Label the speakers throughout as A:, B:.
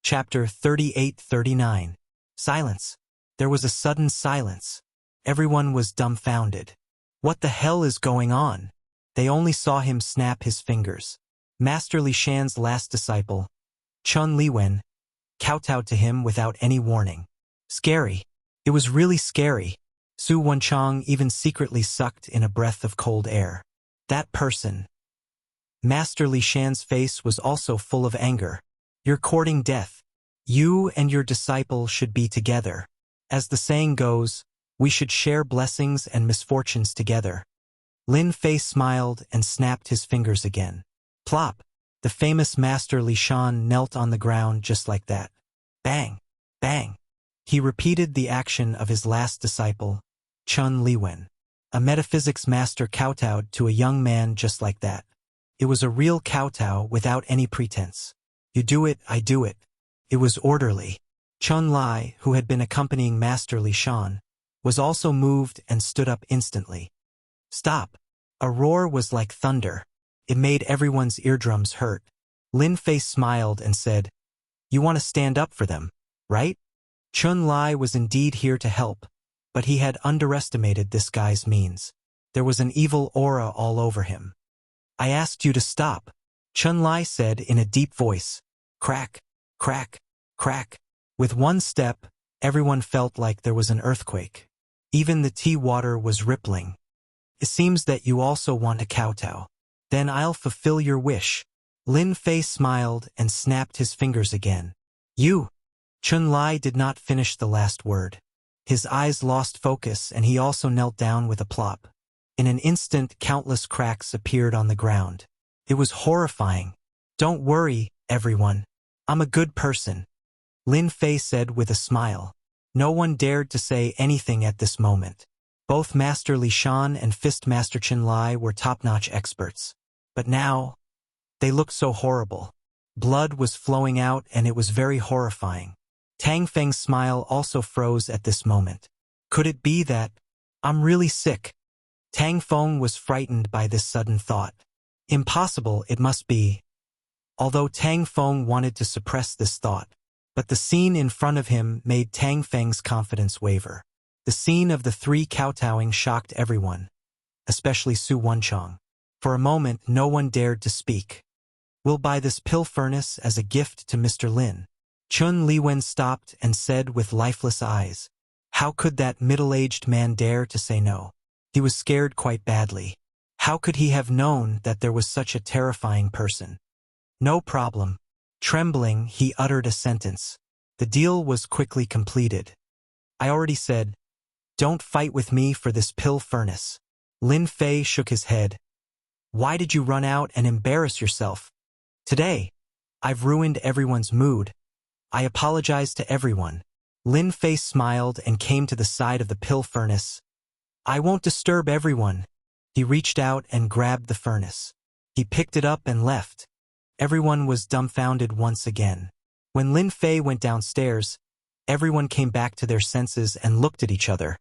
A: Chapter 38-39. Silence. There was a sudden silence. Everyone was dumbfounded. What the hell is going on? They only saw him snap his fingers. Master Li Shan's last disciple, Chun Liwen, kowtowed to him without any warning. Scary. It was really scary. Su Wenchang even secretly sucked in a breath of cold air. That person. Master Li Shan's face was also full of anger. You're courting death. You and your disciple should be together. As the saying goes, we should share blessings and misfortunes together. Lin Fei smiled and snapped his fingers again. Plop! The famous Master Li Shan knelt on the ground just like that. Bang! Bang! He repeated the action of his last disciple, Chun Liwen. A metaphysics master kowtowed to a young man just like that. It was a real kowtow without any pretense. You do it, I do it. It was orderly. Chun Lai, who had been accompanying Master Li Shan, was also moved and stood up instantly. Stop! A roar was like thunder. It made everyone's eardrums hurt. Lin Fei smiled and said, You want to stand up for them, right? Chun Lai was indeed here to help, but he had underestimated this guy's means. There was an evil aura all over him. I asked you to stop, Chun Lai said in a deep voice. Crack, crack, crack. With one step, everyone felt like there was an earthquake. Even the tea water was rippling. It seems that you also want a kowtow. Then I'll fulfill your wish. Lin Fei smiled and snapped his fingers again. You! Chun Lai did not finish the last word. His eyes lost focus and he also knelt down with a plop. In an instant, countless cracks appeared on the ground. It was horrifying. Don't worry, everyone. I'm a good person, Lin Fei said with a smile. No one dared to say anything at this moment. Both Master Li Shan and Fist Master Chun Lai were top-notch experts. But now, they looked so horrible. Blood was flowing out and it was very horrifying. Tang Feng's smile also froze at this moment. Could it be that I'm really sick? Tang Feng was frightened by this sudden thought. Impossible it must be. Although Tang Feng wanted to suppress this thought, but the scene in front of him made Tang Feng's confidence waver. The scene of the three kowtowing shocked everyone, especially Su Wenchang. For a moment, no one dared to speak. We'll buy this pill furnace as a gift to Mr. Lin. Chun Liwen stopped and said with lifeless eyes. How could that middle-aged man dare to say no? He was scared quite badly. How could he have known that there was such a terrifying person? No problem. Trembling, he uttered a sentence. The deal was quickly completed. I already said, don't fight with me for this pill furnace. Lin Fei shook his head. Why did you run out and embarrass yourself? Today, I've ruined everyone's mood. I apologize to everyone. Lin Fei smiled and came to the side of the pill furnace. I won't disturb everyone. He reached out and grabbed the furnace. He picked it up and left. Everyone was dumbfounded once again. When Lin Fei went downstairs, everyone came back to their senses and looked at each other,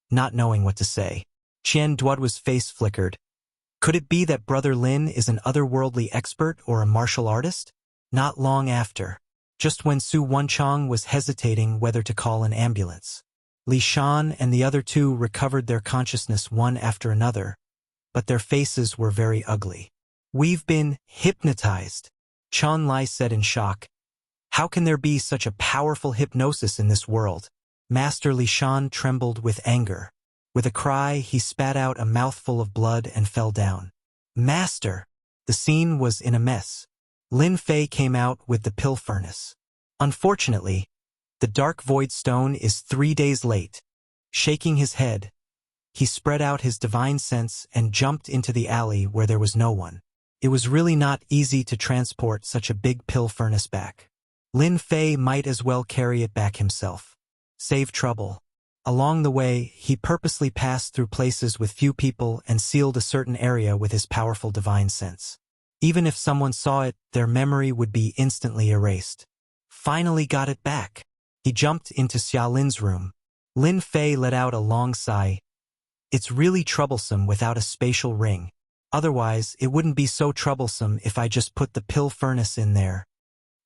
A: not knowing what to say. Qian Duodu's face flickered. Could it be that Brother Lin is an otherworldly expert or a martial artist? Not long after, just when Su Wenchang was hesitating whether to call an ambulance, Li Shan and the other two recovered their consciousness one after another, but their faces were very ugly. We've been hypnotized, Chun Lai said in shock. How can there be such a powerful hypnosis in this world? Master Li Shan trembled with anger. With a cry, he spat out a mouthful of blood and fell down. Master! The scene was in a mess. Lin Fei came out with the pill furnace. Unfortunately, the dark void stone is 3 days late. Shaking his head, he spread out his divine sense and jumped into the alley where there was no one. It was really not easy to transport such a big pill furnace back. Lin Fei might as well carry it back himself. Save trouble. Along the way, he purposely passed through places with few people and sealed a certain area with his powerful divine sense. Even if someone saw it, their memory would be instantly erased. Finally got it back. He jumped into Xia Lin's room. Lin Fei let out a long sigh. It's really troublesome without a spatial ring. Otherwise, it wouldn't be so troublesome if I just put the pill furnace in there.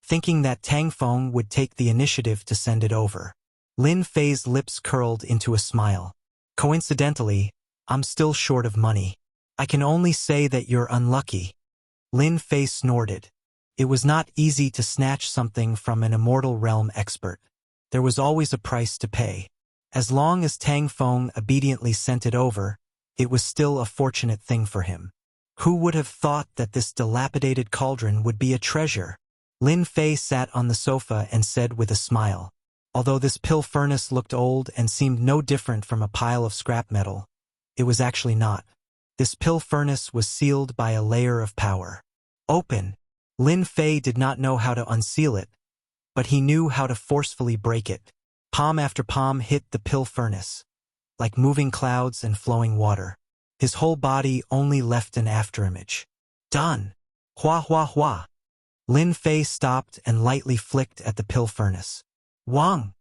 A: thinking that Tang Feng would take the initiative to send it over. Lin Fei's lips curled into a smile. Coincidentally, I'm still short of money. I can only say that you're unlucky. Lin Fei snorted. It was not easy to snatch something from an immortal realm expert. There was always a price to pay. As long as Tang Feng obediently sent it over, it was still a fortunate thing for him. Who would have thought that this dilapidated cauldron would be a treasure? Lin Fei sat on the sofa and said with a smile. Although this pill furnace looked old and seemed no different from a pile of scrap metal, it was actually not. This pill furnace was sealed by a layer of power. Open. Lin Fei did not know how to unseal it, but he knew how to forcefully break it. Palm after palm hit the pill furnace, like moving clouds and flowing water. His whole body only left an afterimage. Done. Hua hua hua. Lin Fei stopped and lightly flicked at the pill furnace. Wang!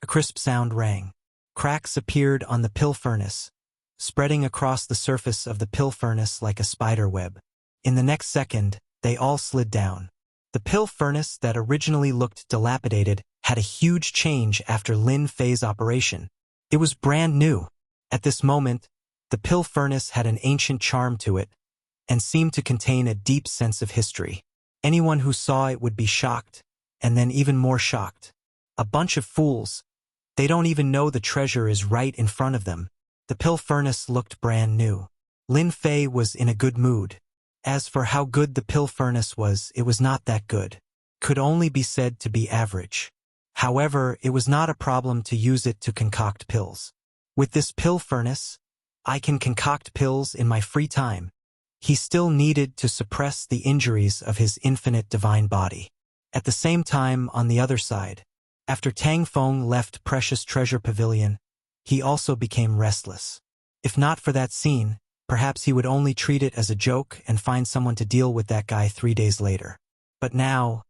A: A crisp sound rang. Cracks appeared on the pill furnace, spreading across the surface of the pill furnace like a spider web. In the next second, they all slid down. The pill furnace that originally looked dilapidated had a huge change after Lin Fei's operation. It was brand new. At this moment, the pill furnace had an ancient charm to it and seemed to contain a deep sense of history. Anyone who saw it would be shocked, and then even more shocked. A bunch of fools. They don't even know the treasure is right in front of them. The pill furnace looked brand new. Lin Fei was in a good mood. As for how good the pill furnace was, it was not that good. Could only be said to be average. However, it was not a problem to use it to concoct pills. With this pill furnace, I can concoct pills in my free time. He still needed to suppress the injuries of his infinite divine body. At the same time, on the other side, after Tang Feng left Precious Treasure Pavilion, he also became restless. If not for that scene, perhaps he would only treat it as a joke and find someone to deal with that guy 3 days later. But now,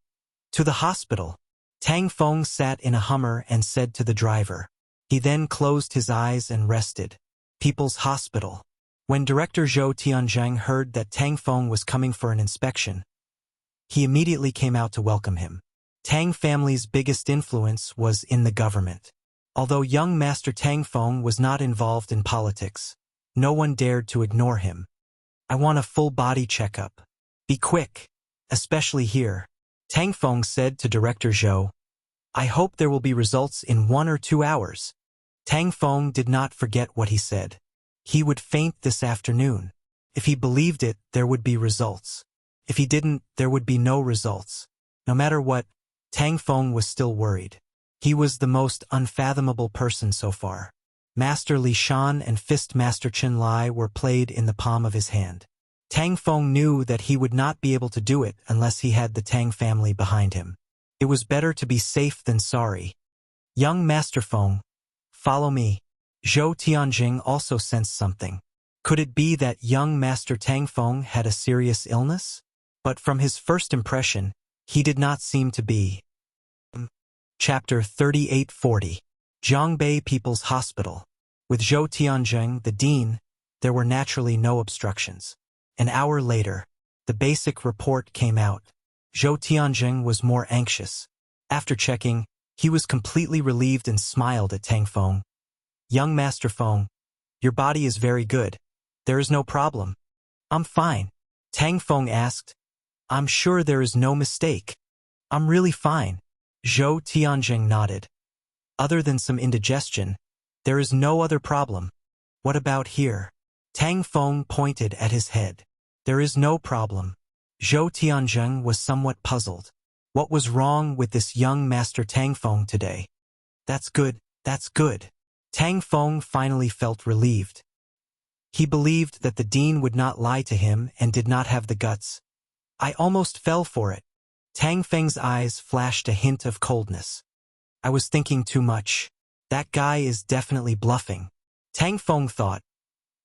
A: to the hospital. Tang Feng sat in a Hummer and said to the driver. He then closed his eyes and rested. People's Hospital. When Director Zhou Tianzhang heard that Tang Feng was coming for an inspection, he immediately came out to welcome him. Tang family's biggest influence was in the government. Although young Master Tang Feng was not involved in politics, no one dared to ignore him. I want a full body checkup. Be quick, especially here. Tang Feng said to Director Zhou. I hope there will be results in 1 or 2 hours. Tang Feng did not forget what he said. He would faint this afternoon. If he believed it, there would be results. If he didn't, there would be no results. No matter what, Tang Feng was still worried. He was the most unfathomable person so far. Master Li Shan and Fist Master Chen Lai were played in the palm of his hand. Tang Feng knew that he would not be able to do it unless he had the Tang family behind him. It was better to be safe than sorry. Young Master Feng, follow me. Zhou Tianjing also sensed something. Could it be that young Master Tang Feng had a serious illness? But from his first impression, he did not seem to be. Chapter 3840. Zhongbei People's Hospital. With Zhou Tianjing, the dean, there were naturally no obstructions. An hour later, the basic report came out. Zhou Tianjing was more anxious. After checking, he was completely relieved and smiled at Tang Feng. Young Master Feng, your body is very good. There is no problem. I'm fine. Tang Feng asked. I'm sure there is no mistake. I'm really fine. Zhou Tianjing nodded. Other than some indigestion, there is no other problem. What about here? Tang Feng pointed at his head. There is no problem. Zhou Tianjing was somewhat puzzled. What was wrong with this young Master Tang Feng today? That's good, that's good. Tang Feng finally felt relieved. He believed that the dean would not lie to him and did not have the guts. I almost fell for it. Tang Feng's eyes flashed a hint of coldness. I was thinking too much. That guy is definitely bluffing. Tang Feng thought.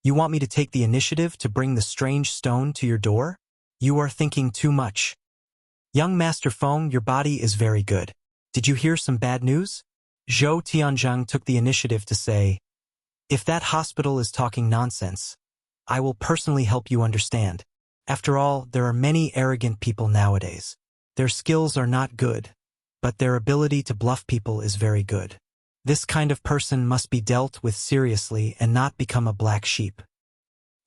A: You want me to take the initiative to bring the strange stone to your door? You are thinking too much. Young Master Feng, your body is very good. Did you hear some bad news? Zhou Tianzhang took the initiative to say, if that hospital is talking nonsense, I will personally help you understand. After all, there are many arrogant people nowadays. Their skills are not good, but their ability to bluff people is very good. This kind of person must be dealt with seriously and not become a black sheep.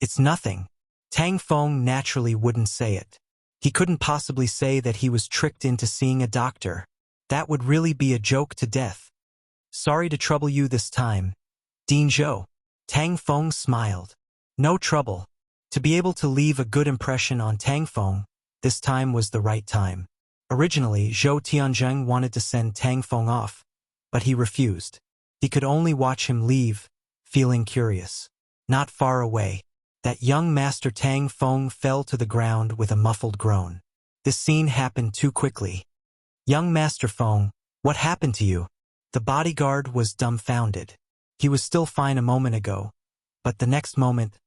A: It's nothing. Tang Feng naturally wouldn't say it. He couldn't possibly say that he was tricked into seeing a doctor. That would really be a joke to death. Sorry to trouble you this time, Dean Zhou. Tang Feng smiled. No trouble. To be able to leave a good impression on Tang Feng, this time was the right time. Originally, Zhou Tianzheng wanted to send Tang Feng off, but he refused. He could only watch him leave, feeling curious. Not far away, that young Master Tang Feng fell to the ground with a muffled groan. This scene happened too quickly. Young Master Feng, what happened to you? The bodyguard was dumbfounded. He was still fine a moment ago, but the next moment,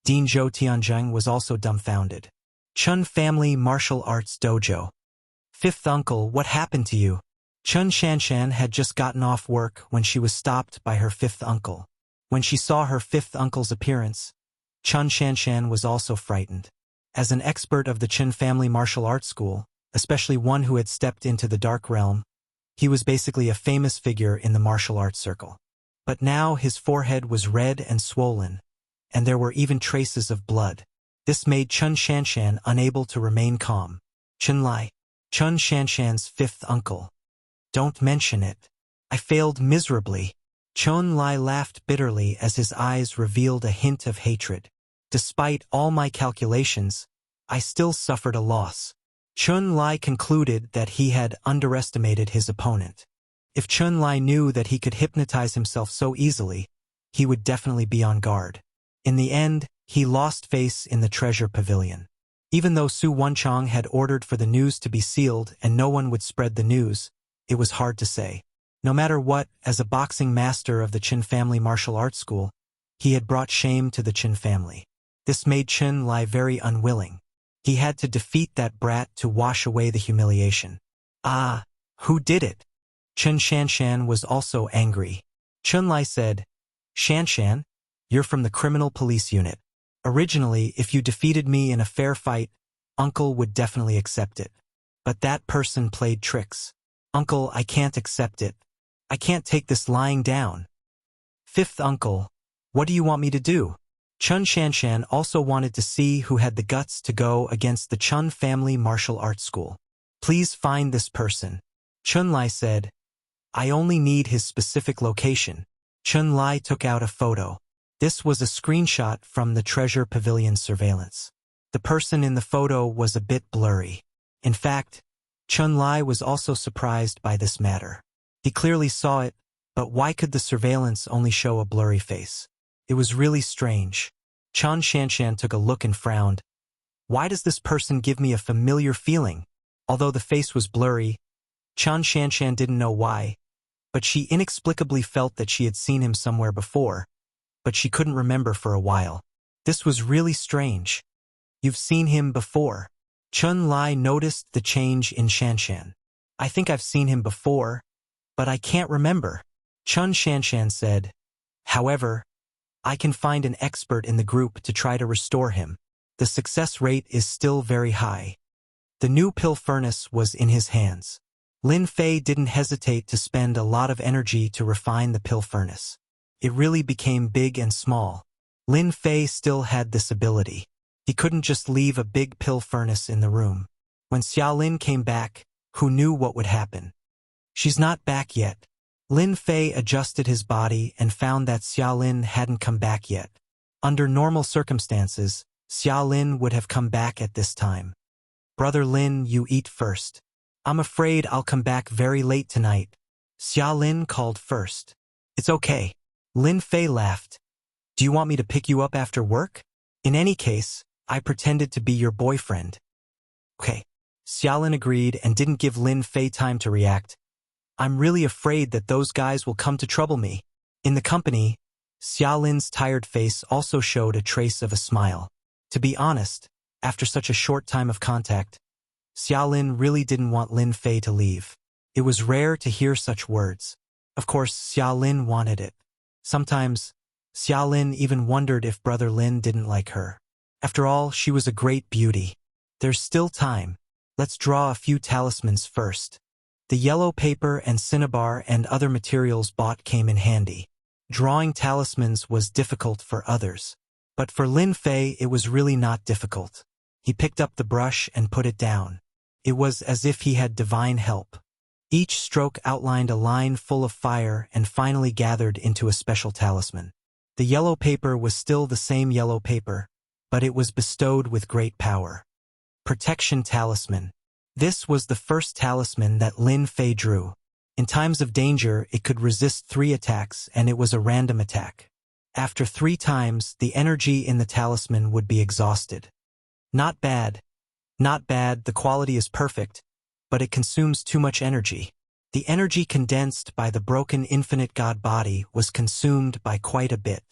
A: Dean Zhou Tianzheng was also dumbfounded. Chun Family Martial Arts Dojo. Fifth uncle, what happened to you? Chun Shanshan had just gotten off work when she was stopped by her fifth uncle. When she saw her fifth uncle's appearance, Chun Shanshan was also frightened. As an expert of the Chun Family Martial Arts School, especially one who had stepped into the dark realm, he was basically a famous figure in the martial arts circle. But now his forehead was red and swollen, and there were even traces of blood. This made Chun Shanshan unable to remain calm. Chun Lai, Chun Shanshan's fifth uncle. Don't mention it. I failed miserably. Chun Lai laughed bitterly as his eyes revealed a hint of hatred. Despite all my calculations, I still suffered a loss. Chun Lai concluded that he had underestimated his opponent. If Chun Lai knew that he could hypnotize himself so easily, he would definitely be on guard. In the end, he lost face in the treasure pavilion. Even though Su Wenchang had ordered for the news to be sealed and no one would spread the news, it was hard to say. No matter what, as a boxing master of the Qin Family Martial Arts School, he had brought shame to the Qin family. This made Chun Lai very unwilling. He had to defeat that brat to wash away the humiliation. Ah, who did it? Chun Shanshan was also angry. Chun Lai said, Shanshan, you're from the criminal police unit. Originally, if you defeated me in a fair fight, Uncle would definitely accept it. But that person played tricks. Uncle, I can't accept it. I can't take this lying down. Fifth uncle, what do you want me to do? Chun Shanshan also wanted to see who had the guts to go against the Chun Family Martial Arts School. Please find this person. Chun Lai said, I only need his specific location. Chun Lai took out a photo. This was a screenshot from the Treasure Pavilion surveillance. The person in the photo was a bit blurry. In fact, Chun Lai was also surprised by this matter. He clearly saw it, but why could the surveillance only show a blurry face? It was really strange. Chun Shanshan took a look and frowned. Why does this person give me a familiar feeling? Although the face was blurry, Chun Shanshan didn't know why, but she inexplicably felt that she had seen him somewhere before, but she couldn't remember for a while. This was really strange. You've seen him before. Chun Lai noticed the change in Shanshan. I think I've seen him before, but I can't remember. Chun Shanshan said, however, I can find an expert in the group to try to restore him. The success rate is still very high. The new pill furnace was in his hands. Lin Fei didn't hesitate to spend a lot of energy to refine the pill furnace. It really became big and small. Lin Fei still had this ability. He couldn't just leave a big pill furnace in the room. When Xiaolin came back, who knew what would happen? She's not back yet. Lin Fei adjusted his body and found that Xiaolin hadn't come back yet. Under normal circumstances, Xiaolin would have come back at this time. Brother Lin, you eat first. I'm afraid I'll come back very late tonight. Xiaolin called first. It's okay. Lin Fei laughed. Do you want me to pick you up after work? In any case, I pretended to be your boyfriend. Okay. Xiaolin agreed and didn't give Lin Fei time to react. I'm really afraid that those guys will come to trouble me. In the company, Xiaolin's tired face also showed a trace of a smile. To be honest, after such a short time of contact, Xiaolin really didn't want Lin Fei to leave. It was rare to hear such words. Of course, Xiaolin wanted it. Sometimes, Xiaolin even wondered if Brother Lin didn't like her. After all, she was a great beauty. There's still time. Let's draw a few talismans first. The yellow paper and cinnabar and other materials bought came in handy. Drawing talismans was difficult for others. But for Lin Fei it was really not difficult. He picked up the brush and put it down. It was as if he had divine help. Each stroke outlined a line full of fire and finally gathered into a special talisman. The yellow paper was still the same yellow paper, but it was bestowed with great power. Protection Talisman. This was the first talisman that Lin Fei drew. In times of danger, it could resist 3 attacks, and it was a random attack. After 3 times, the energy in the talisman would be exhausted. Not bad. Not bad, the quality is perfect, but it consumes too much energy. The energy condensed by the broken infinite god body was consumed by quite a bit.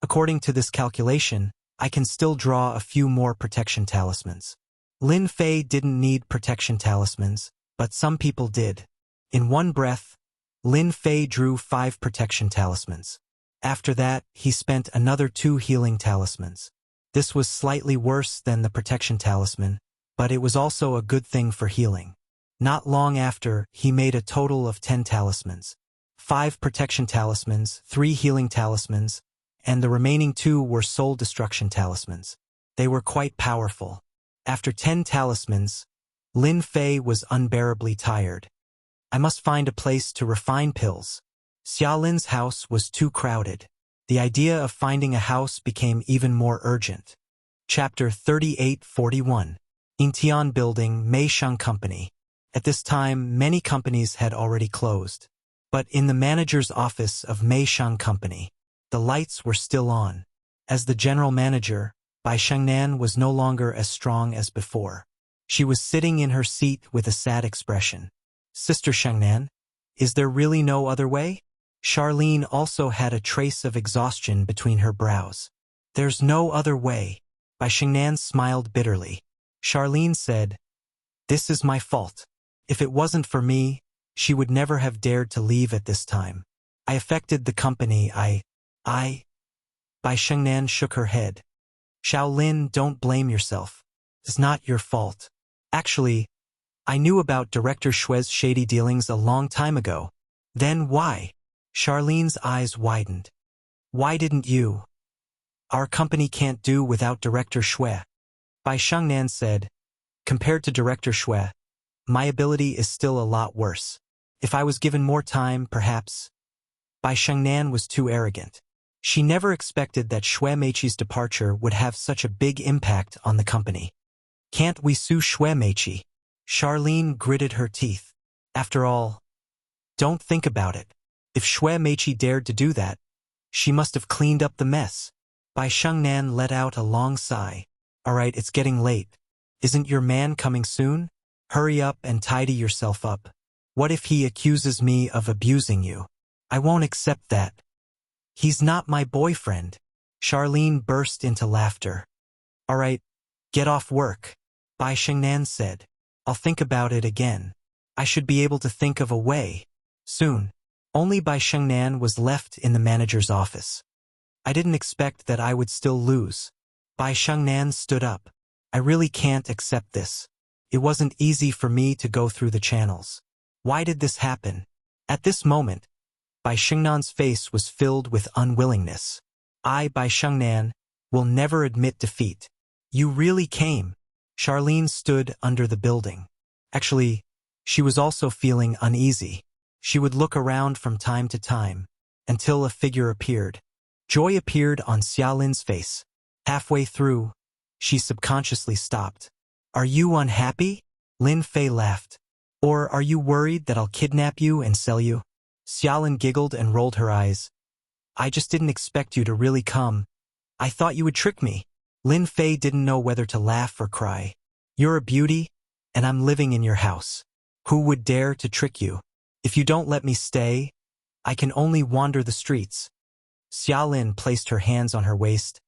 A: According to this calculation, I can still draw a few more protection talismans. Lin Fei didn't need protection talismans, but some people did. In one breath, Lin Fei drew 5 protection talismans. After that, he spent another 2 healing talismans. This was slightly worse than the protection talisman, but it was also a good thing for healing. Not long after, he made a total of 10 talismans. 5 protection talismans, 3 healing talismans, and the remaining 2 were soul destruction talismans. They were quite powerful. After 10 talismans, Lin Fei was unbearably tired. I must find a place to refine pills. Xiaolin's house was too crowded. The idea of finding a house became even more urgent. Chapter 3841. Intian Building, Meisheng Company. At this time, many companies had already closed. But in the manager's office of Meisheng Company, the lights were still on. As the general manager, Bai Shengnan was no longer as strong as before. She was sitting in her seat with a sad expression. Sister Shengnan, is there really no other way? Charlene also had a trace of exhaustion between her brows. There's no other way. Bai Shengnan smiled bitterly. Charlene said, "This is my fault. If it wasn't for me, she would never have dared to leave at this time. I affected the company, Bai Shengnan shook her head. Shaolin, don't blame yourself. It's not your fault. Actually, I knew about Director Xue's shady dealings a long time ago. Then why? Charlene's eyes widened. Why didn't you? Our company can't do without Director Xue. Bai Shengnan said, compared to Director Xue, my ability is still a lot worse. If I was given more time, perhaps. Bai Shengnan was too arrogant. She never expected that Xue Meiqi's departure would have such a big impact on the company. Can't we sue Xue Meiqi? Charlene gritted her teeth. After all, don't think about it. If Xue Meiqi dared to do that, she must have cleaned up the mess. Bai Shengnan let out a long sigh. All right, it's getting late. Isn't your man coming soon? Hurry up and tidy yourself up. What if he accuses me of abusing you? I won't accept that. He's not my boyfriend. Charlene burst into laughter. All right, get off work, Bai Shengnan said. I'll think about it again. I should be able to think of a way. Soon. Only Bai Shengnan was left in the manager's office. I didn't expect that I would still lose. Bai Shengnan stood up. I really can't accept this. It wasn't easy for me to go through the channels. Why did this happen? At this moment, Bai Shengnan's face was filled with unwillingness. I, Bai Shengnan, will never admit defeat. You really came. Charlene stood under the building. Actually, she was also feeling uneasy. She would look around from time to time, until a figure appeared. Joy appeared on Xiaolin's face. Halfway through, she subconsciously stopped. Are you unhappy? Lin Fei laughed. Or are you worried that I'll kidnap you and sell you? Xiaolin giggled and rolled her eyes. I just didn't expect you to really come. I thought you would trick me. Lin Fei didn't know whether to laugh or cry. You're a beauty, and I'm living in your house. Who would dare to trick you? If you don't let me stay, I can only wander the streets. Xiaolin placed her hands on her waist.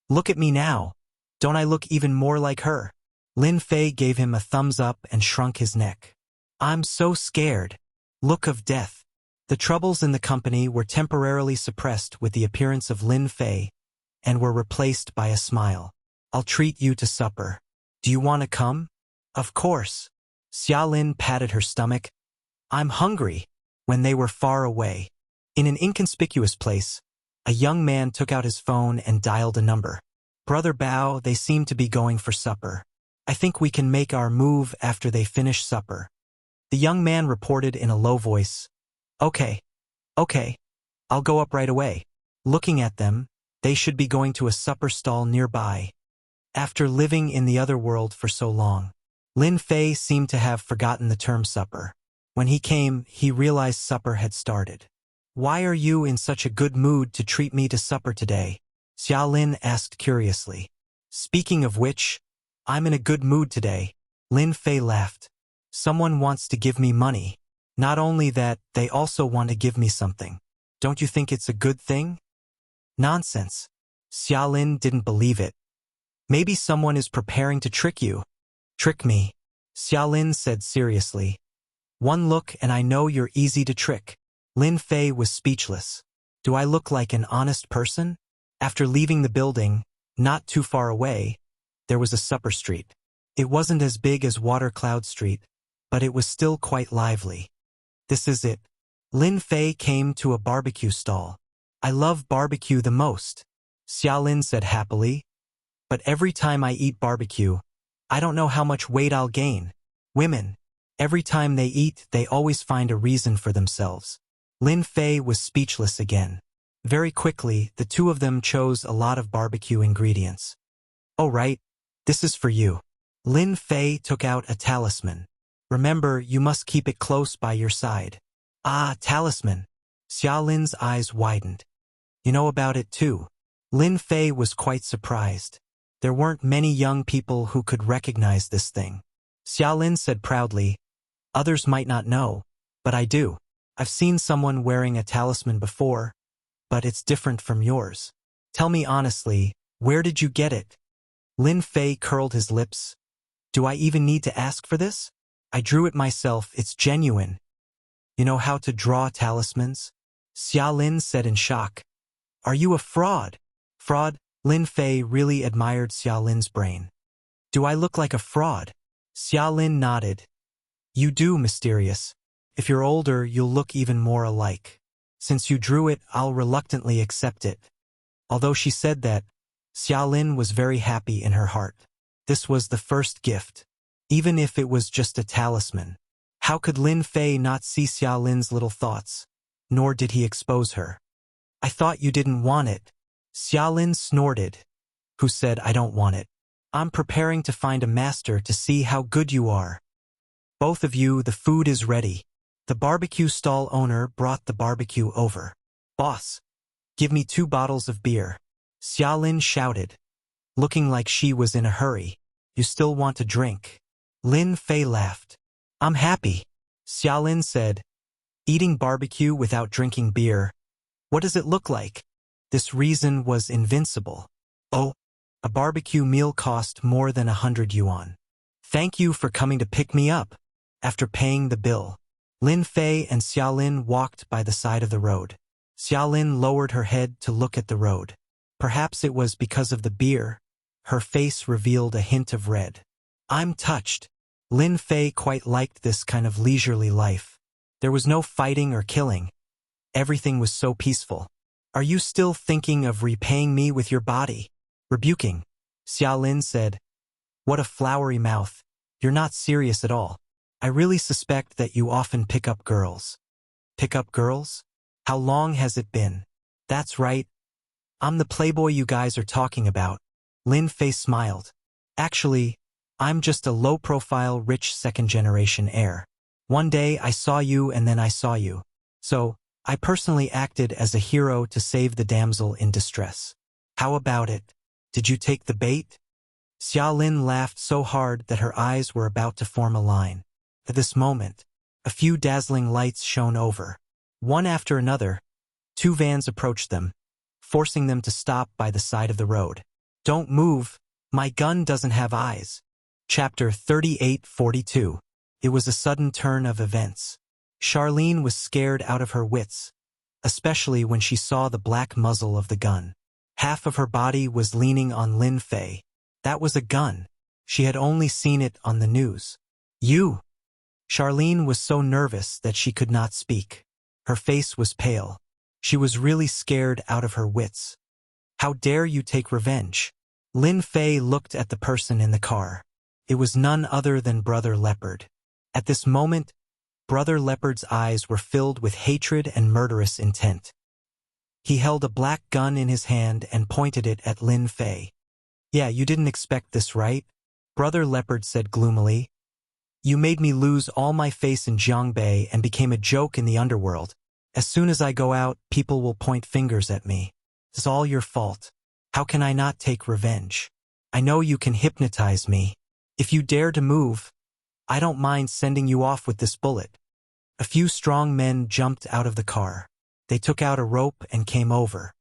A: Look at me now. Don't I look even more like her? Lin Fei gave him a thumbs up and shrunk his neck. I'm so scared. Look of death. The troubles in the company were temporarily suppressed with the appearance of Lin Fei and were replaced by a smile. I'll treat you to supper. Do you want to come? Of course. Xiaolin patted her stomach. I'm hungry. When they were far away, in an inconspicuous place, a young man took out his phone and dialed a number. Brother Bao, they seem to be going for supper. I think we can make our move after they finish supper. The young man reported in a low voice. Okay. I'll go up right away. Looking at them, they should be going to a supper stall nearby. After living in the other world for so long, Lin Fei seemed to have forgotten the term supper. When he came, he realized supper had started. Why are you in such a good mood to treat me to supper today? Xiaolin asked curiously. Speaking of which, I'm in a good mood today. Lin Fei laughed. Someone wants to give me money. Not only that, they also want to give me something. Don't you think it's a good thing? Nonsense. Xiaolin didn't believe it. Maybe someone is preparing to trick you. Trick me, Xiaolin said seriously. One look and I know you're easy to trick. Lin Fei was speechless. Do I look like an honest person? After leaving the building, not too far away, there was a supper street. It wasn't as big as Water Cloud Street, but it was still quite lively. This is it. Lin Fei came to a barbecue stall. I love barbecue the most, Xiaolin said happily. But every time I eat barbecue, I don't know how much weight I'll gain. Women, every time they eat, they always find a reason for themselves. Lin Fei was speechless again. Very quickly, the two of them chose a lot of barbecue ingredients. Oh right, this is for you. Lin Fei took out a talisman. Remember, you must keep it close by your side. Ah, talisman. Xiaolin's eyes widened. You know about it too. Lin Fei was quite surprised. There weren't many young people who could recognize this thing. Xiaolin said proudly, others might not know, but I do. I've seen someone wearing a talisman before, but it's different from yours. Tell me honestly, where did you get it? Lin Fei curled his lips. Do I even need to ask for this? I drew it myself, it's genuine. You know how to draw talismans? Xiaolin said in shock. Are you a fraud? Fraud? Lin Fei really admired Xiaolin's brain. Do I look like a fraud? Xiaolin nodded. You do, mysterious. If you're older, you'll look even more alike. Since you drew it, I'll reluctantly accept it. Although she said that, Xiaolin was very happy in her heart. This was the first gift. Even if it was just a talisman. How could Lin Fei not see Xiaolin's little thoughts? Nor did he expose her. I thought you didn't want it. Xiaolin snorted. Who said I don't want it? I'm preparing to find a master to see how good you are. Both of you, the food is ready. The barbecue stall owner brought the barbecue over. Boss, give me 2 bottles of beer. Xiaolin shouted, looking like she was in a hurry. You still want to drink? Lin Fei laughed. I'm happy, Xiaolin said. Eating barbecue without drinking beer. What does it look like? This reason was invincible. Oh, a barbecue meal cost more than 100 yuan. Thank you for coming to pick me up. After paying the bill, Lin Fei and Xiaolin walked by the side of the road. Xiaolin lowered her head to look at the road. Perhaps it was because of the beer. Her face revealed a hint of red. I'm touched. Lin Fei quite liked this kind of leisurely life. There was no fighting or killing. Everything was so peaceful. Are you still thinking of repaying me with your body? Rebuking, Xiaolin said. What a flowery mouth. You're not serious at all. I really suspect that you often pick up girls. Pick up girls? How long has it been? That's right. I'm the playboy you guys are talking about. Lin Fei smiled. Actually, I'm just a low-profile, rich second-generation heir. One day I saw you and then I saw you. So, I personally acted as a hero to save the damsel in distress. How about it? Did you take the bait? Xiaolin laughed so hard that her eyes were about to form a line. At this moment, a few dazzling lights shone over. One after another, 2 vans approached them, forcing them to stop by the side of the road. Don't move, my gun doesn't have eyes. Chapter 38-42. It was a sudden turn of events. Charlene was scared out of her wits, especially when she saw the black muzzle of the gun. Half of her body was leaning on Lin Fei. That was a gun. She had only seen it on the news. You! Charlene was so nervous that she could not speak. Her face was pale. She was really scared out of her wits. How dare you take revenge? Lin Fei looked at the person in the car. It was none other than Brother Leopard. At this moment, Brother Leopard's eyes were filled with hatred and murderous intent. He held a black gun in his hand and pointed it at Lin Fei. Yeah, you didn't expect this, right? Brother Leopard said gloomily. You made me lose all my face in Jiangbei and became a joke in the underworld. As soon as I go out, people will point fingers at me. It's all your fault. How can I not take revenge? I know you can hypnotize me. If you dare to move, I don't mind sending you off with this bullet. A few strong men jumped out of the car. They took out a rope and came over.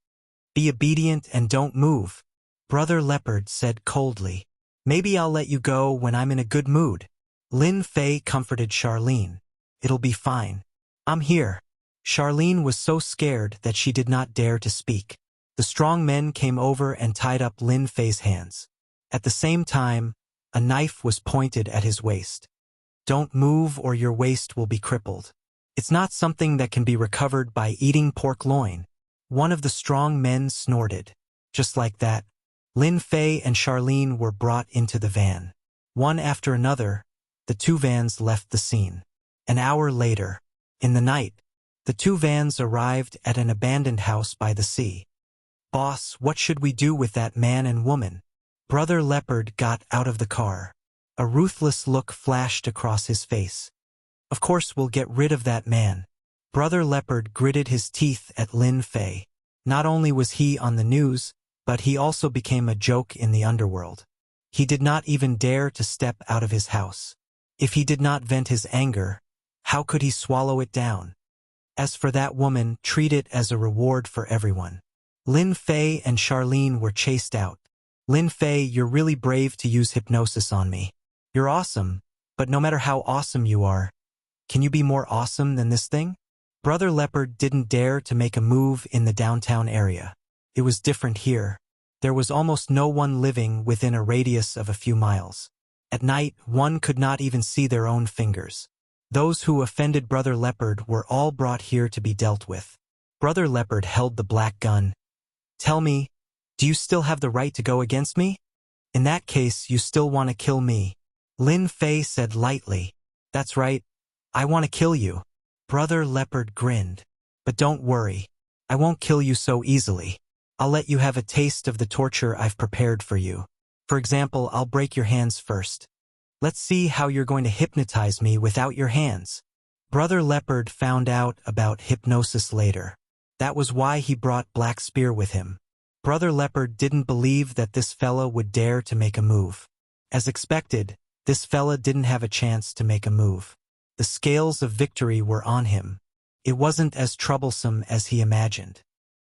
A: Be obedient and don't move, Brother Leopard said coldly. Maybe I'll let you go when I'm in a good mood. Lin Fei comforted Charlene. It'll be fine. I'm here. Charlene was so scared that she did not dare to speak. The strong men came over and tied up Lin Fei's hands. At the same time, a knife was pointed at his waist. Don't move or your waist will be crippled. It's not something that can be recovered by eating pork loin. One of the strong men snorted. Just like that, Lin Fei and Charlene were brought into the van. One after another, the two vans left the scene. An hour later, in the night, the two vans arrived at an abandoned house by the sea. Boss, what should we do with that man and woman? Brother Leopard got out of the car. A ruthless look flashed across his face. Of course we'll get rid of that man. Brother Leopard gritted his teeth at Lin Fei. Not only was he on the news, but he also became a joke in the underworld. He did not even dare to step out of his house. If he did not vent his anger, how could he swallow it down? As for that woman, treat it as a reward for everyone. Lin Fei and Charlene were chased out. Lin Fei, you're really brave to use hypnosis on me. You're awesome, but no matter how awesome you are, can you be more awesome than this thing? Brother Leopard didn't dare to make a move in the downtown area. It was different here. There was almost no one living within a radius of a few miles. At night, one could not even see their own fingers. Those who offended Brother Leopard were all brought here to be dealt with. Brother Leopard held the black gun. Tell me, do you still have the right to go against me? In that case, you still want to kill me. Lin Fei said lightly. That's right. I want to kill you. Brother Leopard grinned. But don't worry. I won't kill you so easily. I'll let you have a taste of the torture I've prepared for you. For example, I'll break your hands first. Let's see how you're going to hypnotize me without your hands. Brother Leopard found out about hypnosis later. That was why he brought Black Spear with him. Brother Leopard didn't believe that this fella would dare to make a move. As expected, this fella didn't have a chance to make a move. The scales of victory were on him. It wasn't as troublesome as he imagined.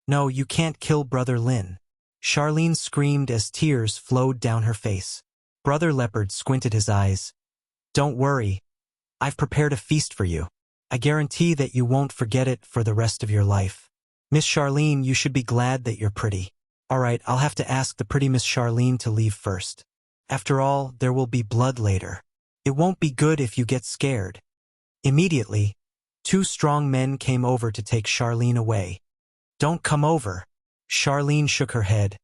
A: No, you can't kill Brother Lin. Charlene screamed as tears flowed down her face. Brother Leopard squinted his eyes. Don't worry. I've prepared a feast for you. I guarantee that you won't forget it for the rest of your life. Miss Charlene, you should be glad that you're pretty. All right, I'll have to ask the pretty Miss Charlene to leave first. After all, there will be blood later. It won't be good if you get scared. Immediately, two strong men came over to take Charlene away. Don't come over. Charlene shook her head.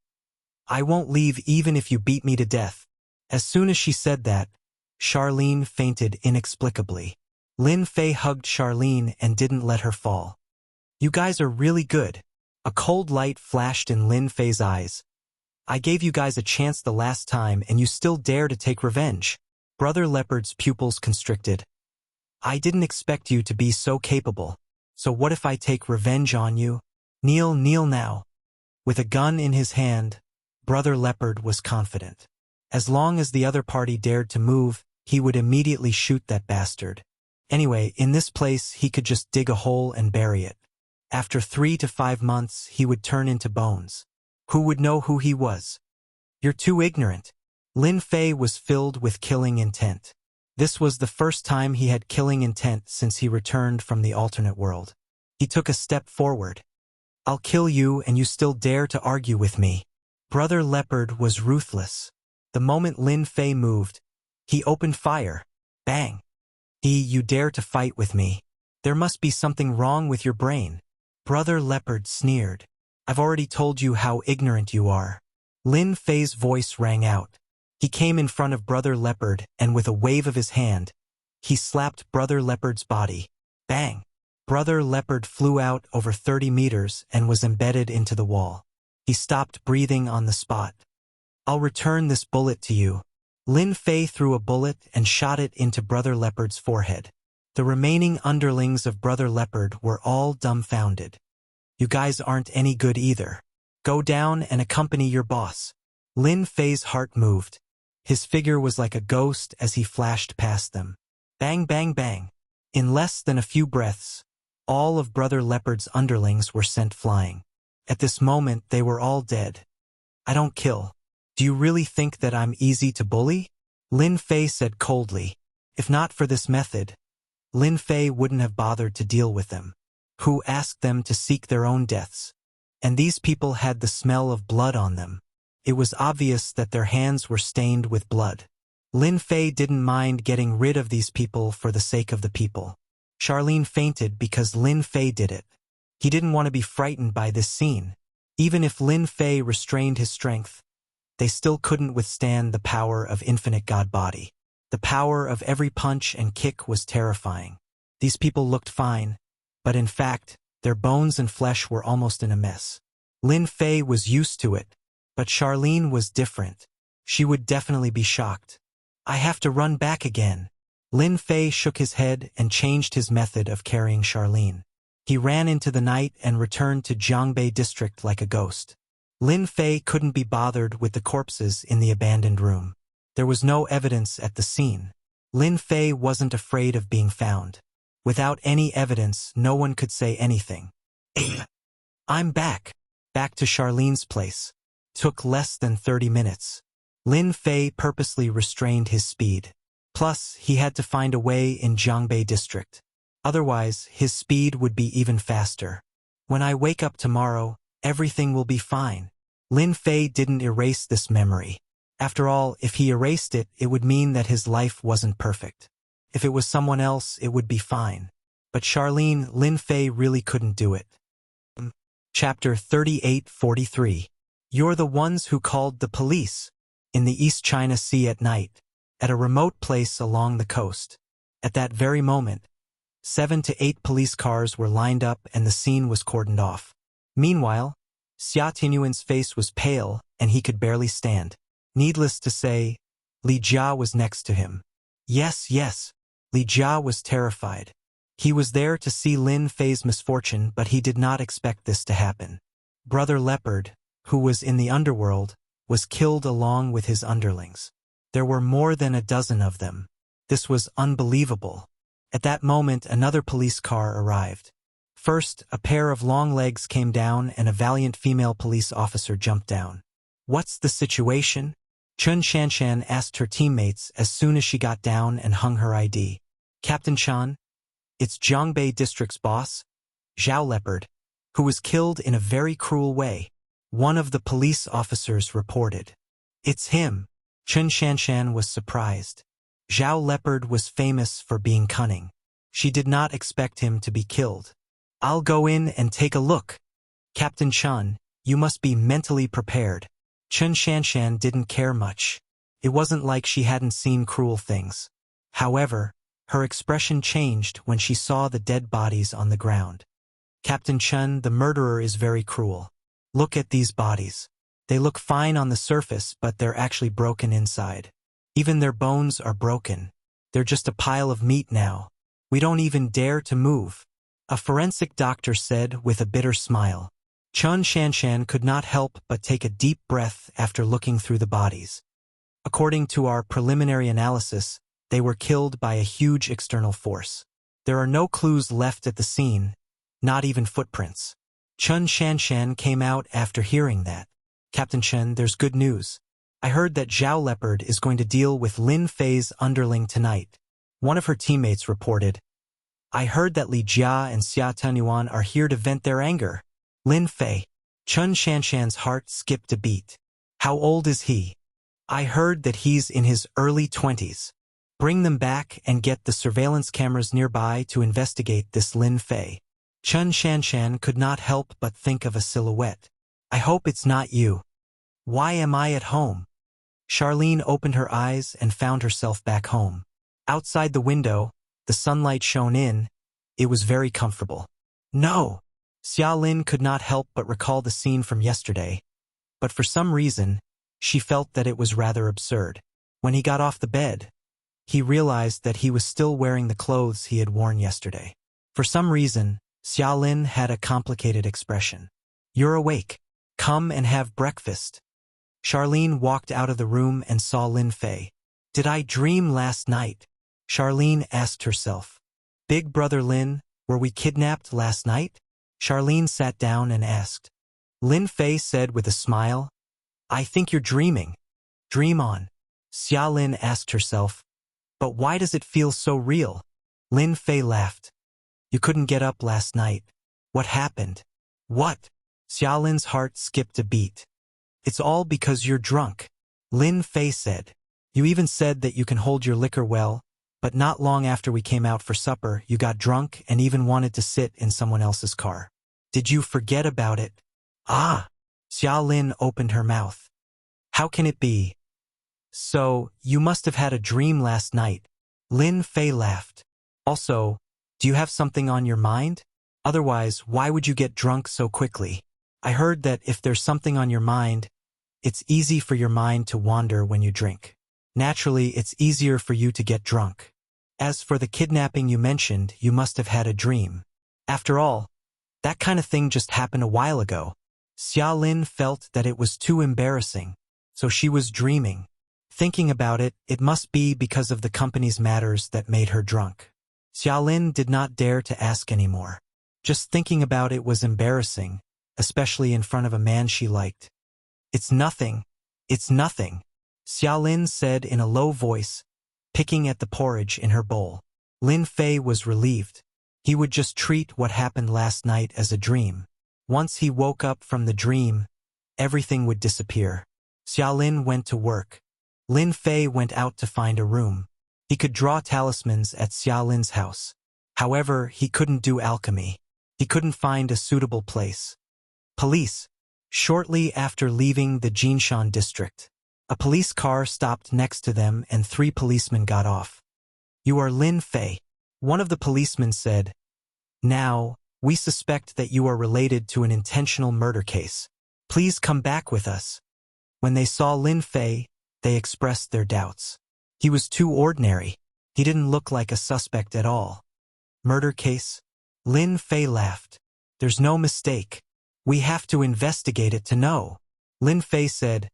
A: I won't leave even if you beat me to death. As soon as she said that, Charlene fainted inexplicably. Lin Fei hugged Charlene and didn't let her fall. You guys are really good. A cold light flashed in Lin Fei's eyes. I gave you guys a chance the last time and you still dare to take revenge. Brother Leopard's pupils constricted. I didn't expect you to be so capable. So what if I take revenge on you? Kneel now. With a gun in his hand, Brother Leopard was confident. As long as the other party dared to move, he would immediately shoot that bastard. Anyway, in this place, he could just dig a hole and bury it. After 3 to 5 months, he would turn into bones. Who would know who he was? You're too ignorant. Lin Fei was filled with killing intent. This was the first time he had killing intent since he returned from the alternate world. He took a step forward. I'll kill you and you still dare to argue with me. Brother Leopard was ruthless. The moment Lin Fei moved, he opened fire. Bang! You dare to fight with me? There must be something wrong with your brain. Brother Leopard sneered. I've already told you how ignorant you are. Lin Fei's voice rang out. He came in front of Brother Leopard and with a wave of his hand, he slapped Brother Leopard's body. Bang! Brother Leopard flew out over 30 meters and was embedded into the wall. He stopped breathing on the spot. I'll return this bullet to you. Lin Fei threw a bullet and shot it into Brother Leopard's forehead. The remaining underlings of Brother Leopard were all dumbfounded. You guys aren't any good either. Go down and accompany your boss. Lin Fei's heart moved. His figure was like a ghost as he flashed past them. Bang, bang, bang. In less than a few breaths, all of Brother Leopard's underlings were sent flying. At this moment, they were all dead. I don't kill. Do you really think that I'm easy to bully? Lin Fei said coldly. If not for this method, Lin Fei wouldn't have bothered to deal with them. Who asked them to seek their own deaths? And these people had the smell of blood on them. It was obvious that their hands were stained with blood. Lin Fei didn't mind getting rid of these people for the sake of the people. Charlene fainted because Lin Fei did it. He didn't want to be frightened by this scene. Even if Lin Fei restrained his strength, they still couldn't withstand the power of infinite God body. The power of every punch and kick was terrifying. These people looked fine, but in fact, their bones and flesh were almost in a mess. Lin Fei was used to it, but Charlene was different. She would definitely be shocked. I have to run back again. Lin Fei shook his head and changed his method of carrying Charlene. He ran into the night and returned to Jiangbei district like a ghost. Lin Fei couldn't be bothered with the corpses in the abandoned room. There was no evidence at the scene. Lin Fei wasn't afraid of being found. Without any evidence, no one could say anything. I'm back. Back to Charlene's place. Took less than 30 minutes. Lin Fei purposely restrained his speed. Plus, he had to find a way in Jiangbei district. Otherwise, his speed would be even faster. When I wake up tomorrow, everything will be fine. Lin Fei didn't erase this memory. After all, if he erased it, it would mean that his life wasn't perfect. If it was someone else, it would be fine. But Charlene, Lin Fei really couldn't do it. Chapter 38-43. You're the ones who called the police. In the East China Sea at night, at a remote place along the coast. At that very moment, 7 to 8 police cars were lined up and the scene was cordoned off. Meanwhile, Xia Tinyuan's face was pale and he could barely stand. Needless to say, Li Jia was next to him. Yes, Li Jia was terrified. He was there to see Lin Fei's misfortune, but he did not expect this to happen. Brother Leopard, who was in the underworld, was killed along with his underlings. There were more than a dozen of them. This was unbelievable. At that moment, another police car arrived. First, a pair of long legs came down and a valiant female police officer jumped down. What's the situation? Chun Shanshan asked her teammates as soon as she got down and hung her ID. Captain Chan? It's Jiangbei District's boss, Zhao Leopard, who was killed in a very cruel way. One of the police officers reported. It's him. Chun Shanshan was surprised. Zhao Leopard was famous for being cunning. She did not expect him to be killed. I'll go in and take a look. Captain Chun, you must be mentally prepared. Chun Shanshan didn't care much. It wasn't like she hadn't seen cruel things. However, her expression changed when she saw the dead bodies on the ground. Captain Chun, the murderer is very cruel. Look at these bodies. They look fine on the surface, but they're actually broken inside. Even their bones are broken. They're just a pile of meat now. We don't even dare to move. A forensic doctor said with a bitter smile. Chun Shanshan could not help but take a deep breath after looking through the bodies. According to our preliminary analysis, they were killed by a huge external force. There are no clues left at the scene, not even footprints. Chun Shanshan came out after hearing that. Captain Chen, there's good news. I heard that Zhao Leopard is going to deal with Lin Fei's underling tonight. One of her teammates reported. I heard that Li Jia and Xia Tinyuan are here to vent their anger. Lin Fei. Chun Shanshan's heart skipped a beat. How old is he? I heard that he's in his early 20s. Bring them back and get the surveillance cameras nearby to investigate this Lin Fei. Chun Shanshan could not help but think of a silhouette. I hope it's not you. Why am I at home? Charlene opened her eyes and found herself back home. Outside the window, the sunlight shone in. It was very comfortable. No! Xia Lin could not help but recall the scene from yesterday, but for some reason, she felt that it was rather absurd. When he got off the bed, he realized that he was still wearing the clothes he had worn yesterday. For some reason, Xia Lin had a complicated expression. You're awake. Come and have breakfast. Charlene walked out of the room and saw Lin Fei. Did I dream last night? Charlene asked herself. Big brother Lin, were we kidnapped last night? Charlene sat down and asked. Lin Fei said with a smile, I think you're dreaming. Dream on. Xia Lin asked herself. But why does it feel so real? Lin Fei laughed. You couldn't get up last night. What happened? What? Xia Lin's heart skipped a beat. It's all because you're drunk. Lin Fei said. You even said that you can hold your liquor well, but not long after we came out for supper, you got drunk and even wanted to sit in someone else's car. Did you forget about it? Ah! Xia Lin opened her mouth. How can it be? So, you must have had a dream last night. Lin Fei laughed. Also, do you have something on your mind? Otherwise, why would you get drunk so quickly? I heard that if there's something on your mind, it's easy for your mind to wander when you drink. Naturally, it's easier for you to get drunk. As for the kidnapping you mentioned, you must have had a dream. After all, that kind of thing just happened a while ago. Xia Lin felt that it was too embarrassing, so she was dreaming. Thinking about it, it must be because of the company's matters that made her drunk. Xia Lin did not dare to ask anymore. Just thinking about it was embarrassing, especially in front of a man she liked. It's nothing. It's nothing, Xia Lin said in a low voice, picking at the porridge in her bowl. Lin Fei was relieved. He would just treat what happened last night as a dream. Once he woke up from the dream, everything would disappear. Xia Lin went to work. Lin Fei went out to find a room. He could draw talismans at Xia Lin's house. However, he couldn't do alchemy. He couldn't find a suitable place. Police. Shortly after leaving the Jinshan district, a police car stopped next to them and 3 policemen got off. You are Lin Fei, one of the policemen said. Now, we suspect that you are related to an intentional murder case. Please come back with us. When they saw Lin Fei, they expressed their doubts. He was too ordinary. He didn't look like a suspect at all. Murder case? Lin Fei laughed. There's no mistake. We have to investigate it to know. Lin Fei said,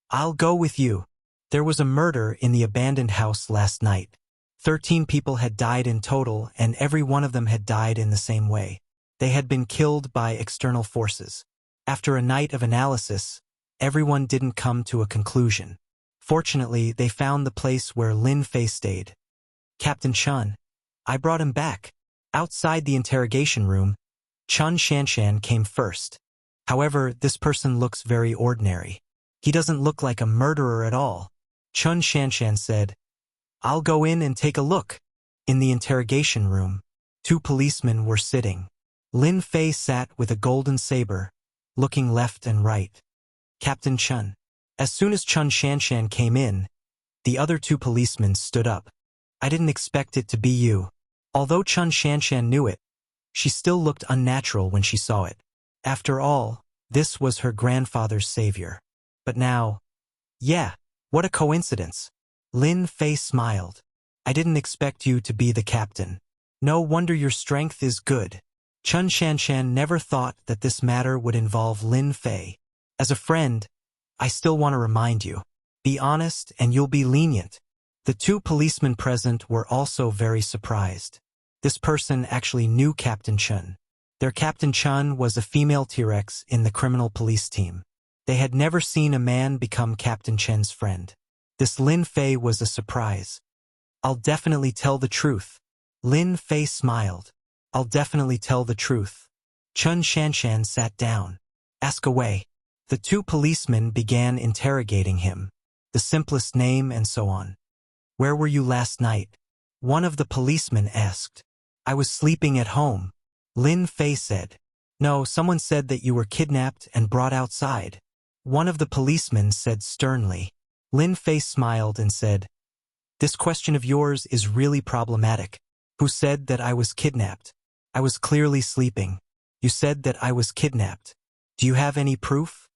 A: I'll go with you. There was a murder in the abandoned house last night. 13 people had died in total, and every one of them had died in the same way. They had been killed by external forces. After a night of analysis, everyone didn't come to a conclusion. Fortunately, they found the place where Lin Fei stayed. Captain Chun. I brought him back. Outside the interrogation room, Chun Shanshan came first. However, this person looks very ordinary. He doesn't look like a murderer at all. Chun Shanshan said, I'll go in and take a look. In the interrogation room, 2 policemen were sitting. Lin Fei sat with a golden saber, looking left and right. Captain Chun. As soon as Chun Shanshan came in, the other 2 policemen stood up. I didn't expect it to be you. Although Chun Shanshan knew it, she still looked unnatural when she saw it. After all, this was her grandfather's savior. But now, yeah, what a coincidence. Lin Fei smiled. I didn't expect you to be the captain. No wonder your strength is good. Chun Shanshan never thought that this matter would involve Lin Fei. As a friend, I still want to remind you. Be honest and you'll be lenient. The 2 policemen present were also very surprised. This person actually knew Captain Chun. Their Captain Chun was a female T-Rex in the criminal police team. They had never seen a man become Captain Chen's friend. This Lin Fei was a surprise. I'll definitely tell the truth. Lin Fei smiled. I'll definitely tell the truth. Chun Shanshan sat down. Ask away. The 2 policemen began interrogating him. The simplest name and so on. Where were you last night? One of the policemen asked. I was sleeping at home. Lin Fei said. No, someone said that you were kidnapped and brought outside. One of the policemen said sternly. Lin Fei smiled and said, This question of yours is really problematic. Who said that I was kidnapped? I was clearly sleeping. You said that I was kidnapped. Do you have any proof?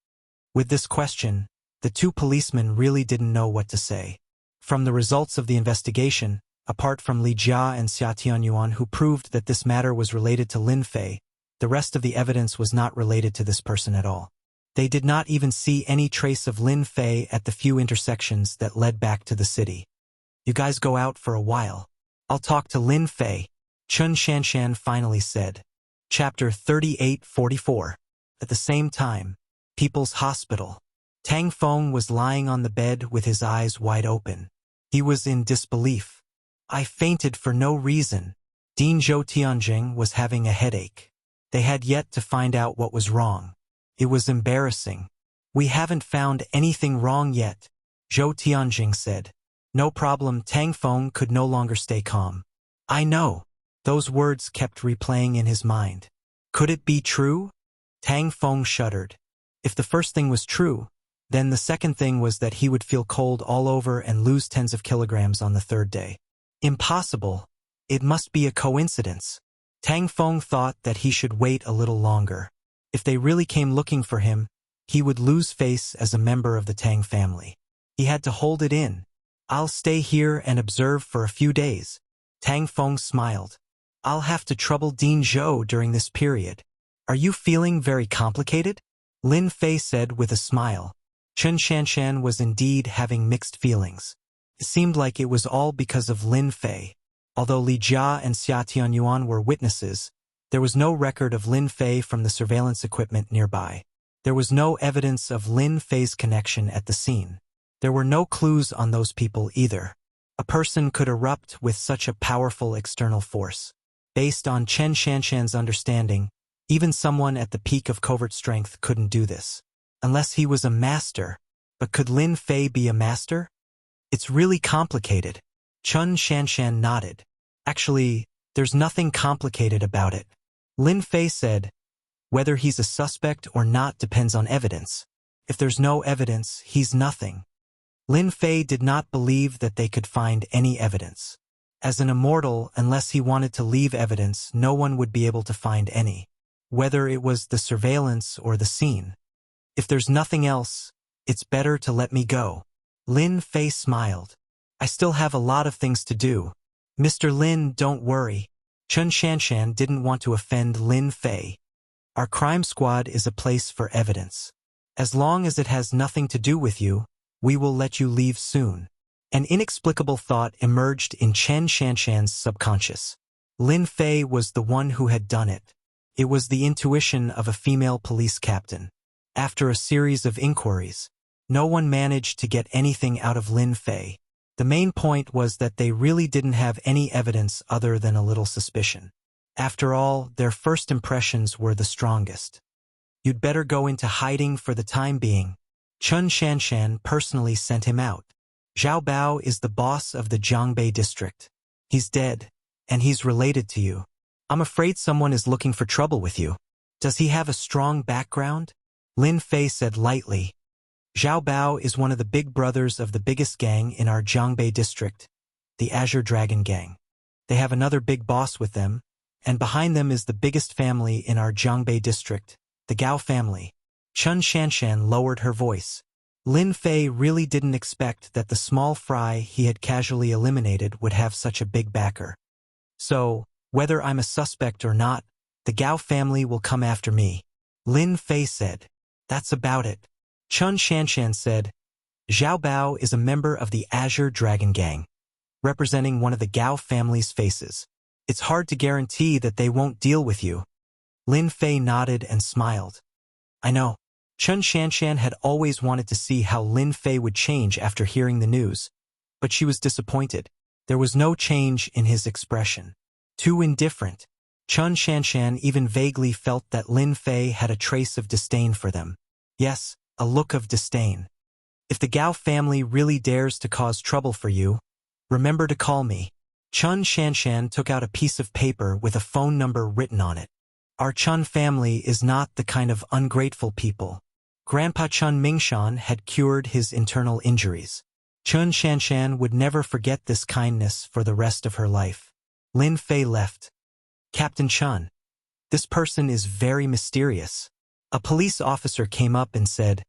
A: With this question, the two policemen really didn't know what to say. From the results of the investigation, apart from Li Jia and Xia Tianyuan who proved that this matter was related to Lin Fei, the rest of the evidence was not related to this person at all. They did not even see any trace of Lin Fei at the few intersections that led back to the city. You guys go out for a while. I'll talk to Lin Fei, Chun Shanshan finally said. Chapter 38-44. At the same time, People's Hospital. Tang Feng was lying on the bed with his eyes wide open. He was in disbelief. I fainted for no reason. Dean Zhou Tianjing was having a headache. They had yet to find out what was wrong. It was embarrassing. We haven't found anything wrong yet, Zhou Tianjing said. No problem. Tang Feng could no longer stay calm. I know. Those words kept replaying in his mind. Could it be true? Tang Feng shuddered. If the first thing was true, then the second thing was that he would feel cold all over and lose tens of kilograms on the third day. Impossible. It must be a coincidence. Tang Feng thought that he should wait a little longer. If they really came looking for him, he would lose face as a member of the Tang family. He had to hold it in. I'll stay here and observe for a few days. Tang Feng smiled. I'll have to trouble Dean Zhou during this period. Are you feeling very complicated? Lin Fei said with a smile. Chun Shanshan was indeed having mixed feelings. It seemed like it was all because of Lin Fei. Although Li Jia and Xia Tianyuan were witnesses, there was no record of Lin Fei from the surveillance equipment nearby. There was no evidence of Lin Fei's connection at the scene. There were no clues on those people either. A person could erupt with such a powerful external force. Based on Chen Shanshan's understanding, even someone at the peak of covert strength couldn't do this. Unless he was a master. But could Lin Fei be a master? It's really complicated. Chun Shanshan nodded. Actually, there's nothing complicated about it. Lin Fei said, whether he's a suspect or not depends on evidence. If there's no evidence, he's nothing. Lin Fei did not believe that they could find any evidence. As an immortal, unless he wanted to leave evidence, no one would be able to find any. Whether it was the surveillance or the scene. If there's nothing else, it's better to let me go. Lin Fei smiled. I still have a lot of things to do. Mr. Lin, don't worry. Chun Shanshan didn't want to offend Lin Fei. Our crime squad is a place for evidence. As long as it has nothing to do with you, we will let you leave soon. An inexplicable thought emerged in Chen Shanshan's subconscious. Lin Fei was the one who had done it. It was the intuition of a female police captain. After a series of inquiries, no one managed to get anything out of Lin Fei. The main point was that they really didn't have any evidence other than a little suspicion. After all, their first impressions were the strongest. You'd better go into hiding for the time being. Chun Shanshan personally sent him out. Zhao Bao is the boss of the Jiangbei district. He's dead, and he's related to you. I'm afraid someone is looking for trouble with you. Does he have a strong background? Lin Fei said lightly. Zhao Bao is one of the big brothers of the biggest gang in our Jiangbei district, the Azure Dragon Gang. They have another big boss with them, and behind them is the biggest family in our Jiangbei district, the Gao family. Chun Shanshan lowered her voice. Lin Fei really didn't expect that the small fry he had casually eliminated would have such a big backer. So, whether I'm a suspect or not, the Gao family will come after me. Lin Fei said. That's about it. Chun Shanshan said, Zhao Bao is a member of the Azure Dragon Gang, representing one of the Gao family's faces. It's hard to guarantee that they won't deal with you. Lin Fei nodded and smiled. I know. Chun Shanshan had always wanted to see how Lin Fei would change after hearing the news, but she was disappointed. There was no change in his expression. Too indifferent. Chun Shanshan even vaguely felt that Lin Fei had a trace of disdain for them. Yes, a look of disdain. If the Gao family really dares to cause trouble for you, Remember to call me. Chun Shanshan took out a piece of paper with a phone number written on it. Our Chun family is not the kind of ungrateful people. Grandpa Chun Mingshan had cured his internal injuries. Chun Shanshan would never forget this kindness for the rest of her life. Lin Fei left. Captain Chun. This person is very mysterious. A police officer came up and said,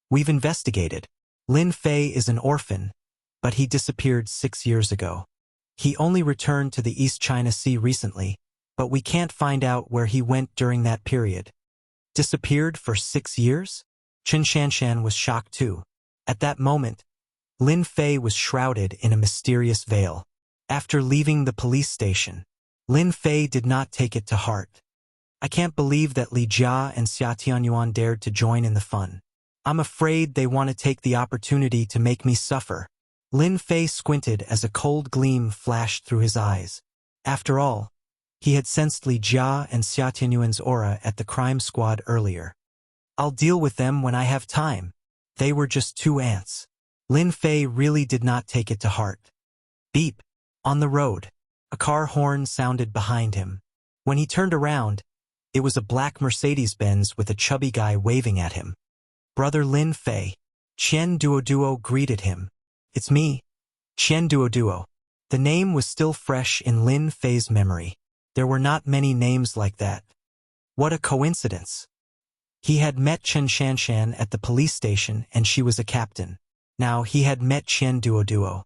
A: "We've investigated. Lin Fei is an orphan, but he disappeared 6 years ago. He only returned to the East China Sea recently, but we can't find out where he went during that period." Disappeared for 6 years? Chun Shanshan was shocked too. At that moment, Lin Fei was shrouded in a mysterious veil. After leaving the police station, Lin Fei did not take it to heart. "I can't believe that Li Jia and Xia Tianyuan dared to join in the fun. I'm afraid they want to take the opportunity to make me suffer." Lin Fei squinted as a cold gleam flashed through his eyes. After all, he had sensed Li Jia and Xia Tianyuan's aura at the crime squad earlier. "I'll deal with them when I have time. They were just 2 ants." Lin Fei really did not take it to heart. Beep. On the road, a car horn sounded behind him. When he turned around, it was a black Mercedes-Benz with a chubby guy waving at him. "Brother Lin Fei." Qian Duoduo greeted him. "It's me, Qian Duoduo." The name was still fresh in Lin Fei's memory. There were not many names like that. What a coincidence. He had met Chen Shanshan at the police station and she was a captain. Now he had met Qian Duoduo.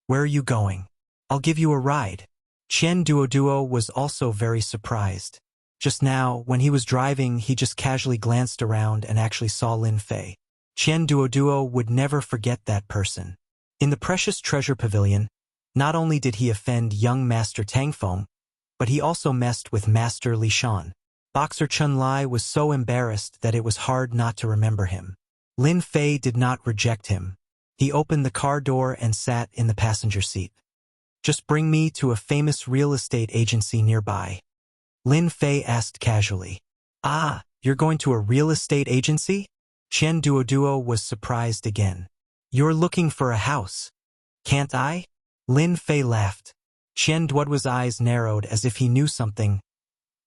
A: "Where are you going?" "I'll give you a ride." Qian Duoduo was also very surprised. Just now, when he was driving, he just casually glanced around and actually saw Lin Fei. Qian Duoduo would never forget that person. In the Precious Treasure Pavilion, not only did he offend young Master Tangfeng, but he also messed with Master Li Shan. Boxer Chun Lai was so embarrassed that it was hard not to remember him. Lin Fei did not reject him. He opened the car door and sat in the passenger seat. "Just bring me to a famous real estate agency nearby." Lin Fei asked casually. "Ah, you're going to a real estate agency?" Qian Duoduo was surprised again. "You're looking for a house. Can't I?" Lin Fei laughed. Qian Duoduo's eyes narrowed as if he knew something.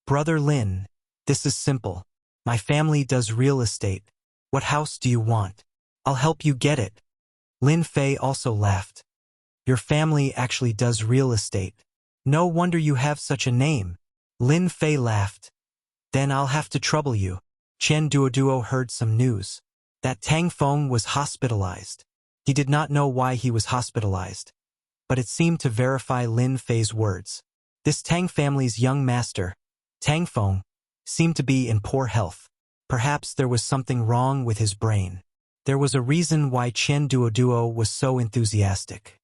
A: "Brother Lin, this is simple. My family does real estate. What house do you want? I'll help you get it." Lin Fei also laughed. "Your family actually does real estate. No wonder you have such a name." Lin Fei laughed. "Then I'll have to trouble you." Qian Duoduo heard some news. That Tang Feng was hospitalized. He did not know why he was hospitalized, but it seemed to verify Lin Fei's words. This Tang family's young master, Tang Feng, seemed to be in poor health. Perhaps there was something wrong with his brain. There was a reason why Qian Duoduo was so enthusiastic.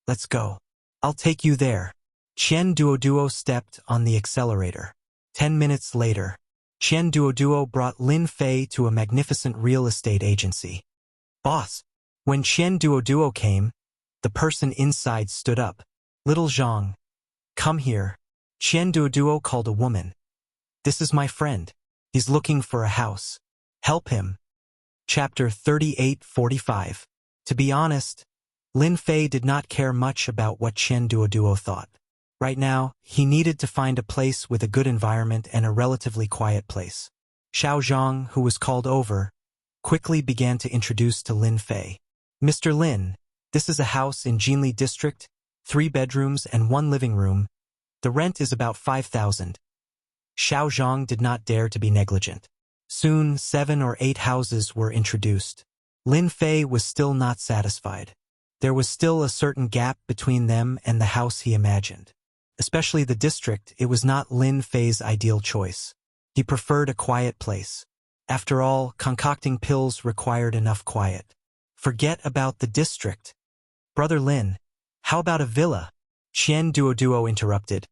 A: "Let's go. I'll take you there." Qian Duoduo stepped on the accelerator. 10 minutes later, Qian Duoduo brought Lin Fei to a magnificent real estate agency. "Boss." When Qian Duoduo came, the person inside stood up. "Little Zhang, come here." Qian Duoduo called a woman. "This is my friend. He's looking for a house. Help him." Chapter 38:45. To be honest, Lin Fei did not care much about what Qian Duoduo thought. Right now, he needed to find a place with a good environment and a relatively quiet place. Xiao Zhang, who was called over, quickly began to introduce to Lin Fei. "Mr. Lin, this is a house in Jinli District, 3 bedrooms and 1 living room. The rent is about 5,000. Xiao Zhang did not dare to be negligent. Soon, 7 or 8 houses were introduced. Lin Fei was still not satisfied. There was still a certain gap between them and the house he imagined. Especially the district, it was not Lin Fei's ideal choice. He preferred a quiet place. After all, concocting pills required enough quiet. Forget about the district. "Brother Lin, how about a villa?" Qian Duoduo interrupted.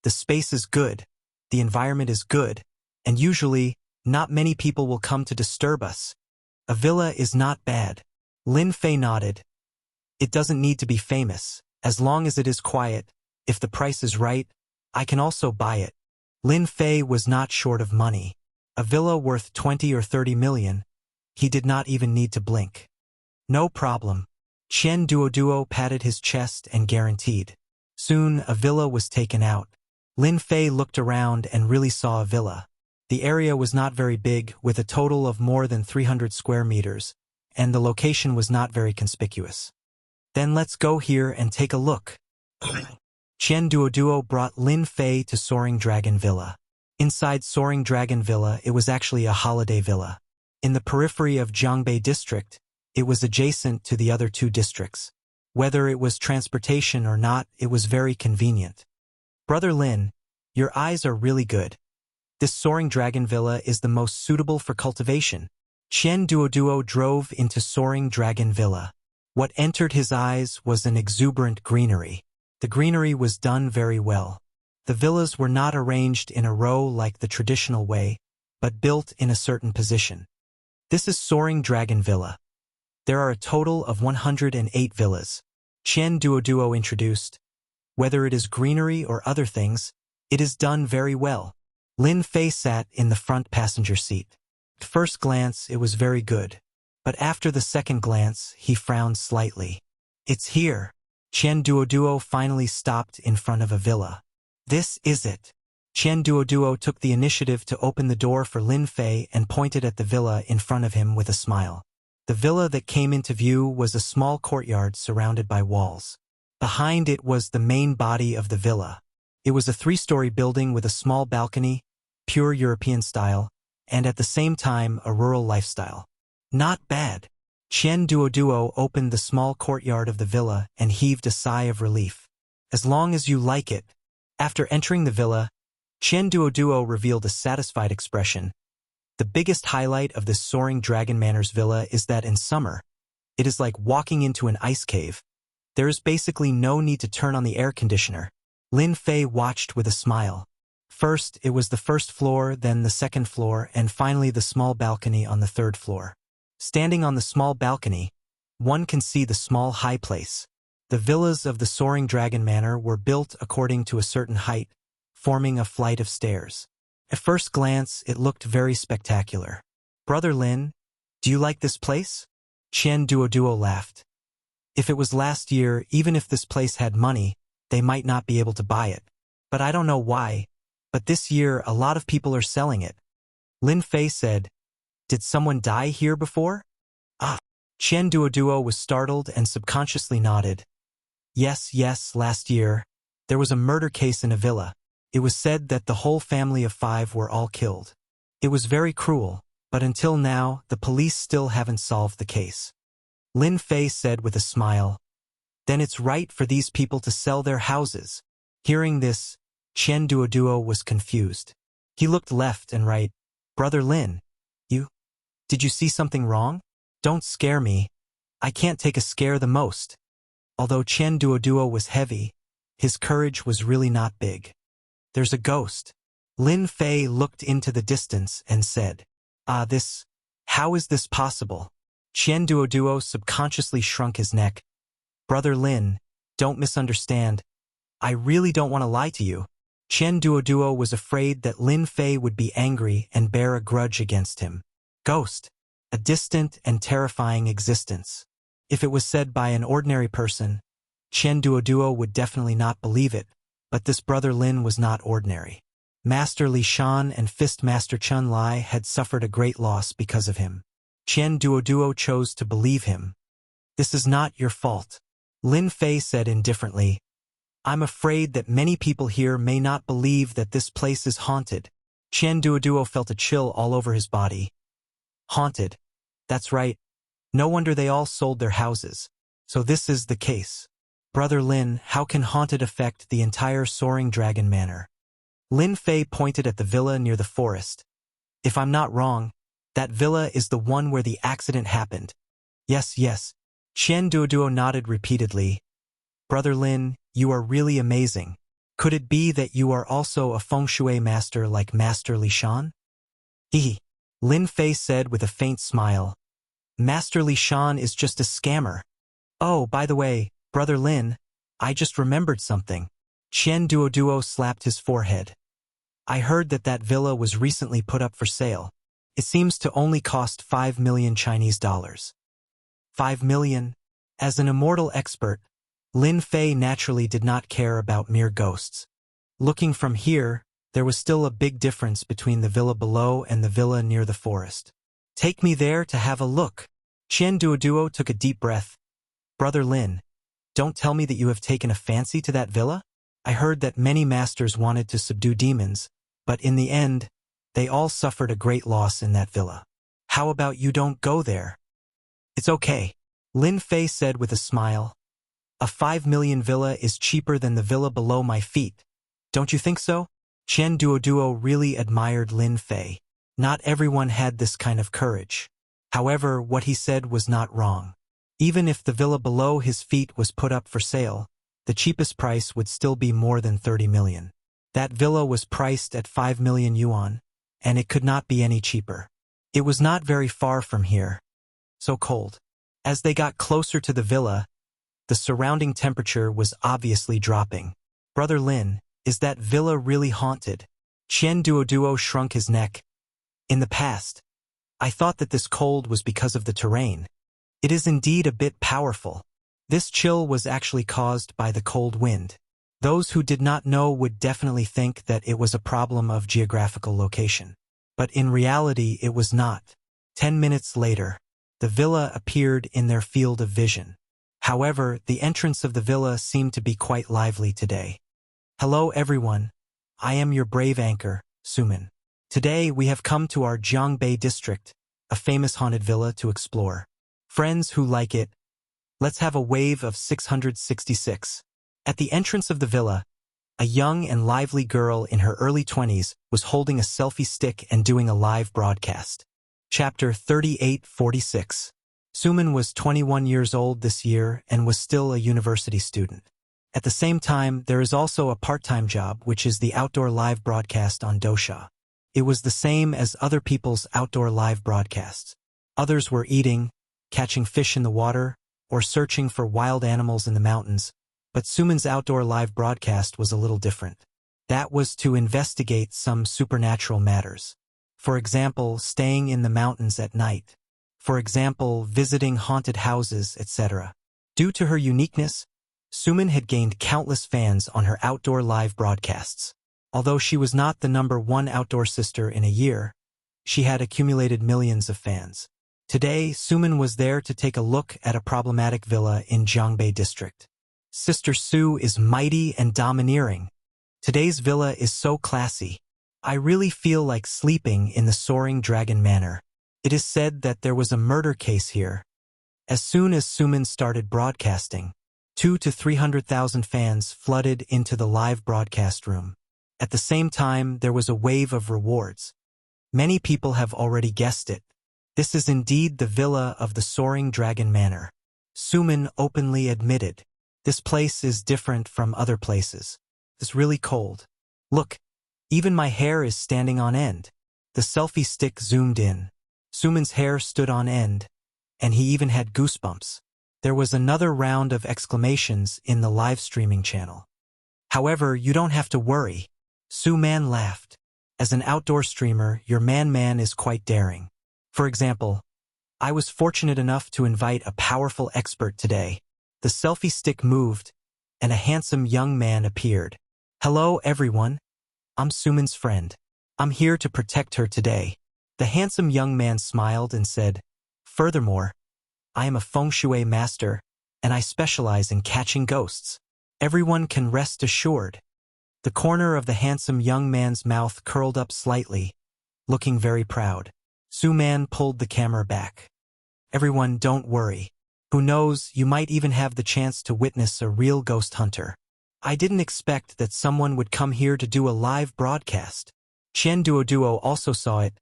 A: "The space is good, the environment is good, and usually, not many people will come to disturb us. A villa is not bad." Lin Fei nodded. "It doesn't need to be famous. As long as it is quiet, if the price is right, I can also buy it." Lin Fei was not short of money. A villa worth 20 or 30 million. He did not even need to blink. "No problem." Chen Duoduo patted his chest and guaranteed. Soon, a villa was taken out. Lin Fei looked around and really saw a villa. The area was not very big, with a total of more than 300 square meters, and the location was not very conspicuous. Then let's go here and take a look. Chen Duoduo brought Lin Fei to Soaring Dragon Villa. Inside Soaring Dragon Villa, it was actually a holiday villa. In the periphery of Jiangbei district, it was adjacent to the other two districts. Whether it was transportation or not, it was very convenient. Brother Lin, your eyes are really good. This Soaring Dragon Villa is the most suitable for cultivation. Chen Duoduo drove into Soaring Dragon Villa. What entered his eyes was an exuberant greenery. The greenery was done very well. The villas were not arranged in a row like the traditional way, but built in a certain position. This is Soaring Dragon Villa. There are a total of 108 villas. Chen Duoduo introduced. Whether it is greenery or other things, it is done very well. Lin Fei sat in the front passenger seat. At first glance, it was very good. But after the second glance, he frowned slightly. It's here. Chen Duoduo finally stopped in front of a villa. This is it. Chen Duoduo took the initiative to open the door for Lin Fei and pointed at the villa in front of him with a smile. The villa that came into view was a small courtyard surrounded by walls. Behind it was the main body of the villa. It was a 3-story building with a small balcony, pure European style, and at the same time a rural lifestyle. Not bad. Chen Duoduo opened the small courtyard of the villa and heaved a sigh of relief. As long as you like it. After entering the villa, Chen Duoduo revealed a satisfied expression. The biggest highlight of this Soaring Dragon Manor's villa is that in summer, it is like walking into an ice cave. There is basically no need to turn on the air conditioner. Lin Fei watched with a smile. First, it was the first floor, then the second floor, and finally the small balcony on the third floor. Standing on the small balcony, one can see the small high place. The villas of the Soaring Dragon Manor were built according to a certain height, forming a flight of stairs. At first glance, it looked very spectacular. Brother Lin, do you like this place? Chen Duoduo laughed. If it was last year, even if this place had money, they might not be able to buy it. But I don't know why. But this year, a lot of people are selling it. Lin Fei said, Did someone die here before? Ah. Chen Duoduo was startled and subconsciously nodded. Yes, last year, there was a murder case in a villa. It was said that the whole family of 5 were all killed. It was very cruel, but until now, the police still haven't solved the case. Lin Fei said with a smile, Then it's right for these people to sell their houses. Hearing this, Chen Duoduo was confused. He looked left and right. Brother Lin, did you see something wrong? Don't scare me. I can't take a scare the most. Although Chen Duoduo was heavy, his courage was really not big. There's a ghost. Lin Fei looked into the distance and said, How is this possible? Chen Duoduo subconsciously shrunk his neck. Brother Lin, don't misunderstand. I really don't want to lie to you. Chen Duoduo was afraid that Lin Fei would be angry and bear a grudge against him. Ghost. A distant and terrifying existence. If it was said by an ordinary person, Chen Duoduo would definitely not believe it, but this Brother Lin was not ordinary. Master Li Shan and Fist Master Chun Lai had suffered a great loss because of him. Chen Duoduo chose to believe him. This is not your fault. Lin Fei said indifferently, I'm afraid that many people here may not believe that this place is haunted. Chen Duoduo felt a chill all over his body. Haunted. That's right. No wonder they all sold their houses. So this is the case. Brother Lin, how can haunted affect the entire Soaring Dragon Manor? Lin Fei pointed at the villa near the forest. If I'm not wrong, that villa is the one where the accident happened. Yes. Chen Duoduo nodded repeatedly. Brother Lin, you are really amazing. Could it be that you are also a feng shui master like Master Li Shan? Lin Fei said with a faint smile. Master Li Shan is just a scammer. Oh, by the way, Brother Lin, I just remembered something. Chen Duoduo slapped his forehead. I heard that villa was recently put up for sale. It seems to only cost 5 million Chinese dollars. 5 million? As an immortal expert, Lin Fei naturally did not care about mere ghosts. Looking from here, there was still a big difference between the villa below and the villa near the forest. Take me there to have a look. Qian Duoduo took a deep breath. Brother Lin, don't tell me that you have taken a fancy to that villa? I heard that many masters wanted to subdue demons, but in the end, they all suffered a great loss in that villa. How about you don't go there? It's okay, Lin Fei said with a smile. A 5 million villa is cheaper than the villa below my feet. Don't you think so? Qian Duoduo really admired Lin Fei. Not everyone had this kind of courage. However, what he said was not wrong. Even if the villa below his feet was put up for sale, the cheapest price would still be more than 30 million. That villa was priced at 5 million yuan, and it could not be any cheaper. It was not very far from here. So cold. As they got closer to the villa, the surrounding temperature was obviously dropping. Brother Lin, is that villa really haunted? Qian Duoduo shrunk his neck. In the past, I thought that this cold was because of the terrain. It is indeed a bit powerful. This chill was actually caused by the cold wind. Those who did not know would definitely think that it was a problem of geographical location. But in reality, it was not. 10 minutes later, the villa appeared in their field of vision. However, the entrance of the villa seemed to be quite lively today. Hello everyone, I am your brave anchor, Suman. Today we have come to our Jiangbei district, a famous haunted villa to explore. Friends who like it, let's have a wave of 666. At the entrance of the villa, a young and lively girl in her early 20s was holding a selfie stick and doing a live broadcast. Chapter 3846. Suman was 21 years old this year and was still a university student. At the same time, there is also a part-time job, which is the outdoor live broadcast on Dosha. It was the same as other people's outdoor live broadcasts. Others were eating, catching fish in the water, or searching for wild animals in the mountains, but Suman's outdoor live broadcast was a little different. That was to investigate some supernatural matters. For example, staying in the mountains at night. For example, visiting haunted houses, etc. Due to her uniqueness, Suman had gained countless fans on her outdoor live broadcasts. Although she was not the #1 outdoor sister in a year, she had accumulated millions of fans. Today, Suman was there to take a look at a problematic villa in Jiangbei district. Sister Su is mighty and domineering. Today's villa is so classy. I really feel like sleeping in the Soaring Dragon Manor. It is said that there was a murder case here. As soon as Suman started broadcasting, 200,000 to 300,000 fans flooded into the live broadcast room. At the same time, there was a wave of rewards. Many people have already guessed it. This is indeed the villa of the Soaring Dragon Manor. Suman openly admitted, this place is different from other places. It's really cold. Look, even my hair is standing on end. The selfie stick zoomed in. Suman's hair stood on end, and he even had goosebumps. There was another round of exclamations in the live streaming channel. However, you don't have to worry. Suman laughed. As an outdoor streamer, your man is quite daring. For example, I was fortunate enough to invite a powerful expert today. The selfie stick moved, and a handsome young man appeared. Hello everyone. I'm Suman's friend. I'm here to protect her today. The handsome young man smiled and said, furthermore, I am a feng shui master, and I specialize in catching ghosts. Everyone can rest assured. The corner of the handsome young man's mouth curled up slightly, looking very proud. Suman pulled the camera back. Everyone, don't worry. Who knows, you might even have the chance to witness a real ghost hunter. I didn't expect that someone would come here to do a live broadcast. Qian Duoduo also saw it.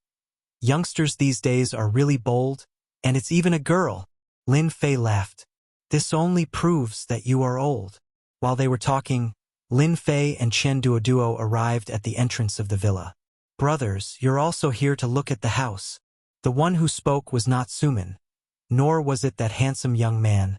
A: Youngsters these days are really bold, and it's even a girl. Lin Fei laughed. This only proves that you are old. While they were talking, Lin Fei and Qian Duoduo arrived at the entrance of the villa. Brothers, you're also here to look at the house. The one who spoke was not Suman, nor was it that handsome young man,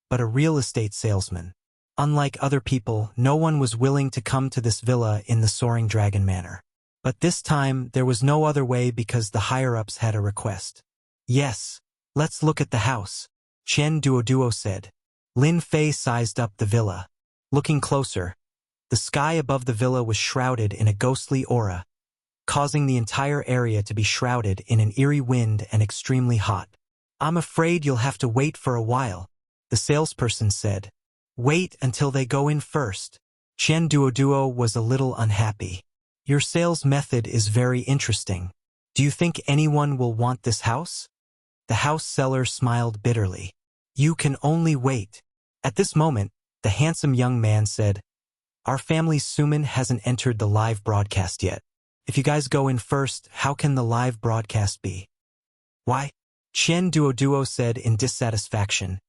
A: but a real estate salesman. Unlike other people, no one was willing to come to this villa in the Soaring Dragon Manor. But this time, there was no other way because the higher-ups had a request. Yes, let's look at the house, Qian Duoduo said. Lin Fei sized up the villa. Looking closer, the sky above the villa was shrouded in a ghostly aura, causing the entire area to be shrouded in an eerie wind and extremely hot. "I'm afraid you'll have to wait for a while," the salesperson said. "Wait until they go in first." Chen Duoduo was a little unhappy. "Your sales method is very interesting. Do you think anyone will want this house?" The house seller smiled bitterly. "You can only wait." At this moment, the handsome young man said, "Our family's Suman hasn't entered the live broadcast yet. If you guys go in first, how can the live broadcast be?" "Why?" Chen Duoduo said in dissatisfaction.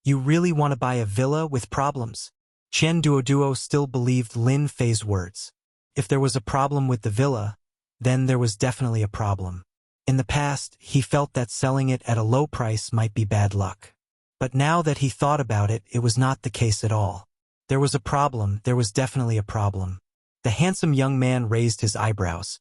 A: "You really want to buy a villa with problems?" Chen Duoduo still believed Lin Fei's words. If there was a problem with the villa, then there was definitely a problem. In the past, he felt that selling it at a low price might be bad luck. But now that he thought about it, it was not the case at all. There was a problem, there was definitely a problem. The handsome young man raised his eyebrows.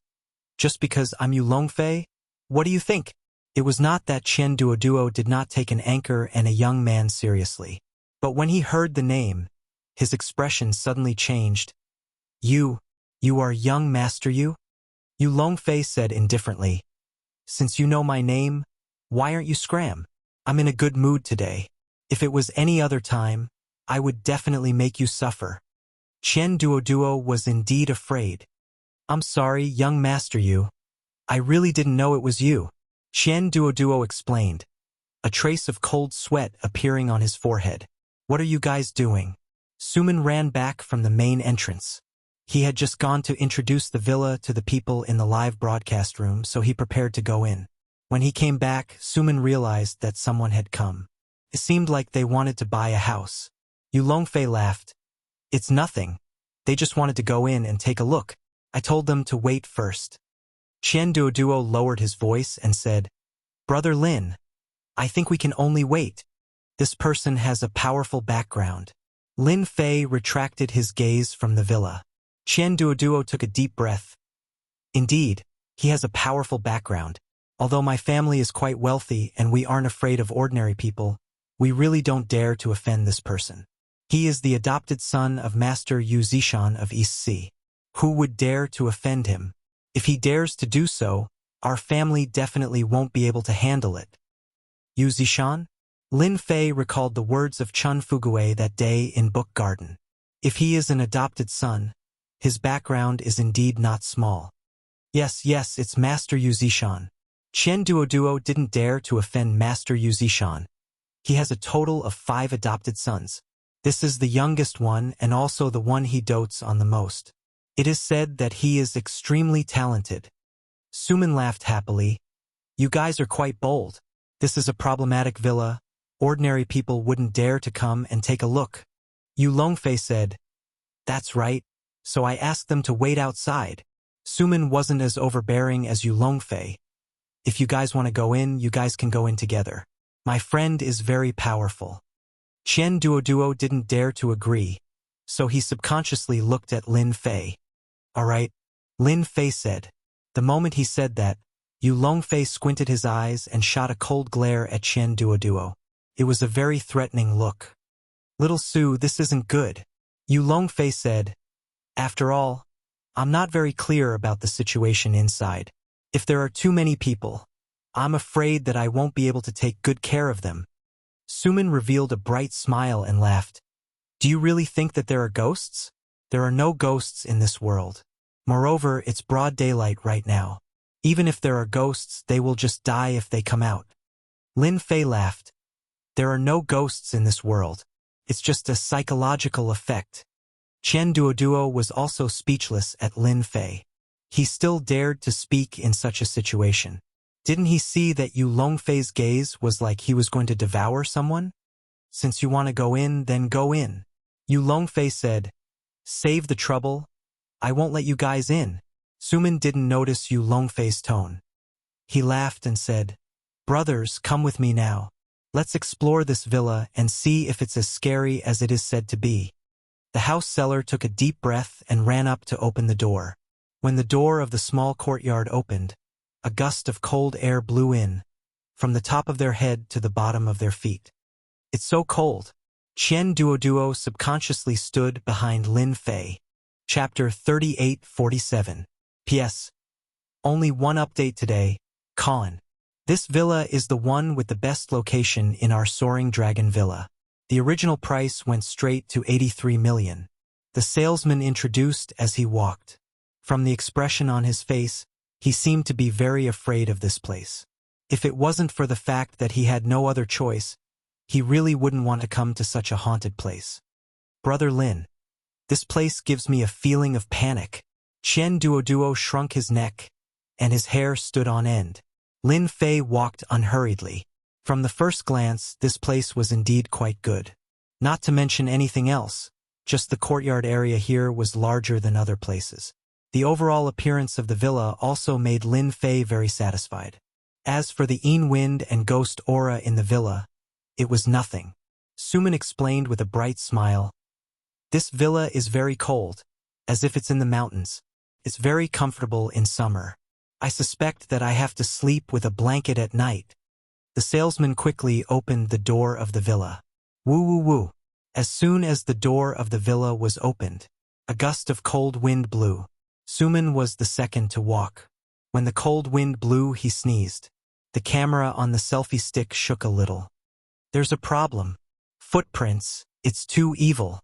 A: "Just because I'm Yu Longfei? What do you think?" It was not that Chen Duoduo did not take an anchor and a young man seriously. But when he heard the name, his expression suddenly changed. You are young Master Yu?" Yu Longfei said indifferently. "Since you know my name, why aren't you scram? I'm in a good mood today. If it was any other time, I would definitely make you suffer." Chen Duoduo was indeed afraid. "I'm sorry, young Master Yu. I really didn't know it was you," Chen Duoduo explained, a trace of cold sweat appearing on his forehead. "What are you guys doing?" Suman ran back from the main entrance. He had just gone to introduce the villa to the people in the live broadcast room, so he prepared to go in. When he came back, Suman realized that someone had come. It seemed like they wanted to buy a house. Yu Longfei laughed. "It's nothing. They just wanted to go in and take a look. I told them to wait first." Chen Duoduo lowered his voice and said, "Brother Lin, I think we can only wait. This person has a powerful background." Lin Fei retracted his gaze from the villa. Chen Duoduo took a deep breath. "Indeed, he has a powerful background. Although my family is quite wealthy and we aren't afraid of ordinary people, we really don't dare to offend this person. He is the adopted son of Master Yu Zishan of East Sea. Who would dare to offend him? If he dares to do so, our family definitely won't be able to handle it." Yu Zishan? Lin Fei recalled the words of Chun Fugue that day in Book Garden. If he is an adopted son, his background is indeed not small. Yes, it's Master Yu Zishan. Chen Duoduo didn't dare to offend Master Yu Zishan. He has a total of 5 adopted sons. This is the youngest one and also the one he dotes on the most. It is said that he is extremely talented. Suman laughed happily. "You guys are quite bold. This is a problematic villa. Ordinary people wouldn't dare to come and take a look." Yu Longfei said, "That's right, so I asked them to wait outside." Suman wasn't as overbearing as Yu Longfei. "If you guys want to go in, you guys can go in together. My friend is very powerful." Chen Duoduo didn't dare to agree, so he subconsciously looked at Lin Fei. "All right," Lin Fei said. The moment he said that, Yu Longfei squinted his eyes and shot a cold glare at Chen Duoduo. It was a very threatening look. "Little Su, this isn't good," Yu Longfei said. "After all, I'm not very clear about the situation inside. If there are too many people, I'm afraid that I won't be able to take good care of them." Suman revealed a bright smile and laughed. "Do you really think that there are ghosts? There are no ghosts in this world. Moreover, it's broad daylight right now. Even if there are ghosts, they will just die if they come out." Lin Fei laughed. "There are no ghosts in this world. It's just a psychological effect." Chen Duoduo was also speechless at Lin Fei. He still dared to speak in such a situation. Didn't he see that Yu Longfei's gaze was like he was going to devour someone? "Since you want to go in, then go in." Yu Longfei said, "Save the trouble. I won't let you guys in." Suman didn't notice Yu Longfei's tone. He laughed and said, "Brothers, come with me now. Let's explore this villa and see if it's as scary as it is said to be." The house seller took a deep breath and ran up to open the door. When the door of the small courtyard opened, a gust of cold air blew in, from the top of their head to the bottom of their feet. "It's so cold." Qian Duoduo subconsciously stood behind Lin Fei. Chapter 3847. P.S. Only one update today. Con. This villa is the one with the best location in our Soaring Dragon Villa. The original price went straight to 83 million. The salesman introduced as he walked. From the expression on his face, he seemed to be very afraid of this place. If it wasn't for the fact that he had no other choice, he really wouldn't want to come to such a haunted place. Brother Lin. This place gives me a feeling of panic. Qian Duoduo shrunk his neck, and his hair stood on end. Lin Fei walked unhurriedly. From the first glance, this place was indeed quite good. Not to mention anything else, just the courtyard area here was larger than other places. The overall appearance of the villa also made Lin Fei very satisfied. As for the Yin wind and ghost aura in the villa, it was nothing. Suman explained with a bright smile. This villa is very cold, as if it's in the mountains. It's very comfortable in summer. I suspect that I have to sleep with a blanket at night. The salesman quickly opened the door of the villa. Woo woo woo. As soon as the door of the villa was opened, a gust of cold wind blew. Suman was the second to walk. When the cold wind blew, he sneezed. The camera on the selfie stick shook a little. There's a problem. Footprints, it's too evil.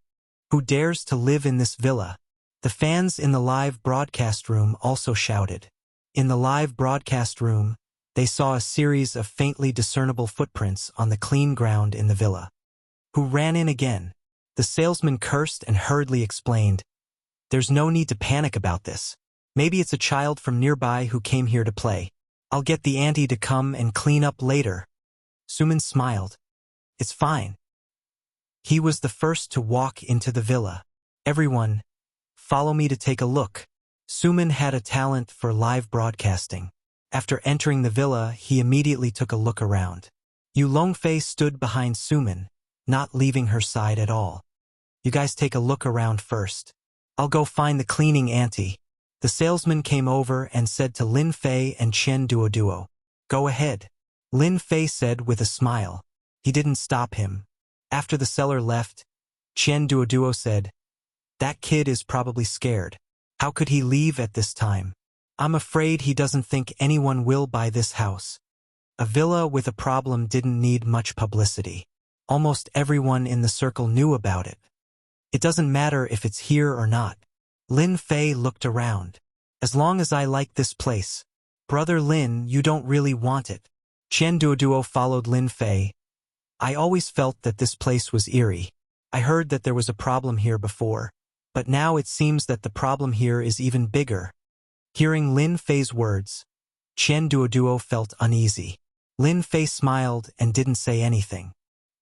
A: Who dares to live in this villa? The fans in the live broadcast room also shouted. In the live broadcast room, they saw a series of faintly discernible footprints on the clean ground in the villa. Who ran in again? The salesman cursed and hurriedly explained. There's no need to panic about this. Maybe it's a child from nearby who came here to play. I'll get the auntie to come and clean up later. Suman smiled. It's fine. He was the first to walk into the villa. Everyone, follow me to take a look. Suman had a talent for live broadcasting. After entering the villa, he immediately took a look around. Yu Longfei stood behind Suman, not leaving her side at all. You guys take a look around first. I'll go find the cleaning auntie. The salesman came over and said to Lin Fei and Qian Duoduo. Go ahead. Lin Fei said with a smile. He didn't stop him. After the seller left, Qian Duoduo said, That kid is probably scared. How could he leave at this time? I'm afraid he doesn't think anyone will buy this house. A villa with a problem didn't need much publicity. Almost everyone in the circle knew about it. It doesn't matter if it's here or not. Lin Fei looked around. As long as I like this place. Brother Lin, you don't really want it. Qian Duoduo followed Lin Fei. I always felt that this place was eerie. I heard that there was a problem here before, but now it seems that the problem here is even bigger. Hearing Lin Fei's words, Qian Duoduo felt uneasy. Lin Fei smiled and didn't say anything.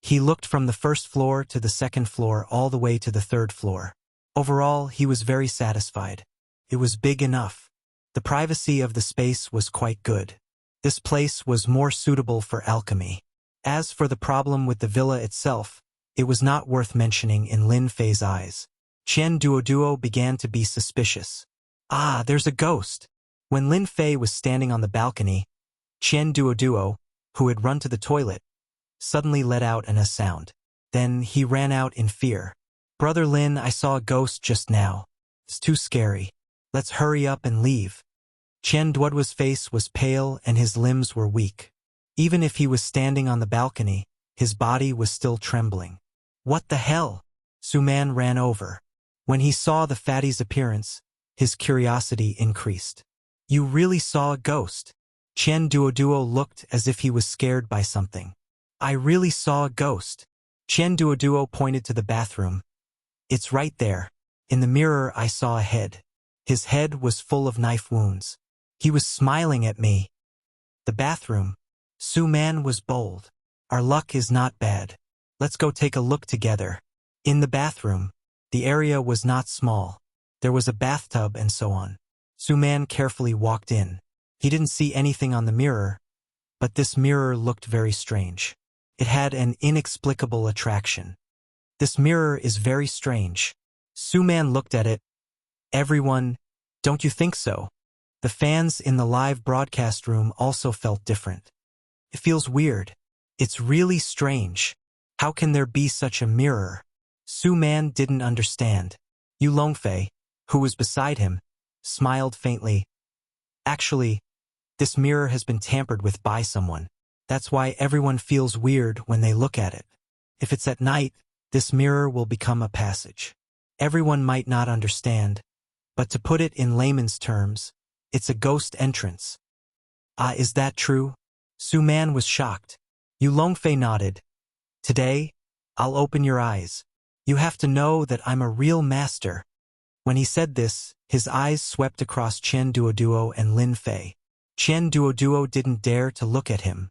A: He looked from the first floor to the second floor all the way to the third floor. Overall, he was very satisfied. It was big enough. The privacy of the space was quite good. This place was more suitable for alchemy. As for the problem with the villa itself, it was not worth mentioning in Lin Fei's eyes. Qian Duoduo began to be suspicious. Ah, there's a ghost. When Lin Fei was standing on the balcony, Qian Duoduo, who had run to the toilet, suddenly let out a sound. Then he ran out in fear. Brother Lin, I saw a ghost just now. It's too scary. Let's hurry up and leave. Qian Duoduo's face was pale and his limbs were weak. Even if he was standing on the balcony, his body was still trembling. What the hell? Suman ran over. When he saw the fatty's appearance, his curiosity increased. You really saw a ghost? Qian Duoduo looked as if he was scared by something. I really saw a ghost. Qian Duoduo pointed to the bathroom. It's right there. In the mirror I saw a head. His head was full of knife wounds. He was smiling at me. The bathroom. Suman was bold. Our luck is not bad. Let's go take a look together. In the bathroom, the area was not small. There was a bathtub and so on. Suman carefully walked in. He didn't see anything on the mirror, but this mirror looked very strange. It had an inexplicable attraction. This mirror is very strange. Suman looked at it. Everyone, don't you think so? The fans in the live broadcast room also felt different. It feels weird. It's really strange. How can there be such a mirror? Su Man didn't understand. Yu Longfei, who was beside him, smiled faintly. Actually, this mirror has been tampered with by someone. That's why everyone feels weird when they look at it. If it's at night, this mirror will become a passage. Everyone might not understand, but to put it in layman's terms, it's a ghost entrance. Ah, is that true? Su Man was shocked. Yu Longfei nodded. Today, I'll open your eyes. You have to know that I'm a real master. When he said this, his eyes swept across Chen Duoduo and Lin Fei. Chen Duoduo didn't dare to look at him.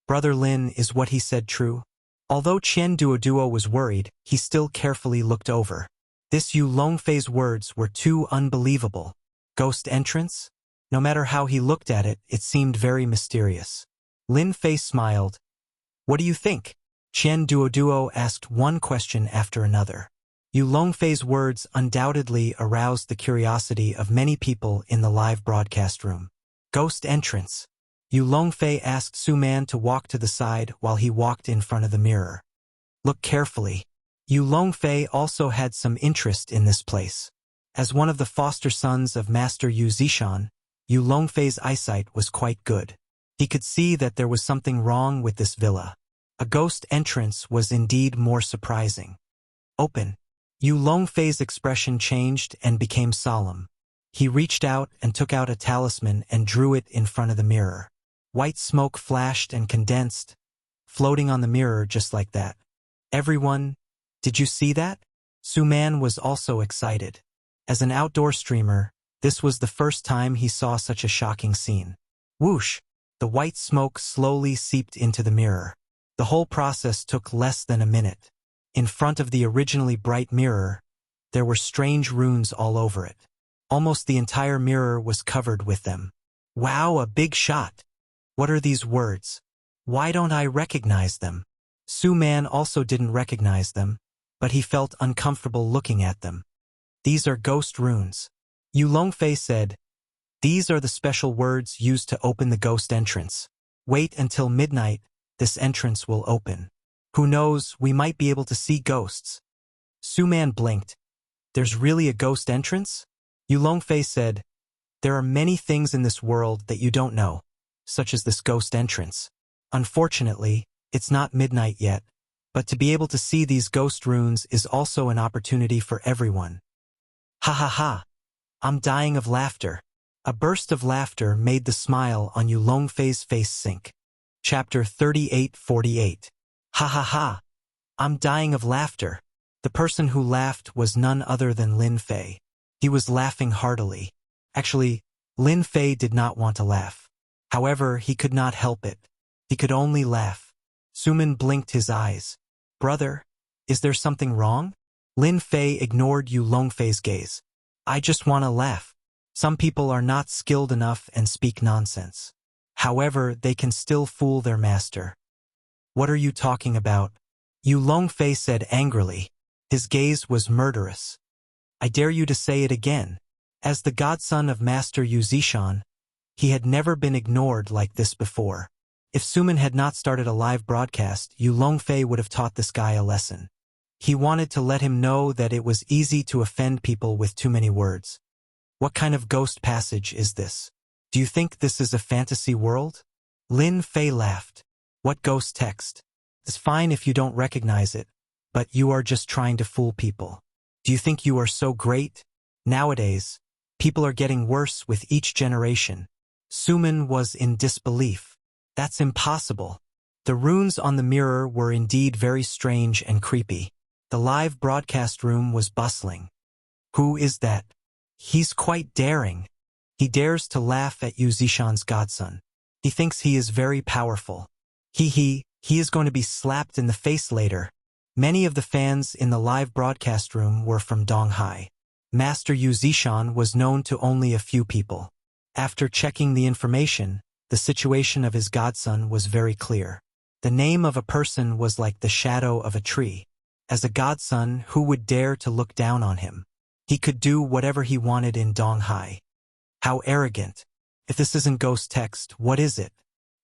A: Brother Lin, is what he said true? Although Chen Duoduo was worried, he still carefully looked over. This Yu Longfei's words were too unbelievable. Ghost entrance? No matter how he looked at it, it seemed very mysterious. Lin Fei smiled. What do you think? Chen Duoduo asked one question after another. Yu Longfei's words undoubtedly aroused the curiosity of many people in the live broadcast room. Ghost entrance. Yu Longfei asked Su Man to walk to the side while he walked in front of the mirror. Look carefully. Yu Longfei also had some interest in this place. As one of the foster sons of Master Yu Zishan, Yu Longfei's eyesight was quite good. He could see that there was something wrong with this villa. A ghost entrance was indeed more surprising. Open. Yu Longfei's expression changed and became solemn. He reached out and took out a talisman and drew it in front of the mirror. White smoke flashed and condensed, floating on the mirror just like that. Everyone, did you see that? Su Man was also excited. As an outdoor streamer, this was the first time he saw such a shocking scene. Whoosh! The white smoke slowly seeped into the mirror. The whole process took less than a minute. In front of the originally bright mirror, there were strange runes all over it. Almost the entire mirror was covered with them. Wow, a big shot! What are these words? Why don't I recognize them? Su Man also didn't recognize them, but he felt uncomfortable looking at them. These are ghost runes. Yu Longfei said, these are the special words used to open the ghost entrance. Wait until midnight, this entrance will open. Who knows, we might be able to see ghosts. Su Man blinked. There's really a ghost entrance? Yu Longfei said, there are many things in this world that you don't know, such as this ghost entrance. Unfortunately, it's not midnight yet, but to be able to see these ghost runes is also an opportunity for everyone. Ha ha ha! I'm dying of laughter. A burst of laughter made the smile on Yu Longfei's face sink. Chapter 38:48. Ha ha ha! I'm dying of laughter. The person who laughed was none other than Lin Fei. He was laughing heartily. Actually, Lin Fei did not want to laugh. However, he could not help it. He could only laugh. Su Man blinked his eyes. Brother, is there something wrong? Lin Fei ignored Yu Longfei's gaze. I just want to laugh. Some people are not skilled enough and speak nonsense. However, they can still fool their master. What are you talking about? Yu Longfei said angrily. His gaze was murderous. I dare you to say it again. As the godson of Master Yu Zishan, he had never been ignored like this before. If Su Man had not started a live broadcast, Yu Longfei would have taught this guy a lesson. He wanted to let him know that it was easy to offend people with too many words. What kind of ghost passage is this? Do you think this is a fantasy world? Lin Fei laughed. What ghost text? It's fine if you don't recognize it, but you are just trying to fool people. Do you think you are so great? Nowadays, people are getting worse with each generation. Su Man was in disbelief. That's impossible. The runes on the mirror were indeed very strange and creepy. The live broadcast room was bustling. Who is that? He's quite daring. He dares to laugh at Yu Zishan's godson. He thinks he is very powerful. He is going to be slapped in the face later. Many of the fans in the live broadcast room were from Donghai. Master Yu Zishan was known to only a few people. After checking the information, the situation of his godson was very clear. The name of a person was like the shadow of a tree. As a godson, who would dare to look down on him? He could do whatever he wanted in Donghai. How arrogant. If this isn't ghost text, what is it?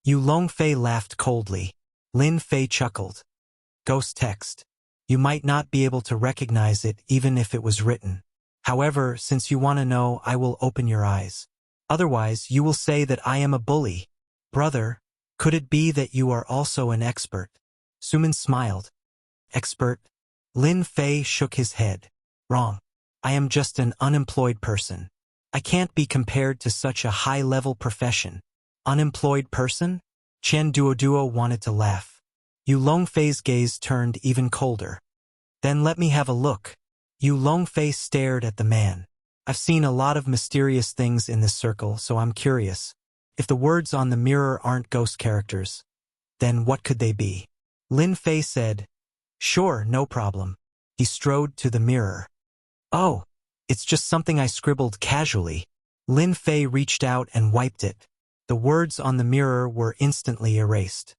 A: Yu Longfei laughed coldly. Lin Fei chuckled. Ghost text. You might not be able to recognize it even if it was written. However, since you want to know, I will open your eyes. Otherwise, you will say that I am a bully. Brother, could it be that you are also an expert? Suman smiled. Expert? Lin Fei shook his head. Wrong. I am just an unemployed person. I can't be compared to such a high-level profession. Unemployed person? Chen Duoduo wanted to laugh. Yu Longfei's gaze turned even colder. Then let me have a look. Yu Longfei stared at the man. I've seen a lot of mysterious things in this circle, so I'm curious. If the words on the mirror aren't ghost characters, then what could they be? Lin Fei said, Sure, no problem. He strode to the mirror. Oh, it's just something I scribbled casually. Lin Fei reached out and wiped it. The words on the mirror were instantly erased.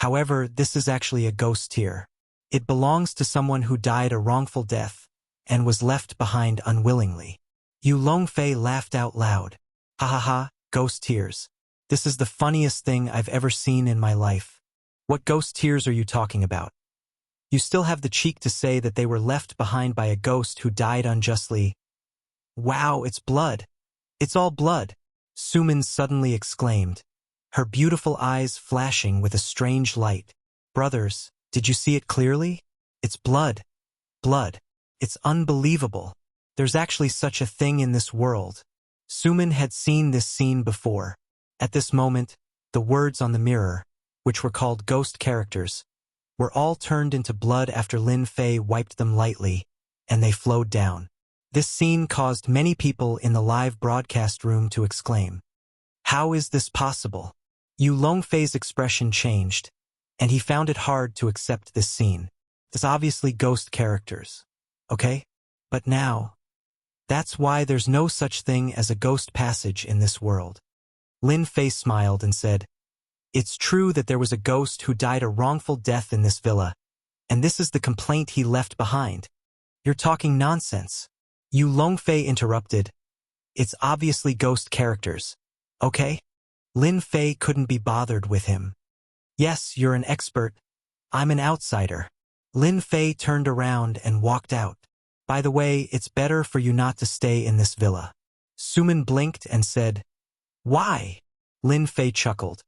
A: However, this is actually a ghost tear. It belongs to someone who died a wrongful death and was left behind unwillingly. Yu Longfei laughed out loud. Ha ha ha, ghost tears. This is the funniest thing I've ever seen in my life. What ghost tears are you talking about? You still have the cheek to say that they were left behind by a ghost who died unjustly. Wow, it's blood. It's all blood, Suman suddenly exclaimed, her beautiful eyes flashing with a strange light. Brothers, did you see it clearly? It's blood. Blood. It's unbelievable. There's actually such a thing in this world. Suman had seen this scene before. At this moment, the words on the mirror, which were called ghost characters, were all turned into blood after Lin Fei wiped them lightly, and they flowed down. This scene caused many people in the live broadcast room to exclaim, How is this possible? Yu Longfei's expression changed, and he found it hard to accept this scene. It's obviously ghost characters. Okay? But now, that's why there's no such thing as a ghost passage in this world. Lin Fei smiled and said, It's true that there was a ghost who died a wrongful death in this villa, and this is the complaint he left behind. You're talking nonsense. Yu Longfei interrupted. It's obviously ghost characters. Okay? Lin Fei couldn't be bothered with him. Yes, you're an expert. I'm an outsider. Lin Fei turned around and walked out. By the way, it's better for you not to stay in this villa. Suman blinked and said, Why? Lin Fei chuckled.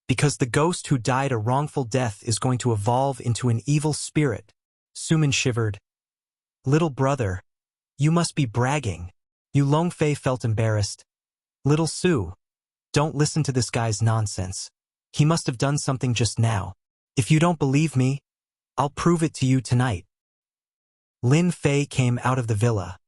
A: Because the ghost who died a wrongful death is going to evolve into an evil spirit. Suman shivered. Little brother, you must be bragging. Yu Longfei felt embarrassed. Little Su, don't listen to this guy's nonsense. He must have done something just now. If you don't believe me, I'll prove it to you tonight. Lin Fei came out of the villa.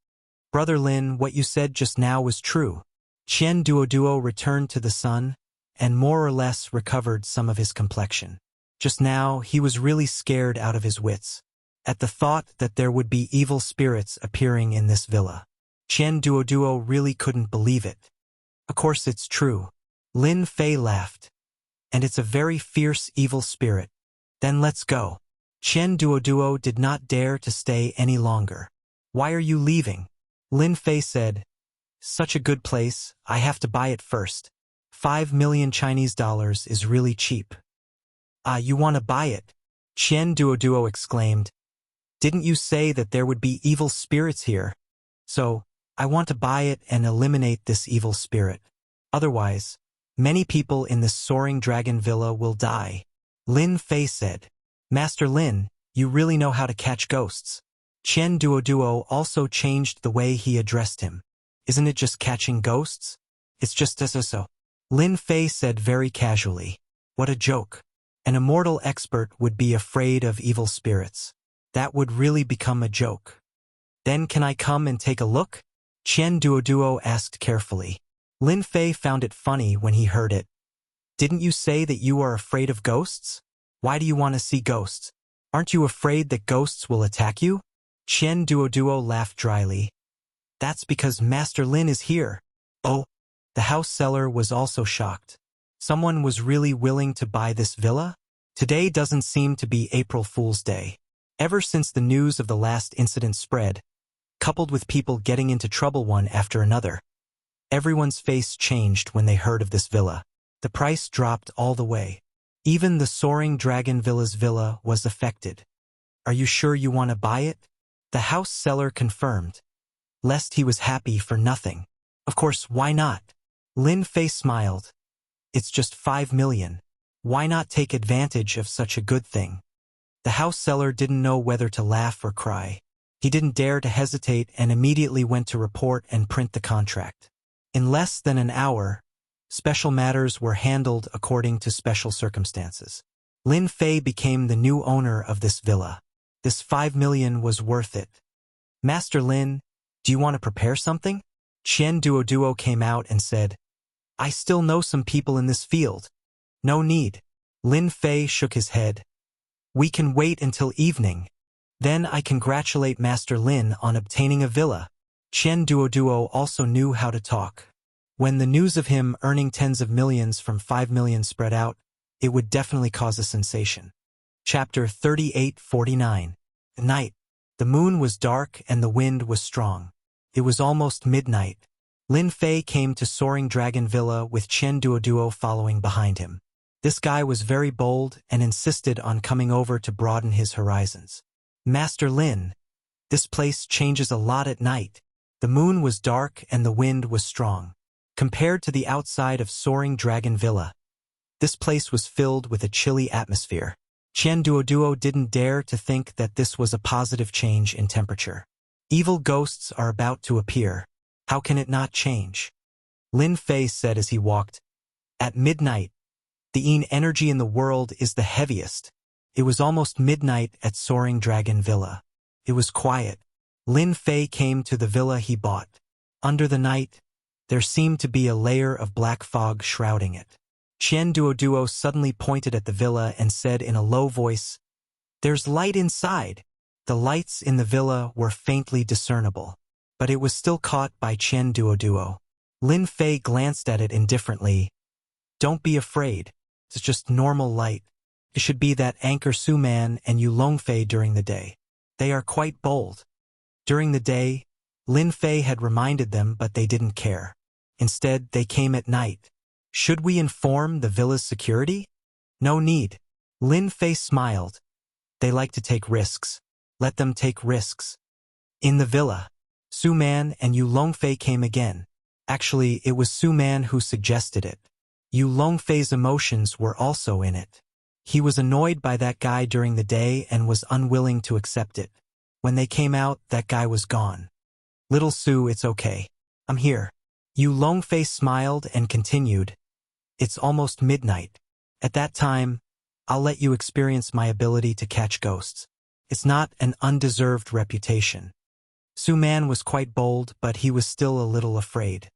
A: Brother Lin, what you said just now was true. Chen Duoduo returned to the sun and more or less recovered some of his complexion. Just now, he was really scared out of his wits at the thought that there would be evil spirits appearing in this villa. Chen Duoduo really couldn't believe it. Of course it's true. Lin Fei laughed. And it's a very fierce evil spirit. Then let's go. Chen Duoduo did not dare to stay any longer. Why are you leaving? Lin Fei said, Such a good place, I have to buy it first. 5 million Chinese dollars is really cheap. You want to buy it? Chen Duoduo exclaimed. Didn't you say that there would be evil spirits here? So, I want to buy it and eliminate this evil spirit. Otherwise, many people in this soaring dragon villa will die. Lin Fei said, Master Lin, you really know how to catch ghosts. Chen Duoduo also changed the way he addressed him. Isn't it just catching ghosts? It's just so. Lin Fei said very casually. What a joke. An immortal expert would be afraid of evil spirits. That would really become a joke. Then can I come and take a look? Chen Duoduo asked carefully. Lin Fei found it funny when he heard it. Didn't you say that you are afraid of ghosts? Why do you want to see ghosts? Aren't you afraid that ghosts will attack you? Chen Duoduo laughed dryly. That's because Master Lin is here. Oh, the house seller was also shocked. Someone was really willing to buy this villa? Today doesn't seem to be April Fool's Day. Ever since the news of the last incident spread, coupled with people getting into trouble one after another, everyone's face changed when they heard of this villa. The price dropped all the way. Even the Soaring Dragon Villa's villa was affected. Are you sure you want to buy it? The house seller confirmed, lest he was happy for nothing. Of course, why not? Lin Fei smiled. It's just 5 million. Why not take advantage of such a good thing? The house seller didn't know whether to laugh or cry. He didn't dare to hesitate and immediately went to report and print the contract. In less than an hour, special matters were handled according to special circumstances. Lin Fei became the new owner of this villa. This 5 million was worth it. Master Lin, do you want to prepare something? Qian Duoduo came out and said, I still know some people in this field. No need. Lin Fei shook his head. We can wait until evening. Then I congratulate Master Lin on obtaining a villa. Qian Duoduo also knew how to talk. When the news of him earning tens of millions from 5 million spread out, it would definitely cause a sensation. Chapter 3849. Night. The moon was dark and the wind was strong. It was almost midnight. Lin Fei came to Soaring Dragon Villa with Qian Duoduo following behind him. This guy was very bold and insisted on coming over to broaden his horizons. Master Lin, this place changes a lot at night. The moon was dark and the wind was strong. Compared to the outside of Soaring Dragon Villa, this place was filled with a chilly atmosphere. Qian Duoduo didn't dare to think that this was a positive change in temperature. Evil ghosts are about to appear. How can it not change? Lin Fei said as he walked. At midnight, the energy in the world is the heaviest. It was almost midnight at Soaring Dragon Villa. It was quiet. Lin Fei came to the villa he bought. Under the night, there seemed to be a layer of black fog shrouding it. Qian Duoduo suddenly pointed at the villa and said in a low voice, There's light inside. The lights in the villa were faintly discernible, but it was still caught by Qian Duoduo. Lin Fei glanced at it indifferently. Don't be afraid. It's just normal light. It should be that Anchor Su Man and Yu Longfei during the day. They are quite bold. During the day, Lin Fei had reminded them, but they didn't care. Instead, they came at night. Should we inform the villa's security? No need. Lin Fei smiled. They like to take risks. Let them take risks. In the villa, Su Man and Yu Longfei came again. Actually, it was Su Man who suggested it. Yu Longfei's emotions were also in it. He was annoyed by that guy during the day and was unwilling to accept it. When they came out, that guy was gone. Little Su, it's okay. I'm here. Yu Longfei smiled and continued. It's almost midnight. At that time, I'll let you experience my ability to catch ghosts. It's not an undeserved reputation. Su Man was quite bold, but he was still a little afraid.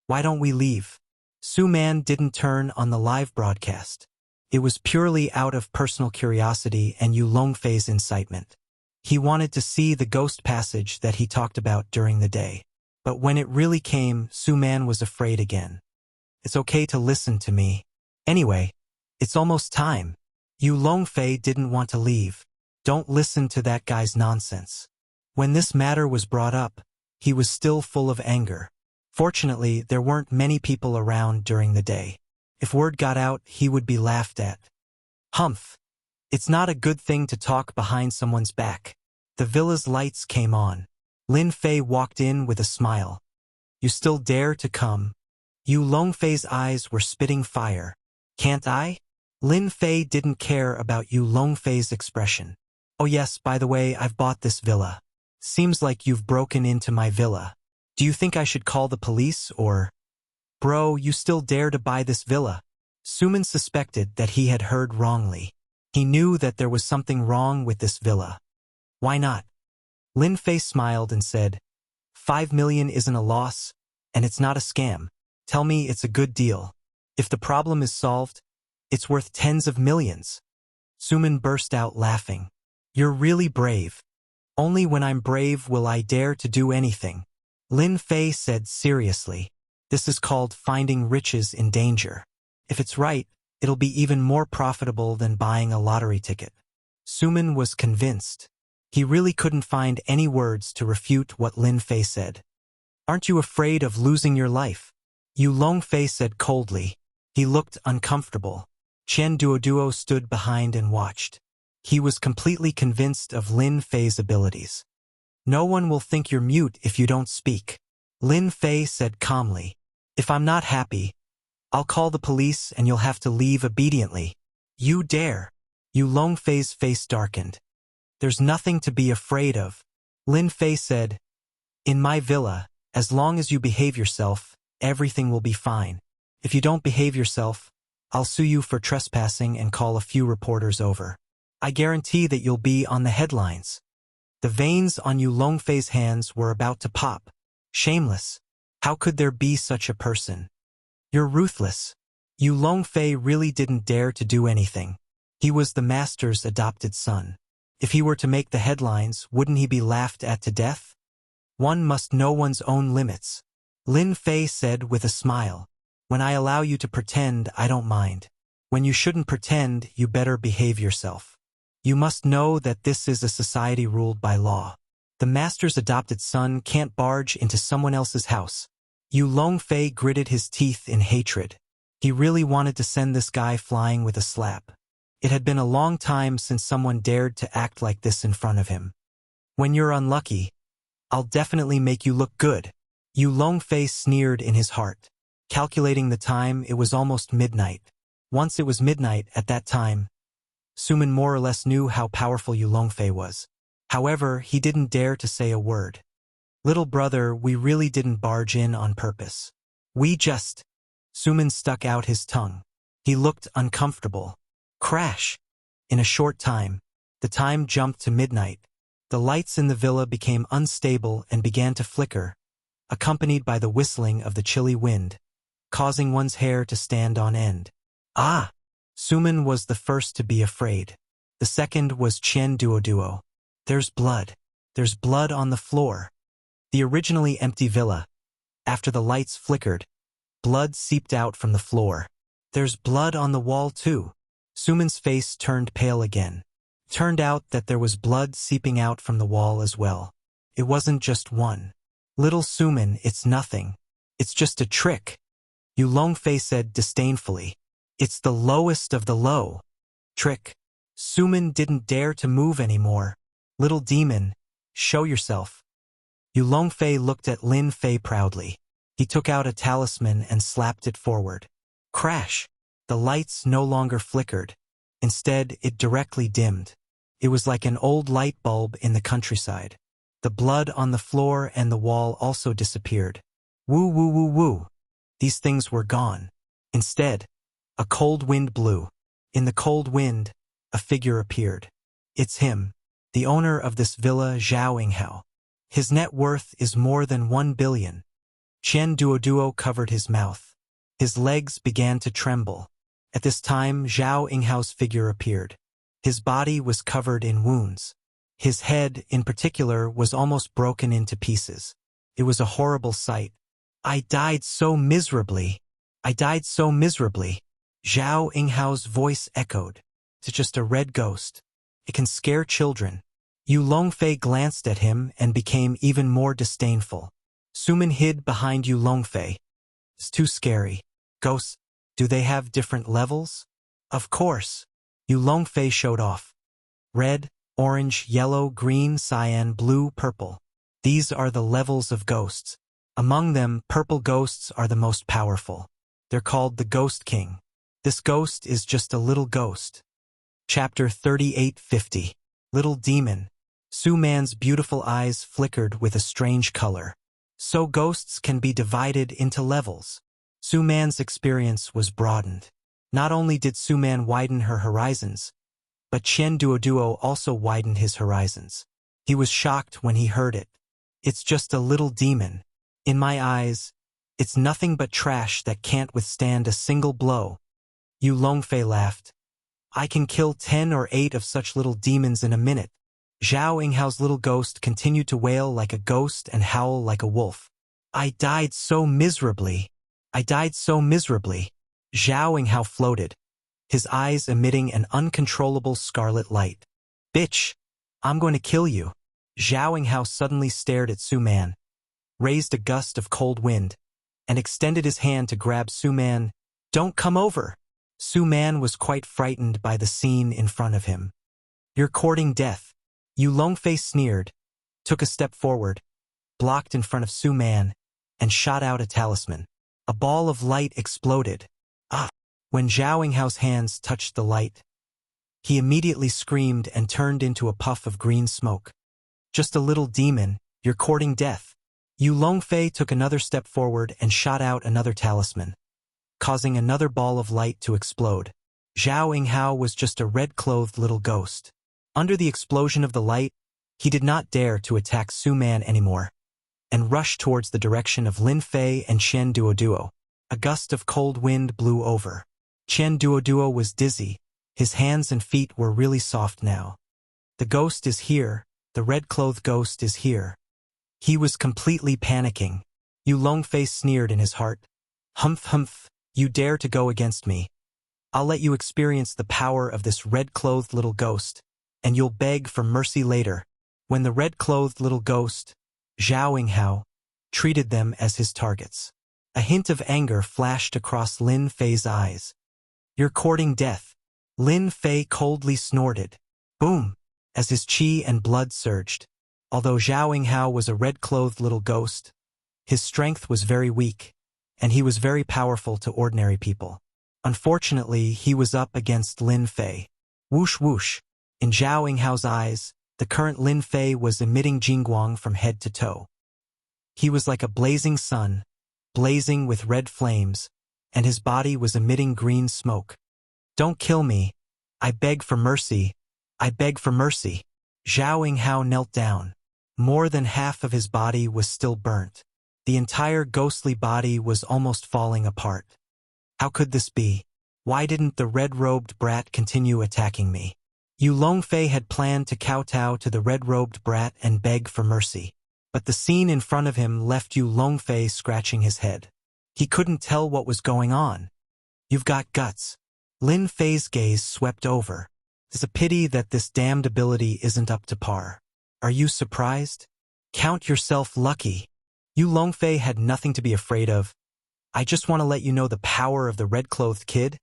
A: Why don't we leave? Su Man didn't turn on the live broadcast. It was purely out of personal curiosity and Yu Longfei's incitement. He wanted to see the ghost passage that he talked about during the day. But when it really came, Su Man was afraid again. It's okay to listen to me. Anyway, it's almost time. Yu Longfei didn't want to leave. Don't listen to that guy's nonsense. When this matter was brought up, he was still full of anger. Fortunately, there weren't many people around during the day. If word got out, he would be laughed at. Humph. It's not a good thing to talk behind someone's back. The villa's lights came on. Lin Fei walked in with a smile. You still dare to come? Yu Longfei's eyes were spitting fire. Can't I? Lin Fei didn't care about Yu Longfei's expression. Oh yes, by the way, I've bought this villa. Seems like you've broken into my villa. Do you think I should call the police or... Bro, you still dare to buy this villa? Suman suspected that he had heard wrongly. He knew that there was something wrong with this villa. Why not? Lin Fei smiled and said, 5 million isn't a loss, and it's not a scam. Tell me it's a good deal. If the problem is solved, it's worth tens of millions. Suman burst out laughing. You're really brave. Only when I'm brave will I dare to do anything. Lin Fei said seriously. This is called finding riches in danger. If it's right, it'll be even more profitable than buying a lottery ticket. Suman was convinced. He really couldn't find any words to refute what Lin Fei said. Aren't you afraid of losing your life? Yu Longfei said coldly. He looked uncomfortable. Chen Duoduo stood behind and watched. He was completely convinced of Lin Fei's abilities. No one will think you're mute if you don't speak. Lin Fei said calmly. If I'm not happy, I'll call the police and you'll have to leave obediently. You dare. Yu Longfei's face darkened. There's nothing to be afraid of. Lin Fei said, in my villa, as long as you behave yourself, everything will be fine. If you don't behave yourself, I'll sue you for trespassing and call a few reporters over. I guarantee that you'll be on the headlines. The veins on Yu Longfei's hands were about to pop. Shameless. How could there be such a person? You're ruthless. Yu Longfei really didn't dare to do anything. He was the master's adopted son. If he were to make the headlines, wouldn't he be laughed at to death? One must know one's own limits. Lin Fei said with a smile. When I allow you to pretend, I don't mind. When you shouldn't pretend, you better behave yourself. You must know that this is a society ruled by law. The master's adopted son can't barge into someone else's house. Yu Longfei gritted his teeth in hatred. He really wanted to send this guy flying with a slap. It had been a long time since someone dared to act like this in front of him. When you're unlucky, I'll definitely make you look good. Yu Longfei sneered in his heart. Calculating the time, it was almost midnight. Once it was midnight at that time, Suman more or less knew how powerful Yu Longfei was. However, he didn't dare to say a word. Little brother, we really didn't barge in on purpose. We just... Suman stuck out his tongue. He looked uncomfortable. Crash! In a short time, the time jumped to midnight. The lights in the villa became unstable and began to flicker, accompanied by the whistling of the chilly wind, causing one's hair to stand on end. Ah! Suman was the first to be afraid. The second was Chen Duoduo. There's blood. There's blood on the floor. The originally empty villa. After the lights flickered, blood seeped out from the floor. There's blood on the wall too. Suman's face turned pale again. Turned out that there was blood seeping out from the wall as well. It wasn't just one. Little Suman, it's nothing. It's just a trick. Yu Longfei said disdainfully. It's the lowest of the low. Trick. Suman didn't dare to move anymore. Little demon, show yourself. Yu Longfei looked at Lin Fei proudly. He took out a talisman and slapped it forward. Crash! The lights no longer flickered. Instead, it directly dimmed. It was like an old light bulb in the countryside. The blood on the floor and the wall also disappeared. Woo woo woo woo. These things were gone. Instead, a cold wind blew. In the cold wind, a figure appeared. It's him, the owner of this villa, Zhao Yinghao. His net worth is more than 1 billion. Chen Duoduo covered his mouth. His legs began to tremble. At this time, Zhao Yinghao's figure appeared. His body was covered in wounds. His head, in particular, was almost broken into pieces. It was a horrible sight. I died so miserably. I died so miserably. Zhao Yinghao's voice echoed. It's just a red ghost. It can scare children. Yu Longfei glanced at him and became even more disdainful. Suman hid behind Yu Longfei. It's too scary. Ghosts, do they have different levels? Of course. Yu Longfei showed off. Red, orange, yellow, green, cyan, blue, purple. These are the levels of ghosts. Among them, purple ghosts are the most powerful. They're called the Ghost King. This ghost is just a little ghost. Chapter 3850. Little Demon. Su Man's beautiful eyes flickered with a strange color. So ghosts can be divided into levels. Su Man's experience was broadened. Not only did Su Man widen her horizons, but Chen Duoduo also widened his horizons. He was shocked when he heard it. It's just a little demon. In my eyes, it's nothing but trash that can't withstand a single blow. Yu Longfei laughed. I can kill 10 or 8 of such little demons in a minute. Zhao Yinghao's little ghost continued to wail like a ghost and howl like a wolf. I died so miserably. I died so miserably. Zhao Yinghao floated, his eyes emitting an uncontrollable scarlet light. Bitch, I'm going to kill you. Zhao Yinghao suddenly stared at Su Man, raised a gust of cold wind, and extended his hand to grab Su Man. Don't come over. Su Man was quite frightened by the scene in front of him. "You're courting death." Yu Longfei sneered, took a step forward, blocked in front of Su Man, and shot out a talisman. A ball of light exploded. Ah! When Zhao Yinghao's hands touched the light, he immediately screamed and turned into a puff of green smoke. "Just a little demon, you're courting death." Yu Longfei took another step forward and shot out another talisman, causing another ball of light to explode. Zhao Yinghao was just a red-clothed little ghost. Under the explosion of the light, he did not dare to attack Su Man anymore, and rushed towards the direction of Lin Fei and Qian Duoduo. A gust of cold wind blew over. Qian Duoduo was dizzy. His hands and feet were really soft now. "The ghost is here. The red-clothed ghost is here." He was completely panicking. Yu Longfei sneered in his heart. "Humph, humph, you dare to go against me. I'll let you experience the power of this red-clothed little ghost, and you'll beg for mercy later." When the red-clothed little ghost, Zhao Yinghao, treated them as his targets, a hint of anger flashed across Lin Fei's eyes. "You're courting death." Lin Fei coldly snorted. Boom! As his qi and blood surged. Although Zhao Yinghao was a red-clothed little ghost, his strength was very weak, and he was very powerful to ordinary people. Unfortunately, he was up against Lin Fei. Whoosh whoosh! In Zhao Yinghao's eyes, the current Lin Fei was emitting jingguang from head to toe. He was like a blazing sun, blazing with red flames, and his body was emitting green smoke. "Don't kill me. I beg for mercy. I beg for mercy." Zhao Yinghao knelt down. More than half of his body was still burnt. The entire ghostly body was almost falling apart. How could this be? Why didn't the red-robed brat continue attacking me? Yu Longfei had planned to kowtow to the red-robed brat and beg for mercy. But the scene in front of him left Yu Longfei scratching his head. He couldn't tell what was going on. "You've got guts." Lin Fei's gaze swept over. "It's a pity that this damned ability isn't up to par. Are you surprised? Count yourself lucky. Yu Longfei had nothing to be afraid of. I just want to let you know the power of the red-clothed kid.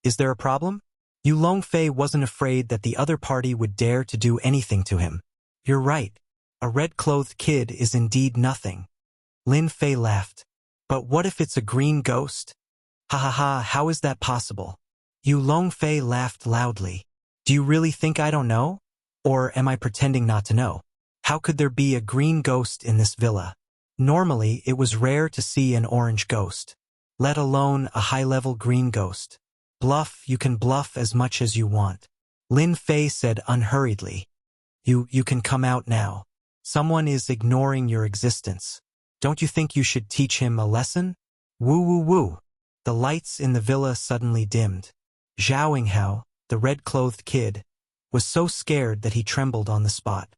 A: Is there a problem?" Yu Longfei wasn't afraid that the other party would dare to do anything to him. "You're right. A red-clothed kid is indeed nothing." Lin Fei laughed. "But what if it's a green ghost?" "Ha ha ha, how is that possible?" Yu Longfei laughed loudly. "Do you really think I don't know? Or am I pretending not to know? How could there be a green ghost in this villa? Normally, it was rare to see an orange ghost, let alone a high-level green ghost. Bluff, you can bluff as much as you want." Lin Fei said unhurriedly. You can come out now. Someone is ignoring your existence. Don't you think you should teach him a lesson?" Woo woo woo. The lights in the villa suddenly dimmed. Zhao Yinghao, the red-clothed kid, was so scared that he trembled on the spot.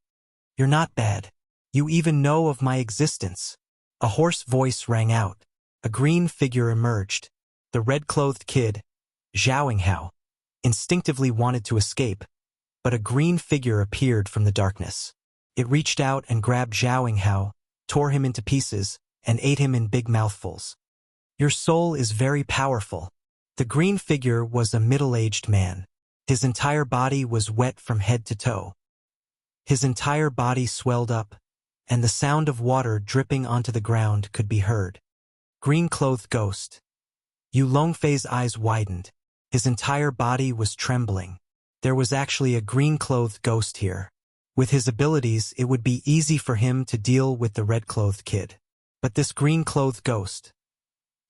A: "You're not bad. You even know of my existence." A hoarse voice rang out. A green figure emerged. The red-clothed kid, Zhao Yinghao, instinctively wanted to escape, but a green figure appeared from the darkness. It reached out and grabbed Zhao Yinghao, tore him into pieces, and ate him in big mouthfuls. "Your soul is very powerful." The green figure was a middle-aged man. His entire body was wet from head to toe. His entire body swelled up, and the sound of water dripping onto the ground could be heard. Green-clothed ghost. Yu Longfei's eyes widened. His entire body was trembling. There was actually a green-clothed ghost here. With his abilities, it would be easy for him to deal with the red-clothed kid. But this green-clothed ghost,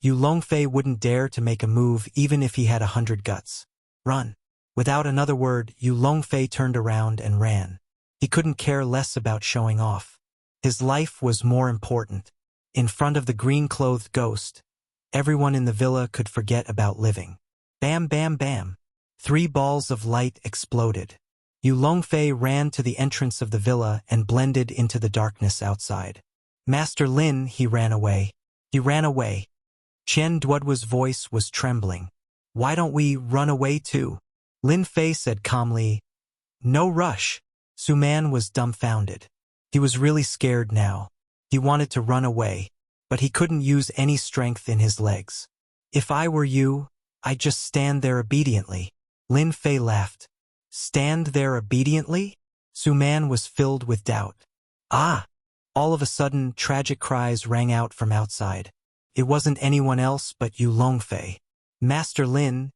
A: Yu Longfei wouldn't dare to make a move even if he had 100 guts. "Run." Without another word, Yu Longfei turned around and ran. He couldn't care less about showing off. His life was more important. In front of the green-clothed ghost, everyone in the villa could forget about living. Bam bam bam. 3 balls of light exploded. Yu Longfei ran to the entrance of the villa and blended into the darkness outside. "Master Lin," he ran away. He ran away. Qian Duoduo's voice was trembling. "Why don't we run away too?" Lin Fei said calmly. "No rush." Su Man was dumbfounded. He was really scared now. He wanted to run away, but he couldn't use any strength in his legs. "If I were you, I just stand there obediently. Lin Fei laughed. Stand there obediently? Su Man was filled with doubt. Ah! All of a sudden, tragic cries rang out from outside. It wasn't anyone else but Yu Longfei. Master Lin,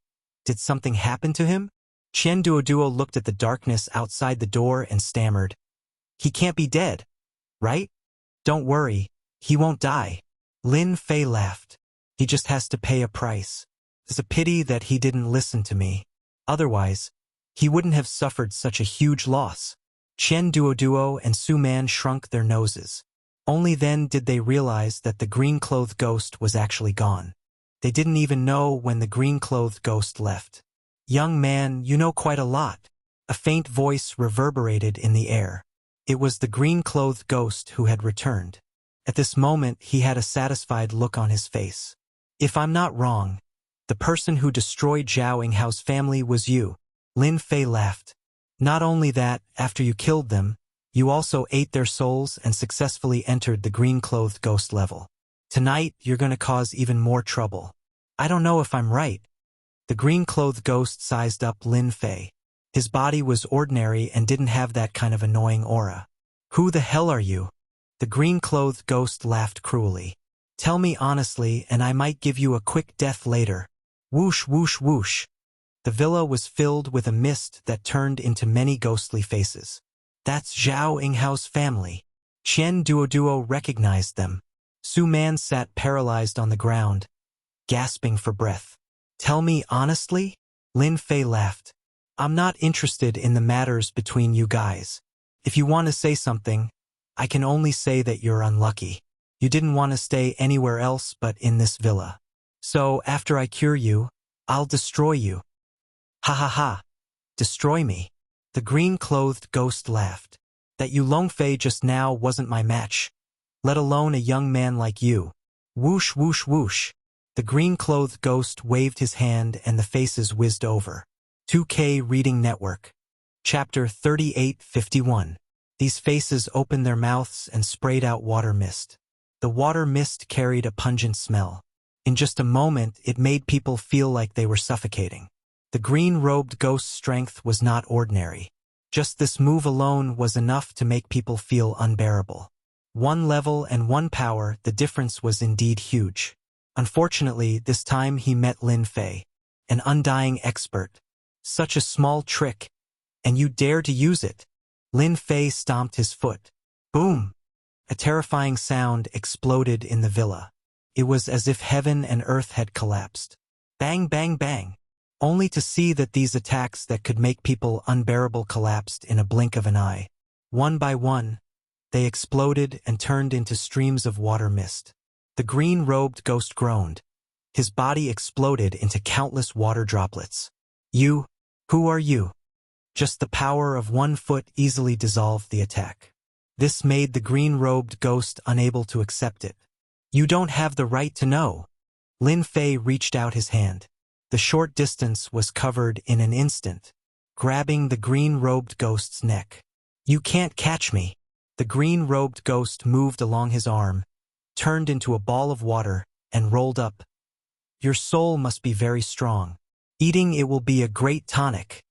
A: did something happen to him? Qian Duoduo looked at the darkness outside the door and stammered. He can't be dead, right? Don't worry, he won't die. Lin Fei laughed. He just has to pay a price. It's a pity that he didn't listen to me. Otherwise, he wouldn't have suffered such a huge loss. Qian Duoduo and Su Man shrunk their noses. Only then did they realize that the green-clothed ghost was actually gone. They didn't even know when the green-clothed ghost left. Young man, you know quite a lot. A faint voice reverberated in the air. It was the green-clothed ghost who had returned. At this moment, he had a satisfied look on his face. If I'm not wrong, the person who destroyed Zhao Yinghao's family was you. Lin Fei laughed. Not only that, after you killed them, you also ate their souls and successfully entered the green-clothed ghost level. Tonight, you're going to cause even more trouble. I don't know if I'm right. The green-clothed ghost sized up Lin Fei. His body was ordinary and didn't have that kind of annoying aura. Who the hell are you? The green-clothed ghost laughed cruelly. Tell me honestly and I might give you a quick death later. Whoosh, whoosh, whoosh. The villa was filled with a mist that turned into many ghostly faces. That's Zhao Yinghao's family. Qian Duoduo recognized them. Su Man sat paralyzed on the ground, gasping for breath. Tell me honestly? Lin Fei laughed. I'm not interested in the matters between you guys. If you want to say something, I can only say that you're unlucky. You didn't want to stay anywhere else but in this villa. So after I cure you, I'll destroy you. Ha ha ha. Destroy me. The green-clothed ghost laughed. That Yu Longfei just now wasn't my match, let alone a young man like you. Whoosh, whoosh, whoosh. The green-clothed ghost waved his hand and the faces whizzed over. 2K Reading Network. Chapter 3851. These faces opened their mouths and sprayed out water mist. The water mist carried a pungent smell. In just a moment, it made people feel like they were suffocating. The green-robed ghost's strength was not ordinary. Just this move alone was enough to make people feel unbearable. One level and one power, the difference was indeed huge. Unfortunately, this time he met Lin Fei, an undying expert. Such a small trick, and you dare to use it. Lin Fei stomped his foot. Boom! A terrifying sound exploded in the villa. It was as if heaven and earth had collapsed. Bang, bang, bang. Only to see that these attacks that could make people unbearable collapsed in a blink of an eye. One by one, they exploded and turned into streams of water mist. The green-robed ghost groaned. His body exploded into countless water droplets. You? Who are you? Just the power of 1 foot easily dissolved the attack. This made the green-robed ghost unable to accept it. You don't have the right to know. Lin Fei reached out his hand. The short distance was covered in an instant, grabbing the green-robed ghost's neck. You can't catch me. The green-robed ghost moved along his arm, turned into a ball of water, and rolled up. Your soul must be very strong. Eating it will be a great tonic.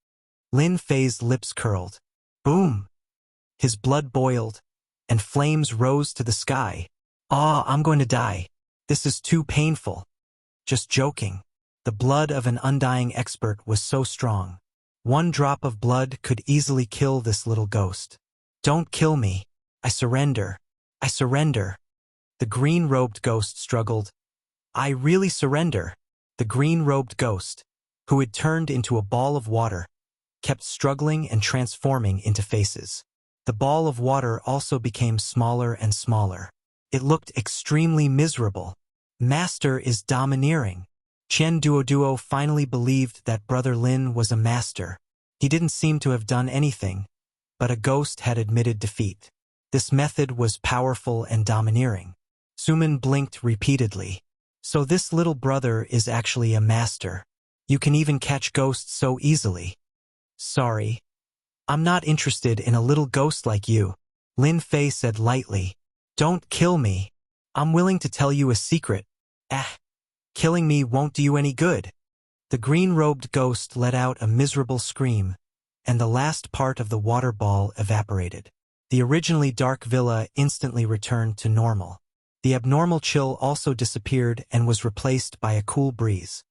A: Lin Fei's lips curled. Boom! His blood boiled, and flames rose to the sky. Ah, I'm going to die. This is too painful. Just joking. The blood of an undying expert was so strong. 1 drop of blood could easily kill this little ghost. Don't kill me. I surrender. I surrender. The green-robed ghost struggled. I really surrender. The green-robed ghost, who had turned into a ball of water, kept struggling and transforming into faces. The ball of water also became smaller and smaller. It looked extremely miserable. Master is domineering. Qian Duoduo finally believed that Brother Lin was a master. He didn't seem to have done anything, but a ghost had admitted defeat. This method was powerful and domineering. Suman blinked repeatedly. So this little brother is actually a master. You can even catch ghosts so easily. Sorry. I'm not interested in a little ghost like you. Lin Fei said lightly. Don't kill me. I'm willing to tell you a secret. Killing me won't do you any good. The green-robed ghost let out a miserable scream, and the last part of the water ball evaporated. The originally dark villa instantly returned to normal. The abnormal chill also disappeared and was replaced by a cool breeze.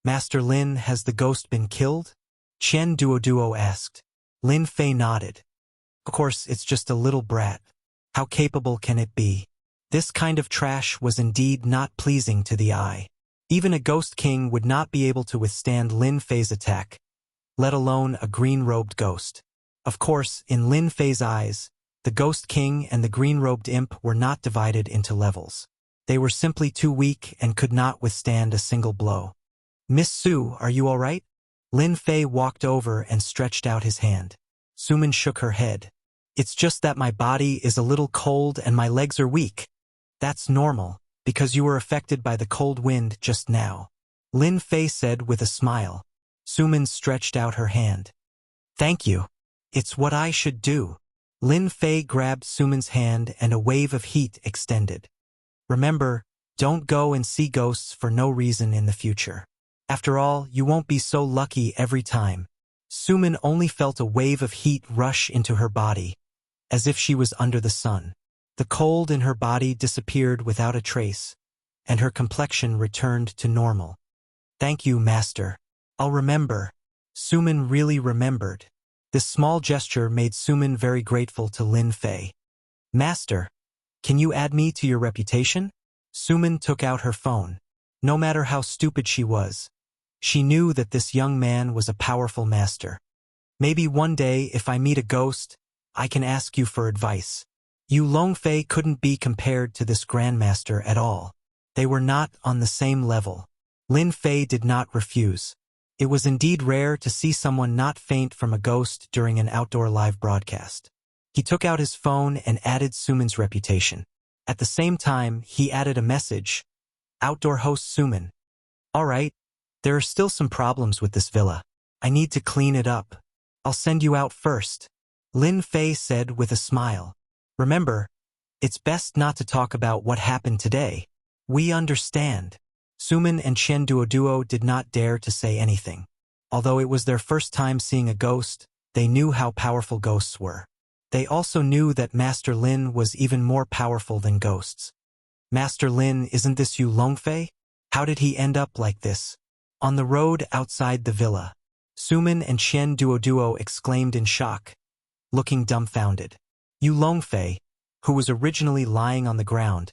A: Master Lin, has the ghost been killed? Chen Duoduo asked. Lin Fei nodded. Of course, it's just a little brat. How capable can it be? This kind of trash was indeed not pleasing to the eye. Even a ghost king would not be able to withstand Lin Fei's attack, let alone a green-robed ghost. Of course, in Lin Fei's eyes, the ghost king and the green-robed imp were not divided into levels. They were simply too weak and could not withstand a single blow. Miss Su, are you all right? Lin Fei walked over and stretched out his hand. Sumin shook her head. It's just that my body is a little cold and my legs are weak. That's normal, because you were affected by the cold wind just now. Lin Fei said with a smile. Sumin stretched out her hand. Thank you. It's what I should do. Lin Fei grabbed Sumin's hand and a wave of heat extended. Remember, don't go and see ghosts for no reason in the future. After all, you won't be so lucky every time. Sumin only felt a wave of heat rush into her body, as if she was under the sun. The cold in her body disappeared without a trace, and her complexion returned to normal. Thank you, Master. I'll remember. Sumin really remembered. This small gesture made Sumin very grateful to Lin Fei. Master, can you add me to your reputation? Sumin took out her phone. No matter how stupid she was, she knew that this young man was a powerful master. Maybe one day, if I meet a ghost, I can ask you for advice. Yu Longfei couldn't be compared to this grandmaster at all. They were not on the same level. Lin Fei did not refuse. It was indeed rare to see someone not faint from a ghost during an outdoor live broadcast. He took out his phone and added Sumin's reputation. At the same time, he added a message. Outdoor host Sumin. All right, there are still some problems with this villa. I need to clean it up. I'll send you out first. Lin Fei said with a smile. Remember, it's best not to talk about what happened today. We understand. Sumin and Chen Duoduo did not dare to say anything. Although it was their first time seeing a ghost, they knew how powerful ghosts were. They also knew that Master Lin was even more powerful than ghosts. Master Lin, isn't this Yu Longfei? How did he end up like this? On the road outside the villa, Sumin and Chen Duoduo exclaimed in shock, looking dumbfounded. Yu Longfei, who was originally lying on the ground,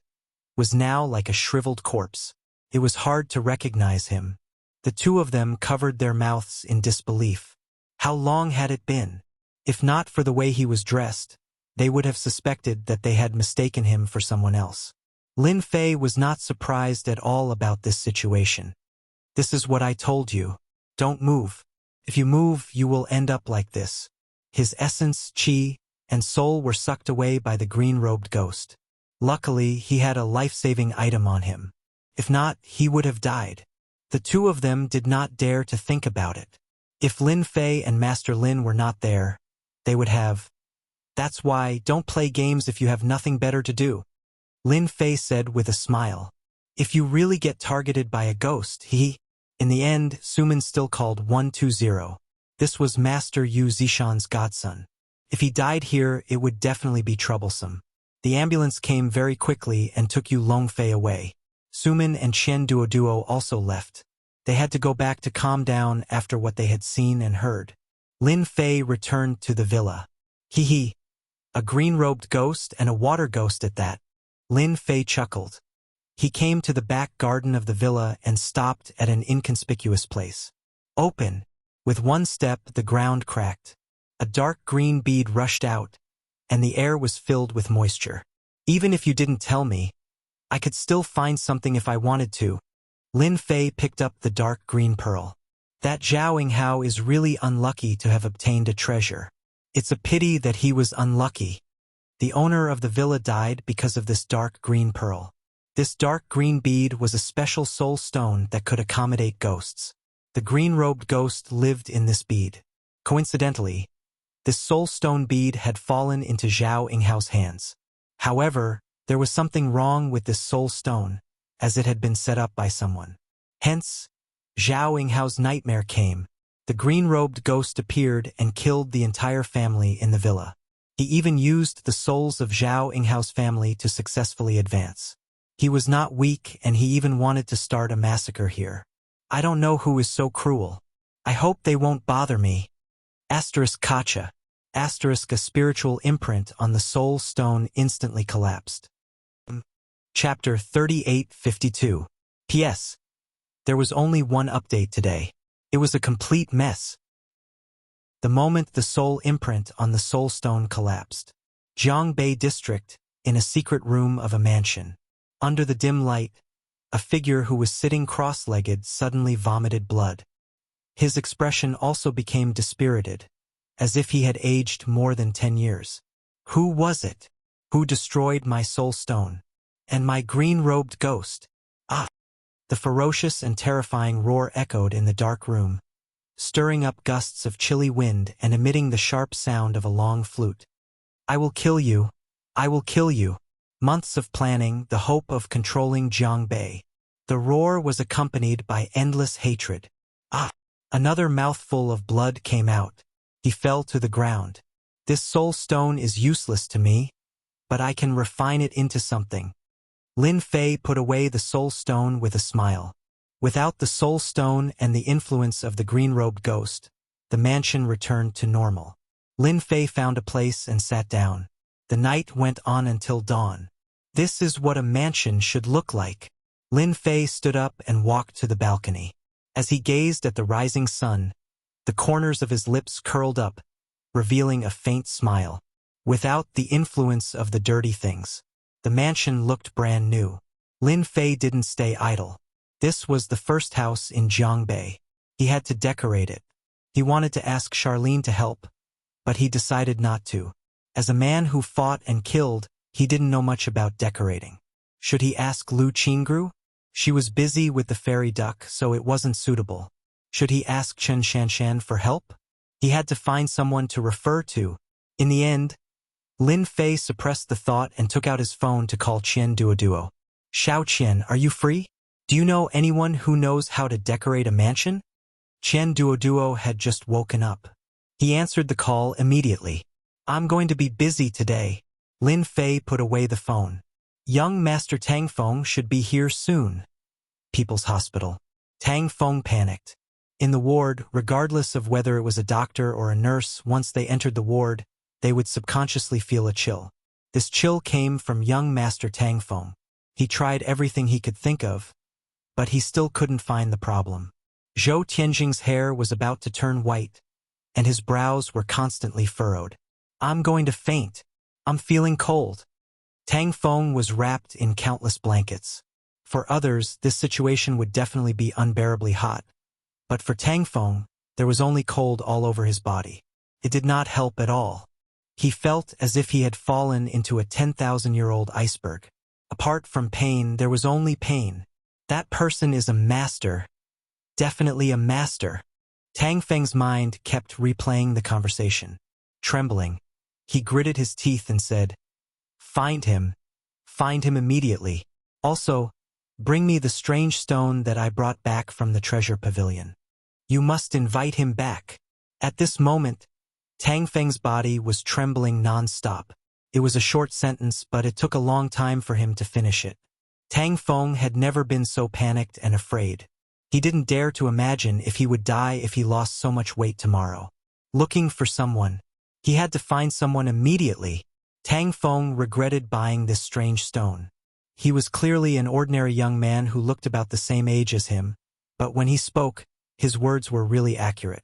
A: was now like a shriveled corpse. It was hard to recognize him. The two of them covered their mouths in disbelief. How long had it been? If not for the way he was dressed, they would have suspected that they had mistaken him for someone else. Lin Fei was not surprised at all about this situation. This is what I told you. Don't move. If you move, you will end up like this. His essence, qi, and soul were sucked away by the green-robed ghost. Luckily, he had a life-saving item on him. If not, he would have died. The two of them did not dare to think about it. If Lin Fei and Master Lin were not there, they would have. That's why, don't play games if you have nothing better to do. Lin Fei said with a smile. If you really get targeted by a ghost, In the end, Sumin still called 120. This was Master Yu Zishan's godson. If he died here, it would definitely be troublesome. The ambulance came very quickly and took Yu Longfei away. Sumin and Chen Duoduo also left. They had to go back to calm down after what they had seen and heard. Lin Fei returned to the villa. A green-robed ghost and a water ghost at that. Lin Fei chuckled. He came to the back garden of the villa and stopped at an inconspicuous place. Open. With one step, the ground cracked. A dark green bead rushed out, and the air was filled with moisture. Even if you didn't tell me, I could still find something if I wanted to. Lin Fei picked up the dark green pearl. That Zhao Yinghao is really unlucky to have obtained a treasure. It's a pity that he was unlucky. The owner of the villa died because of this dark green pearl. This dark green bead was a special soul stone that could accommodate ghosts. The green-robed ghost lived in this bead. Coincidentally, this soul stone bead had fallen into Zhao Yinghao's hands. However, there was something wrong with this soul stone, as it had been set up by someone. Hence, Zhao Yinghao's nightmare came. The green-robed ghost appeared and killed the entire family in the villa. He even used the souls of Zhao Yinghao's family to successfully advance. He was not weak, and he even wanted to start a massacre here. I don't know who is so cruel. I hope they won't bother me. Kacha. A spiritual imprint on the soul stone instantly collapsed. Chapter 3852. P.S. There was only one update today. It was a complete mess. The moment the soul imprint on the soul stone collapsed. Jiangbei district, in a secret room of a mansion. Under the dim light, a figure who was sitting cross-legged suddenly vomited blood. His expression also became dispirited, as if he had aged more than 10 years. Who was it? Who destroyed my soul stone? And my green-robed ghost? Ah! The ferocious and terrifying roar echoed in the dark room, stirring up gusts of chilly wind and emitting the sharp sound of a long flute. I will kill you. I will kill you. Months of planning, the hope of controlling Jiangbei. The roar was accompanied by endless hatred. Ah! Another mouthful of blood came out. He fell to the ground. This soul stone is useless to me, but I can refine it into something. Lin Fei put away the soul stone with a smile. Without the soul stone and the influence of the green-robed ghost, the mansion returned to normal. Lin Fei found a place and sat down. The night went on until dawn. This is what a mansion should look like. Lin Fei stood up and walked to the balcony. As he gazed at the rising sun, the corners of his lips curled up, revealing a faint smile. Without the influence of the dirty things, the mansion looked brand new. Lin Fei didn't stay idle. This was the first house in Jiangbei. He had to decorate it. He wanted to ask Charlene to help, but he decided not to. As a man who fought and killed, he didn't know much about decorating. Should he ask Lu Qingru? She was busy with the fairy duck, so it wasn't suitable. Should he ask Chen Shanshan for help? He had to find someone to refer to. In the end, Lin Fei suppressed the thought and took out his phone to call Qian Duoduo. Xiao Qian, are you free? Do you know anyone who knows how to decorate a mansion? Qian Duoduo had just woken up. He answered the call immediately. I'm going to be busy today. Lin Fei put away the phone. Young Master Tang Feng should be here soon. People's Hospital. Tang Feng panicked. In the ward, regardless of whether it was a doctor or a nurse, once they entered the ward, they would subconsciously feel a chill. This chill came from young Master Tang Feng. He tried everything he could think of, but he still couldn't find the problem. Zhou Tianjing's hair was about to turn white, and his brows were constantly furrowed. I'm going to faint. I'm feeling cold. Tang Feng was wrapped in countless blankets. For others, this situation would definitely be unbearably hot. But for Tang Feng, there was only cold all over his body. It did not help at all. He felt as if he had fallen into a 10,000-year-old iceberg. Apart from pain, there was only pain. That person is a master. Definitely a master. Tang Feng's mind kept replaying the conversation. Trembling, he gritted his teeth and said, Find him. Find him immediately. Also, bring me the strange stone that I brought back from the treasure pavilion. You must invite him back. At this moment, Tang Feng's body was trembling non-stop. It was a short sentence, but it took a long time for him to finish it. Tang Feng had never been so panicked and afraid. He didn't dare to imagine if he would die if he lost so much weight tomorrow. Looking for someone. He had to find someone immediately. Tang Feng regretted buying this strange stone. He was clearly an ordinary young man who looked about the same age as him, but when he spoke, his words were really accurate.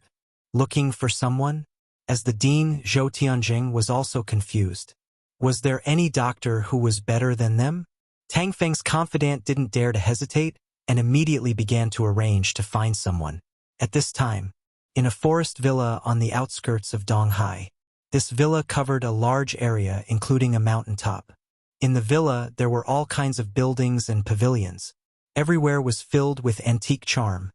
A: Looking for someone? As the dean, Zhou Tianjing was also confused. Was there any doctor who was better than them? Tang Feng's confidant didn't dare to hesitate and immediately began to arrange to find someone. At this time, in a forest villa on the outskirts of Donghai. This villa covered a large area, including a mountaintop. In the villa, there were all kinds of buildings and pavilions. Everywhere was filled with antique charm,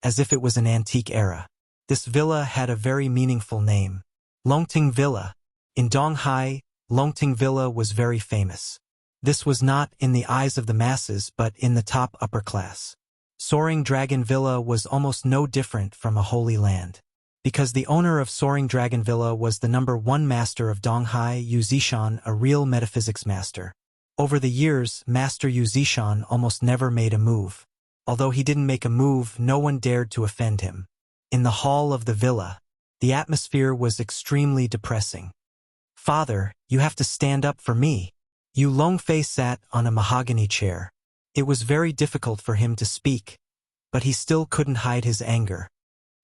A: as if it was an antique era. This villa had a very meaningful name, Longting Villa. In Donghai, Longting Villa was very famous. This was not in the eyes of the masses, but in the top upper class. Soaring Dragon Villa was almost no different from a holy land. Because the owner of Soaring Dragon Villa was the #1 master of Donghai, Yu Zishan, a real metaphysics master. Over the years, Master Yu Zishan almost never made a move. Although he didn't make a move, no one dared to offend him. In the hall of the villa, the atmosphere was extremely depressing. "Father, you have to stand up for me." Yu Longfei sat on a mahogany chair. It was very difficult for him to speak, but he still couldn't hide his anger.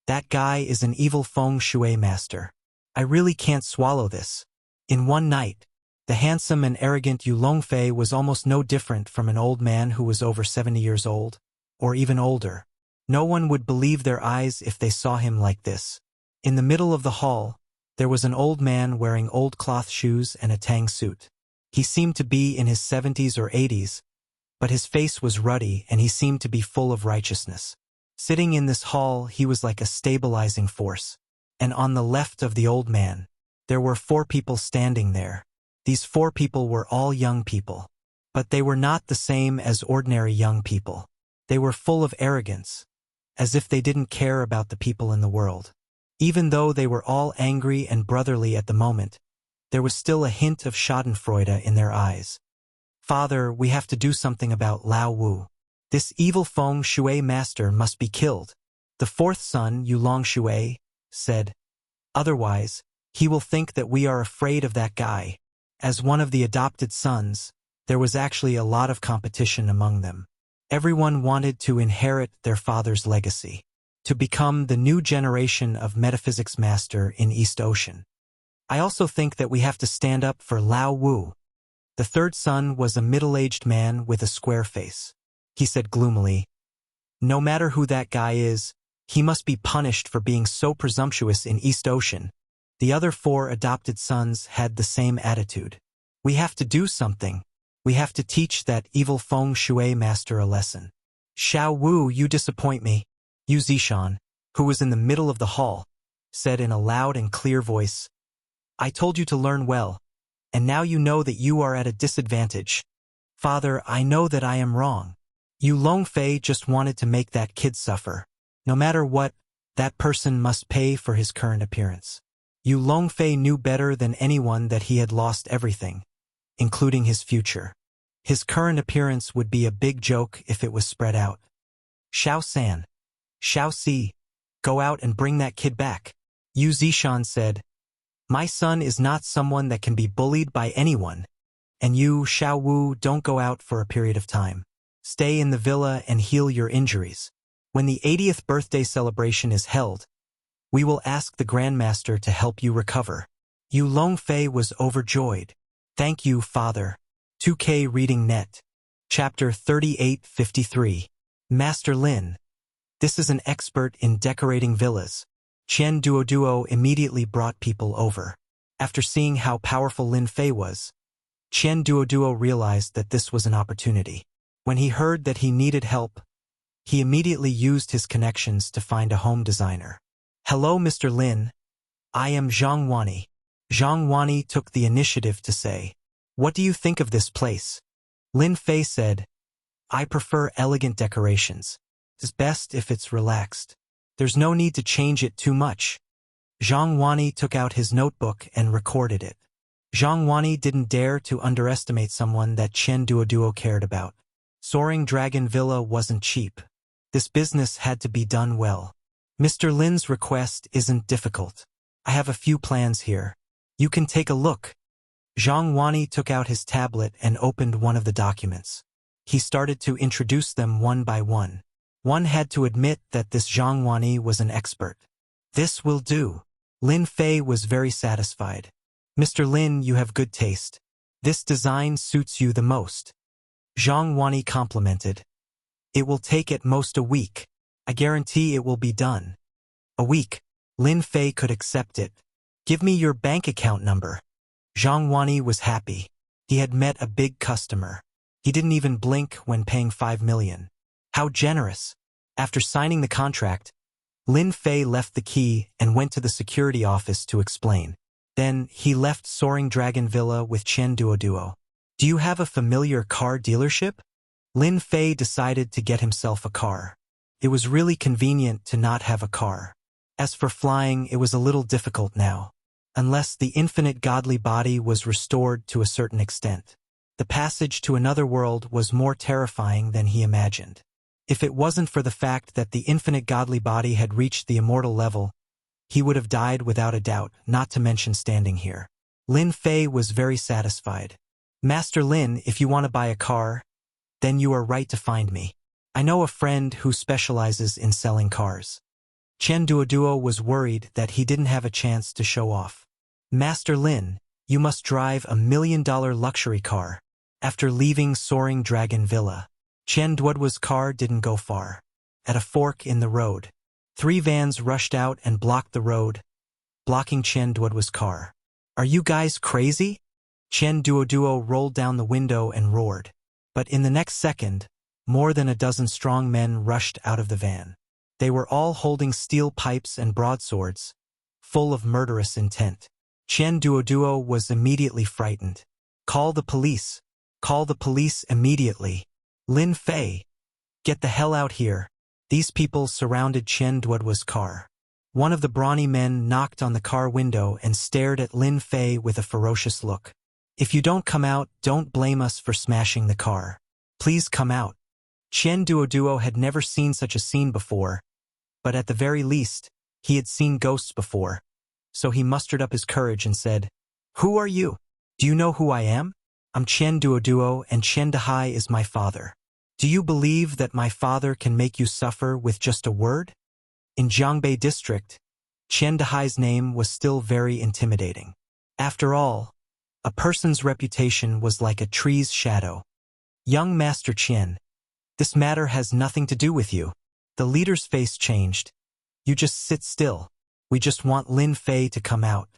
A: "That guy is an evil feng shui master. I really can't swallow this." In one night, the handsome and arrogant Yu Longfei was almost no different from an old man who was over 70 years old, or even older. No one would believe their eyes if they saw him like this. In the middle of the hall, there was an old man wearing old cloth shoes and a tang suit. He seemed to be in his 70s or 80s, but his face was ruddy and he seemed to be full of righteousness. Sitting in this hall, he was like a stabilizing force. And on the left of the old man, there were 4 people standing there. These 4 people were all young people. But they were not the same as ordinary young people. They were full of arrogance, as if they didn't care about the people in the world. Even though they were all angry and brotherly at the moment, there was still a hint of schadenfreude in their eyes. "Father, we have to do something about Lao Wu. This evil feng shui master must be killed," the 4th son, Yu Longshui, said. "Otherwise, he will think that we are afraid of that guy." As one of the adopted sons, there was actually a lot of competition among them. Everyone wanted to inherit their father's legacy, to become the new generation of metaphysics master in East Ocean. "I also think that we have to stand up for Lao Wu." The 3rd son was a middle-aged man with a square face. He said gloomily, "No matter who that guy is, he must be punished for being so presumptuous in East Ocean." The other 4 adopted sons had the same attitude. "We have to do something. We have to teach that evil feng shui master a lesson." "Xiao Wu, you disappoint me," Yu Zishan, who was in the middle of the hall, said in a loud and clear voice. "I told you to learn well, and now you know that you are at a disadvantage." "Father, I know that I am wrong. Yu Longfei just wanted to make that kid suffer. No matter what, that person must pay for his current appearance." Yu Longfei knew better than anyone that he had lost everything, including his future. His current appearance would be a big joke if it was spread out. "Xiao San, Xiao Si, go out and bring that kid back," Yu Zishan said. "My son is not someone that can be bullied by anyone. And you, Xiao Wu, don't go out for a period of time. Stay in the villa and heal your injuries. When the 80th birthday celebration is held, we will ask the Grandmaster to help you recover." Yu Longfei was overjoyed. "Thank you, Father." 2K Reading Net. Chapter 3853. Master Lin. This is an expert in decorating villas. Qian Duoduo immediately brought people over. After seeing how powerful Lin Fei was, Qian Duoduo realized that this was an opportunity. When he heard that he needed help, he immediately used his connections to find a home designer. "Hello, Mr. Lin. I am Zhang Wani." Zhang Wani took the initiative to say, "What do you think of this place?" Lin Fei said, "I prefer elegant decorations. It's best if it's relaxed. There's no need to change it too much." Zhang Wani took out his notebook and recorded it. Zhang Wani didn't dare to underestimate someone that Qian Duoduo cared about. Soaring Dragon Villa wasn't cheap. This business had to be done well. "Mr. Lin's request isn't difficult. I have a few plans here. You can take a look." Zhang Wani took out his tablet and opened one of the documents. He started to introduce them one by one. One had to admit that this Zhang Wani was an expert. "This will do." Lin Fei was very satisfied. "Mr. Lin, you have good taste. This design suits you the most." Zhang Wani complimented. "It will take at most a week. I guarantee it will be done." "A week." Lin Fei could accept it. "Give me your bank account number." Zhang Wani was happy. He had met a big customer. He didn't even blink when paying 5 million. How generous. After signing the contract, Lin Fei left the key and went to the security office to explain. Then he left Soaring Dragon Villa with Qian Duoduo. "Do you have a familiar car dealership?" Lin Fei decided to get himself a car. It was really convenient to not have a car. As for flying, it was a little difficult now. Unless the infinite godly body was restored to a certain extent. The passage to another world was more terrifying than he imagined. If it wasn't for the fact that the infinite godly body had reached the immortal level, he would have died without a doubt, not to mention standing here. Lin Fei was very satisfied. Master Lin, if you want to buy a car, then you are right to find me. I know a friend who specializes in selling cars. Chen Duoduo was worried that he didn't have a chance to show off. Master Lin, you must drive $1 million luxury car. After leaving Soaring Dragon Villa, Chen Duoduo's car didn't go far. At a fork in the road, 3 vans rushed out and blocked the road, blocking Chen Duoduo's car. Are you guys crazy? Chen Duoduo rolled down the window and roared. But in the next second, more than a dozen strong men rushed out of the van. They were all holding steel pipes and broadswords, full of murderous intent. Chen Duoduo was immediately frightened. Call the police. Call the police immediately. Lin Fei, get the hell out here. These people surrounded Chen Duoduo's car. One of the brawny men knocked on the car window and stared at Lin Fei with a ferocious look. If you don't come out, don't blame us for smashing the car. Please come out. Chen Duoduo had never seen such a scene before, but at the very least, he had seen ghosts before. So he mustered up his courage and said, Who are you? Do you know who I am? I'm Chen Duoduo, and Chen Dahai is my father. Do you believe that my father can make you suffer with just a word? In Jiangbei district, Chen Dahai's name was still very intimidating. After all, a person's reputation was like a tree's shadow. Young Master Chen, this matter has nothing to do with you. The leader's face changed. You just sit still. We just want Lin Fei to come out.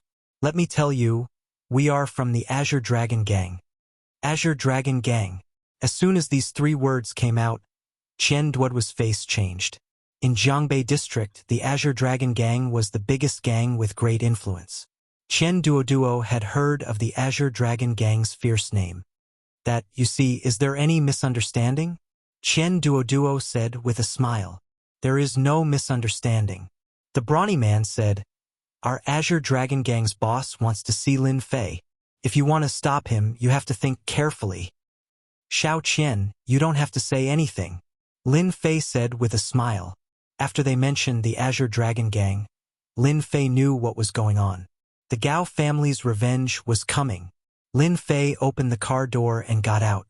A: Let me tell you, we are from the Azure Dragon Gang. Azure Dragon Gang. As soon as these 3 words came out, Chen Duoduo's face changed. In Jiangbei district, the Azure Dragon Gang was the biggest gang with great influence. Chen Duoduo had heard of the Azure Dragon Gang's fierce name. That, you see, is there any misunderstanding? Chen Duoduo said with a smile. There is no misunderstanding. The brawny man said, Our Azure Dragon Gang's boss wants to see Lin Fei. If you want to stop him, you have to think carefully. Xiao Qian, you don't have to say anything. Lin Fei said with a smile. After they mentioned the Azure Dragon Gang, Lin Fei knew what was going on. The Gao family's revenge was coming. Lin Fei opened the car door and got out.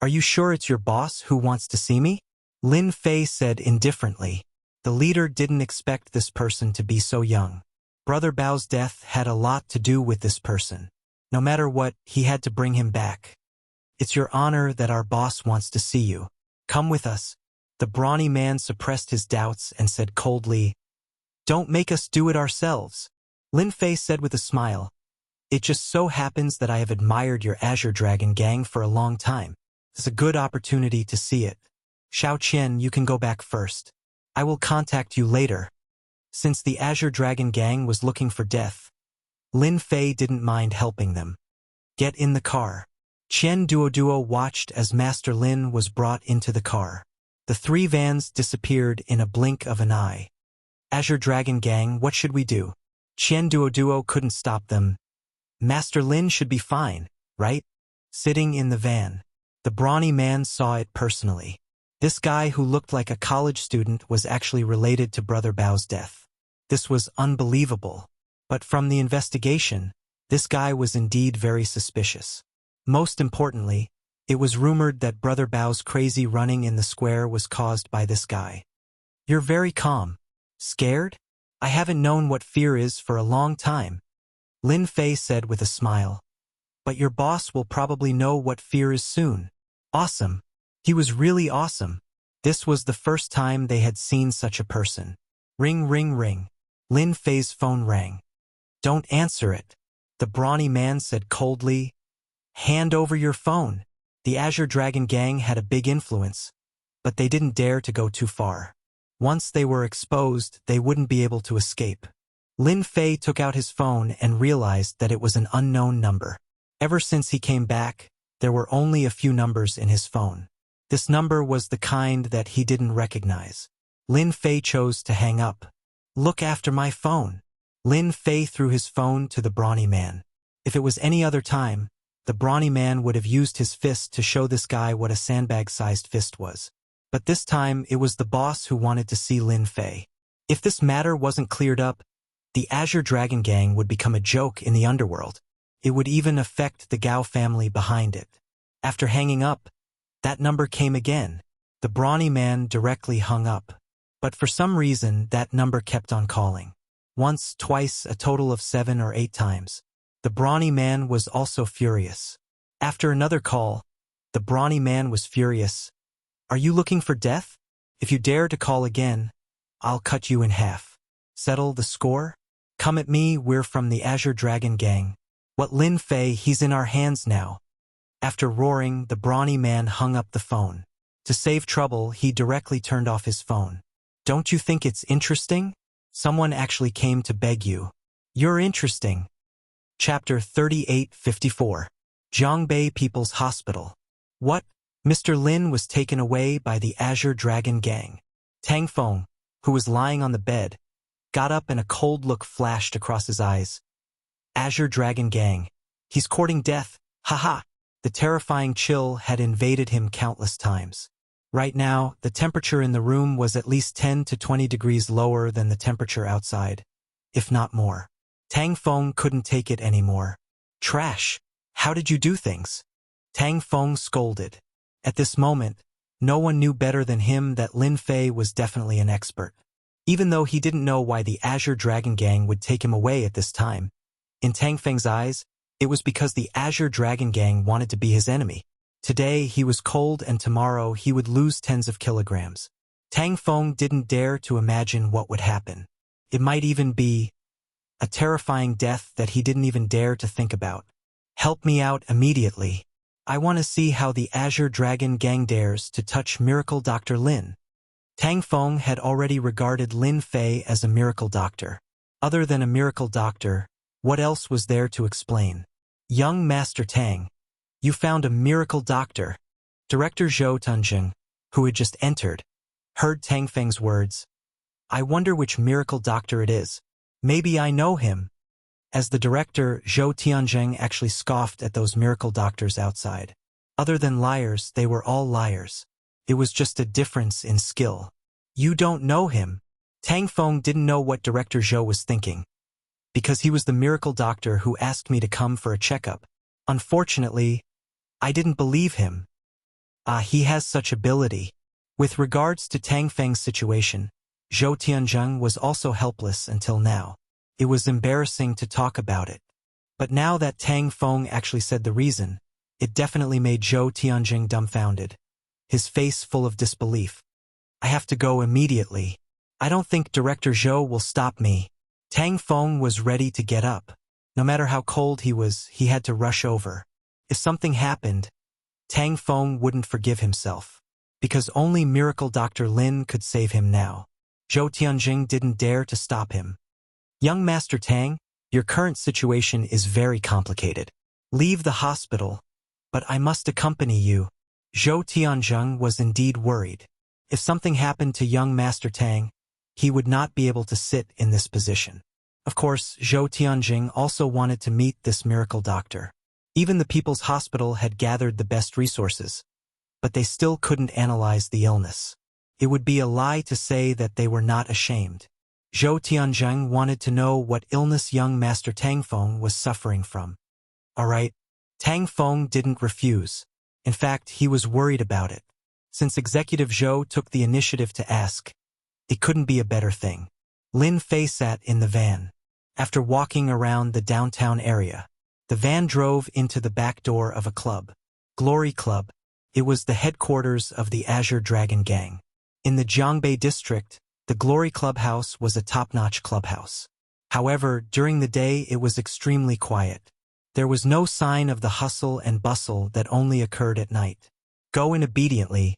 A: Are you sure it's your boss who wants to see me? Lin Fei said indifferently. The leader didn't expect this person to be so young. Brother Bao's death had a lot to do with this person. No matter what, he had to bring him back. It's your honor that our boss wants to see you. Come with us. The brawny man suppressed his doubts and said coldly, Don't make us do it ourselves. Lin Fei said with a smile, It just so happens that I have admired your Azure Dragon Gang for a long time. It's a good opportunity to see it. Xiao Qian, you can go back first. I will contact you later. Since the Azure Dragon Gang was looking for death, Lin Fei didn't mind helping them. Get in the car. Chen Duoduo watched as Master Lin was brought into the car. The 3 vans disappeared in a blink of an eye. Azure Dragon Gang, what should we do? Chen Duoduo couldn't stop them. Master Lin should be fine, right? Sitting in the van. The brawny man saw it personally. This guy who looked like a college student was actually related to Brother Bao's death. This was unbelievable. But from the investigation, this guy was indeed very suspicious. Most importantly, it was rumored that Brother Bao's crazy running in the square was caused by this guy. You're very calm. Scared? I haven't known what fear is for a long time. Lin Fei said with a smile. But your boss will probably know what fear is soon. Awesome. He was really awesome. This was the first time they had seen such a person. Ring, ring, ring. Lin Fei's phone rang. Don't answer it. The brawny man said coldly. Hand over your phone. The Azure Dragon Gang had a big influence, but they didn't dare to go too far. Once they were exposed, they wouldn't be able to escape. Lin Fei took out his phone and realized that it was an unknown number. Ever since he came back, there were only a few numbers in his phone. This number was the kind that he didn't recognize. Lin Fei chose to hang up. Look after my phone. Lin Fei threw his phone to the brawny man. If it was any other time, the brawny man would have used his fist to show this guy what a sandbag-sized fist was. But this time, it was the boss who wanted to see Lin Fei. If this matter wasn't cleared up, the Azure Dragon Gang would become a joke in the underworld. It would even affect the Gao family behind it. After hanging up, that number came again. The brawny man directly hung up. But for some reason, that number kept on calling. Once, twice, a total of 7 or 8 times. The brawny man was also furious. After another call, the brawny man was furious. Are you looking for death? If you dare to call again, I'll cut you in half. Settle the score? Come at me, we're from the Azure Dragon Gang. What Lin Fei, he's in our hands now. After roaring, the brawny man hung up the phone. To save trouble, he directly turned off his phone. Don't you think it's interesting? Someone actually came to beg you. You're interesting. Chapter 3854. Zhongbei People's Hospital. What? Mr. Lin was taken away by the Azure Dragon Gang. Tang Feng, who was lying on the bed, got up and a cold look flashed across his eyes. Azure Dragon Gang. He's courting death. Haha. The terrifying chill had invaded him countless times. Right now, the temperature in the room was at least 10 to 20 degrees lower than the temperature outside, if not more. Tang Feng couldn't take it anymore. Trash. How did you do things? Tang Feng scolded. At this moment, no one knew better than him that Lin Fei was definitely an expert. Even though he didn't know why the Azure Dragon Gang would take him away at this time, in Tang Feng's eyes, it was because the Azure Dragon Gang wanted to be his enemy. Today he was cold and tomorrow he would lose tens of kilograms. Tang Feng didn't dare to imagine what would happen. It might even be a terrifying death that he didn't even dare to think about. Help me out immediately. I want to see how the Azure Dragon Gang dares to touch Miracle Dr. Lin. Tang Feng had already regarded Lin Fei as a miracle doctor. Other than a miracle doctor, what else was there to explain? Young Master Tang, you found a miracle doctor. Director Zhou Tunjing, who had just entered, heard Tang Feng's words. I wonder which miracle doctor it is. Maybe I know him. As the director, Zhou Tianjing actually scoffed at those miracle doctors outside. Other than liars, they were all liars. It was just a difference in skill. You don't know him. Tang Feng didn't know what Director Zhou was thinking, because he was the miracle doctor who asked me to come for a checkup. Unfortunately, I didn't believe him. He has such ability. With regards to Tang Feng's situation, Zhou Tianjing was also helpless until now. It was embarrassing to talk about it. But now that Tang Feng actually said the reason, it definitely made Zhou Tianjing dumbfounded, his face full of disbelief. I have to go immediately. I don't think Director Zhou will stop me. Tang Feng was ready to get up. No matter how cold he was, he had to rush over. If something happened, Tang Feng wouldn't forgive himself, because only Miracle Dr. Lin could save him now. Zhou Tianjing didn't dare to stop him. Young Master Tang, your current situation is very complicated. Leave the hospital, but I must accompany you. Zhou Tianjing was indeed worried. If something happened to young Master Tang, he would not be able to sit in this position. Of course, Zhou Tianjing also wanted to meet this miracle doctor. Even the People's Hospital had gathered the best resources, but they still couldn't analyze the illness. It would be a lie to say that they were not ashamed. Zhou Tianjing wanted to know what illness young Master Tang Feng was suffering from. All right, Tang Feng didn't refuse. In fact, he was worried about it. Since Executive Zhou took the initiative to ask, it couldn't be a better thing. Lin Fei sat in the van. After walking around the downtown area, the van drove into the back door of a club. Glory Club. It was the headquarters of the Azure Dragon Gang. In the Zhongbei district, the Glory Clubhouse was a top-notch clubhouse. However, during the day it was extremely quiet. There was no sign of the hustle and bustle that only occurred at night. Go in obediently.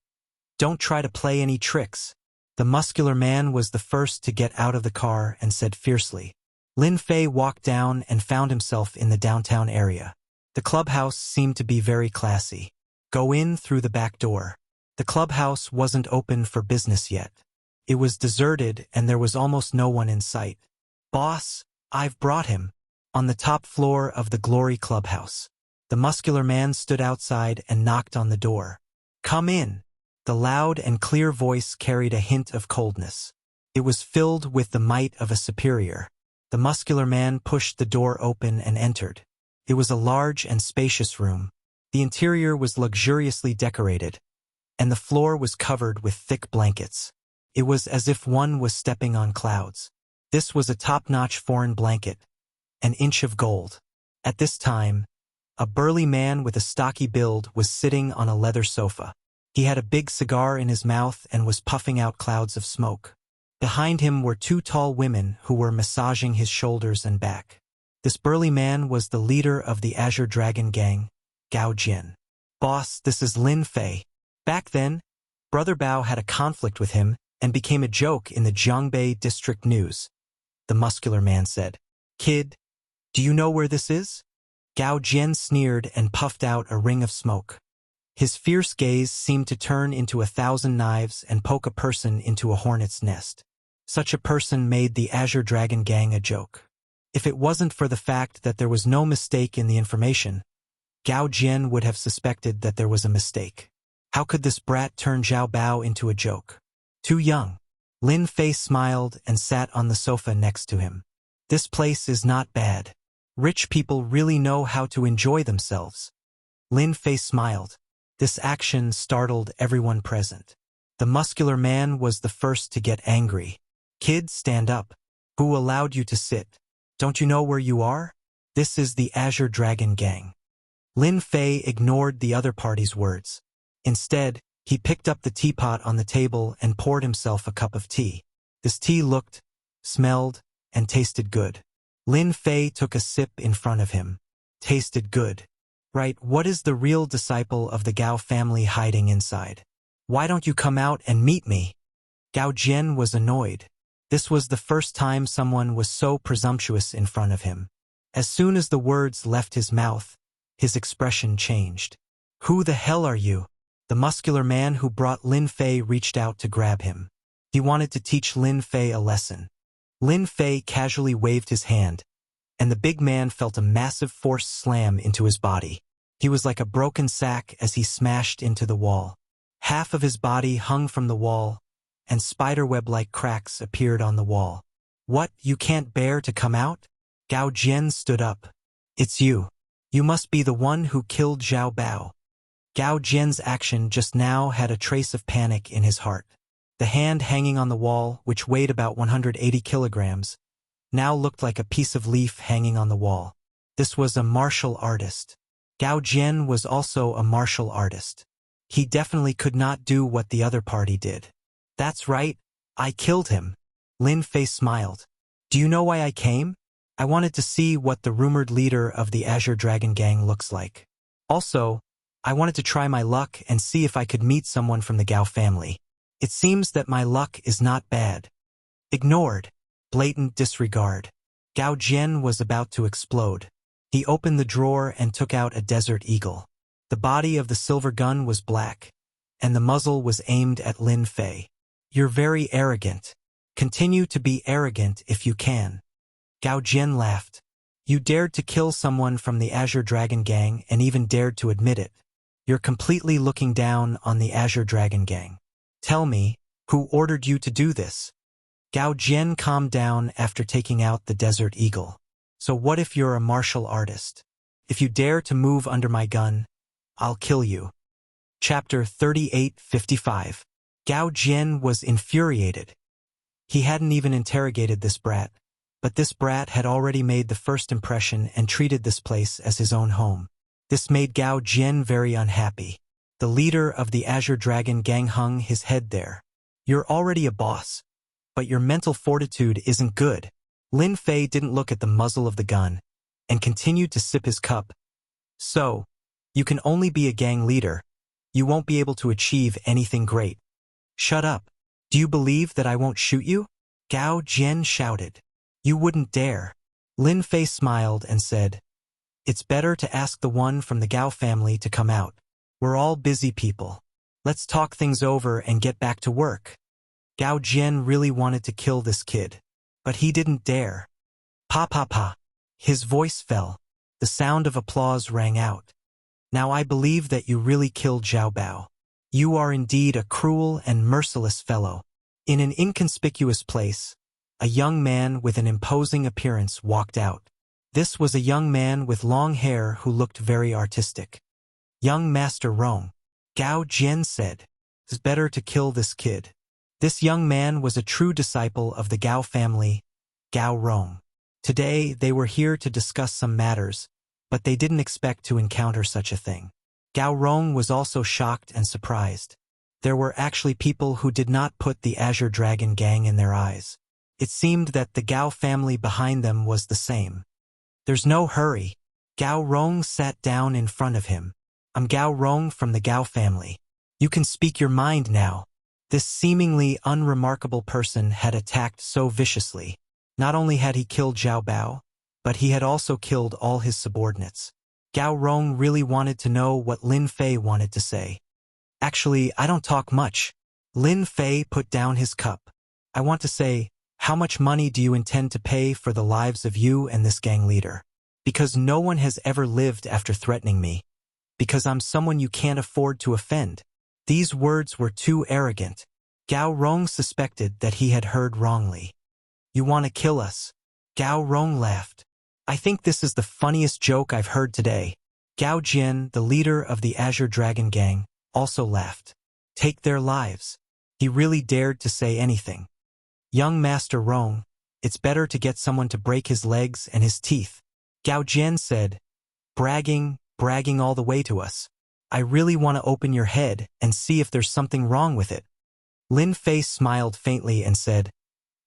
A: Don't try to play any tricks. The muscular man was the first to get out of the car and said fiercely. Lin Fei walked down and found himself in the downtown area. The clubhouse seemed to be very classy. Go in through the back door. The clubhouse wasn't open for business yet. It was deserted and there was almost no one in sight. "Boss, I've brought him." On the top floor of the Glory Clubhouse, the muscular man stood outside and knocked on the door. "Come in." The loud and clear voice carried a hint of coldness. It was filled with the might of a superior. The muscular man pushed the door open and entered. It was a large and spacious room. The interior was luxuriously decorated, and the floor was covered with thick blankets. It was as if one was stepping on clouds. This was a top-notch foreign blanket, an inch of gold. At this time, a burly man with a stocky build was sitting on a leather sofa. He had a big cigar in his mouth and was puffing out clouds of smoke. Behind him were two tall women who were massaging his shoulders and back. This burly man was the leader of the Azure Dragon Gang, Gao Jian. "Boss, this is Lin Fei." Back then, Brother Bao had a conflict with him and became a joke in the Jiangbei district news. The muscular man said, "Kid, do you know where this is?" Gao Jian sneered and puffed out a ring of smoke. His fierce gaze seemed to turn into 1,000 knives and poke a person into a hornet's nest. Such a person made the Azure Dragon Gang a joke. If it wasn't for the fact that there was no mistake in the information, Gao Jian would have suspected that there was a mistake. How could this brat turn Zhao Bao into a joke? Too young. Lin Fei smiled and sat on the sofa next to him. "This place is not bad. Rich people really know how to enjoy themselves." Lin Fei smiled. This action startled everyone present. The muscular man was the first to get angry. "Kid, stand up. Who allowed you to sit? Don't you know where you are? This is the Azure Dragon Gang." Lin Fei ignored the other party's words. Instead, he picked up the teapot on the table and poured himself a cup of tea. This tea looked, smelled, and tasted good. Lin Fei took a sip in front of him. Tasted good. Right, what is the real disciple of the Gao family hiding inside? Why don't you come out and meet me? Gao Jian was annoyed. This was the first time someone was so presumptuous in front of him. As soon as the words left his mouth, his expression changed. "Who the hell are you?" The muscular man who brought Lin Fei reached out to grab him. He wanted to teach Lin Fei a lesson. Lin Fei casually waved his hand, and the big man felt a massive force slam into his body. He was like a broken sack as he smashed into the wall. Half of his body hung from the wall, and spiderweb-like cracks appeared on the wall. "What, you can't bear to come out?" Gao Jian stood up. "It's you. You must be the one who killed Zhao Bao." Gao Jian's action just now had a trace of panic in his heart. The hand hanging on the wall, which weighed about 180 kilograms, now looked like a piece of leaf hanging on the wall. This was a martial artist. Gao Jian was also a martial artist. He definitely could not do what the other party did. "That's right, I killed him." Lin Fei smiled. "Do you know why I came? I wanted to see what the rumored leader of the Azure Dragon Gang looks like. Also, I wanted to try my luck and see if I could meet someone from the Gao family. It seems that my luck is not bad." Ignored. Blatant disregard. Gao Jian was about to explode. He opened the drawer and took out a Desert Eagle. The body of the silver gun was black, and the muzzle was aimed at Lin Fei. "You're very arrogant. Continue to be arrogant if you can." Gao Jian laughed. "You dared to kill someone from the Azure Dragon Gang and even dared to admit it. You're completely looking down on the Azure Dragon Gang. Tell me, who ordered you to do this?" Gao Jian calmed down after taking out the Desert Eagle. "So what if you're a martial artist? If you dare to move under my gun, I'll kill you." Chapter 38:55. Gao Jian was infuriated. He hadn't even interrogated this brat, but this brat had already made the first impression and treated this place as his own home. This made Gao Jian very unhappy. The leader of the Azure Dragon Gang hung his head there. "You're already a boss, but your mental fortitude isn't good." Lin Fei didn't look at the muzzle of the gun and continued to sip his cup. "So, you can only be a gang leader. You won't be able to achieve anything great. Shut up. Do you believe that I won't shoot you?" Gao Jian shouted. "You wouldn't dare." Lin Fei smiled and said, "It's better to ask the one from the Gao family to come out. We're all busy people. Let's talk things over and get back to work." Gao Jian really wanted to kill this kid, but he didn't dare. Pa pa pa. His voice fell. The sound of applause rang out. Now I believe that you really killed Zhao Bao. You are indeed a cruel and merciless fellow. In an inconspicuous place, a young man with an imposing appearance walked out. This was a young man with long hair who looked very artistic. Young Master Rong, Gao Jian said, it's better to kill this kid. This young man was a true disciple of the Gao family, Gao Rong. Today they were here to discuss some matters, but they didn't expect to encounter such a thing. Gao Rong was also shocked and surprised. There were actually people who did not put the Azure Dragon gang in their eyes. It seemed that the Gao family behind them was the same. There's no hurry. Gao Rong sat down in front of him. I'm Gao Rong from the Gao family. You can speak your mind now. This seemingly unremarkable person had attacked so viciously. Not only had he killed Zhao Bao, but he had also killed all his subordinates. Gao Rong really wanted to know what Lin Fei wanted to say. Actually, I don't talk much. Lin Fei put down his cup. I want to say, how much money do you intend to pay for the lives of you and this gang leader? Because no one has ever lived after threatening me. Because I'm someone you can't afford to offend. These words were too arrogant. Gao Rong suspected that he had heard wrongly. You want to kill us? Gao Rong laughed. I think this is the funniest joke I've heard today. Gao Jian, the leader of the Azure Dragon gang, also laughed. Take their lives. He really dared to say anything. Young Master Rong, it's better to get someone to break his legs and his teeth. Gao Jian said, bragging all the way to us. I really want to open your head and see if there's something wrong with it. Lin Fei smiled faintly and said,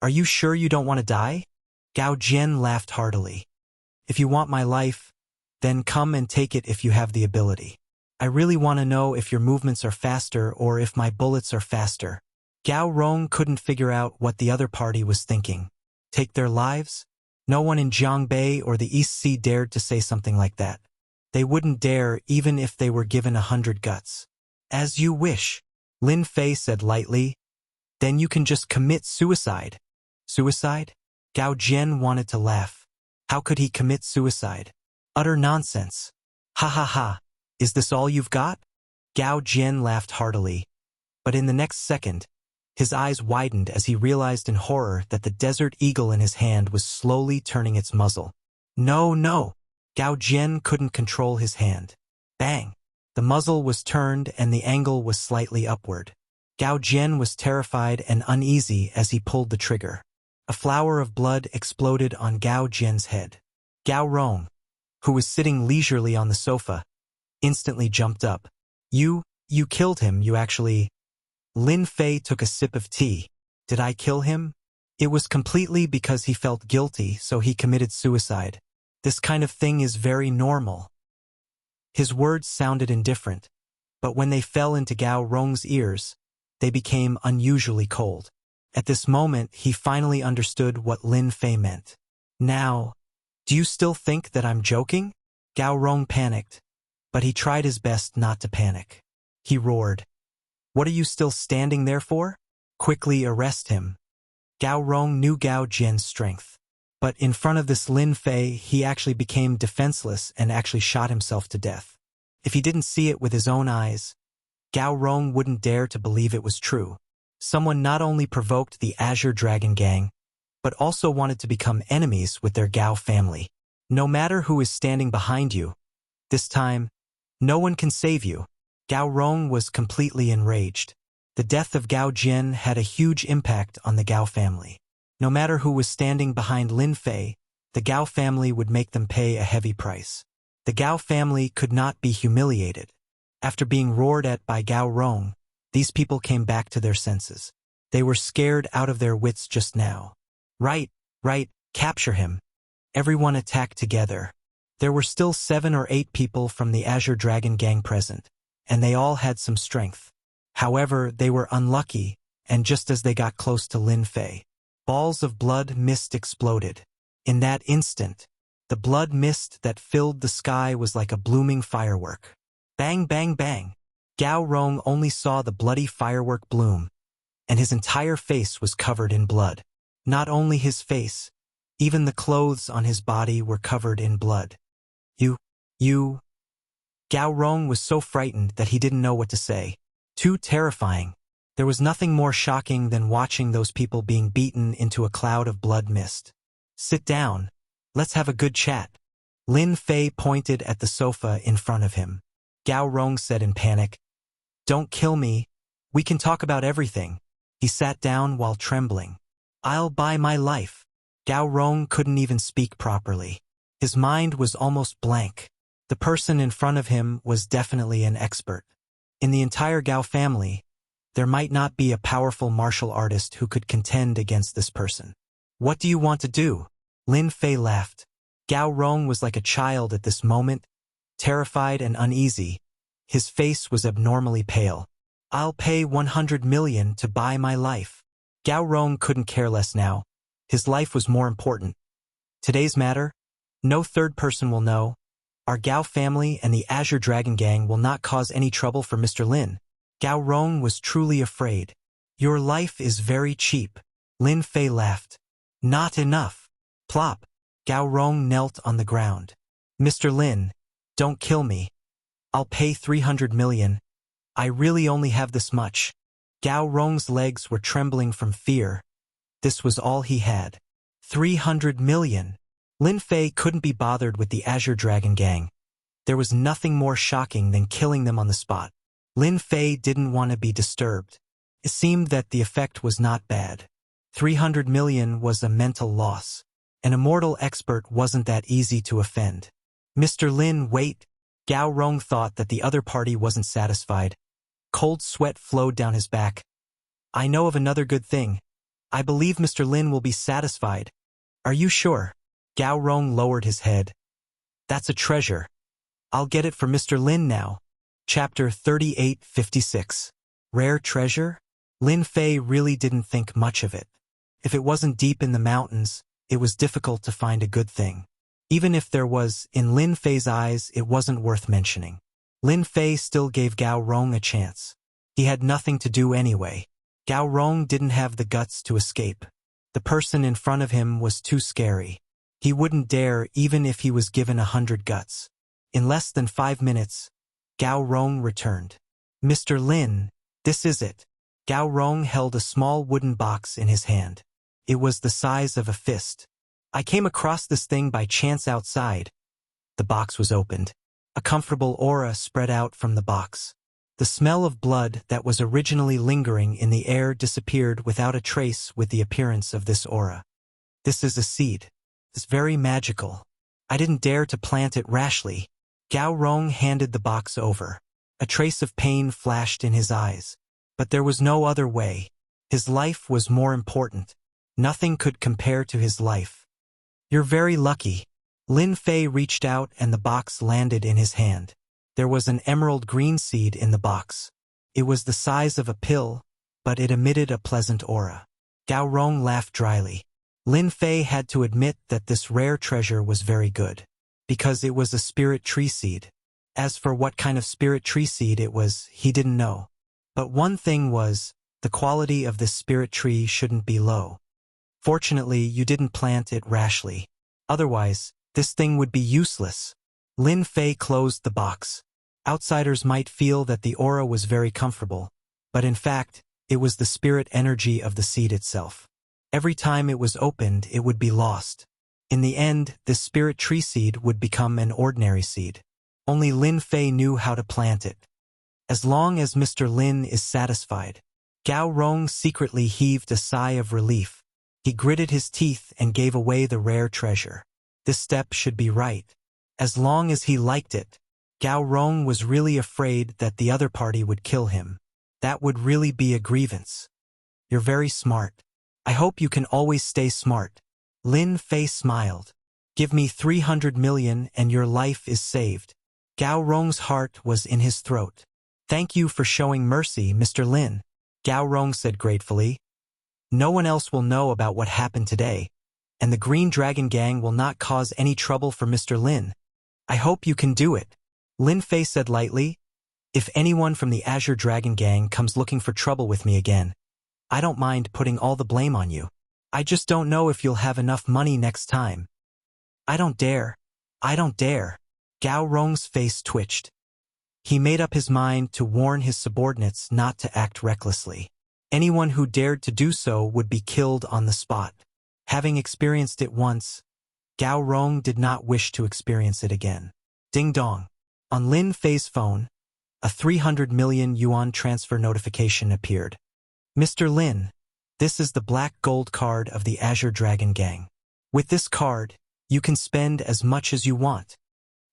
A: Are you sure you don't want to die? Gao Jian laughed heartily. If you want my life, then come and take it if you have the ability. I really want to know if your movements are faster or if my bullets are faster. Gao Rong couldn't figure out what the other party was thinking. Take their lives? No one in Jiangbei or the East Sea dared to say something like that. They wouldn't dare even if they were given 100 guts. As you wish, Lin Fei said lightly. Then you can just commit suicide. Suicide? Gao Jian wanted to laugh. How could he commit suicide? Utter nonsense. Ha ha ha. Is this all you've got? Gao Jian laughed heartily. But in the next second, his eyes widened as he realized in horror that the desert eagle in his hand was slowly turning its muzzle. No, no. Gao Jian couldn't control his hand. Bang! The muzzle was turned and the angle was slightly upward. Gao Jian was terrified and uneasy as he pulled the trigger. A flower of blood exploded on Gao Jian's head. Gao Rong, who was sitting leisurely on the sofa, instantly jumped up. You killed him, you actually... Lin Fei took a sip of tea. Did I kill him? It was completely because he felt guilty, so he committed suicide. This kind of thing is very normal. His words sounded indifferent, but when they fell into Gao Rong's ears, they became unusually cold. At this moment, he finally understood what Lin Fei meant. Now, do you still think that I'm joking? Gao Rong panicked, but he tried his best not to panic. He roared. What are you still standing there for? Quickly arrest him. Gao Rong knew Gao Jian's strength. But in front of this Lin Fei, he actually became defenseless and actually shot himself to death. If he didn't see it with his own eyes, Gao Rong wouldn't dare to believe it was true. Someone not only provoked the Azure Dragon gang, but also wanted to become enemies with their Gao family. No matter who is standing behind you, this time, no one can save you. Gao Rong was completely enraged. The death of Gao Jian had a huge impact on the Gao family. No matter who was standing behind Lin Fei, the Gao family would make them pay a heavy price. The Gao family could not be humiliated. After being roared at by Gao Rong, these people came back to their senses. They were scared out of their wits just now. Right, capture him. Everyone attacked together. There were still 7 or 8 people from the Azure Dragon gang present, and they all had some strength. However, they were unlucky, and just as they got close to Lin Fei, balls of blood mist exploded. In that instant, the blood mist that filled the sky was like a blooming firework. Bang, bang, bang. Gao Rong only saw the bloody firework bloom. and his entire face was covered in blood. Not only his face, even the clothes on his body were covered in blood. You... Gao Rong was so frightened that he didn't know what to say. Too terrifying. There was nothing more shocking than watching those people being beaten into a cloud of blood mist. Sit down. Let's have a good chat. Lin Fei pointed at the sofa in front of him. Gao Rong said in panic, "Don't kill me. We can talk about everything." He sat down while trembling. "I'll buy my life." Gao Rong couldn't even speak properly. His mind was almost blank. The person in front of him was definitely an expert. In the entire Gao family, there might not be a powerful martial artist who could contend against this person. "What do you want to do?" Lin Fei laughed. Gao Rong was like a child at this moment, terrified and uneasy. His face was abnormally pale. "I'll pay 100 million to buy my life." Gao Rong couldn't care less now. His life was more important. Today's matter? No third person will know. Our Gao family and the Azure Dragon Gang will not cause any trouble for Mr. Lin. Gao Rong was truly afraid. "Your life is very cheap." Lin Fei laughed. "Not enough." Plop. Gao Rong knelt on the ground. "Mr. Lin, don't kill me. I'll pay 300 million. I really only have this much." Gao Rong's legs were trembling from fear. This was all he had. 300 million. Lin Fei couldn't be bothered with the Azure Dragon Gang. There was nothing more shocking than killing them on the spot. Lin Fei didn't want to be disturbed. It seemed that the effect was not bad. 300 million was a mental loss. An immortal expert wasn't that easy to offend. "Mr. Lin, wait." Gao Rong thought that the other party wasn't satisfied. Cold sweat flowed down his back. "I know of another good thing. I believe Mr. Lin will be satisfied." "Are you sure?" Gao Rong lowered his head. "That's a treasure. I'll get it for Mr. Lin now." Chapter 3856. Rare treasure? Lin Fei really didn't think much of it. If it wasn't deep in the mountains, it was difficult to find a good thing. Even if there was, in Lin Fei's eyes, it wasn't worth mentioning. Lin Fei still gave Gao Rong a chance. He had nothing to do anyway. Gao Rong didn't have the guts to escape. The person in front of him was too scary. He wouldn't dare even if he was given 100 guts. In less than 5 minutes, Gao Rong returned. "Mr. Lin, this is it." Gao Rong held a small wooden box in his hand. It was the size of a fist. "I came across this thing by chance outside." The box was opened. A comfortable aura spread out from the box. The smell of blood that was originally lingering in the air disappeared without a trace with the appearance of this aura. "This is a seed. It's very magical. I didn't dare to plant it rashly." Gao Rong handed the box over. A trace of pain flashed in his eyes. But there was no other way. His life was more important. Nothing could compare to his life. "You're very lucky." Lin Fei reached out and the box landed in his hand. There was an emerald green seed in the box. It was the size of a pill, but it emitted a pleasant aura. Gao Rong laughed dryly. Lin Fei had to admit that this rare treasure was very good, because it was a spirit tree seed. As for what kind of spirit tree seed it was, he didn't know. But one thing was, the quality of this spirit tree shouldn't be low. Fortunately, you didn't plant it rashly. Otherwise, this thing would be useless. Lin Fei closed the box. Outsiders might feel that the aura was very comfortable, but in fact, it was the spirit energy of the seed itself. Every time it was opened, it would be lost. In the end, this spirit tree seed would become an ordinary seed. Only Lin Fei knew how to plant it. As long as Mr. Lin is satisfied. Gao Rong secretly heaved a sigh of relief. He gritted his teeth and gave away the rare treasure. This step should be right. As long as he liked it. Gao Rong was really afraid that the other party would kill him. That would really be a grievance. "You're very smart. I hope you can always stay smart." Lin Fei smiled. "Give me 300 million and your life is saved." Gao Rong's heart was in his throat. "Thank you for showing mercy, Mr. Lin." Gao Rong said gratefully. "No one else will know about what happened today, and the Green Dragon Gang will not cause any trouble for Mr. Lin. I hope you can do it." Lin Fei said lightly, "If anyone from the Azure Dragon Gang comes looking for trouble with me again, I don't mind putting all the blame on you. I just don't know if you'll have enough money next time. I don't dare. I don't dare. Gao Rong's face twitched. He made up his mind to warn his subordinates not to act recklessly. Anyone who dared to do so would be killed on the spot. Having experienced it once, Gao Rong did not wish to experience it again. Ding dong. On Lin Fei's phone, a 300 million yuan transfer notification appeared. Mr. Lin, this is the black gold card of the Azure Dragon Gang. With this card, you can spend as much as you want.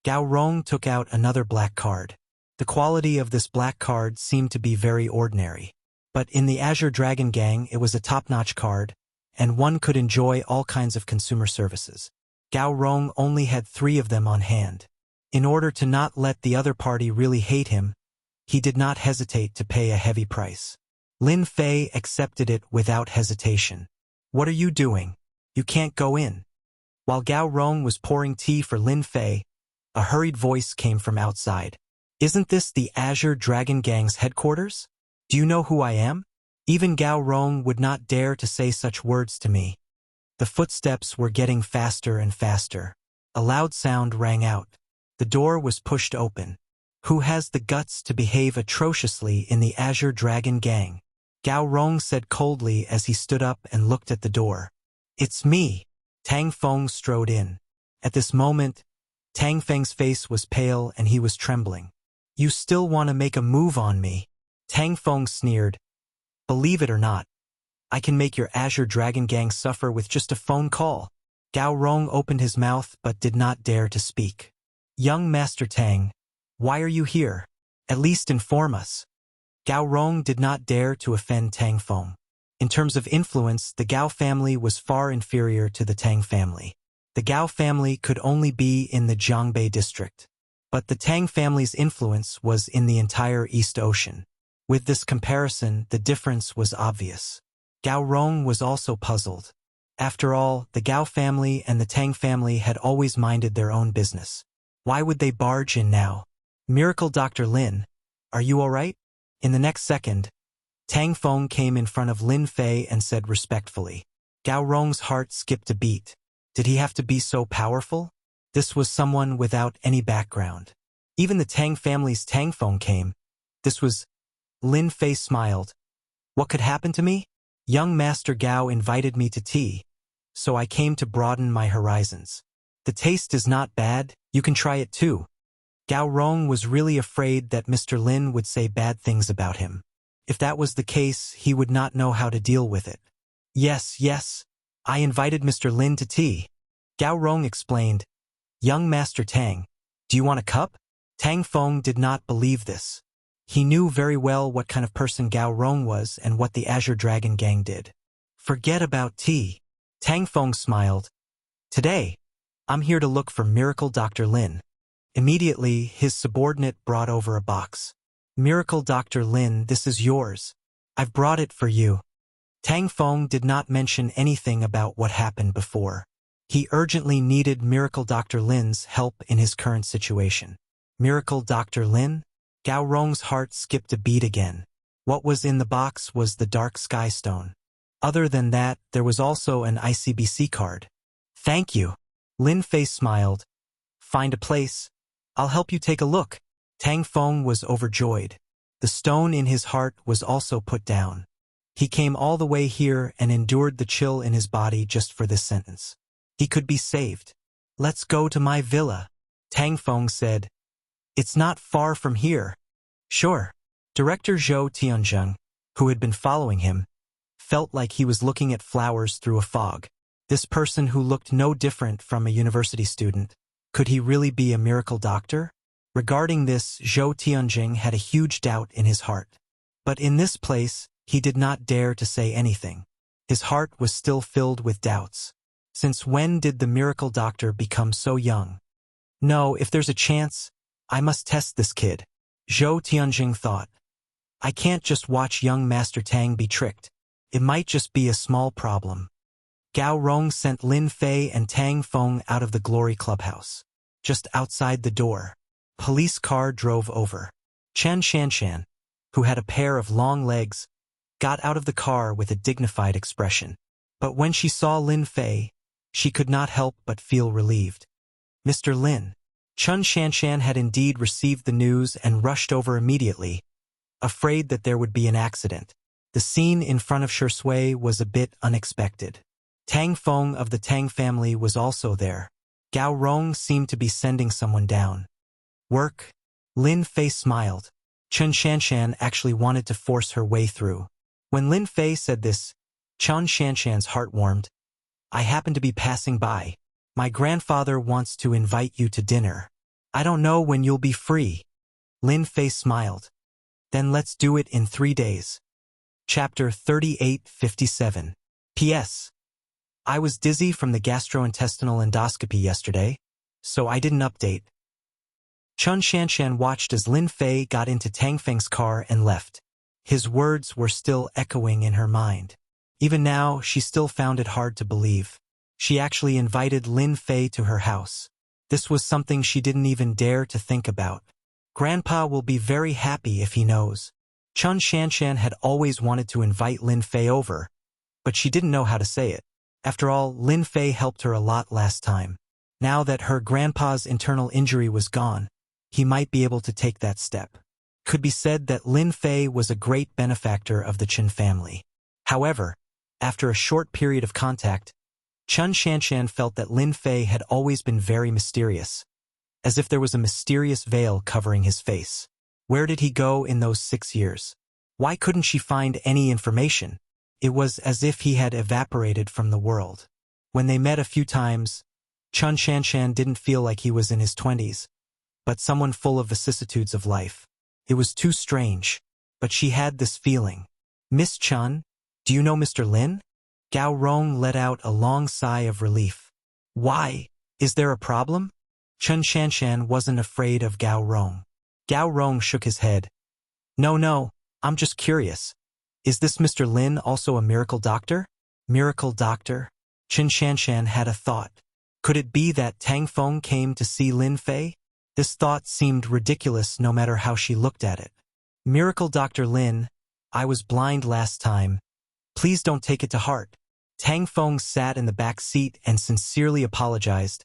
A: Gao Rong took out another black card. The quality of this black card seemed to be very ordinary. But in the Azure Dragon Gang, it was a top-notch card, and one could enjoy all kinds of consumer services. Gao Rong only had 3 of them on hand. In order to not let the other party really hate him, he did not hesitate to pay a heavy price. Lin Fei accepted it without hesitation. What are you doing? You can't go in. While Gao Rong was pouring tea for Lin Fei, a hurried voice came from outside. Isn't this the Azure Dragon Gang's headquarters? Do you know who I am? Even Gao Rong would not dare to say such words to me. The footsteps were getting faster and faster. A loud sound rang out. The door was pushed open. Who has the guts to behave atrociously in the Azure Dragon Gang? Gao Rong said coldly as he stood up and looked at the door. It's me. Tang Feng strode in. At this moment, Tang Feng's face was pale and he was trembling. You still want to make a move on me? Tang Feng sneered. Believe it or not, I can make your Azure Dragon Gang suffer with just a phone call. Gao Rong opened his mouth but did not dare to speak. Young Master Tang, why are you here? At least inform us. Gao Rong did not dare to offend Tang Feng. In terms of influence, the Gao family was far inferior to the Tang family. The Gao family could only be in the Jiangbei district. But the Tang family's influence was in the entire East Ocean. With this comparison, the difference was obvious. Gao Rong was also puzzled. After all, the Gao family and the Tang family had always minded their own business. Why would they barge in now? Miracle Dr. Lin, are you all right? In the next second, Tang Feng came in front of Lin Fei and said respectfully. Gao Rong's heart skipped a beat. Did he have to be so powerful? This was someone without any background. Even the Tang family's Tang Feng came. This was... Lin Fei smiled. What could happen to me? Young Master Gao invited me to tea, so I came to broaden my horizons. The taste is not bad, you can try it too. Gao Rong was really afraid that Mr. Lin would say bad things about him. If that was the case, he would not know how to deal with it. Yes, I invited Mr. Lin to tea. Gao Rong explained. Young Master Tang, do you want a cup? Tang Feng did not believe this. He knew very well what kind of person Gao Rong was and what the Azure Dragon Gang did. Forget about tea. Tang Feng smiled. Today, I'm here to look for Miracle Dr. Lin. Immediately, his subordinate brought over a box. Miracle Dr. Lin, this is yours. I've brought it for you. Tang Feng did not mention anything about what happened before. He urgently needed Miracle Dr. Lin's help in his current situation. Miracle Dr. Lin? Gao Rong's heart skipped a beat again. What was in the box was the Dark Sky Stone. Other than that, there was also an ICBC card. Thank you. Lin Fei smiled. Find a place. I'll help you take a look. Tang Feng was overjoyed. The stone in his heart was also put down. He came all the way here and endured the chill in his body just for this sentence. He could be saved. Let's go to my villa. Tang Feng said. It's not far from here. Sure. Director Zhou Tianzheng, who had been following him, felt like he was looking at flowers through a fog. This person who looked no different from a university student, could he really be a miracle doctor? Regarding this, Zhou Tianzheng had a huge doubt in his heart. But in this place, he did not dare to say anything. His heart was still filled with doubts. Since when did the miracle doctor become so young? No, if there's a chance, I must test this kid. Zhou Tianjing thought. I can't just watch young Master Tang be tricked. It might just be a small problem. Gao Rong sent Lin Fei and Tang Feng out of the Glory Clubhouse. Just outside the door, police car drove over. Chen Shanshan, who had a pair of long legs, got out of the car with a dignified expression. But when she saw Lin Fei, she could not help but feel relieved. Mr. Lin. Chun Shanshan had indeed received the news and rushed over immediately, afraid that there would be an accident. The scene in front of Shui was a bit unexpected. Tang Feng of the Tang family was also there. Gao Rong seemed to be sending someone down. Work? Lin Fei smiled. Chun Shanshan actually wanted to force her way through. When Lin Fei said this, Chun Shanshan's heart warmed. I happen to be passing by. My grandfather wants to invite you to dinner. I don't know when you'll be free. Lin Fei smiled. Then let's do it in 3 days. Chapter 3857. P.S. I was dizzy from the gastrointestinal endoscopy yesterday, so I didn't update. Chun Shanshan watched as Lin Fei got into Tang Feng's car and left. His words were still echoing in her mind. Even now, she still found it hard to believe. She actually invited Lin Fei to her house. This was something she didn't even dare to think about. Grandpa will be very happy if he knows. Chun Shanshan had always wanted to invite Lin Fei over, but she didn't know how to say it. After all, Lin Fei helped her a lot last time. Now that her grandpa's internal injury was gone, he might be able to take that step. Could be said that Lin Fei was a great benefactor of the Chen family. However, after a short period of contact, Chun Shanshan felt that Lin Fei had always been very mysterious, as if there was a mysterious veil covering his face. Where did he go in those 6 years? Why couldn't she find any information? It was as if he had evaporated from the world. When they met a few times, Chun Shanshan didn't feel like he was in his 20s, but someone full of vicissitudes of life. It was too strange, but she had this feeling. Miss Chun, do you know Mr. Lin? Gao Rong let out a long sigh of relief. Why? Is there a problem? Chun Shanshan wasn't afraid of Gao Rong. Gao Rong shook his head. No, I'm just curious. Is this Mr. Lin also a miracle doctor? Miracle doctor? Chun Shanshan had a thought. Could it be that Tang Feng came to see Lin Fei? This thought seemed ridiculous no matter how she looked at it. Miracle Dr. Lin, I was blind last time. Please don't take it to heart. Tang Feng sat in the back seat and sincerely apologized.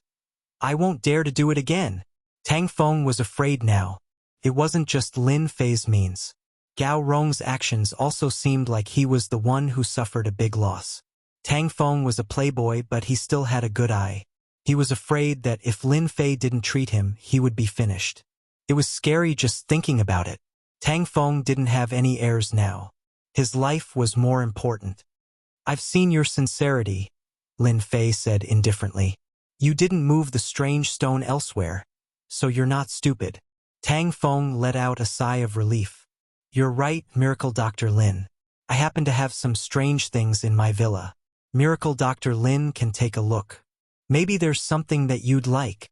A: I won't dare to do it again. Tang Feng was afraid now. It wasn't just Lin Fei's means. Gao Rong's actions also seemed like he was the one who suffered a big loss. Tang Feng was a playboy, but he still had a good eye. He was afraid that if Lin Fei didn't treat him, he would be finished. It was scary just thinking about it. Tang Feng didn't have any heirs now. His life was more important. I've seen your sincerity, Lin Fei said indifferently. You didn't move the strange stone elsewhere, so you're not stupid. Tang Feng let out a sigh of relief. You're right, Miracle Dr. Lin. I happen to have some strange things in my villa. Miracle Dr. Lin can take a look. Maybe there's something that you'd like.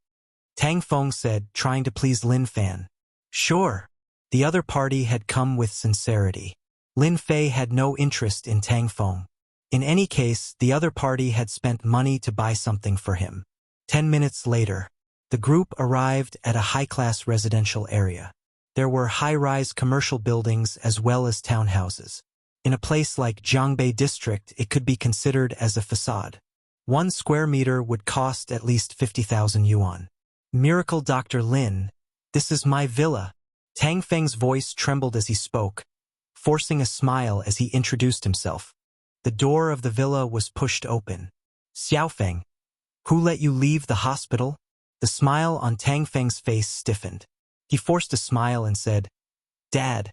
A: Tang Feng said, trying to please Lin Fan. Sure. The other party had come with sincerity. Lin Fei had no interest in Tang Feng. In any case, the other party had spent money to buy something for him. 10 minutes later, the group arrived at a high-class residential area. There were high-rise commercial buildings as well as townhouses. In a place like Jiangbei District, it could be considered as a facade. 1 square meter would cost at least 50,000 yuan. Miracle Dr. Lin, this is my villa. Tang Feng's voice trembled as he spoke, forcing a smile as he introduced himself. The door of the villa was pushed open. Xiaofeng, who let you leave the hospital? The smile on Tang Feng's face stiffened. He forced a smile and said, Dad,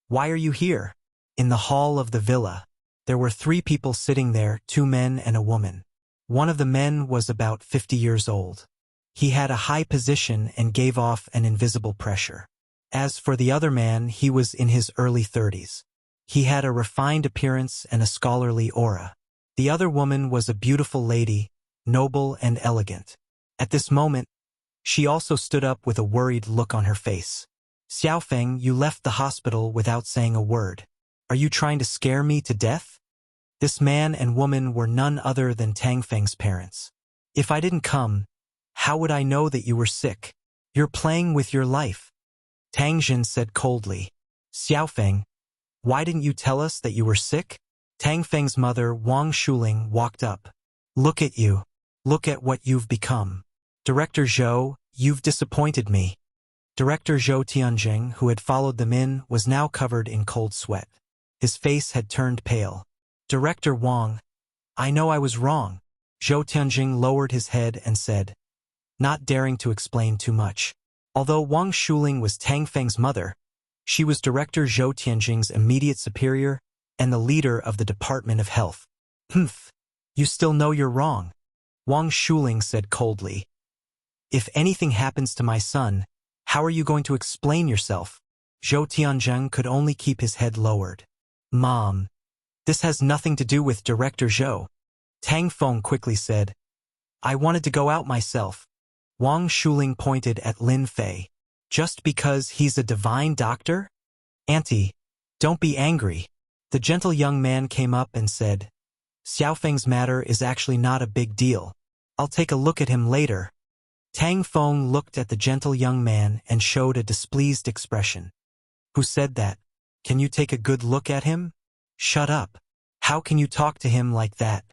A: why are you here? In the hall of the villa, there were 3 people sitting there, 2 men and a woman. One of the men was about 50 years old. He had a high position and gave off an invisible pressure. As for the other man, he was in his early 30s. He had a refined appearance and a scholarly aura. The other woman was a beautiful lady, noble and elegant. At this moment, she also stood up with a worried look on her face. Xiaofeng, you left the hospital without saying a word. Are you trying to scare me to death? This man and woman were none other than Tang Feng's parents. If I didn't come, how would I know that you were sick? You're playing with your life. Tang Jin said coldly. Xiaofeng, Why didn't you tell us that you were sick? Tang Feng's mother, Wang Shuling, walked up. Look at you. Look at what you've become. Director Zhou, you've disappointed me. Director Zhou Tianjing, who had followed them in, was now covered in cold sweat. His face had turned pale. Director Wang, I know I was wrong. Zhou Tianjing lowered his head and said, not daring to explain too much. Although Wang Shuling was Tang Feng's mother, she was Director Zhou Tianjing's immediate superior and the leader of the Department of Health. Humph, you still know you're wrong, Wang Shuling said coldly. If anything happens to my son, how are you going to explain yourself? Zhou Tianjing could only keep his head lowered. Mom, this has nothing to do with Director Zhou. Tang Feng quickly said, I wanted to go out myself. Wang Shuling pointed at Lin Fei. Just because he's a divine doctor? Auntie, don't be angry. The gentle young man came up and said, Xiaofeng's matter is actually not a big deal. I'll take a look at him later. Tang Feng looked at the gentle young man and showed a displeased expression. Who said that? Can you take a good look at him? Shut up. How can you talk to him like that?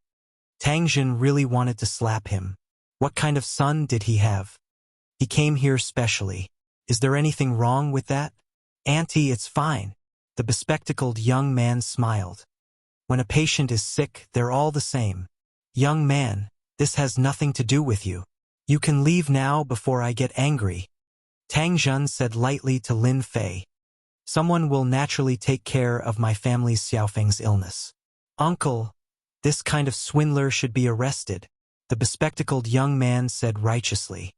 A: Tang Jin really wanted to slap him. What kind of son did he have? He came here specially. Is there anything wrong with that? Auntie, it's fine. The bespectacled young man smiled. When a patient is sick, they're all the same. Young man, this has nothing to do with you. You can leave now before I get angry. Tang Jun said lightly to Lin Fei. Someone will naturally take care of my family's Xiaofeng's illness. Uncle, this kind of swindler should be arrested, the bespectacled young man said righteously.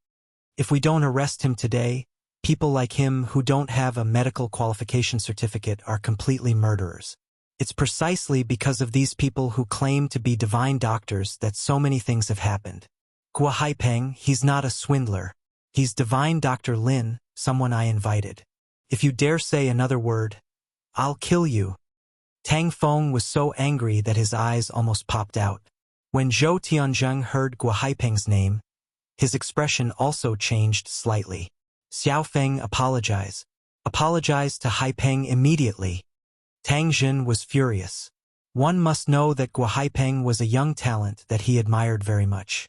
A: If we don't arrest him today, people like him who don't have a medical qualification certificate are completely murderers. It's precisely because of these people who claim to be divine doctors that so many things have happened. Guo Haipeng, he's not a swindler. He's divine Dr. Lin, someone I invited. If you dare say another word, I'll kill you. Tang Feng was so angry that his eyes almost popped out. When Zhou Tianjing heard Guo Haipeng's name, his expression also changed slightly. Xiaofeng, apologize. Apologize to Haipeng immediately. Tang Jin was furious. One must know that Guo Haipeng was a young talent that he admired very much.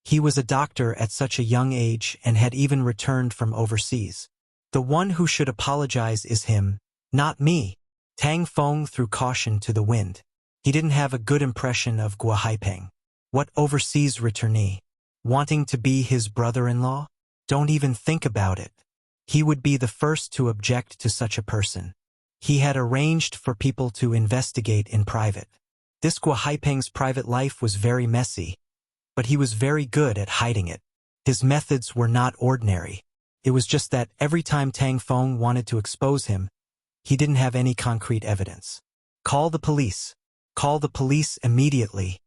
A: He was a doctor at such a young age and had even returned from overseas. The one who should apologize is him, not me. Tang Feng threw caution to the wind. He didn't have a good impression of Guo Haipeng. What overseas returnee? Wanting to be his brother-in-law? Don't even think about it. He would be the first to object to such a person. He had arranged for people to investigate in private. This Guo Haipeng's private life was very messy, but he was very good at hiding it. His methods were not ordinary. It was just that every time Tang Feng wanted to expose him, he didn't have any concrete evidence. Call the police. Call the police immediately.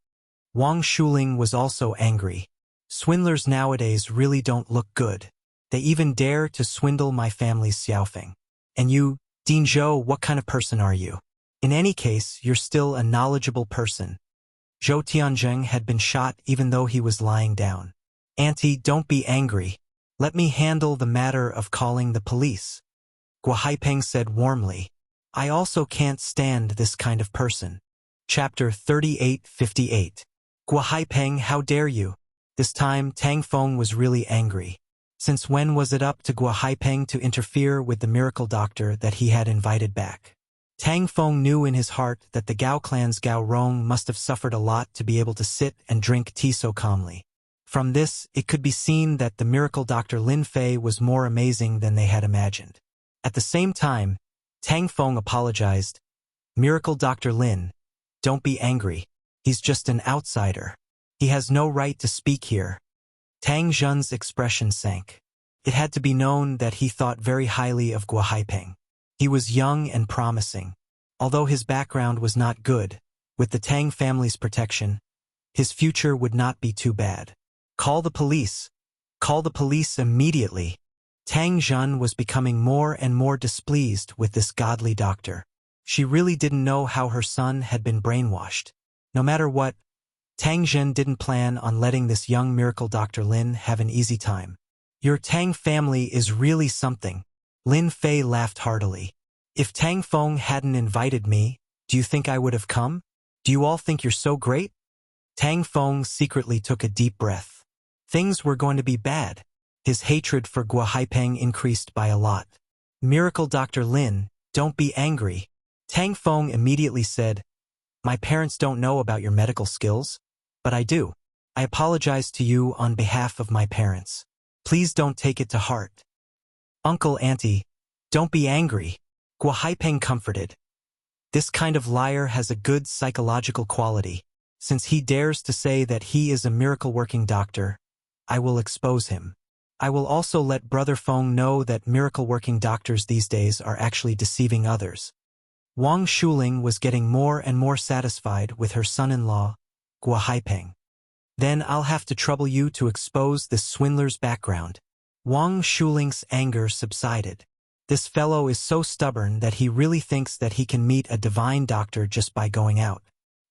A: Wang Shuling was also angry. Swindlers nowadays really don't look good. They even dare to swindle my family's Xiaofeng. And you, Dean Zhou, what kind of person are you? In any case, you're still a knowledgeable person. Zhou Tianjing had been shot even though he was lying down. Auntie, don't be angry. Let me handle the matter of calling the police. Guo Haipeng said warmly. I also can't stand this kind of person. Chapter 38:58. Guo Haipeng, how dare you? This time, Tang Feng was really angry. Since when was it up to Guo Haipeng to interfere with the miracle doctor that he had invited back? Tang Feng knew in his heart that the Gao clan's Gao Rong must have suffered a lot to be able to sit and drink tea so calmly. From this, it could be seen that the miracle Dr. Lin Fei was more amazing than they had imagined. At the same time, Tang Feng apologized. Miracle Dr. Lin, don't be angry. He's just an outsider. He has no right to speak here. Tang Jun's expression sank. It had to be known that he thought very highly of Guo Haipeng. He was young and promising. Although his background was not good, with the Tang family's protection, his future would not be too bad. Call the police. Call the police immediately. Tang Jun was becoming more and more displeased with this godly doctor. She really didn't know how her son had been brainwashed. No matter what, Tang Jun didn't plan on letting this young miracle Dr. Lin have an easy time. Your Tang family is really something. Lin Fei laughed heartily. If Tang Feng hadn't invited me, do you think I would have come? Do you all think you're so great? Tang Feng secretly took a deep breath. Things were going to be bad. His hatred for Guo Haipeng increased by a lot. Miracle Dr. Lin, don't be angry. Tang Feng immediately said, my parents don't know about your medical skills, but I do. I apologize to you on behalf of my parents. Please don't take it to heart. Uncle, Auntie, don't be angry. Guo Haipeng comforted. This kind of liar has a good psychological quality. Since he dares to say that he is a miracle-working doctor, I will expose him. I will also let Brother Feng know that miracle-working doctors these days are actually deceiving others. Wang Shuling was getting more and more satisfied with her son-in-law, Guo Haipeng. Then I'll have to trouble you to expose this swindler's background. Wang Shuling's anger subsided. This fellow is so stubborn that he really thinks that he can meet a divine doctor just by going out.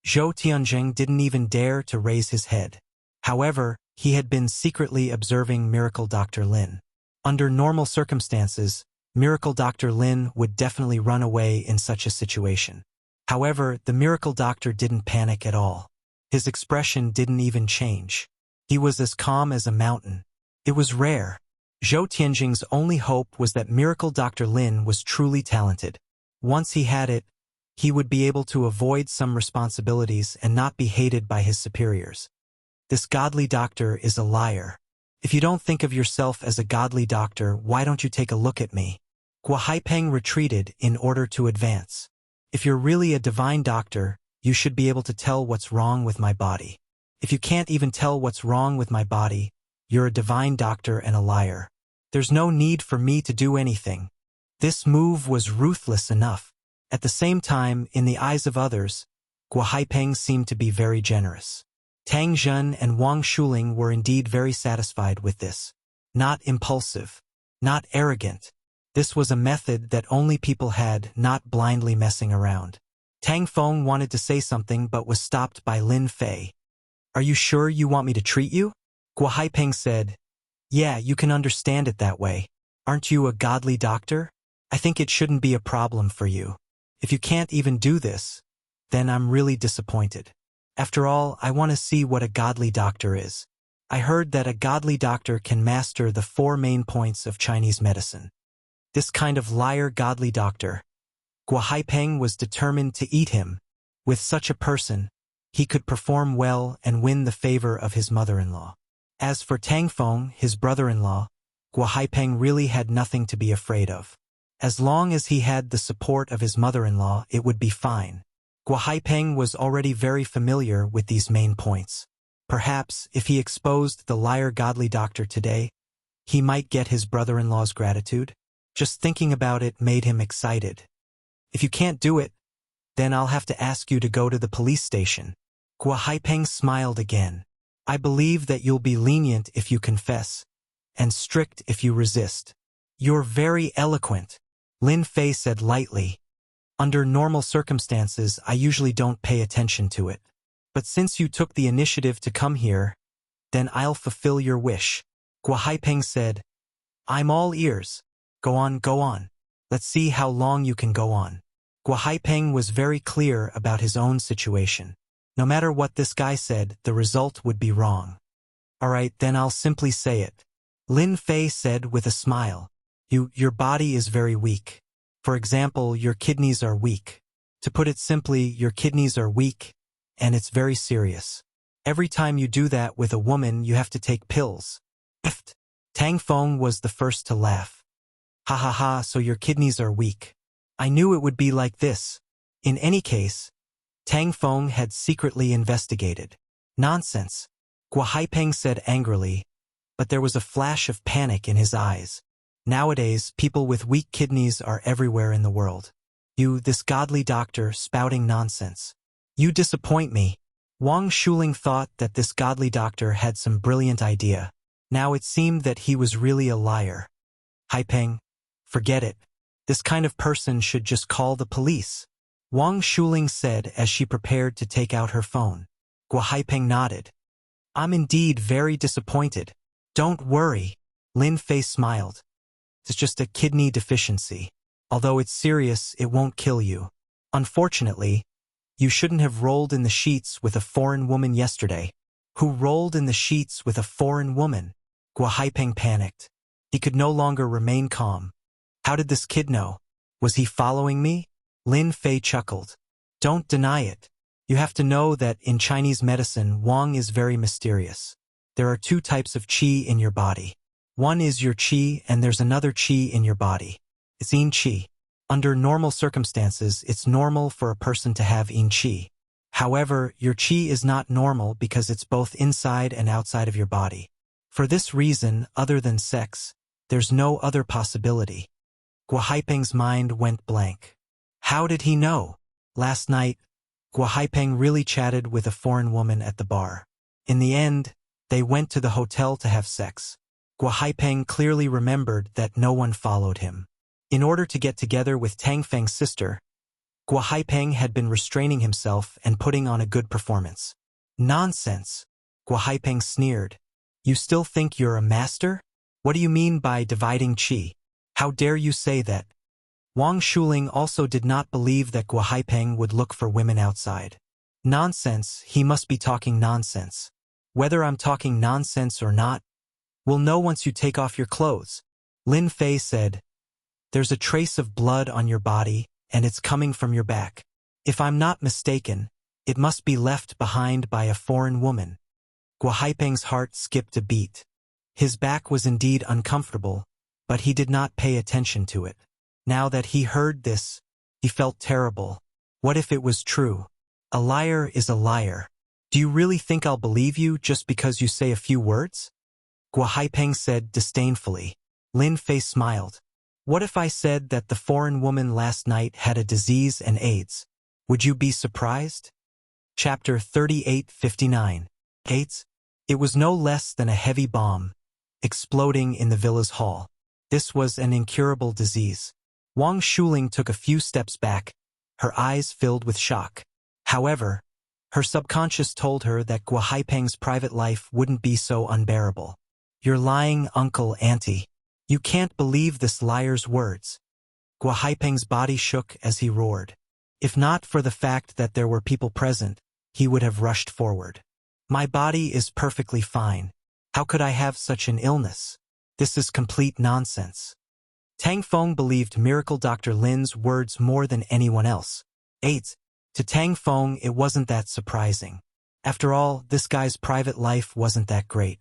A: Zhou Tianjing didn't even dare to raise his head. However, he had been secretly observing Miracle Dr. Lin. Under normal circumstances, Miracle Dr. Lin would definitely run away in such a situation. However, the Miracle Doctor didn't panic at all. His expression didn't even change. He was as calm as a mountain. It was rare. Zhou Tianjing's only hope was that Miracle Dr. Lin was truly talented. Once he had it, he would be able to avoid some responsibilities and not be hated by his superiors. This godly doctor is a liar. If you don't think of yourself as a godly doctor, why don't you take a look at me? Guo Haipeng retreated in order to advance. If you're really a divine doctor, you should be able to tell what's wrong with my body. If you can't even tell what's wrong with my body, you're a divine doctor and a liar. There's no need for me to do anything. This move was ruthless enough. At the same time, in the eyes of others, Guo Haipeng seemed to be very generous. Tang Zhen and Wang Shuling were indeed very satisfied with this. Not impulsive. Not arrogant. This was a method that only people had, not blindly messing around. Tang Feng wanted to say something but was stopped by Lin Fei. Are you sure you want me to treat you? Guo Haipeng said, yeah, you can understand it that way. Aren't you a godly doctor? I think it shouldn't be a problem for you. If you can't even do this, then I'm really disappointed. After all, I want to see what a godly doctor is. I heard that a godly doctor can master the 4 main points of Chinese medicine. This kind of liar godly doctor. Guo Haipeng was determined to eat him. With such a person, he could perform well and win the favor of his mother-in-law. As for Tang Feng, his brother-in-law, Guo Haipeng really had nothing to be afraid of. As long as he had the support of his mother-in-law, it would be fine. Guo Haipeng was already very familiar with these main points. Perhaps, if he exposed the liar godly doctor today, he might get his brother-in-law's gratitude. Just thinking about it made him excited. If you can't do it, then I'll have to ask you to go to the police station. Guo Haipeng smiled again. I believe that you'll be lenient if you confess, and strict if you resist. You're very eloquent, Lin Fei said lightly. Under normal circumstances, I usually don't pay attention to it. But since you took the initiative to come here, then I'll fulfill your wish. Guo Haipeng said, I'm all ears. Go on, go on. Let's see how long you can go on. Guo Haipeng was very clear about his own situation. No matter what this guy said, the result would be wrong. All right, then I'll simply say it. Lin Fei said with a smile. Your body is very weak. For example, your kidneys are weak. To put it simply, your kidneys are weak, and it's very serious. Every time you do that with a woman, you have to take pills. Tang Feng was the first to laugh. Ha ha ha, so your kidneys are weak. I knew it would be like this. In any case, Tang Feng had secretly investigated. Nonsense, Guo Haipeng said angrily, but there was a flash of panic in his eyes. Nowadays, people with weak kidneys are everywhere in the world. You, this godly doctor, spouting nonsense. You disappoint me. Wang Shuling thought that this godly doctor had some brilliant idea. Now it seemed that he was really a liar. Haipeng, forget it. This kind of person should just call the police. Wang Shuling said as she prepared to take out her phone. Guo Haipeng nodded. I'm indeed very disappointed. Don't worry. Lin Fei smiled. It's just a kidney deficiency. Although it's serious, it won't kill you. Unfortunately, you shouldn't have rolled in the sheets with a foreign woman yesterday. Who rolled in the sheets with a foreign woman? Guo Haipeng panicked. He could no longer remain calm. How did this kid know? Was he following me? Lin Fei chuckled. Don't deny it. You have to know that in Chinese medicine, Wang is very mysterious. There are two types of qi in your body. One is your qi and there's another qi in your body. It's yin qi. Under normal circumstances, it's normal for a person to have yin qi. However, your qi is not normal because it's both inside and outside of your body. For this reason, other than sex, there's no other possibility. Guo Haipeng's mind went blank. How did he know? Last night, Guo Haipeng really chatted with a foreign woman at the bar. In the end, they went to the hotel to have sex. Guo Haipeng clearly remembered that no one followed him. In order to get together with Tang Feng's sister, Guo Haipeng had been restraining himself and putting on a good performance. Nonsense, Guo Haipeng sneered. You still think you're a master? What do you mean by dividing qi? How dare you say that? Wang Shuling also did not believe that Guo Haipeng would look for women outside. Nonsense, he must be talking nonsense. Whether I'm talking nonsense or not, we'll know once you take off your clothes. Lin Fei said, There's a trace of blood on your body, and it's coming from your back. If I'm not mistaken, it must be left behind by a foreign woman. Guo Haipeng's heart skipped a beat. His back was indeed uncomfortable, but he did not pay attention to it. Now that he heard this, he felt terrible. What if it was true? A liar is a liar. Do you really think I'll believe you just because you say a few words? Guo Haipeng said disdainfully. Lin Fei smiled. What if I said that the foreign woman last night had a disease and AIDS? Would you be surprised? Chapter 38:59. AIDS? It was no less than a heavy bomb, exploding in the villa's hall. This was an incurable disease. Wang Shuling took a few steps back, her eyes filled with shock. However, her subconscious told her that Guo Haipeng's private life wouldn't be so unbearable. You're lying, uncle, auntie. You can't believe this liar's words. Guo Haipeng's body shook as he roared. If not for the fact that there were people present, he would have rushed forward. My body is perfectly fine. How could I have such an illness? This is complete nonsense. Tang Feng believed Miracle Dr. Lin's words more than anyone else. AIDS. To Tang Feng, it wasn't that surprising. After all, this guy's private life wasn't that great.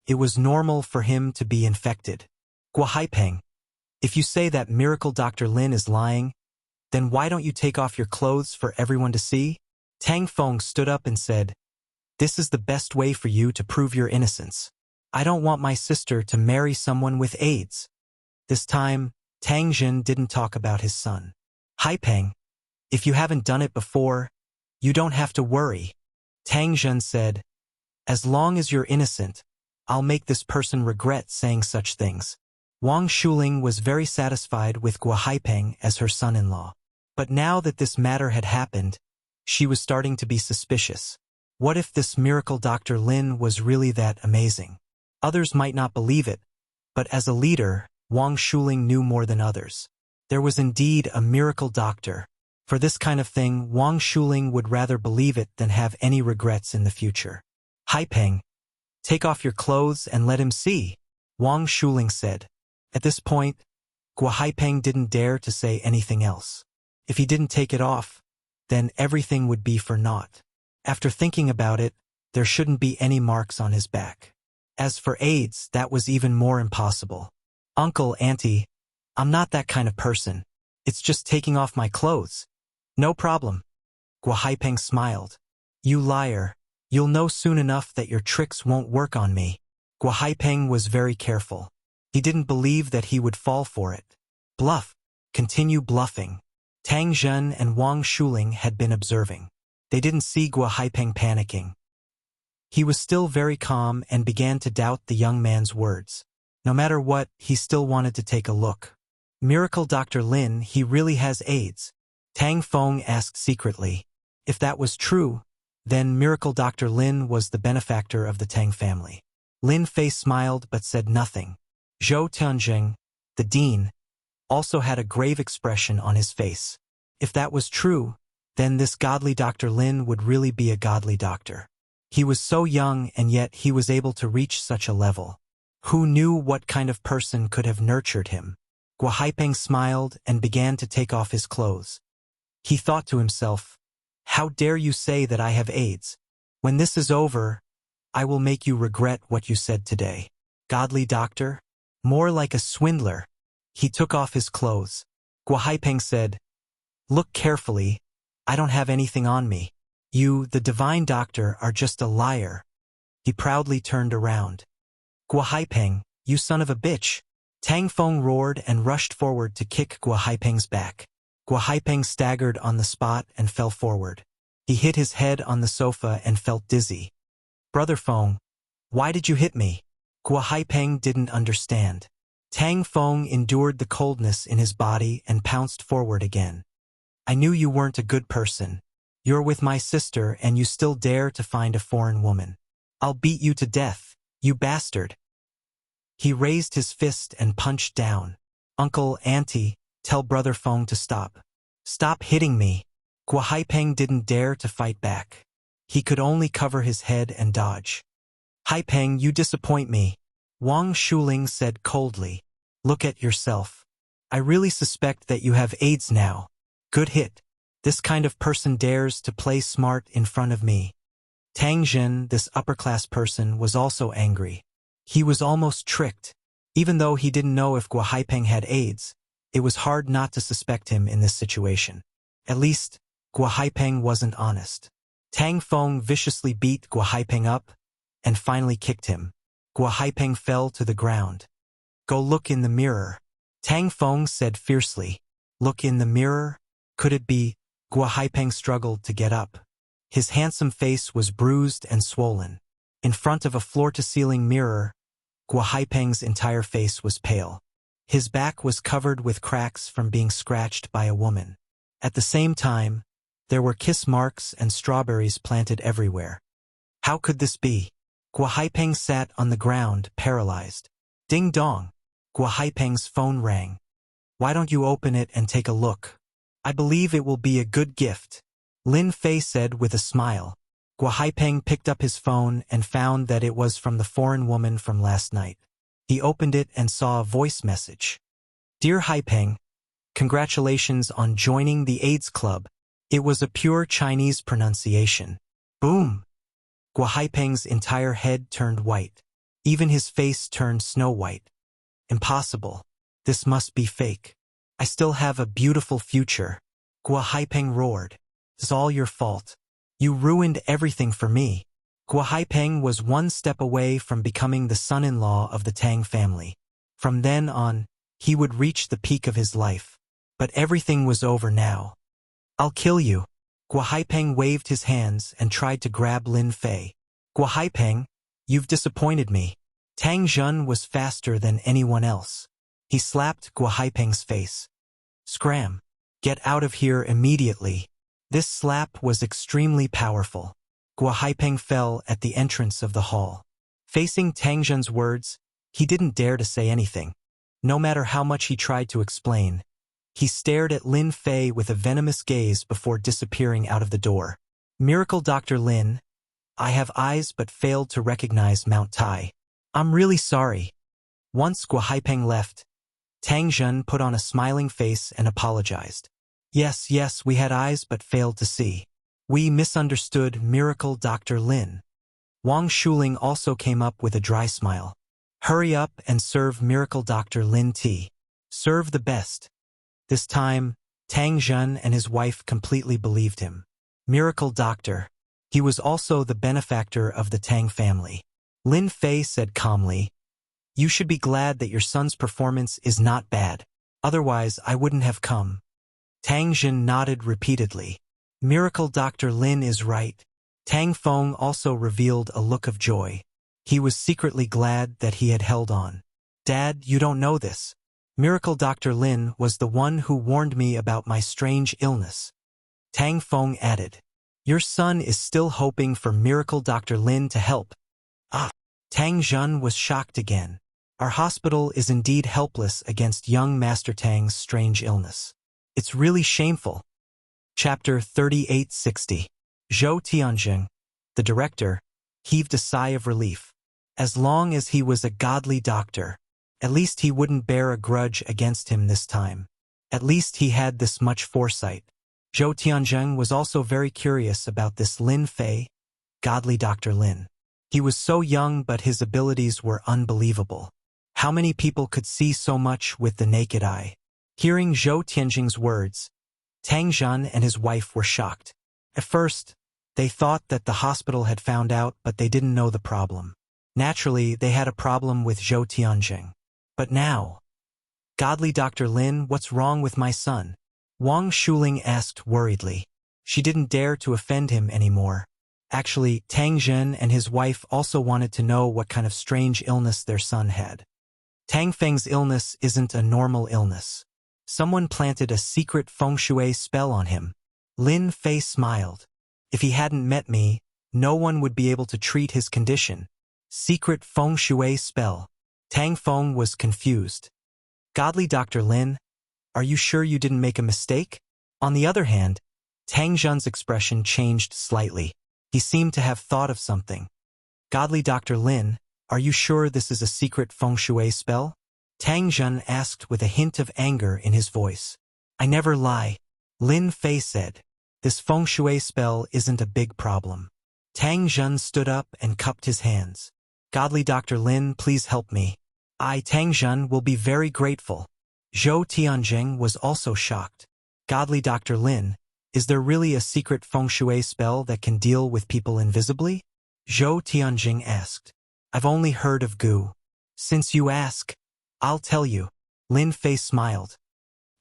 A: It was normal for him to be infected. Guo Haipeng, if you say that Miracle Dr. Lin is lying, then why don't you take off your clothes for everyone to see? Tang Feng stood up and said, This is the best way for you to prove your innocence. I don't want my sister to marry someone with AIDS. This time, Tang Jin didn't talk about his son. Haipeng, if you haven't done it before, you don't have to worry. Tang Jin said, As long as you're innocent, I'll make this person regret saying such things. Wang Shuling was very satisfied with Guo Haipeng as her son-in-law. But now that this matter had happened, she was starting to be suspicious. What if this miracle Dr. Lin was really that amazing? Others might not believe it, but as a leader, Wang Shuling knew more than others. There was indeed a miracle doctor. For this kind of thing, Wang Shuling would rather believe it than have any regrets in the future. Haipeng, take off your clothes and let him see, Wang Shuling said. At this point, Guo Haipeng didn't dare to say anything else. If he didn't take it off, then everything would be for naught. After thinking about it, there shouldn't be any marks on his back. As for AIDS, that was even more impossible. Uncle, auntie, I'm not that kind of person. It's just taking off my clothes. No problem. Guo Haipeng smiled. You liar. You'll know soon enough that your tricks won't work on me. Guo Haipeng was very careful. He didn't believe that he would fall for it. Bluff. Continue bluffing. Tang Zhen and Wang Shuling had been observing. They didn't see Guo Haipeng panicking. He was still very calm and began to doubt the young man's words. No matter what, he still wanted to take a look. Miracle Dr. Lin, he really has AIDS? Tang Feng asked secretly. If that was true, then Miracle Dr. Lin was the benefactor of the Tang family. Lin Fei smiled but said nothing. Zhou Tianjing, the dean, also had a grave expression on his face. If that was true, then this godly Dr. Lin would really be a godly doctor. He was so young and yet he was able to reach such a level. Who knew what kind of person could have nurtured him? Guo Haipeng smiled and began to take off his clothes. He thought to himself, "How dare you say that I have AIDS? When this is over, I will make you regret what you said today." Godly doctor? More like a swindler. He took off his clothes. Guo Haipeng said, "Look carefully, I don't have anything on me. You, the divine doctor, are just a liar." He proudly turned around. "Guo Haipeng, you son of a bitch!" Tang Feng roared and rushed forward to kick Guo Haipeng's back. Guo Haipeng staggered on the spot and fell forward. He hit his head on the sofa and felt dizzy. "Brother Feng, why did you hit me?" Guo Haipeng didn't understand. Tang Feng endured the coldness in his body and pounced forward again. "I knew you weren't a good person. You're with my sister and you still dare to find a foreign woman. I'll beat you to death, you bastard." He raised his fist and punched down. "Uncle, auntie, tell Brother Feng to stop. Stop hitting me." Guo Haipeng didn't dare to fight back. He could only cover his head and dodge. "Haipeng, you disappoint me," Wang Shuling said coldly. "Look at yourself. I really suspect that you have AIDS now. Good hit. This kind of person dares to play smart in front of me." Tang Jin, this upper-class person, was also angry. He was almost tricked. Even though he didn't know if Guo Haipeng had AIDS, it was hard not to suspect him in this situation. At least, Guo Haipeng wasn't honest. Tang Feng viciously beat Guo Haipeng up and finally kicked him. Guo Haipeng fell to the ground. "Go look in the mirror," Tang Feng said fiercely. "Look in the mirror? Could it be?" Guo Haipeng struggled to get up. His handsome face was bruised and swollen. In front of a floor-to-ceiling mirror, Guo Haipeng's entire face was pale. His back was covered with cracks from being scratched by a woman. At the same time, there were kiss marks and strawberries planted everywhere. How could this be? Guo Haipeng sat on the ground, paralyzed. Ding dong! Guo Haipeng's phone rang. "Why don't you open it and take a look? I believe it will be a good gift," Lin Fei said with a smile. Guo Haipeng picked up his phone and found that it was from the foreign woman from last night. He opened it and saw a voice message. "Dear Haipeng, congratulations on joining the AIDS Club." It was a pure Chinese pronunciation. Boom! Guo Haipeng's entire head turned white. Even his face turned snow-white. "Impossible. This must be fake. I still have a beautiful future." Guo Haipeng roared. "It's all your fault. You ruined everything for me." Guo Haipeng was one step away from becoming the son-in-law of the Tang family. From then on, he would reach the peak of his life. But everything was over now. "I'll kill you." Guo Haipeng waved his hands and tried to grab Lin Fei. "Guo Haipeng, you've disappointed me." Tang Jun was faster than anyone else. He slapped Guo Haipeng's face. "Scram! Get out of here immediately." This slap was extremely powerful. Guo Haipeng fell at the entrance of the hall. Facing Tang Jun's words, he didn't dare to say anything. No matter how much he tried to explain, he stared at Lin Fei with a venomous gaze before disappearing out of the door. "Miracle Dr. Lin, I have eyes but failed to recognize Mount Tai. I'm really sorry." Once Guo Haipeng left, Tang Jun put on a smiling face and apologized. Yes, we had eyes but failed to see. We misunderstood Miracle Dr. Lin." Wang Shuling also came up with a dry smile. "Hurry up and serve Miracle Dr. Lin tea. Serve the best." This time, Tang Jun and his wife completely believed him. Miracle Doctor. He was also the benefactor of the Tang family. Lin Fei said calmly, "You should be glad that your son's performance is not bad. Otherwise, I wouldn't have come." Tang Jin nodded repeatedly. Miracle Dr. Lin is right. Tang Feng also revealed a look of joy. He was secretly glad that he had held on. "Dad, you don't know this. Miracle Dr. Lin was the one who warned me about my strange illness." Tang Feng added, "Your son is still hoping for Miracle Dr. Lin to help." Ah! Tang Jun was shocked again. Our hospital is indeed helpless against young Master Tang's strange illness. It's really shameful. Chapter 3860. Zhou Tianjing, the director, heaved a sigh of relief. As long as he was a godly doctor, at least he wouldn't bear a grudge against him this time. At least he had this much foresight. Zhou Tianjing was also very curious about this Lin Fei, godly Dr. Lin. He was so young, but his abilities were unbelievable. How many people could see so much with the naked eye? Hearing Zhou Tianjing's words, Tang Zhan and his wife were shocked. At first, they thought that the hospital had found out, but they didn't know the problem. Naturally, they had a problem with Zhou Tianjing. But now, godly Dr. Lin, what's wrong with my son? Wang Shuling asked worriedly. She didn't dare to offend him anymore. Actually, Tang Zhen and his wife also wanted to know what kind of strange illness their son had. Tang Feng's illness isn't a normal illness. Someone planted a secret feng shui spell on him. Lin Fei smiled. If he hadn't met me, no one would be able to treat his condition. Secret feng shui spell. Tang Feng was confused. Godly Dr. Lin, are you sure you didn't make a mistake? On the other hand, Tang Zhen's expression changed slightly. He seemed to have thought of something. Godly Dr. Lin, are you sure this is a secret feng shui spell? Tang Zhen asked with a hint of anger in his voice. I never lie. Lin Fei said. This feng shui spell isn't a big problem. Tang Zhen stood up and cupped his hands. Godly Dr. Lin, please help me. I, Tang Zhen, will be very grateful. Zhou Tianjing was also shocked. Godly Dr. Lin, is there really a secret feng shui spell that can deal with people invisibly? Zhou Tianjing asked. I've only heard of goo. Since you ask, I'll tell you. Lin Fei smiled.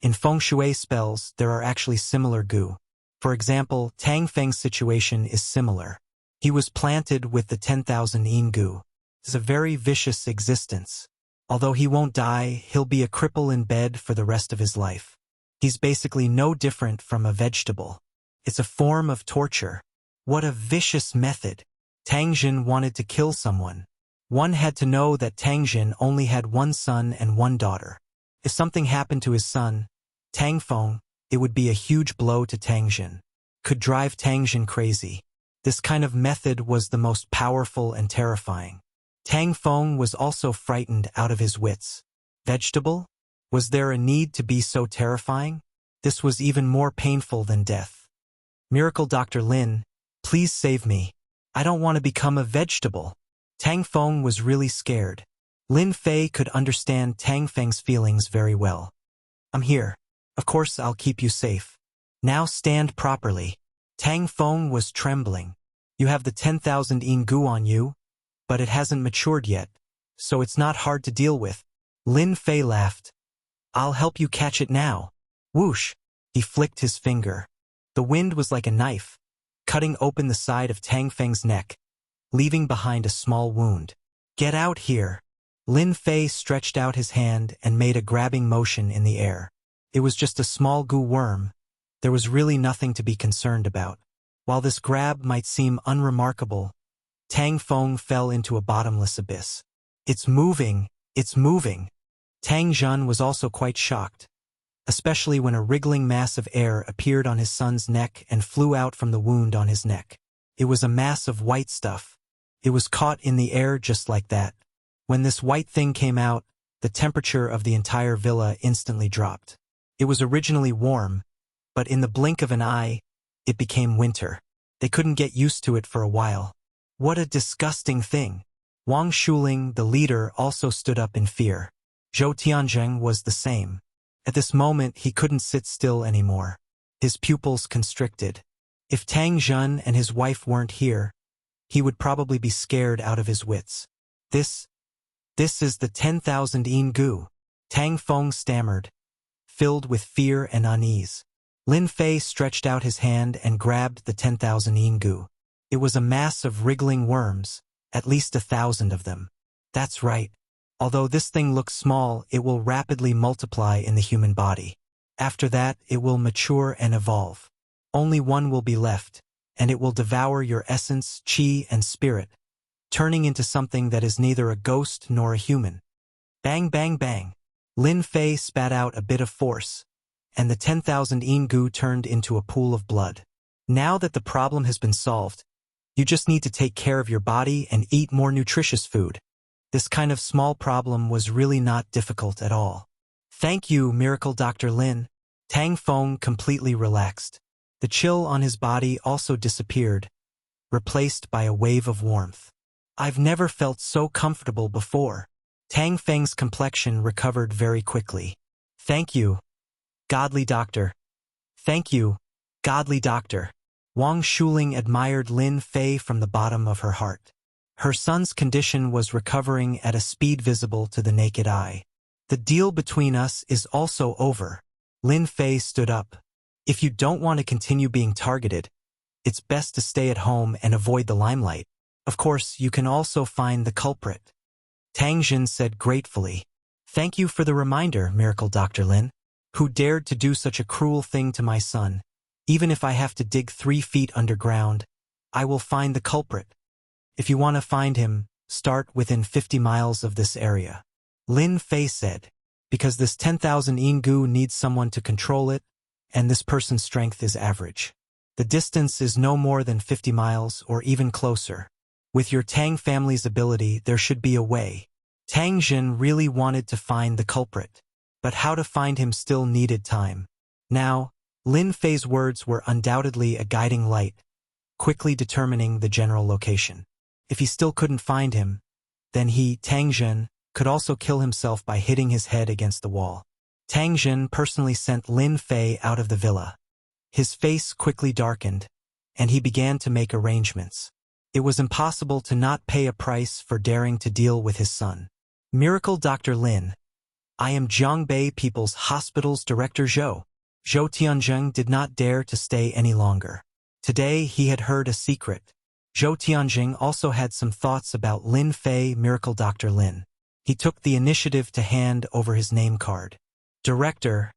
A: In feng shui spells, there are actually similar goo. For example, Tang Feng's situation is similar. He was planted with the 10,000 yin goo. It's a very vicious existence. Although he won't die, he'll be a cripple in bed for the rest of his life. He's basically no different from a vegetable. It's a form of torture. What a vicious method. Tang Zhen wanted to kill someone. One had to know that Tang Zhen only had one son and one daughter. If something happened to his son, Tang Feng, it would be a huge blow to Tang Zhen. Could drive Tang Zhen crazy. This kind of method was the most powerful and terrifying. Tang Feng was also frightened out of his wits. Vegetable? Was there a need to be so terrifying? This was even more painful than death. Miracle Dr. Lin, please save me. I don't want to become a vegetable. Tang Feng was really scared. Lin Fei could understand Tang Feng's feelings very well. I'm here. Of course I'll keep you safe. Now stand properly. Tang Feng was trembling. You have the 10,000 yin goo on you, but it hasn't matured yet, so it's not hard to deal with. Lin Fei laughed. I'll help you catch it now. Whoosh! He flicked his finger. The wind was like a knife, cutting open the side of Tang Feng's neck, leaving behind a small wound. Get out here. Lin Fei stretched out his hand and made a grabbing motion in the air. It was just a small goo worm. There was really nothing to be concerned about. While this grab might seem unremarkable, Tang Feng fell into a bottomless abyss. It's moving, it's moving. Tang Zhen was also quite shocked, especially when a wriggling mass of air appeared on his son's neck and flew out from the wound on his neck. It was a mass of white stuff. It was caught in the air just like that. When this white thing came out, the temperature of the entire villa instantly dropped. It was originally warm, but in the blink of an eye, it became winter. They couldn't get used to it for a while. What a disgusting thing. Wang Shuling, the leader, also stood up in fear. Zhou Tianjing was the same. At this moment, he couldn't sit still anymore. His pupils constricted. If Tang Zhen and his wife weren't here, he would probably be scared out of his wits. This is the 10,000 yin goo. Tang Feng stammered, filled with fear and unease. Lin Fei stretched out his hand and grabbed the 10,000 yin goo. It was a mass of wriggling worms, at least 1,000 of them. That's right. Although this thing looks small, it will rapidly multiply in the human body. After that, it will mature and evolve. Only one will be left, and it will devour your essence, qi, and spirit, turning into something that is neither a ghost nor a human. Bang bang bang. Lin Fei spat out a bit of force, and the 10,000 yin goo turned into a pool of blood. Now that the problem has been solved, you just need to take care of your body and eat more nutritious food. This kind of small problem was really not difficult at all. Thank you, Miracle Dr. Lin. Tang Feng completely relaxed. The chill on his body also disappeared, replaced by a wave of warmth. I've never felt so comfortable before. Tang Feng's complexion recovered very quickly. Thank you, godly doctor. Thank you, godly doctor. Wang Shuling admired Lin Fei from the bottom of her heart. Her son's condition was recovering at a speed visible to the naked eye. The deal between us is also over. Lin Fei stood up. If you don't want to continue being targeted, it's best to stay at home and avoid the limelight. Of course, you can also find the culprit. Tang Jin said gratefully. Thank you for the reminder, Miracle Dr. Lin. Who dared to do such a cruel thing to my son? Even if I have to dig 3 feet underground, I will find the culprit. If you want to find him, start within 50 miles of this area. Lin Fei said, because this 10,000 yin goo needs someone to control it, and this person's strength is average. The distance is no more than 50 miles or even closer. With your Tang family's ability, there should be a way. Tang Jin really wanted to find the culprit, but how to find him still needed time. Now, Lin Fei's words were undoubtedly a guiding light, quickly determining the general location. If he still couldn't find him, then he, Tang Jin, could also kill himself by hitting his head against the wall. Tang Jin personally sent Lin Fei out of the villa. His face quickly darkened, and he began to make arrangements. It was impossible to not pay a price for daring to deal with his son. Miracle Dr. Lin. I am Jiangbei People's Hospital's Director Zhou. Zhou Tianzheng did not dare to stay any longer. Today he had heard a secret. Zhou Tianzheng also had some thoughts about Lin Fei, Miracle Dr. Lin. He took the initiative to hand over his name card. Director,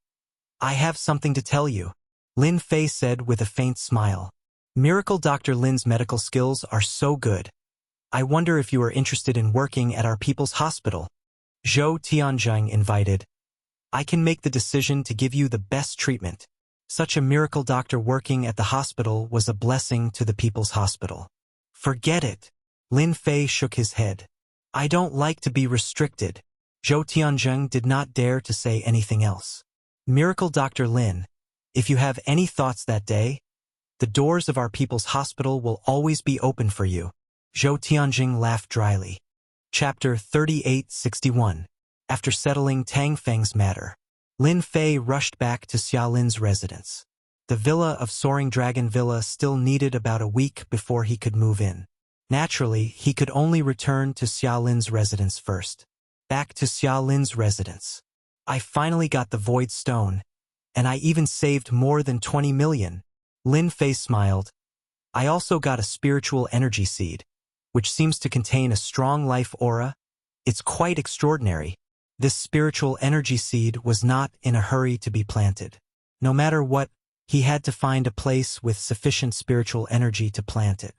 A: I have something to tell you, Lin Fei said with a faint smile. Miracle Dr. Lin's medical skills are so good. I wonder if you are interested in working at our people's hospital. Zhou Tianzheng invited. I can make the decision to give you the best treatment. Such a miracle doctor working at the hospital was a blessing to the people's hospital. Forget it. Lin Fei shook his head. I don't like to be restricted. Zhou Tianzheng did not dare to say anything else. Miracle Dr. Lin, if you have any thoughts that day, the doors of our people's hospital will always be open for you. Zhou Tianzheng laughed dryly. Chapter 3861. After settling Tang Feng's matter, Lin Fei rushed back to Xiaolin's residence. The villa of Soaring Dragon Villa still needed about a week before he could move in. Naturally, he could only return to Xiaolin's residence first. Back to Xiaolin's residence. I finally got the Void Stone, and I even saved more than 20 million. Lin Fei smiled. I also got a spiritual energy seed, which seems to contain a strong life aura. It's quite extraordinary. This spiritual energy seed was not in a hurry to be planted. No matter what, he had to find a place with sufficient spiritual energy to plant it.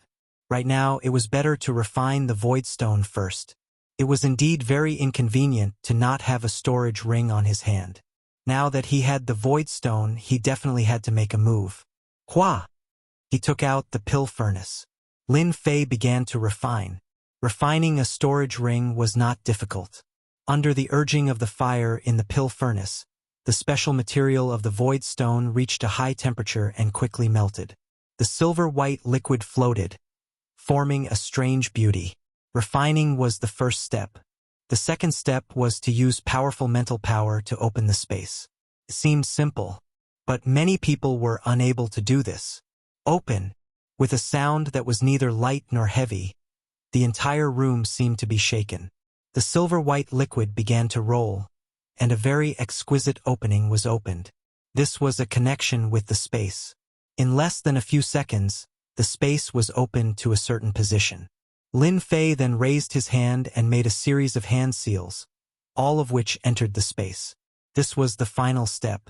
A: Right now, it was better to refine the Void Stone first. It was indeed very inconvenient to not have a storage ring on his hand. Now that he had the Void Stone, he definitely had to make a move. Hua! He took out the pill furnace. Lin Fei began to refine. Refining a storage ring was not difficult. Under the urging of the fire in the pill furnace, the special material of the Void Stone reached a high temperature and quickly melted. The silver-white liquid floated, forming a strange beauty. Refining was the first step. The second step was to use powerful mental power to open the space. It seemed simple, but many people were unable to do this. Open, with a sound that was neither light nor heavy, the entire room seemed to be shaken. The silver-white liquid began to roll, and a very exquisite opening was opened. This was a connection with the space. In less than a few seconds, the space was opened to a certain position. Lin Fei then raised his hand and made a series of hand seals, all of which entered the space. This was the final step.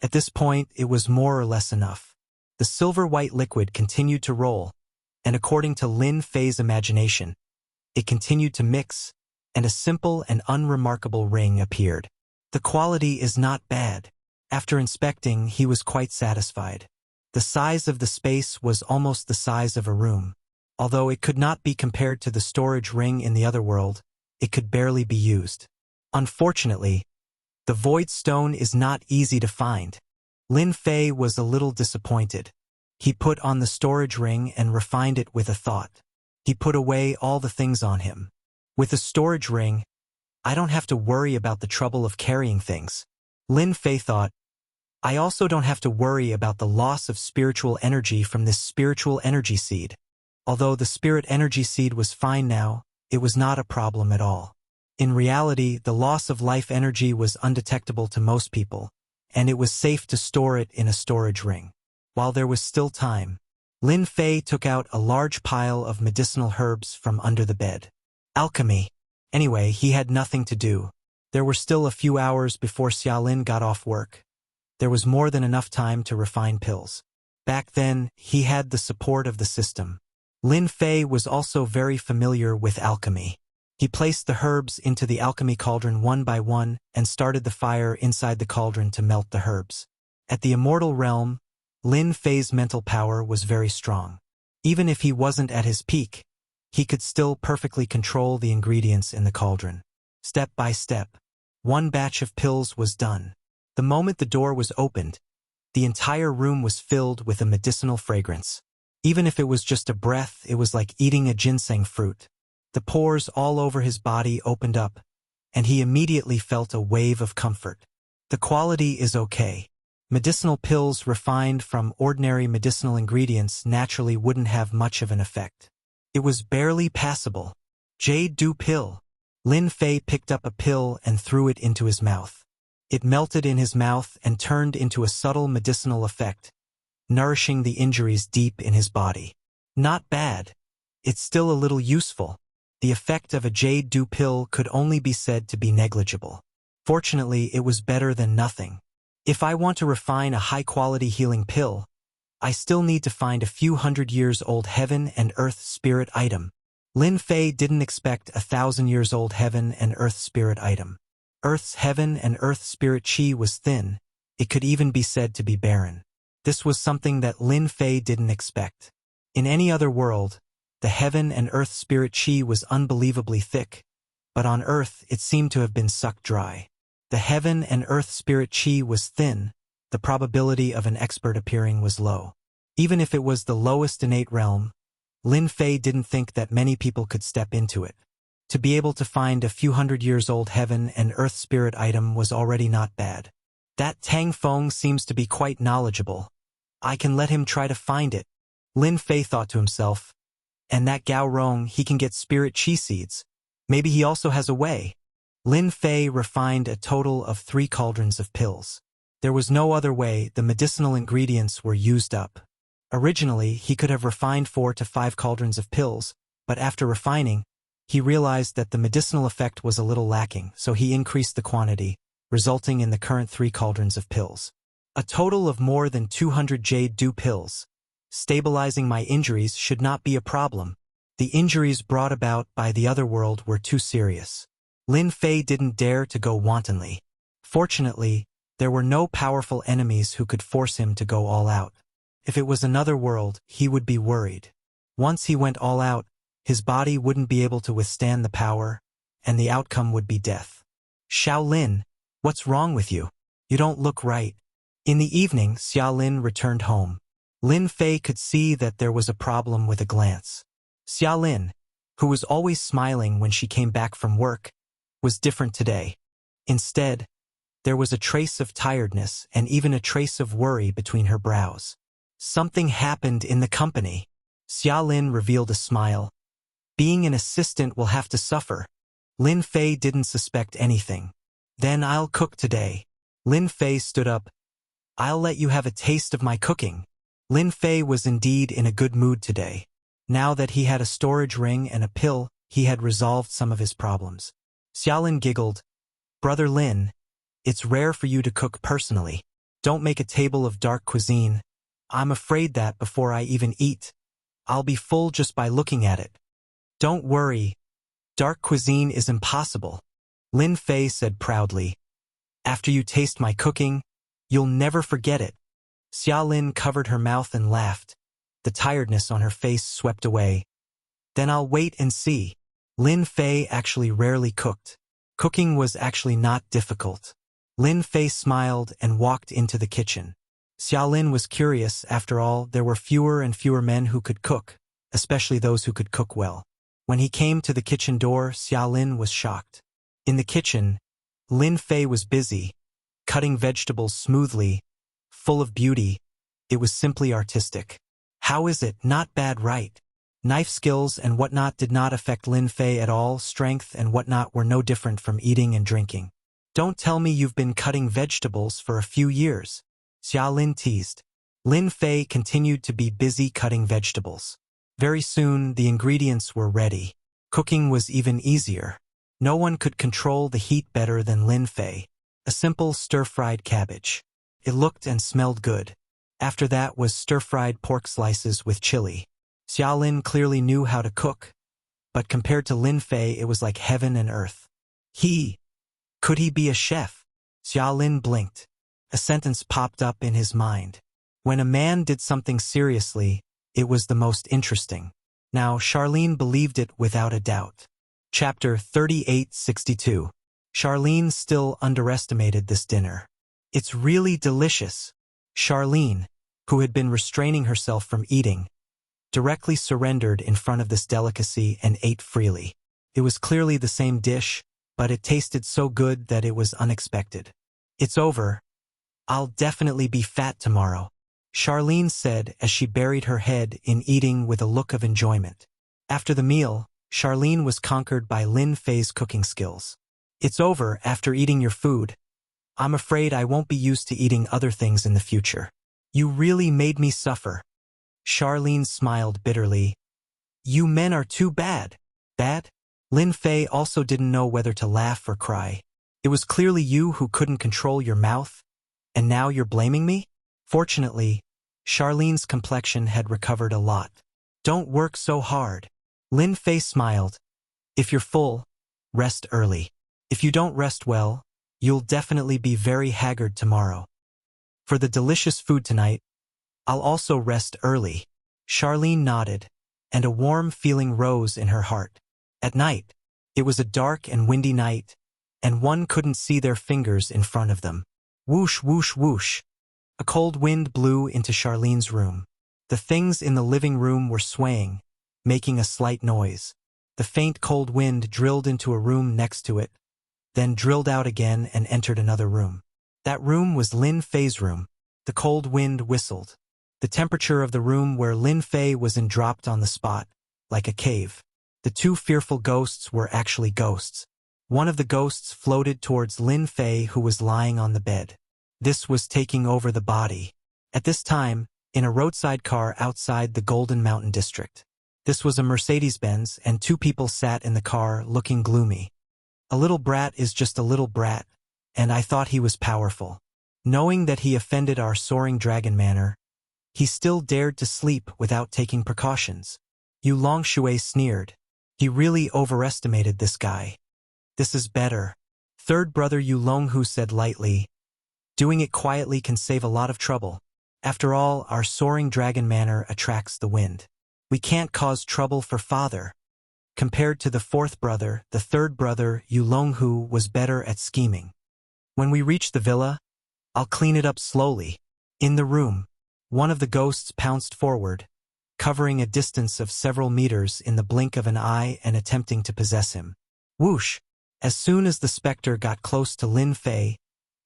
A: At this point, it was more or less enough. The silver-white liquid continued to roll, and according to Lin Fei's imagination, it continued to mix, and a simple and unremarkable ring appeared. The quality is not bad. After inspecting, he was quite satisfied. The size of the space was almost the size of a room. Although it could not be compared to the storage ring in the other world, it could barely be used. Unfortunately, the void stone is not easy to find. Lin Fei was a little disappointed. He put on the storage ring and refined it with a thought. He put away all the things on him. With a storage ring, I don't have to worry about the trouble of carrying things. Lin Fei thought, I also don't have to worry about the loss of spiritual energy from this spiritual energy seed. Although the spirit energy seed was fine now, it was not a problem at all. In reality, the loss of life energy was undetectable to most people, and it was safe to store it in a storage ring. While there was still time, Lin Fei took out a large pile of medicinal herbs from under the bed. Alchemy. Anyway, he had nothing to do. There were still a few hours before Xiaolin got off work. There was more than enough time to refine pills. Back then, he had the support of the system. Lin Fei was also very familiar with alchemy. He placed the herbs into the alchemy cauldron one by one and started the fire inside the cauldron to melt the herbs. At the immortal realm, Lin Fei's mental power was very strong. Even if he wasn't at his peak, he could still perfectly control the ingredients in the cauldron. Step by step, one batch of pills was done. The moment the door was opened, the entire room was filled with a medicinal fragrance. Even if it was just a breath, it was like eating a ginseng fruit. The pores all over his body opened up, and he immediately felt a wave of comfort. The quality is okay. Medicinal pills refined from ordinary medicinal ingredients naturally wouldn't have much of an effect. It was barely passable. Jade Dew pill. Lin Fei picked up a pill and threw it into his mouth. It melted in his mouth and turned into a subtle medicinal effect, nourishing the injuries deep in his body. Not bad. It's still a little useful. The effect of a Jade Dew pill could only be said to be negligible. Fortunately, it was better than nothing. If I want to refine a high-quality healing pill, I still need to find a few 100-years-old heaven and earth spirit item. Lin Fei didn't expect a 1,000-years-old heaven and earth spirit item. Earth's heaven and earth spirit chi was thin. It could even be said to be barren. This was something that Lin Fei didn't expect. In any other world, the heaven and earth spirit chi was unbelievably thick, but on Earth it seemed to have been sucked dry. The heaven and earth spirit chi was thin. The probability of an expert appearing was low. Even if it was the lowest innate realm, Lin Fei didn't think that many people could step into it. To be able to find a few 100-years-old heaven and earth spirit item was already not bad. That Tang Feng seems to be quite knowledgeable. I can let him try to find it. Lin Fei thought to himself. And that Gao Rong, he can get spirit chi seeds. Maybe he also has a way. Lin Fei refined a total of 3 cauldrons of pills. There was no other way. The medicinal ingredients were used up. Originally, he could have refined 4 to 5 cauldrons of pills, but after refining, he realized that the medicinal effect was a little lacking, so he increased the quantity, resulting in the current 3 cauldrons of pills. A total of more than 200 Jade Dew pills. Stabilizing my injuries should not be a problem. The injuries brought about by the other world were too serious. Lin Fei didn't dare to go wantonly. Fortunately, there were no powerful enemies who could force him to go all out. If it was another world, he would be worried. Once he went all out, his body wouldn't be able to withstand the power, and the outcome would be death. Xiaolin, what's wrong with you? You don't look right. In the evening, Xiaolin returned home. Lin Fei could see that there was a problem with a glance. Xiaolin, who was always smiling when she came back from work, was different today. Instead, there was a trace of tiredness and even a trace of worry between her brows. Something happened in the company. Xiaolin revealed a smile. Being an assistant will have to suffer. Lin Fei didn't suspect anything. Then I'll cook today. Lin Fei stood up. I'll let you have a taste of my cooking. Lin Fei was indeed in a good mood today. Now that he had a storage ring and a pill, he had resolved some of his problems. Xiaolin giggled. Brother Lin, it's rare for you to cook personally. Don't make a table of dark cuisine. I'm afraid that before I even eat, I'll be full just by looking at it. Don't worry. Dark cuisine is impossible, Lin Fei said proudly. After you taste my cooking, you'll never forget it. Xia Lin covered her mouth and laughed. The tiredness on her face swept away. Then I'll wait and see. Lin Fei actually rarely cooked. Cooking was actually not difficult. Lin Fei smiled and walked into the kitchen. Xia Lin was curious. After all, there were fewer and fewer men who could cook, especially those who could cook well. When he came to the kitchen door, Xia Lin was shocked. In the kitchen, Lin Fei was busy, cutting vegetables smoothly, full of beauty. It was simply artistic. How is it not bad, right? Knife skills and whatnot did not affect Lin Fei at all. Strength and whatnot were no different from eating and drinking. Don't tell me you've been cutting vegetables for a few years, Xia Lin teased. Lin Fei continued to be busy cutting vegetables. Very soon, the ingredients were ready. Cooking was even easier. No one could control the heat better than Lin Fei. A simple stir-fried cabbage. It looked and smelled good. After that was stir-fried pork slices with chili. Xia Lin clearly knew how to cook, but compared to Lin Fei it was like heaven and earth. Could he be a chef? Xia Lin blinked. A sentence popped up in his mind. When a man did something seriously, it was the most interesting. Now Charlene believed it without a doubt. Chapter 3862. Charlene still underestimated this dinner. It's really delicious. Charlene, who had been restraining herself from eating, directly surrendered in front of this delicacy and ate freely. It was clearly the same dish, but it tasted so good that it was unexpected. It's over. I'll definitely be fat tomorrow, Charlene said as she buried her head in eating with a look of enjoyment. After the meal, Charlene was conquered by Lin Fei's cooking skills. It's over after eating your food. I'm afraid I won't be used to eating other things in the future. You really made me suffer. Charlene smiled bitterly. You men are too bad. Bad? Lin Fei also didn't know whether to laugh or cry. It was clearly you who couldn't control your mouth, and now you're blaming me? Fortunately, Charlene's complexion had recovered a lot. Don't work so hard. Lin Fei smiled. If you're full, rest early. If you don't rest well, you'll definitely be very haggard tomorrow. For the delicious food tonight, I'll also rest early. Charlene nodded, and a warm feeling rose in her heart. At night, it was a dark and windy night, and one couldn't see their fingers in front of them. Whoosh, whoosh, whoosh. A cold wind blew into Charlene's room. The things in the living room were swaying, making a slight noise. The faint cold wind drilled into a room next to it, then drilled out again and entered another room. That room was Lin Fei's room. The cold wind whistled. The temperature of the room where Lin Fei was in dropped on the spot, like a cave. The two fearful ghosts were actually ghosts. One of the ghosts floated towards Lin Fei, who was lying on the bed. This was taking over the body. At this time, in a roadside car outside the Golden Mountain district. This was a Mercedes-Benz, and two people sat in the car looking gloomy. A little brat is just a little brat, and I thought he was powerful. Knowing that he offended our soaring dragon manor, he still dared to sleep without taking precautions. Yu Longshui sneered. He really overestimated this guy. This is better. Third brother Yu Longhu said lightly. Doing it quietly can save a lot of trouble. After all, our soaring dragon manor attracts the wind. We can't cause trouble for father. Compared to the fourth brother, the third brother, Yu Longhu, was better at scheming. When we reach the villa, I'll clean it up slowly. In the room, one of the ghosts pounced forward, covering a distance of several meters in the blink of an eye and attempting to possess him. Whoosh! As soon as the specter got close to Lin Fei,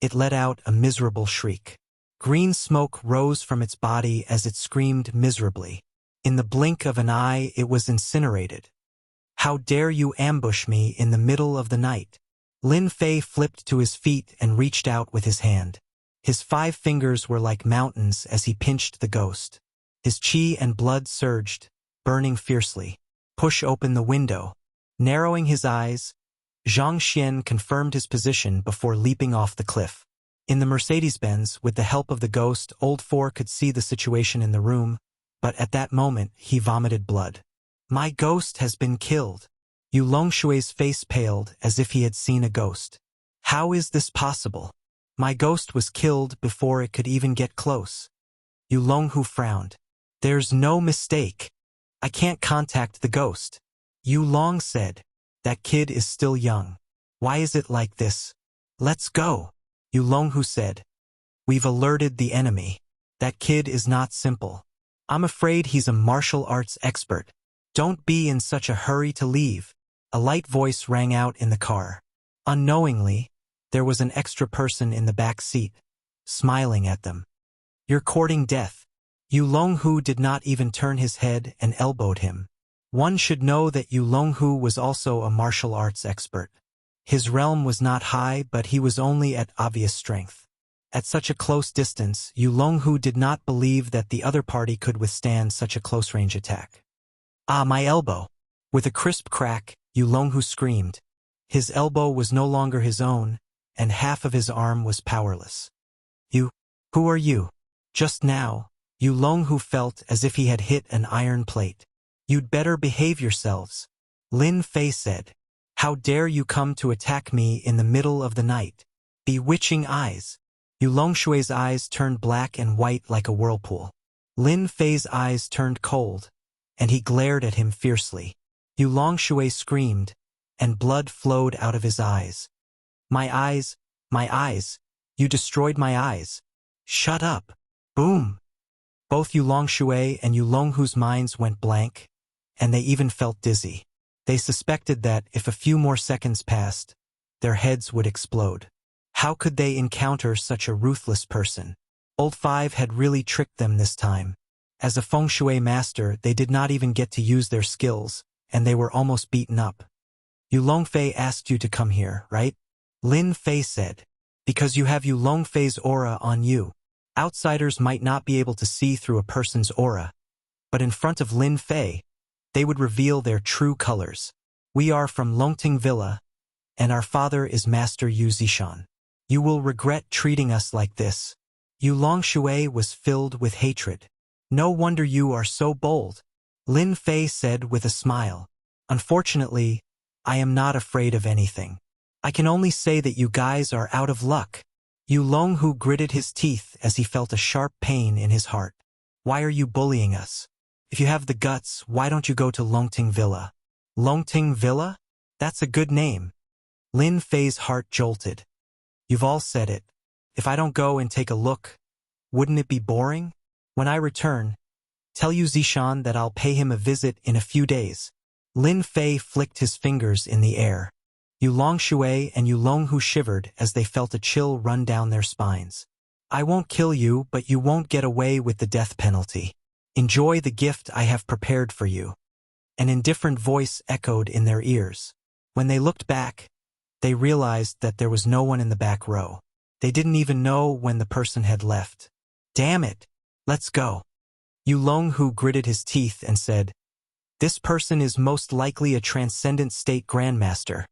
A: it let out a miserable shriek. Green smoke rose from its body as it screamed miserably. In the blink of an eye, it was incinerated. How dare you ambush me in the middle of the night? Lin Fei flipped to his feet and reached out with his hand. His 5 fingers were like mountains as he pinched the ghost. His chi and blood surged, burning fiercely. Push open the window. Narrowing his eyes, Zhang Xian confirmed his position before leaping off the cliff. In the Mercedes-Benz, with the help of the ghost, Old Four could see the situation in the room, but at that moment he vomited blood. My ghost has been killed. Yu Longshui's face paled as if he had seen a ghost. How is this possible? My ghost was killed before it could even get close. Yu Longhu frowned. There's no mistake. I can't contact the ghost. Yu Long said. That kid is still young. Why is it like this? Let's go. Yu Longhu said. We've alerted the enemy. That kid is not simple. I'm afraid he's a martial arts expert. Don't be in such a hurry to leave. A light voice rang out in the car. Unknowingly, there was an extra person in the back seat, smiling at them. You're courting death. Yu Longhu did not even turn his head and elbowed him. One should know that Yu Longhu was also a martial arts expert. His realm was not high, but he was only at obvious strength. At such a close distance, Yu Longhu did not believe that the other party could withstand such a close-range attack. Ah, my elbow! With a crisp crack, Yu Longhu screamed. His elbow was no longer his own, and half of his arm was powerless. Who are you? Just now, Yu Longhu felt as if he had hit an iron plate. You'd better behave yourselves. Lin Fei said. How dare you come to attack me in the middle of the night? Bewitching eyes. Yu Longshui's eyes turned black and white like a whirlpool. Lin Fei's eyes turned cold, and he glared at him fiercely. Yu Longshui screamed, and blood flowed out of his eyes. My eyes, you destroyed my eyes. Shut up. Boom. Both Yu Longshui and Yu Longhu's minds went blank, and they even felt dizzy. They suspected that if a few more seconds passed, their heads would explode. How could they encounter such a ruthless person? Old Five had really tricked them this time. As a feng shui master, they did not even get to use their skills, and they were almost beaten up. Yu Longfei asked you to come here, right? Lin Fei said. Because you have Yu Longfei's aura on you. Outsiders might not be able to see through a person's aura, but in front of Lin Fei, they would reveal their true colors. We are from Longting Villa, and our father is Master Yu Zishan. You will regret treating us like this. Yu Longshui was filled with hatred. No wonder you are so bold, Lin Fei said with a smile. Unfortunately, I am not afraid of anything. I can only say that you guys are out of luck. Yu Longhu gritted his teeth as he felt a sharp pain in his heart. Why are you bullying us? If you have the guts, why don't you go to Longting Villa? Longting Villa? That's a good name. Lin Fei's heart jolted. You've all said it. If I don't go and take a look, wouldn't it be boring? When I return, tell Yu Zishan that I'll pay him a visit in a few days. Lin Fei flicked his fingers in the air. Yu Longshui and Yu Longhu shivered as they felt a chill run down their spines. I won't kill you, but you won't get away with the death penalty. Enjoy the gift I have prepared for you. An indifferent voice echoed in their ears. When they looked back, they realized that there was no one in the back row. They didn't even know when the person had left. Damn it! Let's go. Yu Longhu gritted his teeth and said, This person is most likely a transcendent state grandmaster.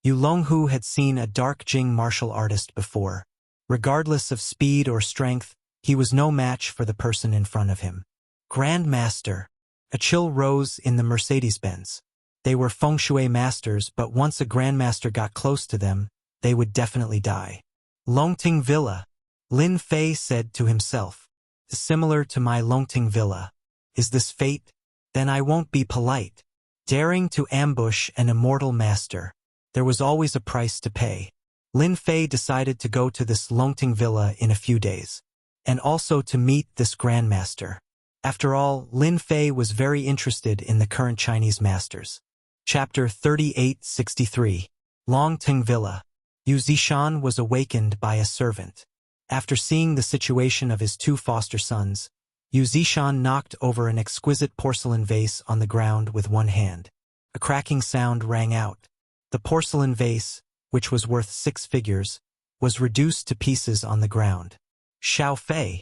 A: Yu Longhu had seen a dark Jing martial artist before. Regardless of speed or strength, he was no match for the person in front of him. Grandmaster. A chill rose in the Mercedes-Benz. They were feng shui masters, but once a grandmaster got close to them, they would definitely die. Longting Villa, Lin Fei said to himself. Similar to my Longting Villa. Is this fate? Then I won't be polite. Daring to ambush an immortal master. There was always a price to pay. Lin Fei decided to go to this Longting Villa in a few days, and also to meet this grandmaster. After all, Lin Fei was very interested in the current Chinese masters. Chapter 3863. Longting Villa. Yu Zishan was awakened by a servant. After seeing the situation of his two foster sons, Yu Zishan knocked over an exquisite porcelain vase on the ground with one hand. A cracking sound rang out. The porcelain vase, which was worth 6 figures, was reduced to pieces on the ground. Xiao Fei.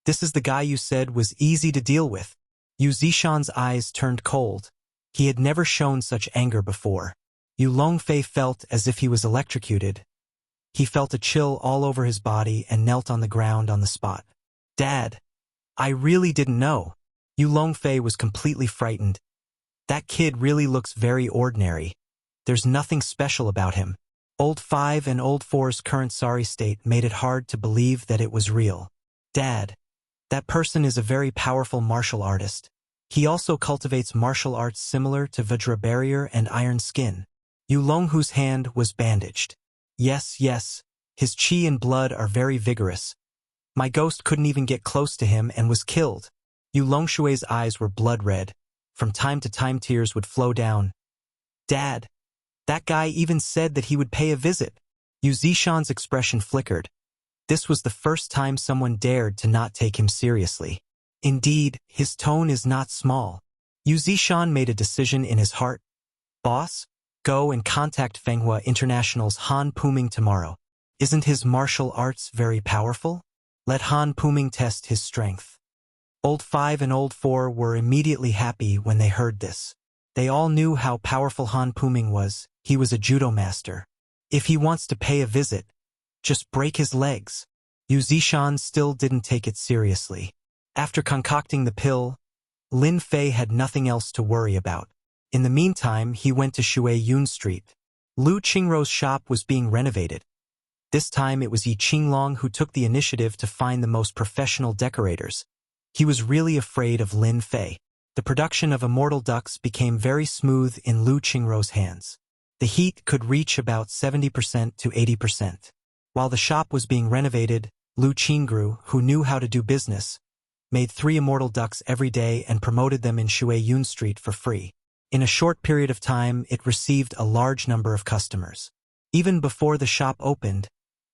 A: This is the guy you said was easy to deal with. Yu Zishan's eyes turned cold. He had never shown such anger before. Yu Longfei felt as if he was electrocuted. He felt a chill all over his body and knelt on the ground on the spot. Dad, I really didn't know. Yu Longfei was completely frightened. That kid really looks very ordinary. There's nothing special about him. Old 5 and Old 4's current sorry state made it hard to believe that it was real. Dad, that person is a very powerful martial artist. He also cultivates martial arts similar to Vajra Barrier and Iron Skin. Yulong, whose hand was bandaged. Yes, his chi and blood are very vigorous. My ghost couldn't even get close to him and was killed. Yulong Shui's eyes were blood red. From time to time tears would flow down. Dad, that guy even said that he would pay a visit. Yu Zishan's expression flickered. This was the first time someone dared to not take him seriously. Indeed, his tone is not small. Yu Zishan made a decision in his heart. Boss, go and contact Fenghua International's Han Puming tomorrow. Isn't his martial arts very powerful? Let Han Puming test his strength. Old 5 and Old 4 were immediately happy when they heard this. They all knew how powerful Han Puming was. He was a judo master. If he wants to pay a visit, just break his legs. Yu Zishan still didn't take it seriously. After concocting the pill, Lin Fei had nothing else to worry about. In the meantime, he went to Shui Yun Street. Lu Qingrou's shop was being renovated. This time it was Yi Qinglong who took the initiative to find the most professional decorators. He was really afraid of Lin Fei. The production of Immortal Ducks became very smooth in Lu Qingrou's hands. The heat could reach about 70% to 80%. While the shop was being renovated, Lu Qingrou, who knew how to do business, made 3 Immortal Ducks every day and promoted them in Shui Yun Street for free. In a short period of time, it received a large number of customers. Even before the shop opened,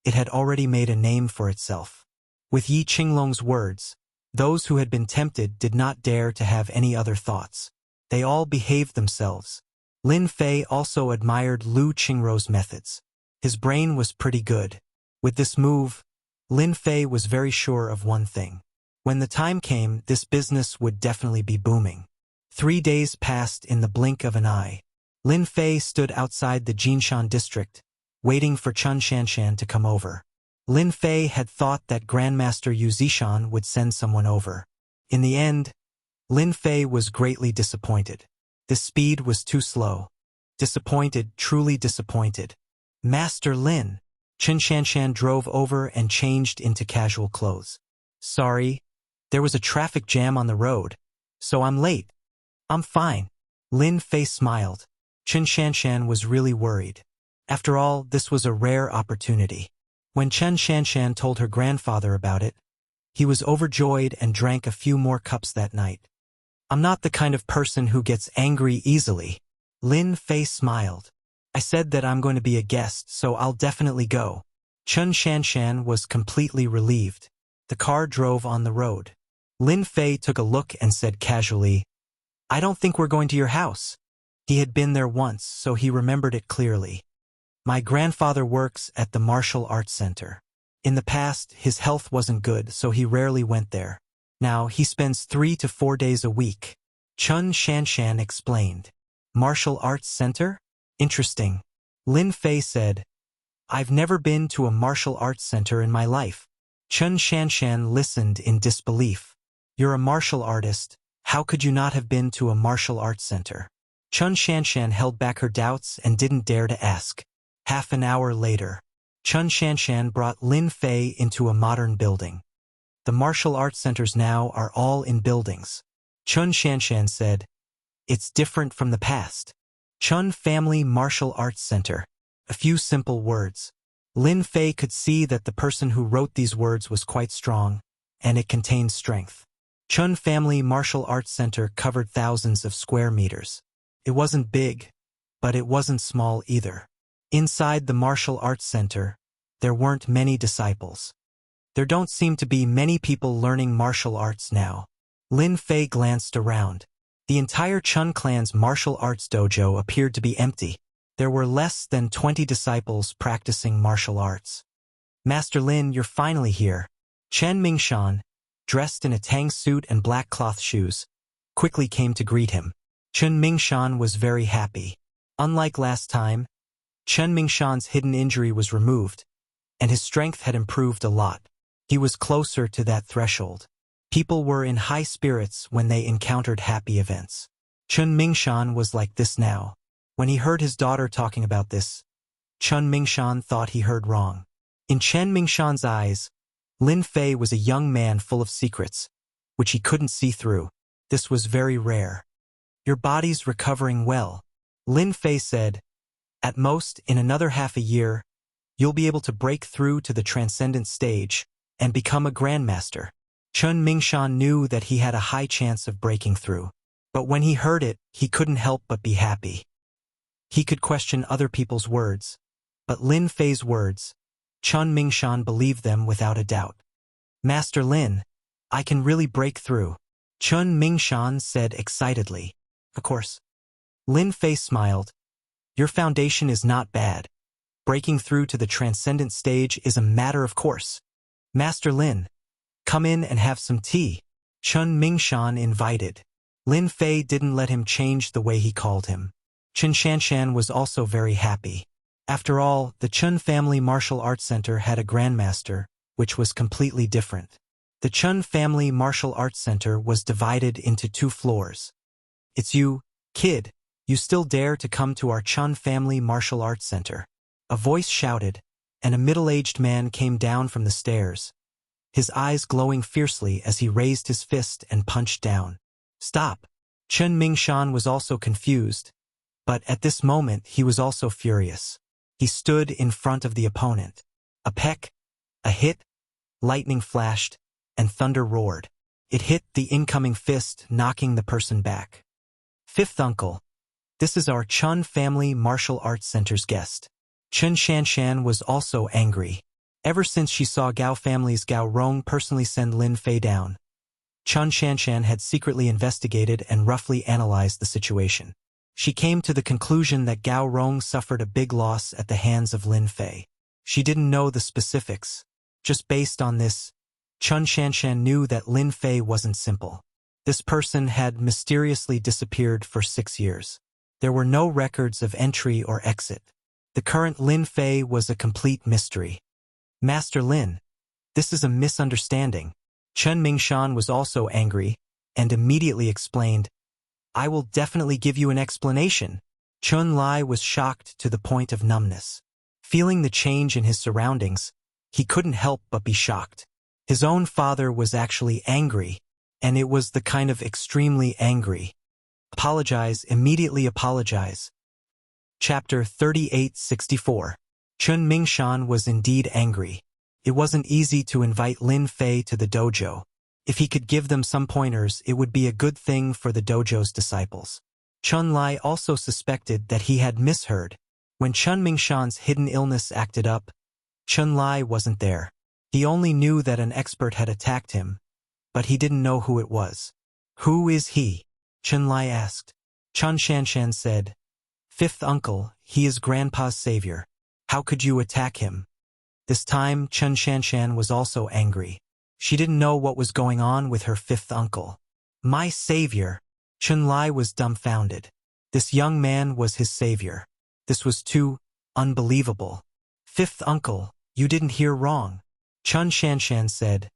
A: it had already made a name for itself. With Yi Qinglong's words, those who had been tempted did not dare to have any other thoughts. They all behaved themselves. Lin Fei also admired Lu Qingrou's methods. His brain was pretty good. With this move, Lin Fei was very sure of one thing. When the time came, this business would definitely be booming. 3 days passed in the blink of an eye. Lin Fei stood outside the Jinshan district, waiting for Chun Shanshan to come over. Lin Fei had thought that Grandmaster Yu Zishan would send someone over. In the end, Lin Fei was greatly disappointed. The speed was too slow. Disappointed, truly disappointed. Master Lin. Chun Shanshan drove over and changed into casual clothes. Sorry, there was a traffic jam on the road, so I'm late. I'm fine. Lin Fei smiled. Chun Shanshan was really worried. After all, this was a rare opportunity. When Chun Shanshan told her grandfather about it, he was overjoyed and drank a few more cups that night. I'm not the kind of person who gets angry easily. Lin Fei smiled. I said that I'm going to be a guest, so I'll definitely go. Chun Shanshan was completely relieved. The car drove on the road. Lin Fei took a look and said casually, I don't think we're going to your house. He had been there once, so he remembered it clearly. My grandfather works at the Martial Arts Center. In the past, his health wasn't good, so he rarely went there. Now, he spends 3 to 4 days a week. Chun Shanshan explained. Martial Arts Center? Interesting. Lin Fei said, I've never been to a martial arts center in my life. Chun Shanshan listened in disbelief. You're a martial artist. How could you not have been to a martial arts center? Chun Shanshan held back her doubts and didn't dare to ask. Half an hour later, Chun Shanshan brought Lin Fei into a modern building. The martial arts centers now are all in buildings. Chun Shanshan said, It's different from the past. Chun Family Martial Arts Center. A few simple words. Lin Fei could see that the person who wrote these words was quite strong, and it contained strength. Chun Family Martial Arts Center covered thousands of square meters. It wasn't big, but it wasn't small either. Inside the martial arts center, there weren't many disciples. There don't seem to be many people learning martial arts now. Lin Fei glanced around. The entire Chun clan's martial arts dojo appeared to be empty. There were less than 20 disciples practicing martial arts. Master Lin, you're finally here. Chen Mingshan, dressed in a tang suit and black cloth shoes, quickly came to greet him. Chen Mingshan was very happy. Unlike last time, Chen Mingshan's hidden injury was removed, and his strength had improved a lot. He was closer to that threshold. People were in high spirits when they encountered happy events. Chen Mingshan was like this now. When he heard his daughter talking about this, Chun Mingshan thought he heard wrong. In Chen Mingshan's eyes, Lin Fei was a young man full of secrets, which he couldn't see through. This was very rare. Your body's recovering well, Lin Fei said. At most, in another half a year, you'll be able to break through to the transcendent stage and become a grandmaster. Chun Mingshan knew that he had a high chance of breaking through. But when he heard it, he couldn't help but be happy. He could question other people's words, but Lin Fei's words, Chun Mingshan believed them without a doubt. Master Lin, I can really break through, Chun Mingshan said excitedly. Of course. Lin Fei smiled. Your foundation is not bad. Breaking through to the transcendent stage is a matter of course. Master Lin, come in and have some tea, Chun Mingshan invited. Lin Fei didn't let him change the way he called him. Chun Shanshan was also very happy. After all, the Chun Family Martial Arts Center had a grandmaster, which was completely different. The Chun Family Martial Arts Center was divided into 2 floors. It's you, kid, you still dare to come to our Chun Family Martial Arts Center? A voice shouted, and a middle-aged man came down from the stairs, his eyes glowing fiercely as he raised his fist and punched down. Stop! Chun Mingshan was also confused, but at this moment he was also furious. He stood in front of the opponent. A peck, a hit, lightning flashed, and thunder roared. It hit the incoming fist, knocking the person back. Fifth uncle, this is our Chun Family Martial Arts Center's guest. Chun Shanshan was also angry. Ever since she saw Gao family's Gao Rong personally send Lin Fei down, Chun Shanshan had secretly investigated and roughly analyzed the situation. She came to the conclusion that Gao Rong suffered a big loss at the hands of Lin Fei. She didn't know the specifics. Just based on this, Chun Shanshan knew that Lin Fei wasn't simple. This person had mysteriously disappeared for 6 years. There were no records of entry or exit. The current Lin Fei was a complete mystery. Master Lin, this is a misunderstanding. Chun Mingshan was also angry and immediately explained, I will definitely give you an explanation. Chun Lai was shocked to the point of numbness. Feeling the change in his surroundings, he couldn't help but be shocked. His own father was actually angry, and it was the kind of extremely angry. Apologize, immediately apologize. Chapter 3864. Chun Mingshan was indeed angry. It wasn't easy to invite Lin Fei to the dojo. If he could give them some pointers, it would be a good thing for the dojo's disciples. Chun Lai also suspected that he had misheard. When Chun Mingshan's hidden illness acted up, Chun Lai wasn't there. He only knew that an expert had attacked him, but he didn't know who it was. Who is he? Chun Lai asked. Chun Shanshan said, Fifth uncle, he is Grandpa's savior. How could you attack him? This time, Chun Shanshan was also angry. She didn't know what was going on with her fifth uncle. My savior! Chun Lai was dumbfounded. This young man was his savior. This was too unbelievable. Fifth uncle, you didn't hear wrong. Chun Shanshan said,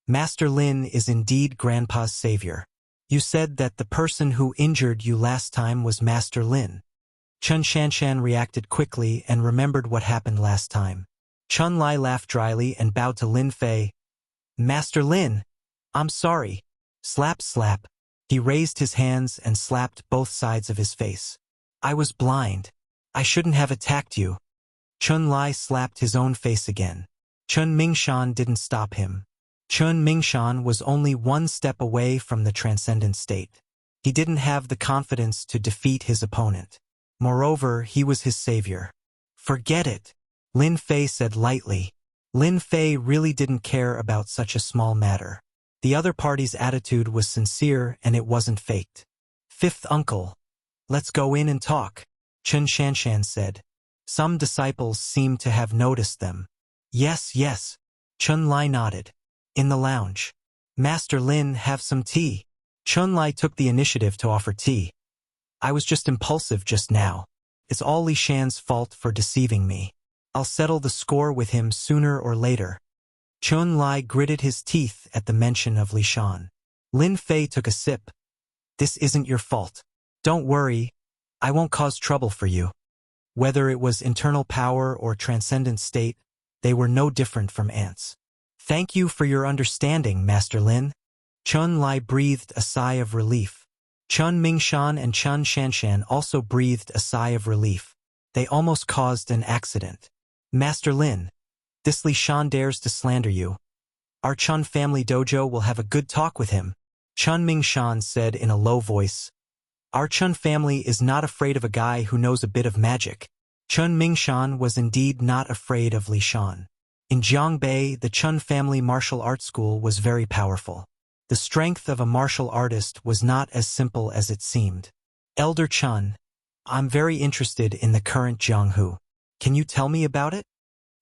A: Master Lin is indeed Grandpa's savior. You said that the person who injured you last time was Master Lin. Chun Shanshan reacted quickly and remembered what happened last time. Chun Lai laughed dryly and bowed to Lin Fei. Master Lin, I'm sorry. Slap, slap. He raised his hands and slapped both sides of his face. I was blind. I shouldn't have attacked you. Chun Lai slapped his own face again. Chun Mingshan didn't stop him. Chun Mingshan was only one step away from the transcendent state. He didn't have the confidence to defeat his opponent. Moreover, he was his savior. Forget it, Lin Fei said lightly. Lin Fei really didn't care about such a small matter. The other party's attitude was sincere and it wasn't faked. Fifth uncle, let's go in and talk, Chun Shanshan said. Some disciples seemed to have noticed them. Yes, yes, Chun Lai nodded. In the lounge. Master Lin, have some tea. Chun Lai took the initiative to offer tea. I was just impulsive just now. It's all Li Shan's fault for deceiving me. I'll settle the score with him sooner or later. Chun Lai gritted his teeth at the mention of Li Shan. Lin Fei took a sip. This isn't your fault. Don't worry. I won't cause trouble for you. Whether it was internal power or transcendent state, they were no different from ants. Thank you for your understanding, Master Lin. Chun Lai breathed a sigh of relief. Chun Mingshan and Chun Shanshan also breathed a sigh of relief. They almost caused an accident. Master Lin, this Li Shan dares to slander you. Our Chun family dojo will have a good talk with him, Chun Mingshan said in a low voice. Our Chun family is not afraid of a guy who knows a bit of magic. Chun Mingshan was indeed not afraid of Li Shan. In Jiangbei, the Chun family martial arts school was very powerful. The strength of a martial artist was not as simple as it seemed. Elder Chun, I'm very interested in the current Jianghu. Can you tell me about it?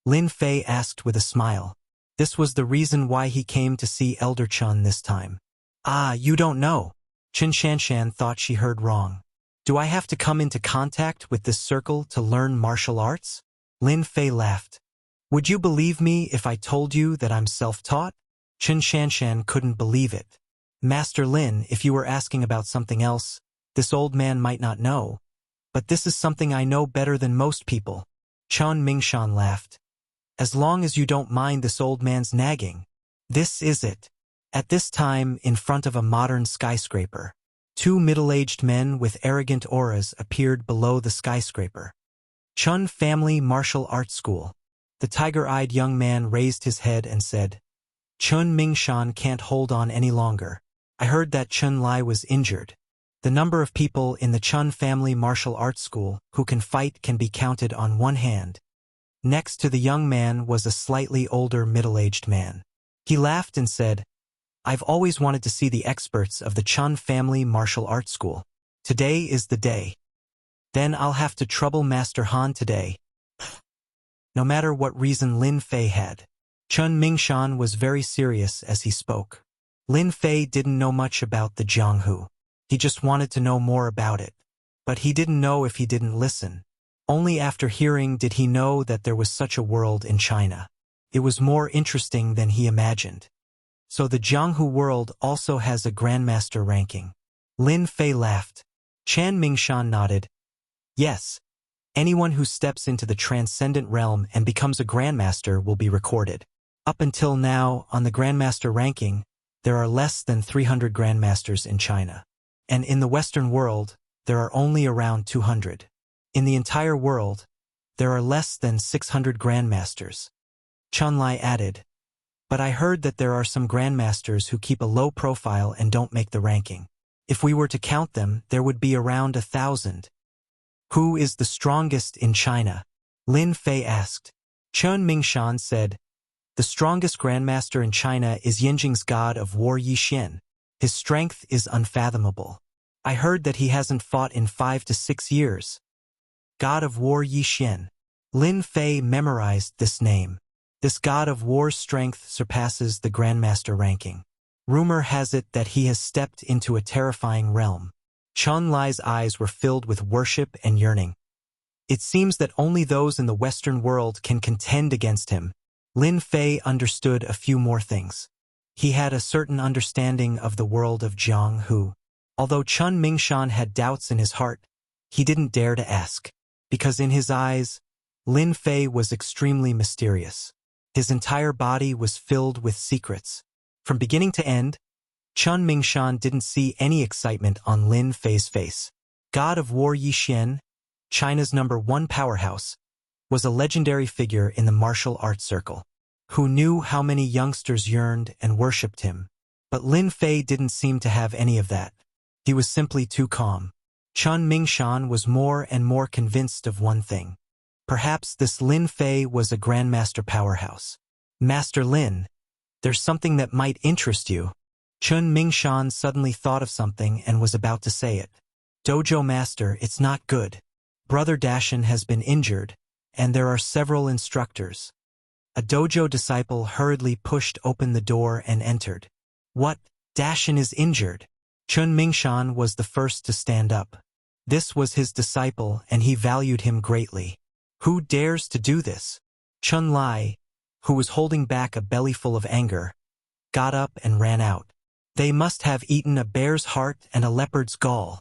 A: Lin Fei asked with a smile. This was the reason why he came to see Elder Chun this time. Ah, you don't know. Qin Shanshan thought she heard wrong. Do I have to come into contact with this circle to learn martial arts? Lin Fei laughed. Would you believe me if I told you that I'm self-taught? Qin Shanshan couldn't believe it. Master Lin, if you were asking about something else, this old man might not know. But this is something I know better than most people. Chun Mingshan laughed. As long as you don't mind this old man's nagging. This is it. At this time, in front of a modern skyscraper, two middle-aged men with arrogant auras appeared below the skyscraper. Chun Family Martial Arts School. The tiger-eyed young man raised his head and said, Chun Mingshan can't hold on any longer. I heard that Chun Lai was injured. The number of people in the Chun Family Martial Arts School who can fight can be counted on one hand. Next to the young man was a slightly older middle-aged man. He laughed and said, I've always wanted to see the experts of the Chun Family Martial Arts School. Today is the day. Then I'll have to trouble Master Han today. No matter what reason Lin Fei had, Chun Mingshan was very serious as he spoke. Lin Fei didn't know much about the Jianghu. He just wanted to know more about it. But he didn't know if he didn't listen. Only after hearing did he know that there was such a world in China. It was more interesting than he imagined. So the Jianghu world also has a grandmaster ranking. Lin Fei laughed. Chan Mingshan nodded. Yes. Anyone who steps into the transcendent realm and becomes a grandmaster will be recorded. Up until now, on the grandmaster ranking, there are less than 300 grandmasters in China. And in the Western world, there are only around 200. In the entire world, there are less than 600 grandmasters. Chun Lai added, but I heard that there are some grandmasters who keep a low profile and don't make the ranking. If we were to count them, there would be around 1,000. Who is the strongest in China? Lin Fei asked. Chun Mingshan said, the strongest grandmaster in China is Yinjing's god of war Yixin. His strength is unfathomable. I heard that he hasn't fought in 5 to 6 years. God of war Yixin. Lin Fei memorized this name. This god of war's strength surpasses the grandmaster ranking. Rumor has it that he has stepped into a terrifying realm. Chun Lai's eyes were filled with worship and yearning. It seems that only those in the Western world can contend against him. Lin Fei understood a few more things. He had a certain understanding of the world of Jianghu. Although Chun Mingshan had doubts in his heart, he didn't dare to ask. Because in his eyes, Lin Fei was extremely mysterious. His entire body was filled with secrets. From beginning to end, Chun Mingshan didn't see any excitement on Lin Fei's face. God of War Yixin, China's #1 powerhouse, was a legendary figure in the martial arts circle, who knew how many youngsters yearned and worshipped him. But Lin Fei didn't seem to have any of that. He was simply too calm. Chun Mingshan was more and more convinced of one thing. Perhaps this Lin Fei was a grandmaster powerhouse. Master Lin, there's something that might interest you. Chun Mingshan suddenly thought of something and was about to say it. Dojo master, it's not good. Brother Dashin has been injured, and there are several instructors. A dojo disciple hurriedly pushed open the door and entered. What? Dashin is injured? Chun Mingshan was the first to stand up. This was his disciple, and he valued him greatly. Who dares to do this? Chun Lai, who was holding back a bellyful of anger, got up and ran out. They must have eaten a bear's heart and a leopard's gall.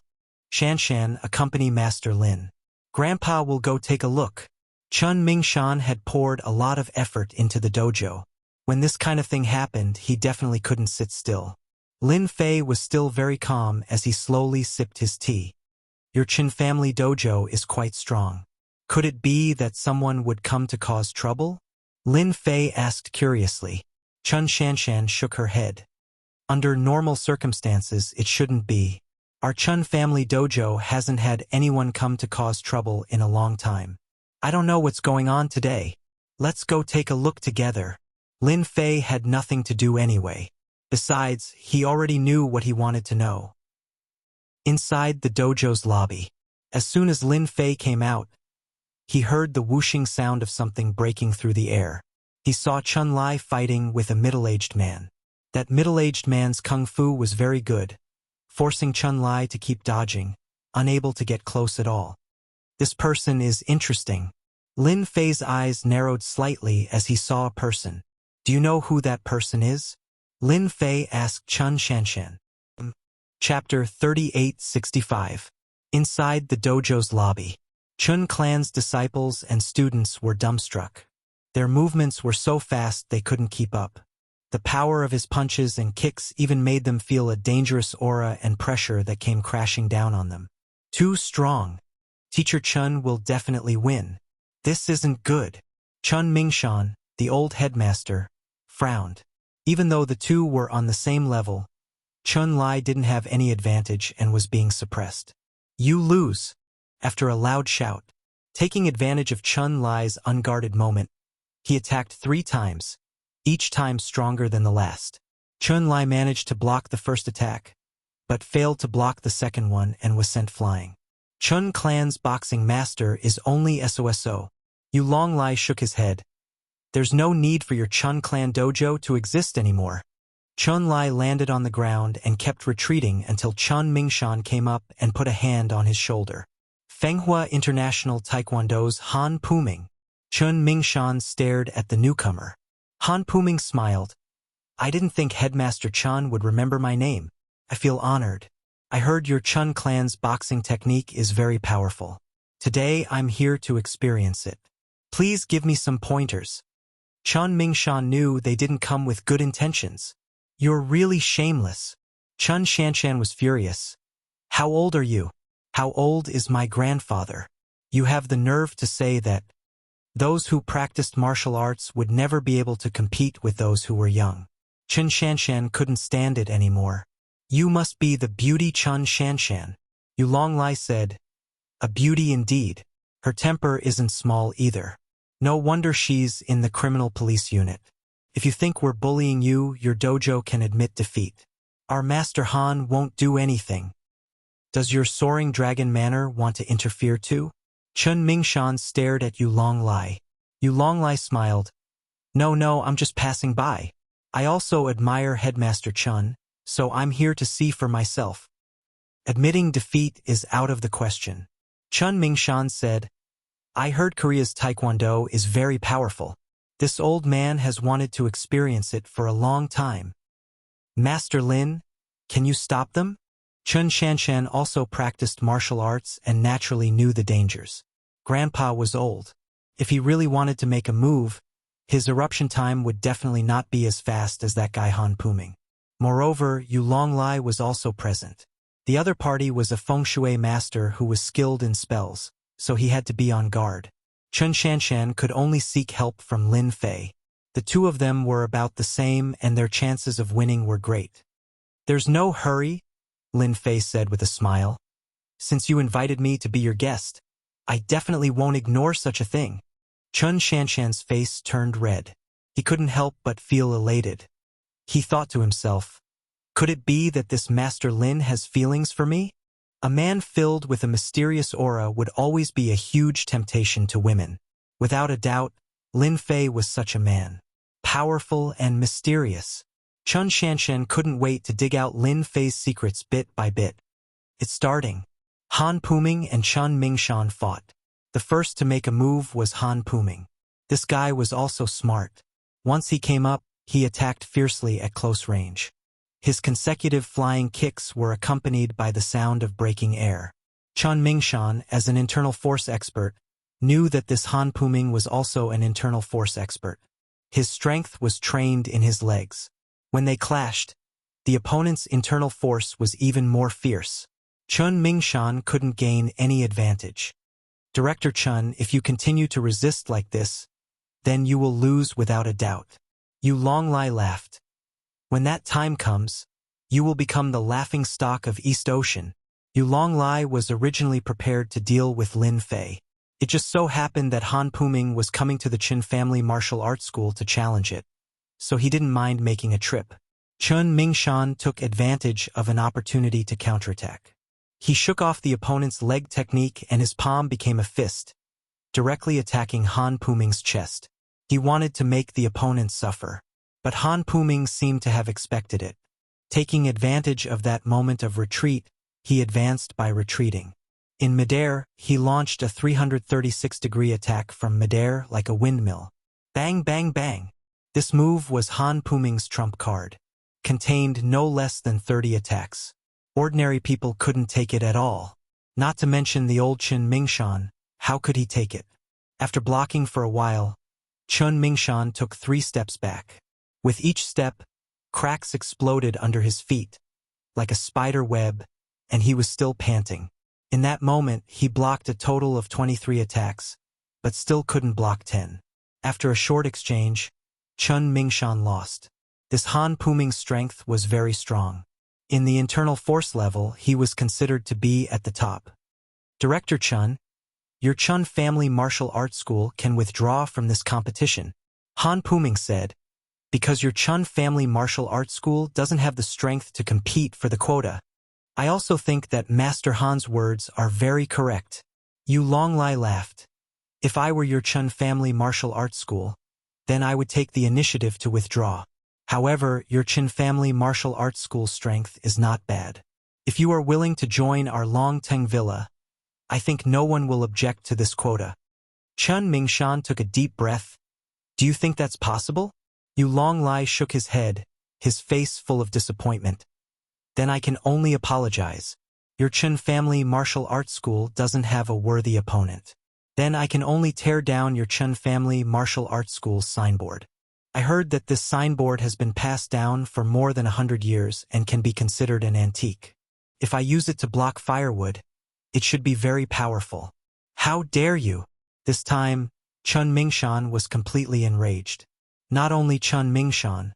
A: Shanshan, accompany Master Lin. Grandpa will go take a look. Chun Mingshan had poured a lot of effort into the dojo. When this kind of thing happened, he definitely couldn't sit still. Lin Fei was still very calm as he slowly sipped his tea. Your Qin family dojo is quite strong. Could it be that someone would come to cause trouble? Lin Fei asked curiously. Chun Shanshan shook her head. Under normal circumstances, it shouldn't be. Our Chun family dojo hasn't had anyone come to cause trouble in a long time. I don't know what's going on today. Let's go take a look together. Lin Fei had nothing to do anyway. Besides, he already knew what he wanted to know. Inside the dojo's lobby, as soon as Lin Fei came out, he heard the whooshing sound of something breaking through the air. He saw Chun Lai fighting with a middle-aged man. That middle-aged man's kung fu was very good, forcing Chun Lai to keep dodging, unable to get close at all. This person is interesting. Lin Fei's eyes narrowed slightly as he saw a person. Do you know who that person is? Lin Fei asked Chun Shanshan. Chapter 3865. Inside the dojo's lobby, Chun clan's disciples and students were dumbstruck. Their movements were so fast they couldn't keep up. The power of his punches and kicks even made them feel a dangerous aura and pressure that came crashing down on them. Too strong. Teacher Chun will definitely win. This isn't good. Chun Mingshan, the old headmaster, frowned. Even though the two were on the same level, Chun Lai didn't have any advantage and was being suppressed. You lose. After a loud shout, taking advantage of Chun Lai's unguarded moment, he attacked 3 times, each time stronger than the last. Chun Lai managed to block the first attack, but failed to block the second one and was sent flying. Chun clan's boxing master is only SOSO. Long Lai shook his head. There's no need for your Chun clan dojo to exist anymore. Chun Lai landed on the ground and kept retreating until Chun Mingshan came up and put a hand on his shoulder. Fenghua International Taekwondo's Han Puming. Chun Mingshan stared at the newcomer. Han Puming smiled. I didn't think Headmaster Chun would remember my name. I feel honored. I heard your Chun clan's boxing technique is very powerful. Today I'm here to experience it. Please give me some pointers. Chun Mingshan knew they didn't come with good intentions. You're really shameless. Chun Shanshan was furious. How old are you? How old is my grandfather? You have the nerve to say that those who practiced martial arts would never be able to compete with those who were young. Chun Shanshan couldn't stand it anymore. You must be the beauty Chun Shanshan. Long Lai said. A beauty indeed. Her temper isn't small either. No wonder she's in the criminal police unit. If you think we're bullying you, your dojo can admit defeat. Our Master Han won't do anything. Does your soaring dragon manner want to interfere too? Chun Mingshan stared at Long Lai. Long Lai smiled. No, I'm just passing by. I also admire Headmaster Chun, so I'm here to see for myself. Admitting defeat is out of the question. Chun Mingshan said, I heard Korea's Taekwondo is very powerful. This old man has wanted to experience it for a long time. Master Lin, can you stop them? Chun Shanshan also practiced martial arts and naturally knew the dangers. Grandpa was old. If he really wanted to make a move, his eruption time would definitely not be as fast as that guy Han Puming. Moreover, Long Lai was also present. The other party was a feng shui master who was skilled in spells, so he had to be on guard. Chun Shanshan could only seek help from Lin Fei. The two of them were about the same and their chances of winning were great. There's no hurry, Lin Fei said with a smile. Since you invited me to be your guest, I definitely won't ignore such a thing. Chun Shanshan's face turned red. He couldn't help but feel elated. He thought to himself, could it be that this Master Lin has feelings for me? A man filled with a mysterious aura would always be a huge temptation to women. Without a doubt, Lin Fei was such a man. Powerful and mysterious. Chun Shanshan couldn't wait to dig out Lin Fei's secrets bit by bit. It's starting. Han Puming and Chun Mingshan fought. The first to make a move was Han Puming. This guy was also smart. Once he came up, he attacked fiercely at close range. His consecutive flying kicks were accompanied by the sound of breaking air. Chun Mingshan, as an internal force expert, knew that this Han Puming was also an internal force expert. His strength was trained in his legs. When they clashed, the opponent's internal force was even more fierce. Chun Mingshan couldn't gain any advantage. Director Chun, if you continue to resist like this, then you will lose without a doubt. Yu Longlai laughed. When that time comes, you will become the laughing stock of East Ocean. Yu Longlai was originally prepared to deal with Lin Fei. It just so happened that Han Puming was coming to the Qin family martial arts school to challenge it, so he didn't mind making a trip. Chun Mingshan took advantage of an opportunity to counterattack. He shook off the opponent's leg technique and his palm became a fist, directly attacking Han Puming's chest. He wanted to make the opponent suffer, but Han Puming seemed to have expected it. Taking advantage of that moment of retreat, he advanced by retreating. In midair, he launched a 336-degree attack from midair like a windmill. Bang, bang, bang. This move was Han Puming's trump card. Contained no less than 30 attacks. Ordinary people couldn't take it at all. Not to mention the old Chun Mingshan, how could he take it? After blocking for a while, Chun Mingshan took 3 steps back. With each step, cracks exploded under his feet, like a spider web, and he was still panting. In that moment, he blocked a total of 23 attacks, but still couldn't block 10. After a short exchange, Chun Mingshan lost. This Han Puming's strength was very strong. In the internal force level, he was considered to be at the top. Director Chun, your Chun family martial arts school can withdraw from this competition, Han Puming said, because your Chun family martial arts school doesn't have the strength to compete for the quota. I also think that Master Han's words are very correct. Yu Longlai laughed. If I were your Chun family martial arts school, then I would take the initiative to withdraw. However, your Qin family martial arts school strength is not bad. If you are willing to join our Longteng Villa, I think no one will object to this quota. Chun Mingshan took a deep breath. Do you think that's possible? Yu Longlai shook his head, his face full of disappointment. Then I can only apologize. Your Qin family martial arts school doesn't have a worthy opponent. Then I can only tear down your Qin family martial arts school's signboard. I heard that this signboard has been passed down for more than 100 years and can be considered an antique. If I use it to block firewood, it should be very powerful. How dare you? This time, Chun Mingshan was completely enraged. Not only Chun Mingshan,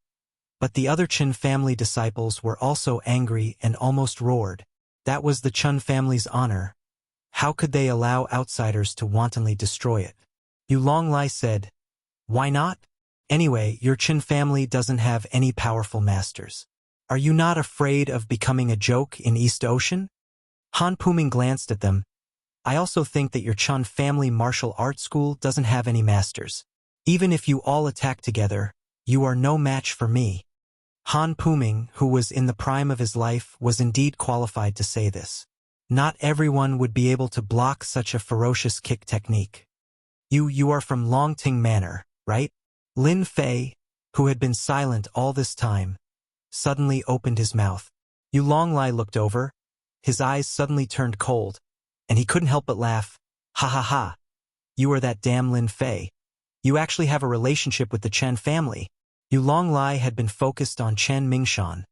A: but the other Qin family disciples were also angry and almost roared. That was the Chun family's honor. How could they allow outsiders to wantonly destroy it? Yu Longlai said, why not? Anyway, your Qin family doesn't have any powerful masters. Are you not afraid of becoming a joke in East Ocean? Han Puming glanced at them. I also think that your Chun family martial arts school doesn't have any masters. Even if you all attack together, you are no match for me. Han Puming, who was in the prime of his life, was indeed qualified to say this. Not everyone would be able to block such a ferocious kick technique. You are from Longting Manor, right? Lin Fei, who had been silent all this time, suddenly opened his mouth. Yu Longlai looked over. His eyes suddenly turned cold, and he couldn't help but laugh. Ha ha ha. You are that damn Lin Fei. You actually have a relationship with the Chen family. Yu Longlai had been focused on Chen Mingshan,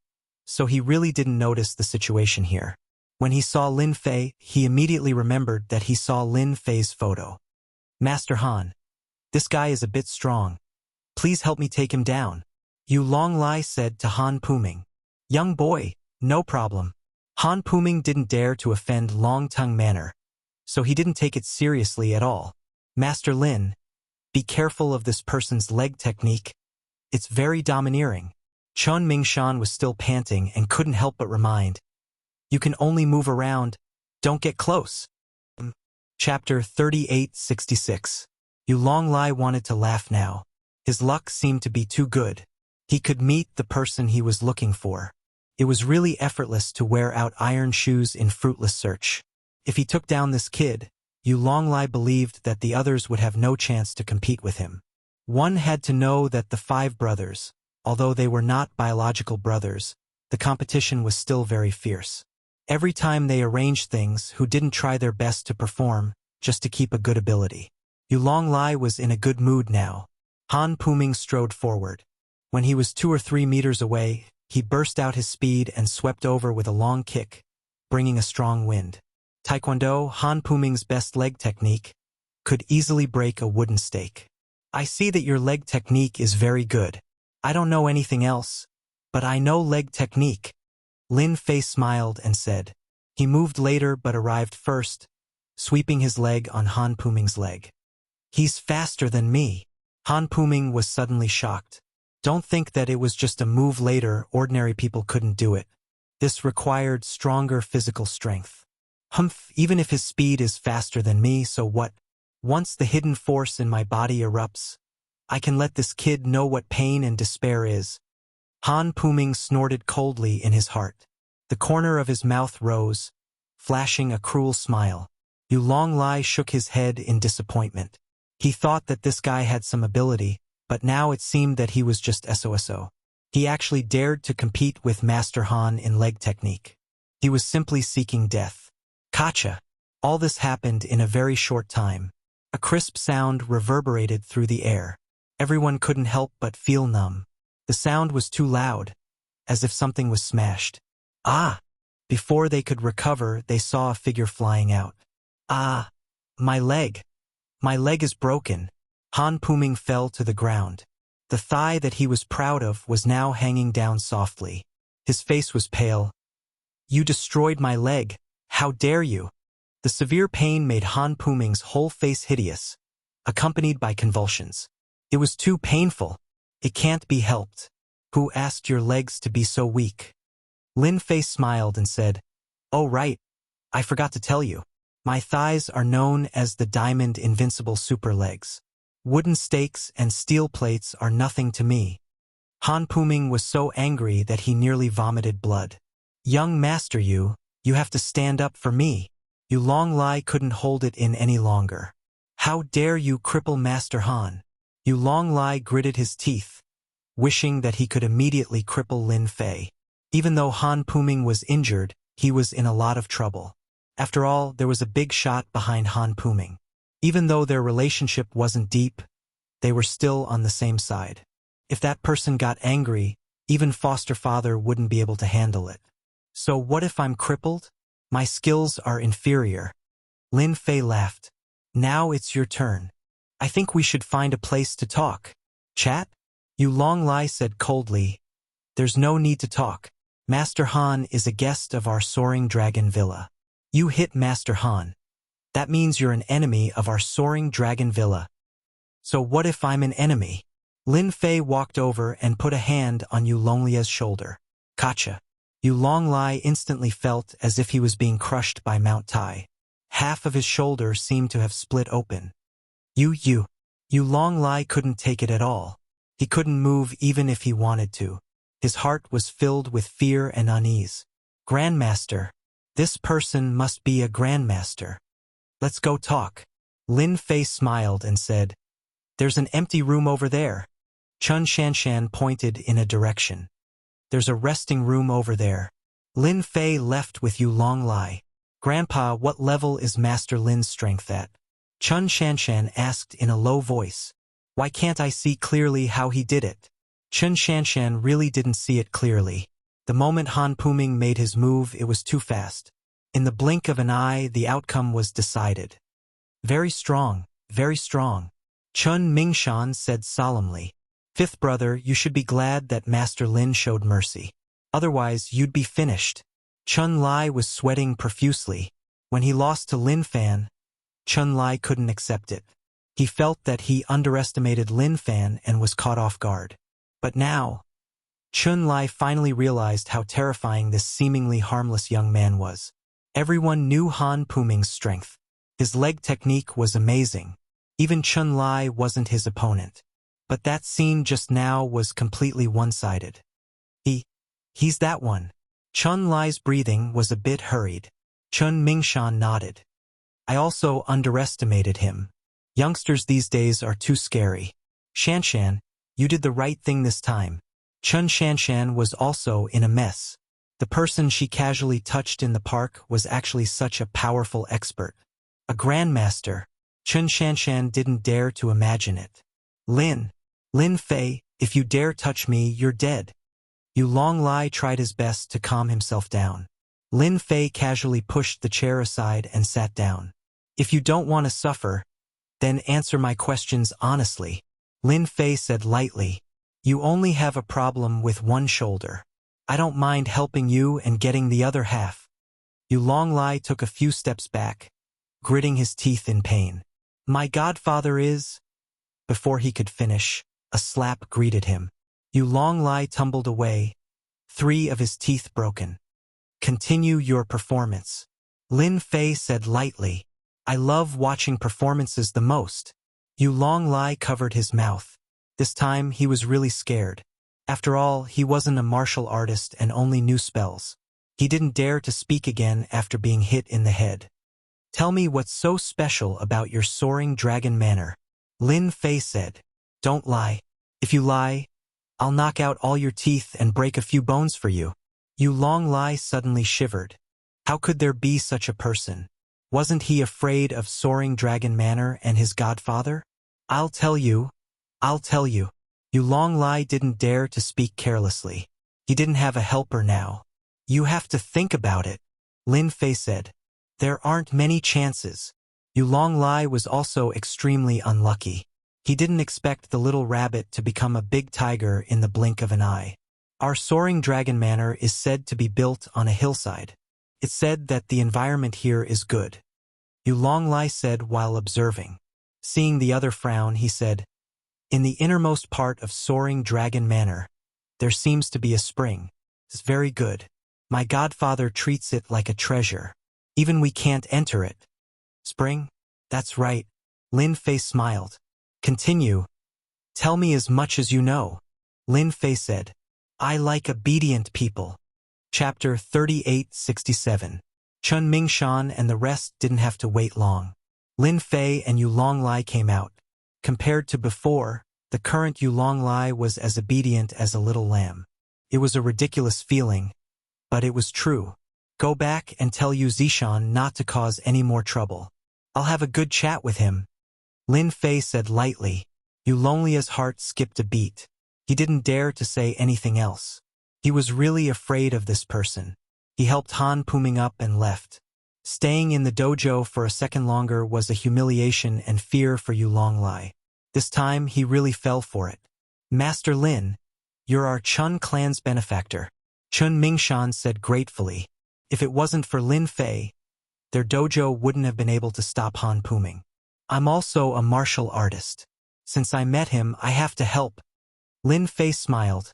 A: so he really didn't notice the situation here. When he saw Lin Fei, he immediately remembered that he saw Lin Fei's photo. Master Han, this guy is a bit strong. Please help me take him down. Yu Longlai said to Han Puming. Young boy, no problem. Han Puming didn't dare to offend Longtung Manor, so he didn't take it seriously at all. Master Lin, be careful of this person's leg technique. It's very domineering. Chun Mingshan was still panting and couldn't help but remind. You can only move around. Don't get close. Chapter 3866. Yu Longlai wanted to laugh now. His luck seemed to be too good. He could meet the person he was looking for. It was really effortless to wear out iron shoes in fruitless search. If he took down this kid, Yu Longlai believed that the others would have no chance to compete with him. One had to know that the 5 brothers, although they were not biological brothers, the competition was still very fierce. Every time they arranged things who didn't try their best to perform, just to keep a good ability. Yulong Lai was in a good mood now. Han Puming strode forward. When he was 2 or 3 meters away, he burst out his speed and swept over with a long kick, bringing a strong wind. Taekwondo, Han Puming's best leg technique, could easily break a wooden stake. I see that your leg technique is very good. I don't know anything else, but I know leg technique. Lin Fei smiled and said. He moved later but arrived first, sweeping his leg on Han Puming's leg. He's faster than me. Han Puming was suddenly shocked. Don't think that it was just a move later, ordinary people couldn't do it. This required stronger physical strength. Humph, even if his speed is faster than me, so what? Once the hidden force in my body erupts, I can let this kid know what pain and despair is. Han Puming snorted coldly in his heart. The corner of his mouth rose, flashing a cruel smile. Yulong Lai shook his head in disappointment. He thought that this guy had some ability, but now it seemed that he was just SOSO. He actually dared to compete with Master Han in leg technique. He was simply seeking death. Gotcha! All this happened in a very short time. A crisp sound reverberated through the air. Everyone couldn't help but feel numb. The sound was too loud, as if something was smashed. Ah! Before they could recover, they saw a figure flying out. Ah! My leg! My leg is broken. Han Puming fell to the ground. The thigh that he was proud of was now hanging down softly. His face was pale. You destroyed my leg. How dare you? The severe pain made Han Puming's whole face hideous, accompanied by convulsions. It was too painful. It can't be helped. Who asked your legs to be so weak? Lin Fei smiled and said, Oh right, I forgot to tell you. My thighs are known as the Diamond Invincible Super Legs. Wooden stakes and steel plates are nothing to me. Han Puming was so angry that he nearly vomited blood. Young master, you have to stand up for me. Yulong Lai couldn't hold it in any longer. How dare you cripple Master Han? Yulong Lai gritted his teeth, wishing that he could immediately cripple Lin Fei. Even though Han Puming was injured, he was in a lot of trouble. After all, there was a big shot behind Han Puming. Even though their relationship wasn't deep, they were still on the same side. If that person got angry, even foster father wouldn't be able to handle it. So what if I'm crippled? My skills are inferior. Lin Fei laughed. Now it's your turn. I think we should find a place to talk. Chat? Yulong Lai said coldly. There's no need to talk. Master Han is a guest of our Soaring Dragon Villa. You hit Master Han. That means you're an enemy of our Soaring Dragon Villa. So what if I'm an enemy? Lin Fei walked over and put a hand on Yulong Lai's shoulder. Gotcha. Yulong Lai instantly felt as if he was being crushed by Mount Tai. Half of his shoulder seemed to have split open. Yulong Lai couldn't take it at all. He couldn't move even if he wanted to. His heart was filled with fear and unease. Grandmaster. This person must be a grandmaster. Let's go talk. Lin Fei smiled and said, There's an empty room over there. Chun Shanshan pointed in a direction. There's a resting room over there. Lin Fei left with Yulong Lai. Grandpa, what level is Master Lin's strength at? Chun Shanshan asked in a low voice. Why can't I see clearly how he did it? Chun Shanshan really didn't see it clearly. The moment Han Puming made his move, it was too fast. In the blink of an eye, the outcome was decided. Very strong, very strong. Chun Mingshan said solemnly. Fifth brother, you should be glad that Master Lin showed mercy. Otherwise, you'd be finished. Chun Lai was sweating profusely. When he lost to Lin Fan, Chun Lai couldn't accept it. He felt that he underestimated Lin Fan and was caught off guard. But now, Chun Lai finally realized how terrifying this seemingly harmless young man was. Everyone knew Han Puming's strength. His leg technique was amazing. Even Chun Lai wasn't his opponent. But that scene just now was completely one-sided. He's that one. Chun Lai's breathing was a bit hurried. Chun Mingshan nodded. I also underestimated him. Youngsters these days are too scary. Shanshan, you did the right thing this time. Chun Shanshan was also in a mess. The person she casually touched in the park was actually such a powerful expert. A grandmaster. Chun Shanshan didn't dare to imagine it. Lin Fei, if you dare touch me, you're dead. Yu Longlai tried his best to calm himself down. Lin Fei casually pushed the chair aside and sat down. If you don't want to suffer, then answer my questions honestly. Lin Fei said lightly. You only have a problem with one shoulder. I don't mind helping you and getting the other half. Yu Longlai took a few steps back, gritting his teeth in pain. My godfather is... Before he could finish, a slap greeted him. Yu Longlai tumbled away, 3 of his teeth broken. Continue your performance. Lin Fei said lightly. I love watching performances the most. Yu Longlai covered his mouth. This time he was really scared. After all, he wasn't a martial artist and only knew spells. He didn't dare to speak again after being hit in the head. Tell me what's so special about your soaring dragon manner. Lin Fei said. Don't lie. If you lie, I'll knock out all your teeth and break a few bones for you. Yu Longlai suddenly shivered. How could there be such a person? Wasn't he afraid of soaring dragon manner and his godfather? I'll tell you. Yu Longlai didn't dare to speak carelessly. He didn't have a helper now. You have to think about it, Lin Fei said. There aren't many chances. Yu Longlai was also extremely unlucky. He didn't expect the little rabbit to become a big tiger in the blink of an eye. Our soaring dragon manor is said to be built on a hillside. It's said that the environment here is good. Yu Longlai said while observing. Seeing the other frown, he said, in the innermost part of soaring dragon manor, there seems to be a spring. It's very good. My godfather treats it like a treasure. Even we can't enter it. Spring? That's right. Lin Fei smiled. Continue. Tell me as much as you know. Lin Fei said. I like obedient people. Chapter 3867. Chun Mingshan and the rest didn't have to wait long. Lin Fei and Yu Longlai came out. Compared to before, the current Yu Longlai was as obedient as a little lamb. It was a ridiculous feeling, but it was true. Go back and tell Yu Zishan not to cause any more trouble. I'll have a good chat with him. Lin Fei said lightly. Yu Longlia's heart skipped a beat. He didn't dare to say anything else. He was really afraid of this person. He helped Han Puming up and left. Staying in the dojo for a second longer was a humiliation and fear for Yu Longlai. This time he really fell for it. Master Lin, you're our Chun clan's benefactor. Chun Mingshan said gratefully. If it wasn't for Lin Fei, their dojo wouldn't have been able to stop Han Puming. I'm also a martial artist. Since I met him, I have to help. Lin Fei smiled.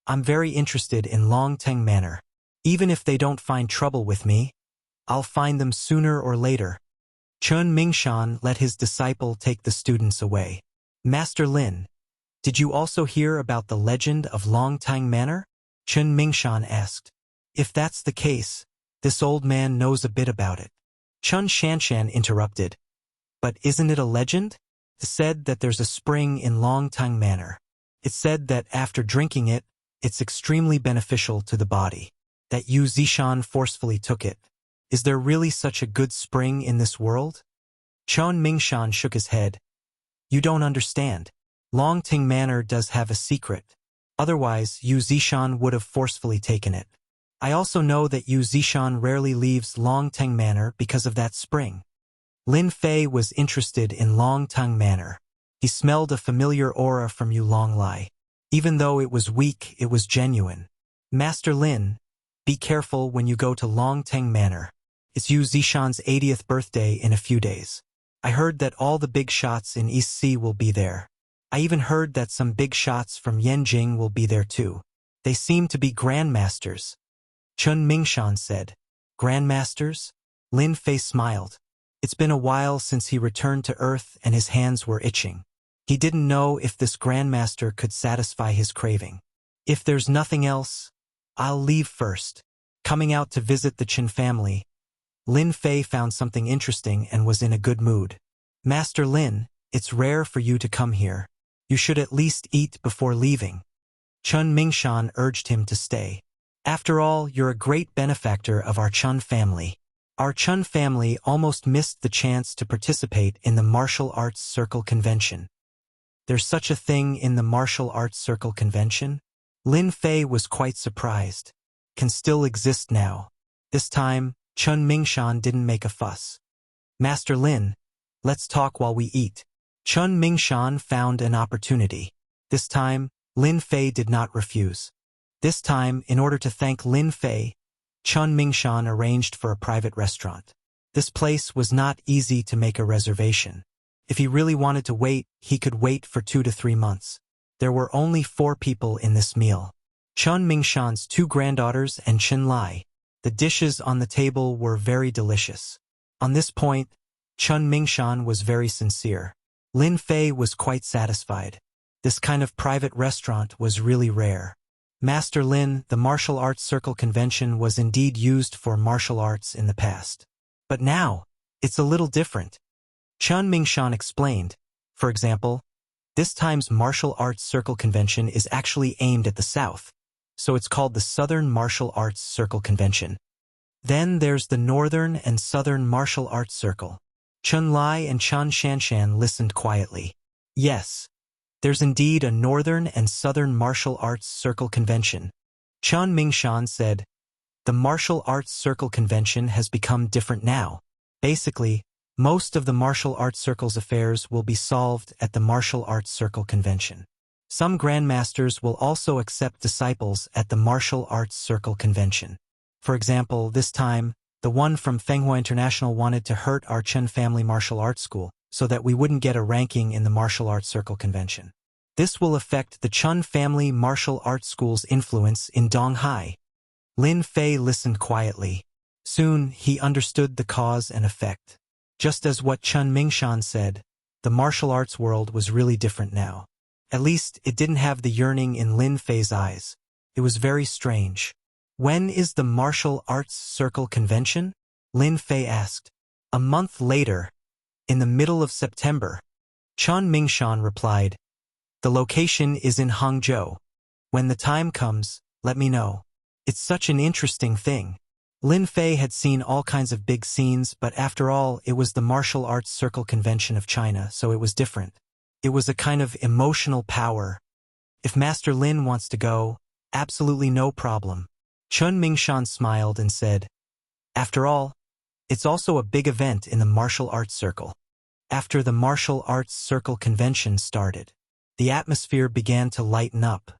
A: I'm very interested in Longteng Manor. Even if they don't find trouble with me, I'll find them sooner or later. Chun Mingshan let his disciple take the students away. Master Lin, did you also hear about the legend of Longteng Manor? Chun Mingshan asked. If that's the case, this old man knows a bit about it. Chun Shanshan interrupted. But isn't it a legend? It's said that there's a spring in Longteng Manor. It's said that after drinking it, it's extremely beneficial to the body. That Yu Zishan forcefully took it. Is there really such a good spring in this world? Chun Mingshan shook his head. You don't understand. Longteng Manor does have a secret. Otherwise, Yu Zishan would have forcefully taken it. I also know that Yu Zishan rarely leaves Longteng Manor because of that spring. Lin Fei was interested in Longteng Manor. He smelled a familiar aura from Yu Longlai. Even though it was weak, it was genuine. Master Lin, be careful when you go to Longteng Manor. It's Yu Zishan's 80th birthday in a few days. I heard that all the big shots in East Sea will be there. I even heard that some big shots from Yanjing will be there too. They seem to be grandmasters. Chun Mingshan said. Grandmasters? Lin Fei smiled. It's been a while since he returned to Earth and his hands were itching. He didn't know if this grandmaster could satisfy his craving. If there's nothing else, I'll leave first. Coming out to visit the Qin family, Lin Fei found something interesting and was in a good mood. Master Lin, it's rare for you to come here. You should at least eat before leaving. Chun Mingshan urged him to stay. After all, you're a great benefactor of our Chun family. Our Chun family almost missed the chance to participate in the martial arts circle convention. There's such a thing in the martial arts circle convention? Lin Fei was quite surprised. Can still exist now. This time, Chun Mingshan didn't make a fuss. Master Lin, let's talk while we eat. Chun Mingshan found an opportunity. This time, Lin Fei did not refuse. This time, in order to thank Lin Fei, Chun Mingshan arranged for a private restaurant. This place was not easy to make a reservation. If he really wanted to wait, he could wait for 2 to 3 months. There were only 4 people in this meal. Chun Mingshan's 2 granddaughters and Chen Lai. The dishes on the table were very delicious. On this point, Chun Mingshan was very sincere. Lin Fei was quite satisfied. This kind of private restaurant was really rare. Master Lin, the martial arts circle convention was indeed used for martial arts in the past. But now, it's a little different. Chun Mingshan explained. For example, this time's martial arts circle convention is actually aimed at the south, so it's called the Southern Martial Arts Circle Convention. Then there's the Northern and Southern Martial Arts Circle. Chun Lai and Chun Shanshan listened quietly. Yes, there's indeed a Northern and Southern Martial Arts Circle Convention. Chun Mingshan said, the Martial Arts Circle Convention has become different now. Basically, most of the martial arts circle's affairs will be solved at the Martial Arts Circle Convention. Some grandmasters will also accept disciples at the Martial Arts Circle Convention. For example, this time, the one from Fenghua International wanted to hurt our Chen family martial arts school so that we wouldn't get a ranking in the Martial Arts Circle Convention. This will affect the Chun family martial arts school's influence in Donghai. Lin Fei listened quietly. Soon, he understood the cause and effect. Just as what Chun Mingshan said, the martial arts world was really different now. At least, it didn't have the yearning in Lin Fei's eyes. It was very strange. When is the Martial Arts Circle Convention? Lin Fei asked. A month later, in the middle of September. Chun Mingshan replied. The location is in Hangzhou. When the time comes, let me know. It's such an interesting thing. Lin Fei had seen all kinds of big scenes, but after all, it was the Martial Arts Circle Convention of China, so it was different. It was a kind of emotional power. If Master Lin wants to go, absolutely no problem. Chun Mingshan smiled and said, after all, it's also a big event in the martial arts circle. After the Martial Arts Circle Convention started, the atmosphere began to lighten up.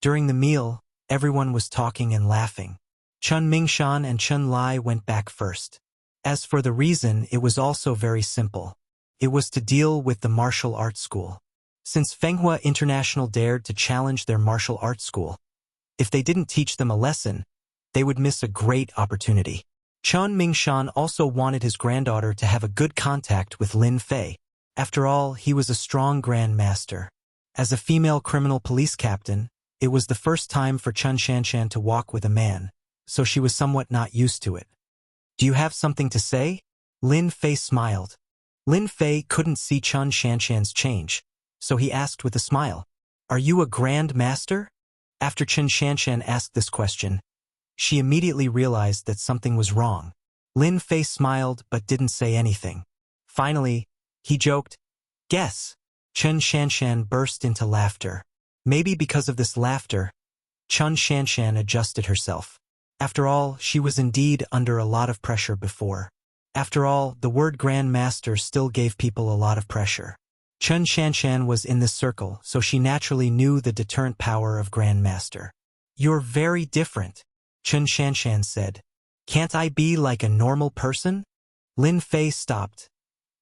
A: During the meal, everyone was talking and laughing. Chun Mingshan and Chen Lai went back first. As for the reason, it was also very simple. It was to deal with the martial arts school. Since Fenghua International dared to challenge their martial arts school, if they didn't teach them a lesson, they would miss a great opportunity. Chun Mingshan also wanted his granddaughter to have a good contact with Lin Fei. After all, he was a strong grandmaster. As a female criminal police captain, it was the first time for Chun Shanshan to walk with a man, so she was somewhat not used to it. Do you have something to say? Lin Fei smiled. Lin Fei couldn't see Chun Shanshan's change, so he asked with a smile, are you a grand master? After Chun Shanshan asked this question, she immediately realized that something was wrong. Lin Fei smiled but didn't say anything. Finally, he joked, guess. Chun Shanshan burst into laughter. Maybe because of this laughter, Chun Shanshan adjusted herself. After all, she was indeed under a lot of pressure before. After all, the word Grand Master still gave people a lot of pressure. Chun Shanshan was in this circle, so she naturally knew the deterrent power of Grand Master. You're very different, Chun Shanshan said. Can't I be like a normal person? Lin Fei stopped.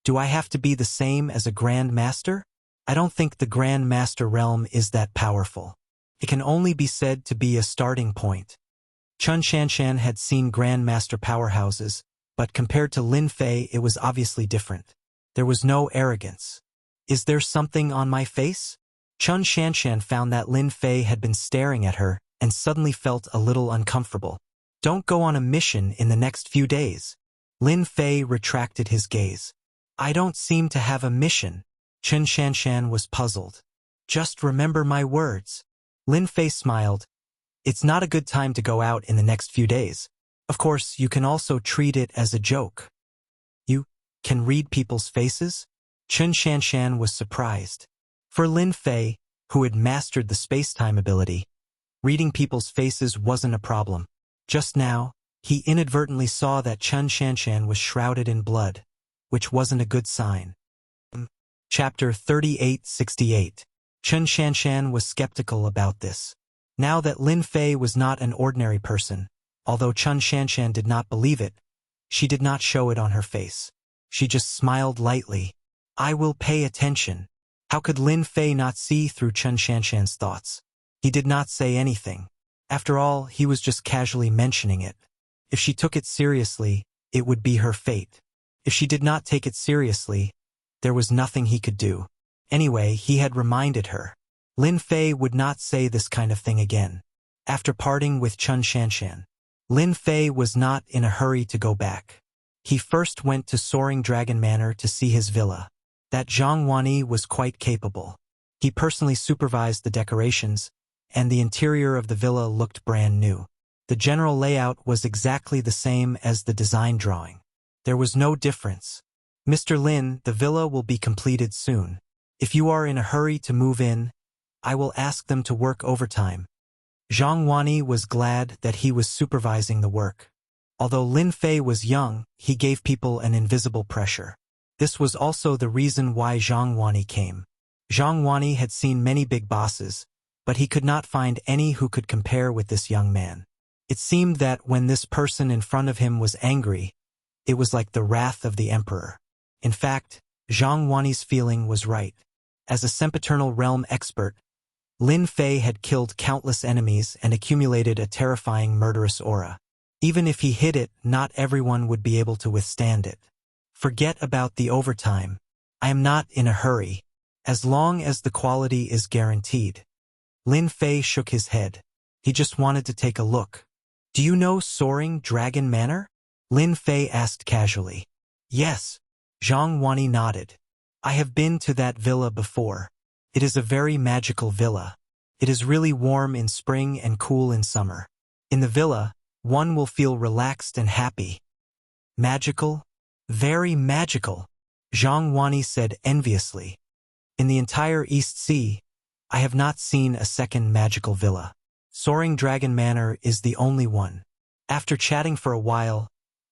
A: Do I have to be the same as a Grand Master? I don't think the Grand Master realm is that powerful. It can only be said to be a starting point. Chun Shanshan had seen Grand Master powerhouses, but compared to Lin Fei it was obviously different. There was no arrogance. Is there something on my face? Chun Shanshan found that Lin Fei had been staring at her and suddenly felt a little uncomfortable. Don't go on a mission in the next few days. Lin Fei retracted his gaze. I don't seem to have a mission. Chun Shanshan was puzzled. Just remember my words. Lin Fei smiled. It's not a good time to go out in the next few days. Of course, you can also treat it as a joke. You can read people's faces? Chen Shanshan was surprised. For Lin Fei, who had mastered the space-time ability, reading people's faces wasn't a problem. Just now, he inadvertently saw that Chen Shanshan was shrouded in blood, which wasn't a good sign. Chapter 3868. Chen Shanshan was skeptical about this. Now that Lin Fei was not an ordinary person, although Chen Shanshan did not believe it, she did not show it on her face. She just smiled lightly. I will pay attention. How could Lin Fei not see through Chen Shanshan's thoughts? He did not say anything. After all, he was just casually mentioning it. If she took it seriously, it would be her fate. If she did not take it seriously, there was nothing he could do. Anyway, he had reminded her. Lin Fei would not say this kind of thing again. After parting with Chen Shanshan, Lin Fei was not in a hurry to go back. He first went to Soaring Dragon Manor to see his villa. That Zhang Wani was quite capable. He personally supervised the decorations, and the interior of the villa looked brand new. The general layout was exactly the same as the design drawing. There was no difference. Mr. Lin, the villa will be completed soon. If you are in a hurry to move in, I will ask them to work overtime. Zhang Wani was glad that he was supervising the work. Although Lin Fei was young, he gave people an invisible pressure. This was also the reason why Zhang Wani came. Zhang Wani had seen many big bosses, but he could not find any who could compare with this young man. It seemed that when this person in front of him was angry, it was like the wrath of the emperor. In fact, Zhang Wani's feeling was right. As a sempiternal realm expert, Lin Fei had killed countless enemies and accumulated a terrifying murderous aura. Even if he hid it, not everyone would be able to withstand it. Forget about the overtime. I am not in a hurry, as long as the quality is guaranteed. Lin Fei shook his head. He just wanted to take a look. Do you know Soaring Dragon Manor? Lin Fei asked casually. Yes. Zhang Wani nodded. I have been to that villa before. It is a very magical villa. It is really warm in spring and cool in summer. In the villa, one will feel relaxed and happy. Magical? Very magical, Zhang Wani said enviously. In the entire East Sea, I have not seen a second magical villa. Soaring Dragon Manor is the only one. After chatting for a while,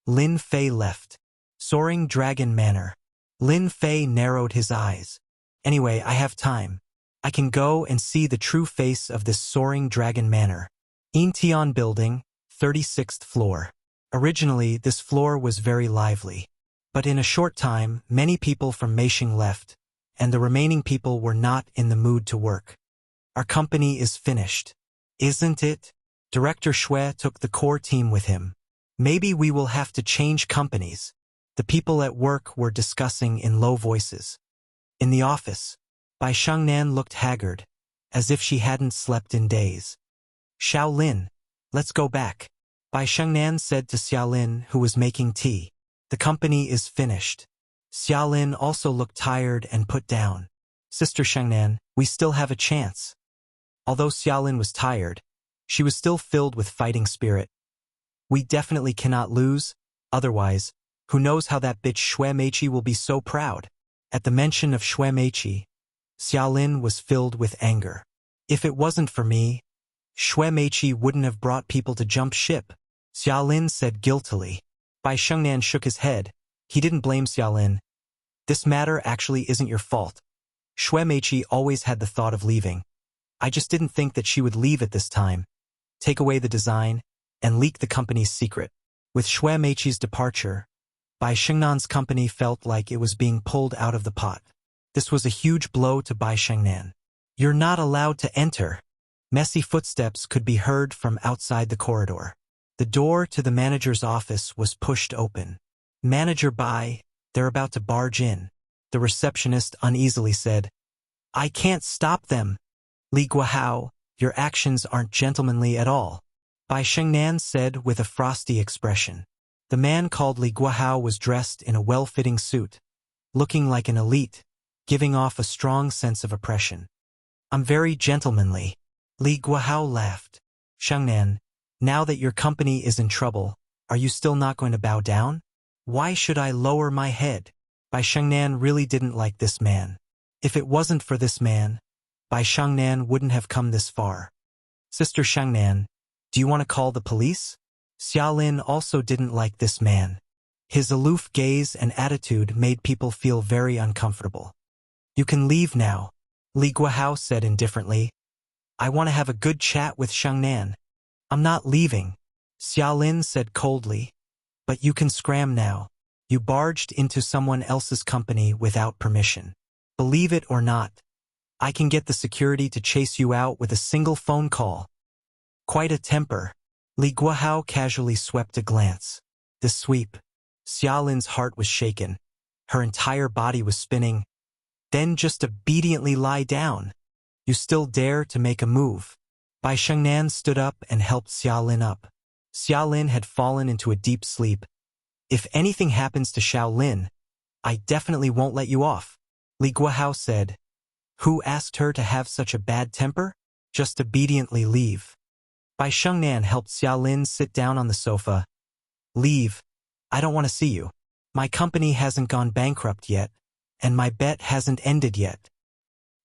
A: Lin Fei left. Soaring Dragon Manor. Lin Fei narrowed his eyes. Anyway, I have time. I can go and see the true face of this Soaring Dragon Manor. Intian Building, 36th floor. Originally, this floor was very lively. But in a short time, many people from Meishing left, and the remaining people were not in the mood to work. Our company is finished. Isn't it? Director Xue took the core team with him. Maybe we will have to change companies. The people at work were discussing in low voices. In the office, Bai Shengnan looked haggard, as if she hadn't slept in days. Xiao Lin, let's go back. Bai Shengnan said to Xiao Lin, who was making tea. The company is finished. Xiao Lin also looked tired and put down. Sister Shengnan, we still have a chance. Although Xiao Lin was tired, she was still filled with fighting spirit. We definitely cannot lose, otherwise, who knows how that bitch Xue Meiqi will be so proud. At the mention of Xue Meiqi, Xiao Lin was filled with anger. If it wasn't for me, Xue Meiqi wouldn't have brought people to jump ship, Xiao Lin said guiltily. Bai Shengnan shook his head. He didn't blame Xiao Lin. This matter actually isn't your fault. Xue Meiqi always had the thought of leaving. I just didn't think that she would leave at this time, take away the design, and leak the company's secret. With Xue Meiqi's departure, Bai Shengnan's company felt like it was being pulled out of the pot. This was a huge blow to Bai Shengnan. You're not allowed to enter. Messy footsteps could be heard from outside the corridor. The door to the manager's office was pushed open. Manager Bai, they're about to barge in. The receptionist uneasily said, I can't stop them. Li Guahao, your actions aren't gentlemanly at all. Bai Shengnan said with a frosty expression. The man called Li Guahao was dressed in a well-fitting suit, looking like an elite, giving off a strong sense of oppression. I'm very gentlemanly. Li Guahao laughed. Shangnan, now that your company is in trouble, are you still not going to bow down? Why should I lower my head? Bai Shangnan really didn't like this man. If it wasn't for this man, Bai Shangnan wouldn't have come this far. Sister Shangnan, do you want to call the police? Xiaolin also didn't like this man. His aloof gaze and attitude made people feel very uncomfortable. You can leave now, Li Guohao said indifferently. I want to have a good chat with Shangnan. I'm not leaving, Xiaolin said coldly. But you can scram now. You barged into someone else's company without permission. Believe it or not, I can get the security to chase you out with a single phone call. Quite a temper. Li Guohao casually swept a glance. This sweep. Xiaolin's heart was shaken. Her entire body was spinning. Then just obediently lie down. You still dare to make a move. Bai Shangnan stood up and helped Xiaolin up. Xiaolin had fallen into a deep sleep. If anything happens to Xiaolin, I definitely won't let you off, Li Guohao said. Who asked her to have such a bad temper? Just obediently leave. Bai Shangnan helped Xiaolin sit down on the sofa. Leave. I don't want to see you. My company hasn't gone bankrupt yet, and my bet hasn't ended yet.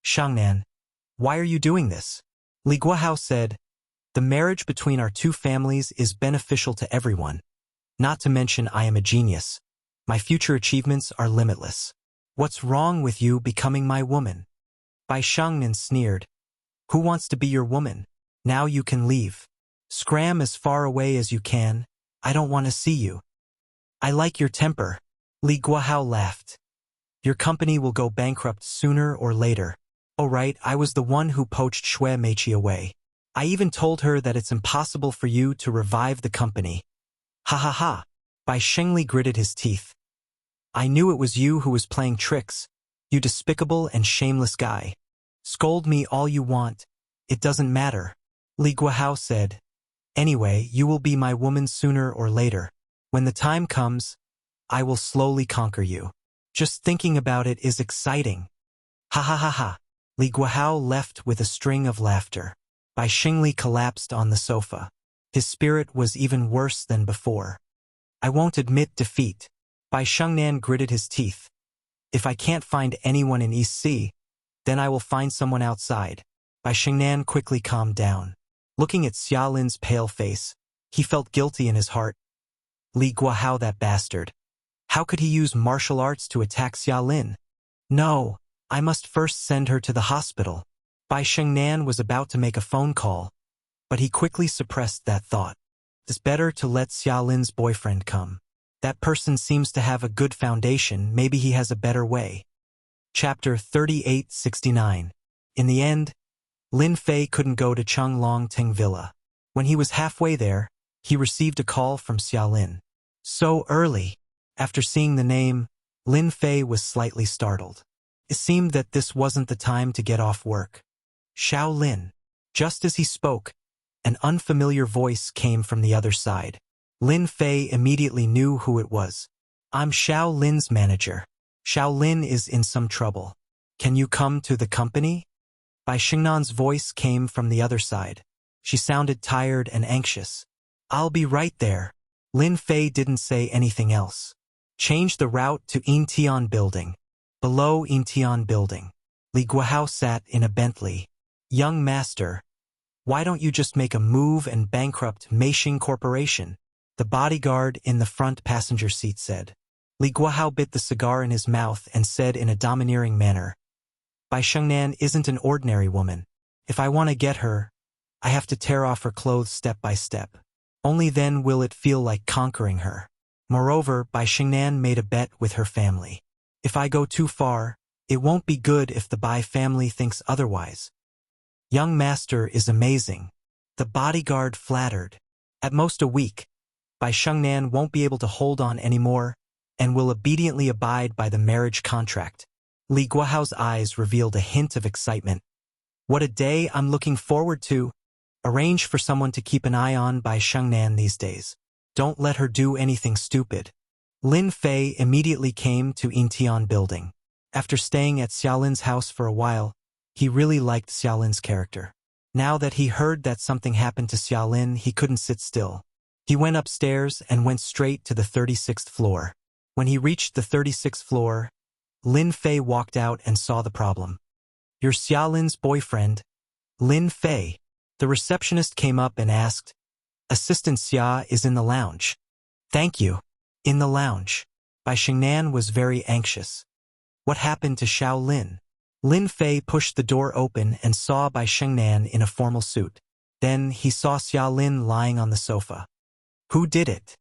A: Shangnan, why are you doing this? Li Guohao said, the marriage between our two families is beneficial to everyone. Not to mention I am a genius. My future achievements are limitless. What's wrong with you becoming my woman? Bai Shangnan sneered. Who wants to be your woman? Now you can leave. Scram as far away as you can. I don't want to see you. I like your temper. Li Guohao laughed. Your company will go bankrupt sooner or later. Oh right, I was the one who poached Shui Meiqi away. I even told her that it's impossible for you to revive the company. Ha ha ha. Bai Shengli gritted his teeth. I knew it was you who was playing tricks, you despicable and shameless guy. Scold me all you want. It doesn't matter. Li Guohao said. Anyway, you will be my woman sooner or later. When the time comes, I will slowly conquer you. Just thinking about it is exciting. Ha ha ha ha. Li Guohao left with a string of laughter. Bai Shengli collapsed on the sofa. His spirit was even worse than before. I won't admit defeat. Bai Shangnan gritted his teeth. If I can't find anyone in East Sea, then I will find someone outside. Bai Shangnan quickly calmed down. Looking at Xiaolin's pale face, he felt guilty in his heart. Li Guohao, that bastard. How could he use martial arts to attack Xiaolin? No, I must first send her to the hospital. Bai Shangnan was about to make a phone call, but he quickly suppressed that thought. It's better to let Xiaolin's boyfriend come. That person seems to have a good foundation, maybe he has a better way. Chapter 3869. In the end, Lin Fei couldn't go to Changlong Ting Villa. When he was halfway there, he received a call from Xiaolin. So early. After seeing the name, Lin Fei was slightly startled. It seemed that this wasn't the time to get off work. Xiaolin. Just as he spoke, an unfamiliar voice came from the other side. Lin Fei immediately knew who it was. I'm Xiaolin's manager. Xiaolin is in some trouble. Can you come to the company? Bai Shingnan's voice came from the other side. She sounded tired and anxious. I'll be right there. Lin Fei didn't say anything else. Change the route to Yintian Building. Below Yintian Building, Li Guohao sat in a Bentley. Young master, why don't you just make a move and bankrupt Meishing Corporation? The bodyguard in the front passenger seat said. Li Guohao bit the cigar in his mouth and said in a domineering manner, Bai Shengnan isn't an ordinary woman. If I want to get her, I have to tear off her clothes step by step. Only then will it feel like conquering her. Moreover, Bai Shengnan made a bet with her family. If I go too far, it won't be good if the Bai family thinks otherwise. Young master is amazing. The bodyguard flattered. At most a week, Bai Shengnan won't be able to hold on anymore and will obediently abide by the marriage contract. Li Guohao's eyes revealed a hint of excitement. What a day I'm looking forward to. Arrange for someone to keep an eye on Bai Shengnan these days. Don't let her do anything stupid. Lin Fei immediately came to Yintian Building. After staying at Xiaolin's house for a while, he really liked Xiaolin's character. Now that he heard that something happened to Xiaolin, he couldn't sit still. He went upstairs and went straight to the 36th floor. When he reached the 36th floor, Lin Fei walked out and saw the problem. "You're Xiaolin's boyfriend, Lin Fei." The receptionist came up and asked, "Assistant Xia is in the lounge." "Thank you." In the lounge, Bai Shengnan was very anxious. What happened to Xiaolin? Lin Fei pushed the door open and saw Bai Shengnan in a formal suit. Then he saw Xiaolin lying on the sofa. Who did it?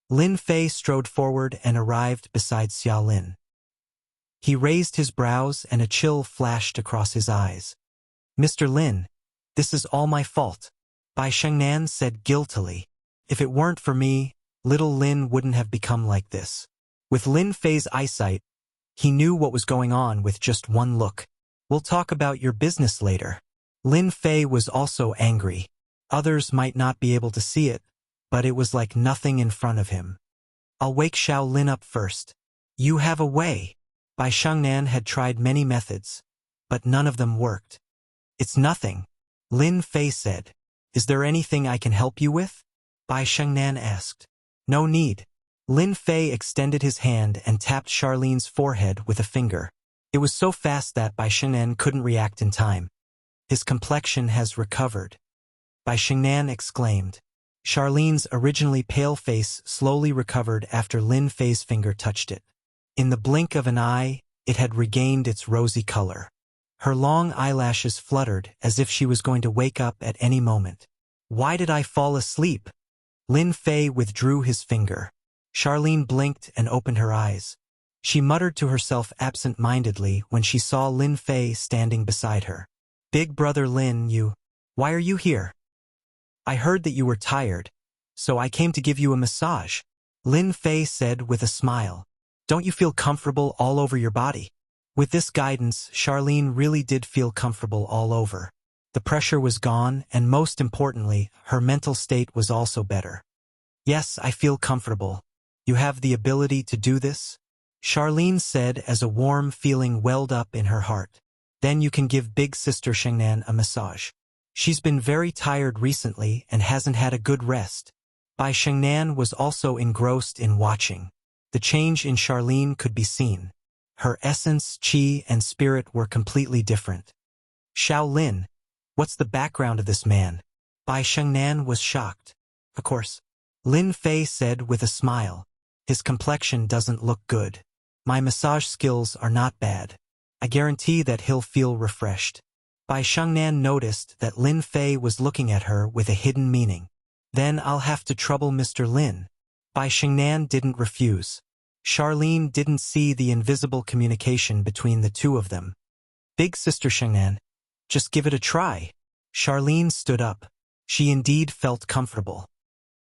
A: Lin Fei strode forward and arrived beside Xiaolin. He raised his brows and a chill flashed across his eyes. "Mr. Lin, this is all my fault," Bai Shengnan said guiltily. "If it weren't for me, little Lin wouldn't have become like this." With Lin Fei's eyesight, he knew what was going on with just one look. "We'll talk about your business later." Lin Fei was also angry. Others might not be able to see it, but it was like nothing in front of him. "I'll wake Xiaolin up first." "You have a way." Bai Shengnan had tried many methods, but none of them worked. "It's nothing," Lin Fei said. "Is there anything I can help you with?" Bai Shengnan asked. "No need." Lin Fei extended his hand and tapped Charlene's forehead with a finger. It was so fast that Bai Shengnan couldn't react in time. "His complexion has recovered," Bai Shengnan exclaimed. Charlene's originally pale face slowly recovered after Lin Fei's finger touched it. In the blink of an eye, it had regained its rosy color. Her long eyelashes fluttered as if she was going to wake up at any moment. "Why did I fall asleep?" Lin Fei withdrew his finger. Charlene blinked and opened her eyes. She muttered to herself absent-mindedly when she saw Lin Fei standing beside her. "Big brother Lin, why are you here?" "I heard that you were tired, so I came to give you a massage," Lin Fei said with a smile. "Don't you feel comfortable all over your body?" With this guidance, Charlene really did feel comfortable all over. The pressure was gone, and most importantly, her mental state was also better. "Yes, I feel comfortable. You have the ability to do this?" Charlene said as a warm feeling welled up in her heart. "Then you can give big sister Shengnan a massage. She's been very tired recently and hasn't had a good rest." Bai Shengnan was also engrossed in watching. The change in Charlene could be seen. Her essence, qi, and spirit were completely different. "Xiaolin, what's the background of this man?" Bai Shengnan was shocked. "Of course," Lin Fei said with a smile. "His complexion doesn't look good. My massage skills are not bad. I guarantee that he'll feel refreshed." Bai Shengnan noticed that Lin Fei was looking at her with a hidden meaning. "Then I'll have to trouble Mr. Lin." Bai Shengnan didn't refuse. Charlene didn't see the invisible communication between the two of them. "Big sister Shengnan, just give it a try." Charlene stood up. She indeed felt comfortable.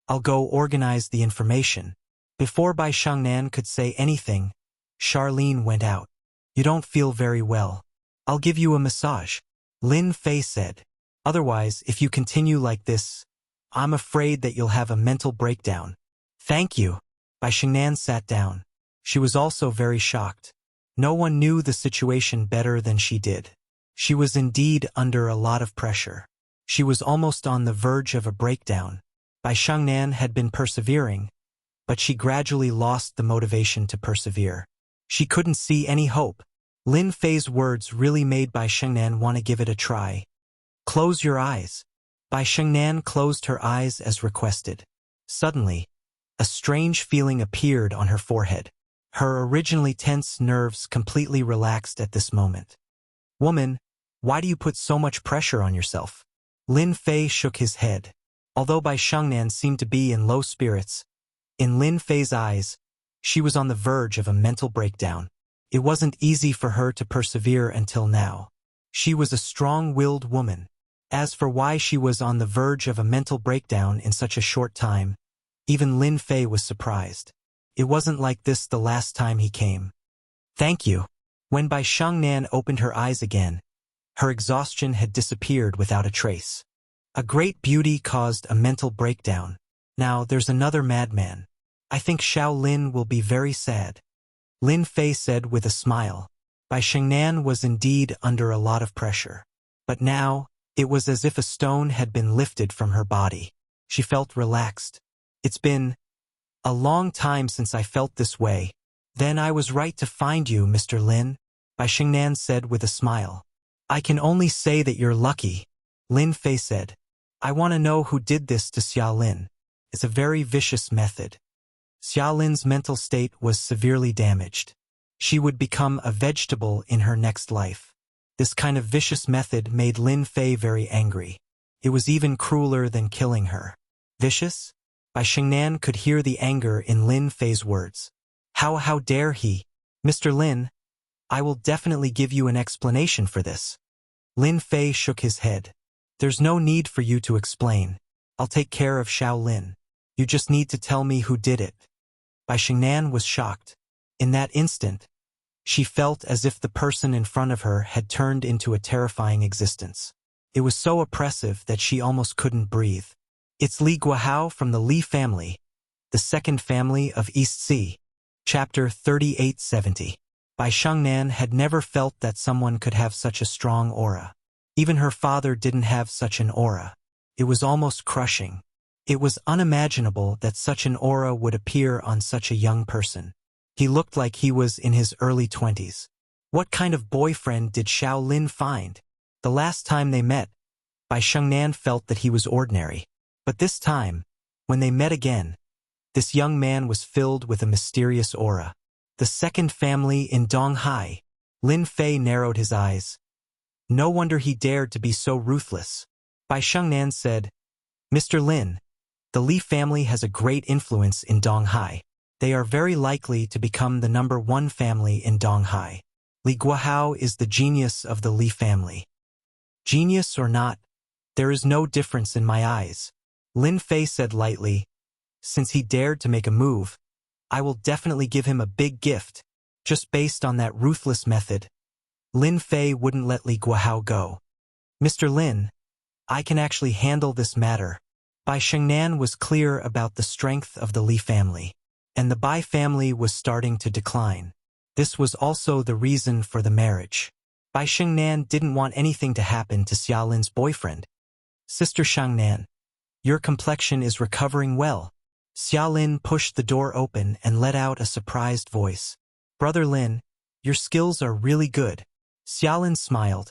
A: "I'll go organize the information." Before Bai Shengnan could say anything, Charlene went out. "You don't feel very well. I'll give you a massage," Lin Fei said. "Otherwise, if you continue like this, I'm afraid that you'll have a mental breakdown." "Thank you." Bai Shengnan sat down. She was also very shocked. No one knew the situation better than she did. She was indeed under a lot of pressure. She was almost on the verge of a breakdown. Bai Shengnan had been persevering, but she gradually lost the motivation to persevere. She couldn't see any hope. Lin Fei's words really made Bai Shengnan want to give it a try. "Close your eyes." Bai Shengnan closed her eyes as requested. Suddenly, a strange feeling appeared on her forehead. Her originally tense nerves completely relaxed at this moment. "Woman, why do you put so much pressure on yourself?" Lin Fei shook his head. Although Bai Shengnan seemed to be in low spirits, in Lin Fei's eyes, she was on the verge of a mental breakdown. It wasn't easy for her to persevere until now. She was a strong-willed woman. As for why she was on the verge of a mental breakdown in such a short time, even Lin Fei was surprised. It wasn't like this the last time he came. "Thank you." When Bai Shengnan opened her eyes again, her exhaustion had disappeared without a trace. A great beauty caused a mental breakdown. Now there's another madman. I think Xiaolin will be very sad, Lin Fei said with a smile. Bai Shengnan was indeed under a lot of pressure. But now, It was as if a stone had been lifted from her body. She felt relaxed. It's been a long time since I felt this way. Then I was right to find you, Mr. Lin, Bai Xingnan said with a smile. I can only say that you're lucky, Lin Fei said. I want to know who did this to Xia Lin. It's a very vicious method. Xia Lin's mental state was severely damaged. She would become a vegetable in her next life. This kind of vicious method made Lin Fei very angry. It was even crueler than killing her. Vicious? Bai Xingnan could hear the anger in Lin Fei's words. How dare he? Mr. Lin, I will definitely give you an explanation for this. Lin Fei shook his head. There's no need for you to explain. I'll take care of Xiao Lin. You just need to tell me who did it. Bai Xingnan was shocked. In that instant, she felt as if the person in front of her had turned into a terrifying existence. It was so oppressive that she almost couldn't breathe. It's Li Guohao from the Li family, the second family of East Sea. Chapter 3870. Bai Xingnan had never felt that someone could have such a strong aura. Even her father didn't have such an aura. It was almost crushing. It was unimaginable that such an aura would appear on such a young person. He looked like he was in his early 20s. What kind of boyfriend did Xiao Lin find? The last time they met, Bai Xingnan felt that he was ordinary. But this time, when they met again, this young man was filled with a mysterious aura. The second family in Donghai. Lin Fei narrowed his eyes. No wonder he dared to be so ruthless. Bai Xingnan said, Mr. Lin, the Li family has a great influence in Donghai. They are very likely to become the #1 family in Donghai. Li Guohao is the genius of the Li family. Genius or not, there is no difference in my eyes. Lin Fei said lightly. Since he dared to make a move, I will definitely give him a big gift. Just based on that ruthless method, Lin Fei wouldn't let Li Guohao go. Mr. Lin, I can actually handle this matter. Bai Xingnan was clear about the strength of the Li family, and the Bai family was starting to decline. This was also the reason for the marriage. Bai Xingnan didn't want anything to happen to Xia Lin's boyfriend. Sister Xingnan, your complexion is recovering well. Xia Lin pushed the door open and let out a surprised voice. Brother Lin, your skills are really good. Xia Lin smiled.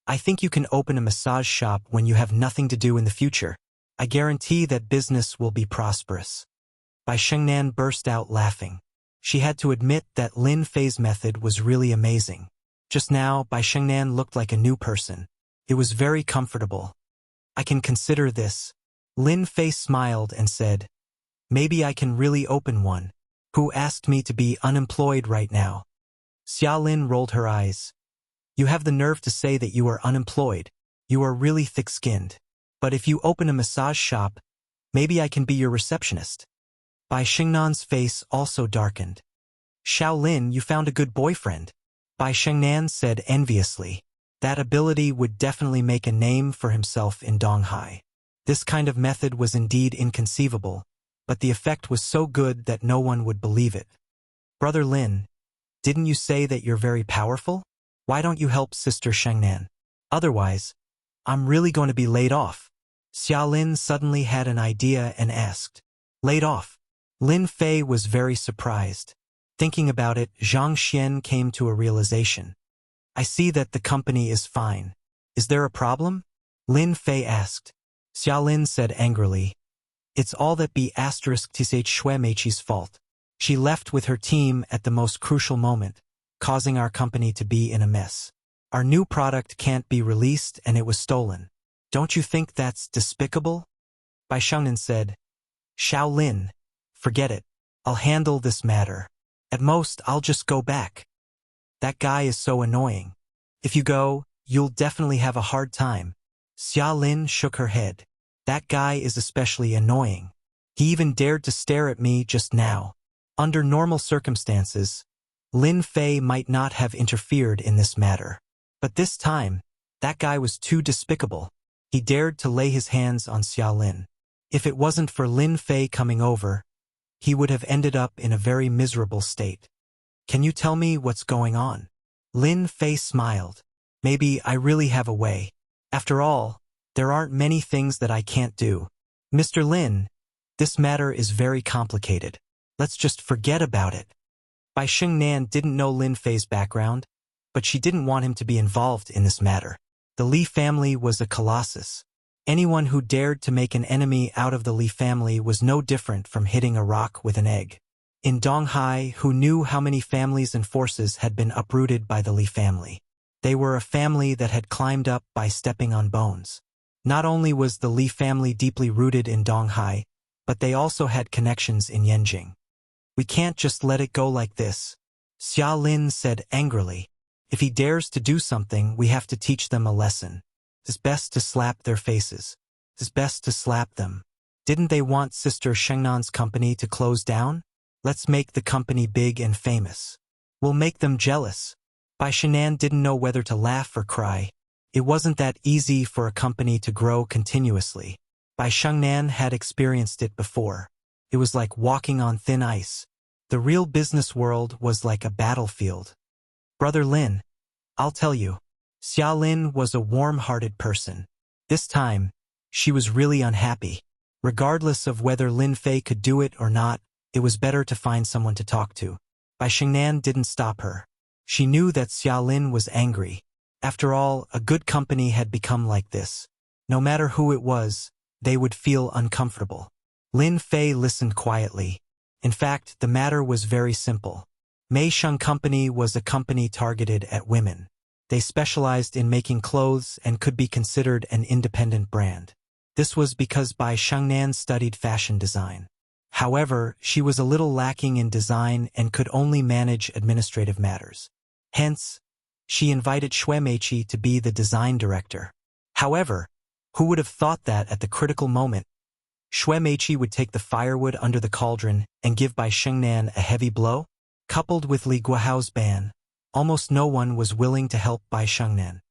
A: I think you can open a massage shop when you have nothing to do in the future. I guarantee that business will be prosperous. Bai Xingnan burst out laughing. She had to admit that Lin Fei's method was really amazing. Just now, Bai Xingnan looked like a new person. It was very comfortable. I can consider this. Lin Fei smiled and said, Maybe I can really open one. Who asked me to be unemployed right now? Xia Lin rolled her eyes. You have the nerve to say that you are unemployed. You are really thick-skinned. But if you open a massage shop, maybe I can be your receptionist. Bai Xingnan's face also darkened. Xiao Lin, you found a good boyfriend. Bai Xingnan said enviously. That ability would definitely make a name for himself in Donghai. This kind of method was indeed inconceivable, but the effect was so good that no one would believe it. Brother Lin, didn't you say that you're very powerful? Why don't you help Sister Xingnan? Otherwise, I'm really going to be laid off. Xia Lin suddenly had an idea and asked. Laid off? Lin Fei was very surprised. Thinking about it, Zhang Xian came to a realization. I see that the company is fine. Is there a problem? Lin Fei asked. Xia Lin said angrily. It's all that B***sh Shui Meiqi's fault. She left with her team at the most crucial moment, causing our company to be in a mess. Our new product can't be released and it was stolen. Don't you think that's despicable? Bai Xingnan said. Xiao Lin, forget it. I'll handle this matter. At most, I'll just go back. That guy is so annoying. If you go, you'll definitely have a hard time. Xia Lin shook her head. That guy is especially annoying. He even dared to stare at me just now. Under normal circumstances, Lin Fei might not have interfered in this matter. But this time, that guy was too despicable. He dared to lay his hands on Xia Lin. If it wasn't for Lin Fei coming over, he would have ended up in a very miserable state. Can you tell me what's going on? Lin Fei smiled. Maybe I really have a way. After all, there aren't many things that I can't do. Mr. Lin, this matter is very complicated. Let's just forget about it. Bai Shengnan didn't know Lin Fei's background, but she didn't want him to be involved in this matter. The Li family was a colossus. Anyone who dared to make an enemy out of the Li family was no different from hitting a rock with an egg. In Donghai, who knew how many families and forces had been uprooted by the Li family? They were a family that had climbed up by stepping on bones. Not only was the Li family deeply rooted in Donghai, but they also had connections in Yanjing. We can't just let it go like this, Xia Lin said angrily. If he dares to do something, we have to teach them a lesson. It's best to slap their faces. It's best to slap them. Didn't they want Sister Shengnan's company to close down? Let's make the company big and famous. We'll make them jealous. Bai Shenan didn't know whether to laugh or cry. It wasn't that easy for a company to grow continuously. Bai Shengnan had experienced it before. It was like walking on thin ice. The real business world was like a battlefield. Brother Lin, I'll tell you. Xia Lin was a warm-hearted person. This time, she was really unhappy. Regardless of whether Lin Fei could do it or not, it was better to find someone to talk to. Bai Shengnan didn't stop her. She knew that Xia Lin was angry. After all, a good company had become like this. No matter who it was, they would feel uncomfortable. Lin Fei listened quietly. In fact, the matter was very simple. Mei Sheng Company was a company targeted at women. They specialized in making clothes and could be considered an independent brand. This was because Bai Shengnan studied fashion design. However, she was a little lacking in design and could only manage administrative matters. Hence, she invited Xue Meiqi to be the design director. However, who would have thought that at the critical moment, Xue Meiqi would take the firewood under the cauldron and give Bai Shengnan a heavy blow? Coupled with Li Guohao's ban, almost no one was willing to help Bai Shengnan.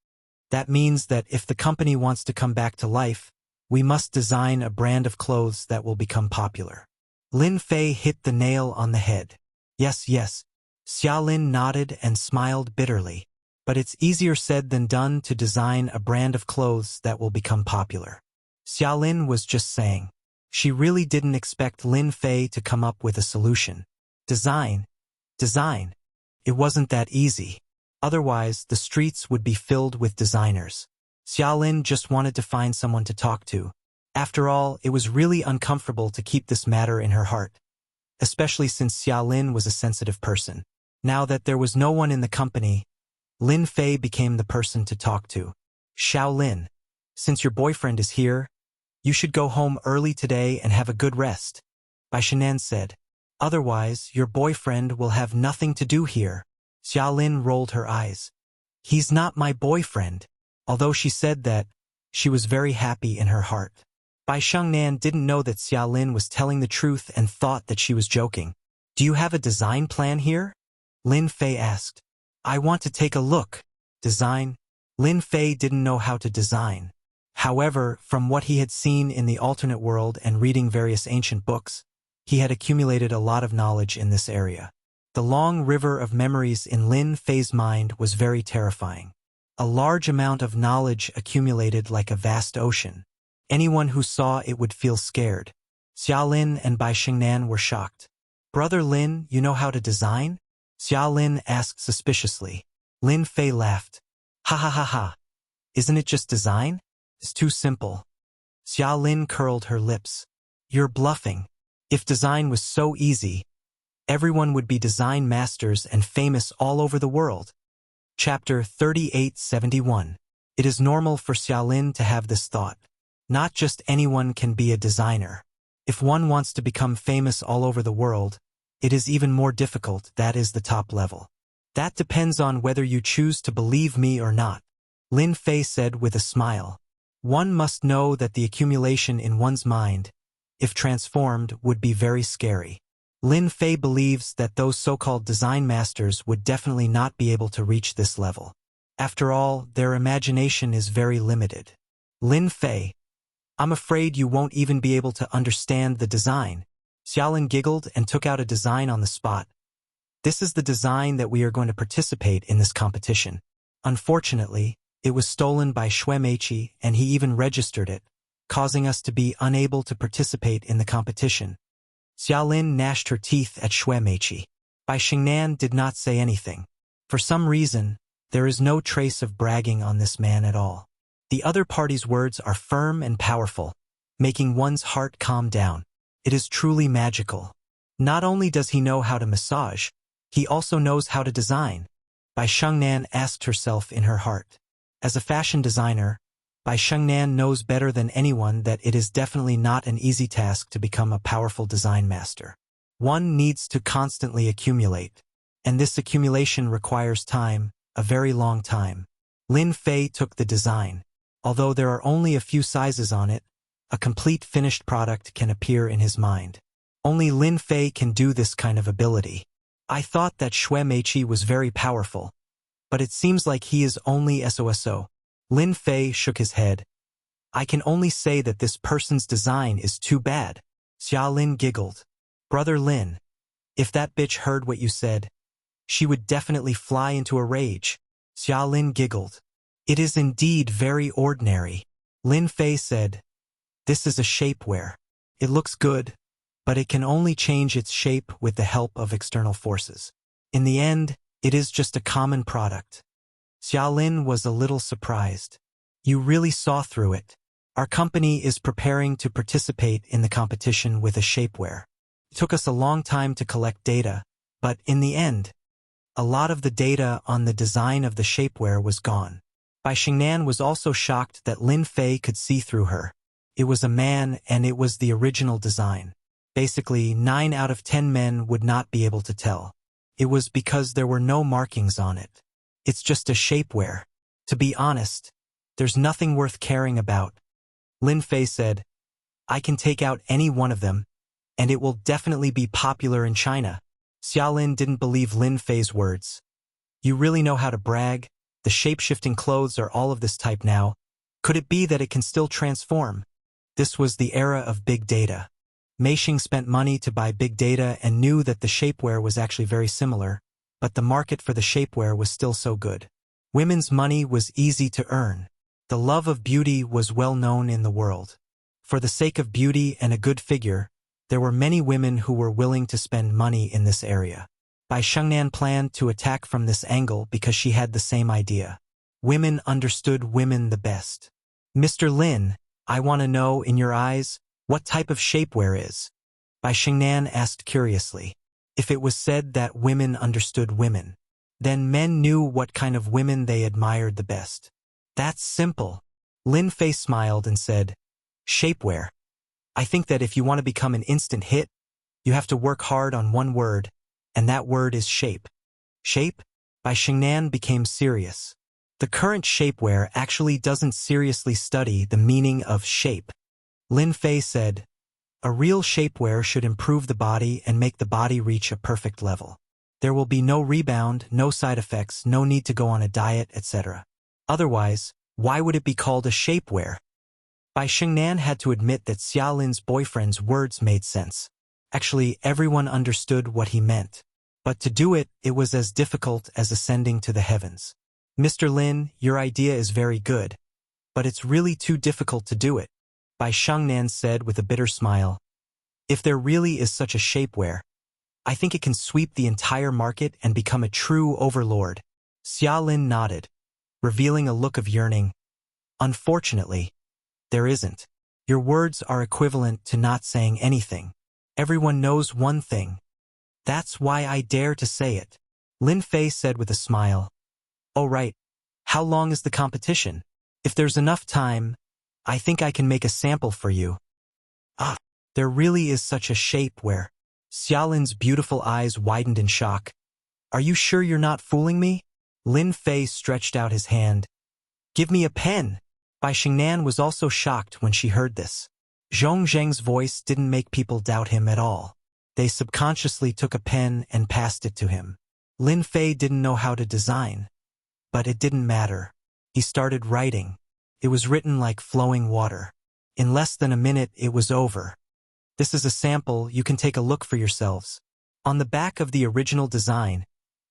A: That means that if the company wants to come back to life, we must design a brand of clothes that will become popular. Lin Fei hit the nail on the head. Yes, yes. Xia Lin nodded and smiled bitterly. But it's easier said than done to design a brand of clothes that will become popular. Xia Lin was just saying. She really didn't expect Lin Fei to come up with a solution. Design. It wasn't that easy. Otherwise, the streets would be filled with designers. Xia Lin just wanted to find someone to talk to. After all, it was really uncomfortable to keep this matter in her heart, especially since Xia Lin was a sensitive person. Now that there was no one in the company, Lin Fei became the person to talk to. Xiao Lin, since your boyfriend is here, you should go home early today and have a good rest, Bai Shenan said. Otherwise, your boyfriend will have nothing to do here. Xia Lin rolled her eyes. He's not my boyfriend. Although she said that, she was very happy in her heart. Bai Shengnan didn't know that Xia Lin was telling the truth and thought that she was joking. Do you have a design plan here? Lin Fei asked. I want to take a look. Design? Lin Fei didn't know how to design. However, from what he had seen in the alternate world and reading various ancient books, he had accumulated a lot of knowledge in this area. The long river of memories in Lin Fei's mind was very terrifying. A large amount of knowledge accumulated like a vast ocean. Anyone who saw it would feel scared. Xia Lin and Bai Shengnan were shocked. Brother Lin, you know how to design? Xia Lin asked suspiciously. Lin Fei laughed. Ha ha ha ha. Isn't it just design? It's too simple. Xia Lin curled her lips. You're bluffing. If design was so easy, everyone would be design masters and famous all over the world. Chapter 3871. It is normal for Xia Lin to have this thought. Not just anyone can be a designer. If one wants to become famous all over the world, it is even more difficult. That is the top level. That depends on whether you choose to believe me or not, Lin Fei said with a smile. One must know that the accumulation in one's mind, if transformed, would be very scary. Lin Fei believes that those so-called design masters would definitely not be able to reach this level. After all, their imagination is very limited. Lin Fei, I'm afraid you won't even be able to understand the design. Xia Lin giggled and took out a design on the spot. This is the design that we are going to participate in this competition. Unfortunately, It was stolen by Shuemeichi, and he even registered it, causing us to be unable to participate in the competition. Xiaolin gnashed her teeth at Shuemeichi. Bai Xingnan did not say anything. For some reason, there is no trace of bragging on this man at all. The other party's words are firm and powerful, making one's heart calm down. It is truly magical. Not only does he know how to massage, he also knows how to design. Bai Xingnan asked herself in her heart. As a fashion designer, Bai Xingnan knows better than anyone that it is definitely not an easy task to become a powerful design master. One needs to constantly accumulate, and this accumulation requires time, a very long time. Lin Fei took the design. Although there are only a few sizes on it, a complete finished product can appear in his mind. Only Lin Fei can do this kind of ability. I thought that Shuemeichi was very powerful, but it seems like he is only SOSO. Lin Fei shook his head. I can only say that this person's design is too bad. Xiaolin giggled. Brother Lin, if that bitch heard what you said, she would definitely fly into a rage. Xiaolin giggled. It is indeed very ordinary. Lin Fei said, this is a shapewear. It looks good, but it can only change its shape with the help of external forces. In the end, it is just a common product. Xiaolin was a little surprised. You really saw through it. Our company is preparing to participate in the competition with a shapewear. It took us a long time to collect data, but in the end, a lot of the data on the design of the shapewear was gone. Bai Xingnan was also shocked that Lin Fei could see through her. It was a man and it was the original design. Basically, 9 out of 10 men would not be able to tell. It was because there were no markings on it. It's just a shapewear. To be honest, there's nothing worth caring about. Lin Fei said, I can take out any one of them, and it will definitely be popular in China. Xiaolin didn't believe Lin Fei's words. You really know how to brag? The shape-shifting clothes are all of this type now. Could it be that it can still transform? This was the era of big data. Meishing spent money to buy big data and knew that the shapewear was actually very similar, but the market for the shapewear was still so good. Women's money was easy to earn. The love of beauty was well known in the world. For the sake of beauty and a good figure, there were many women who were willing to spend money in this area. Bai Xingnan planned to attack from this angle because she had the same idea. Women understood women the best. Mr. Lin, I want to know, in your eyes, what type of shapewear is? Bai Xingnan asked curiously. If it was said that women understood women, then men knew what kind of women they admired the best. That's simple. Lin Fei smiled and said, shapewear. I think that if you want to become an instant hit, you have to work hard on one word, and that word is shape. Shape? Bai Xingnan became serious. The current shapewear actually doesn't seriously study the meaning of shape. Lin Fei said, a real shapewear should improve the body and make the body reach a perfect level. There will be no rebound, no side effects, no need to go on a diet, etc. Otherwise, why would it be called a shapewear? Bai Xingnan had to admit that Xiaolin's boyfriend's words made sense. Actually, everyone understood what he meant. But to do it, it was as difficult as ascending to the heavens. Mr. Lin, your idea is very good, but it's really too difficult to do it. Bai Xingnan said with a bitter smile. If there really is such a shapewear, I think it can sweep the entire market and become a true overlord. Xiaolin nodded, revealing a look of yearning. Unfortunately, there isn't. Your words are equivalent to not saying anything. Everyone knows one thing. That's why I dare to say it. Lin Fei said with a smile. Oh right. How long is the competition? If there's enough time, I think I can make a sample for you. Ah, there really is such a shapewear. Xiaolin's beautiful eyes widened in shock. Are you sure you're not fooling me? Lin Fei stretched out his hand. Give me a pen. Bai Xingnan was also shocked when she heard this. Zhong Zheng's voice didn't make people doubt him at all. They subconsciously took a pen and passed it to him. Lin Fei didn't know how to design, but it didn't matter. He started writing. It was written like flowing water. In less than a minute, it was over. This is a sample, you can take a look for yourselves. On the back of the original design,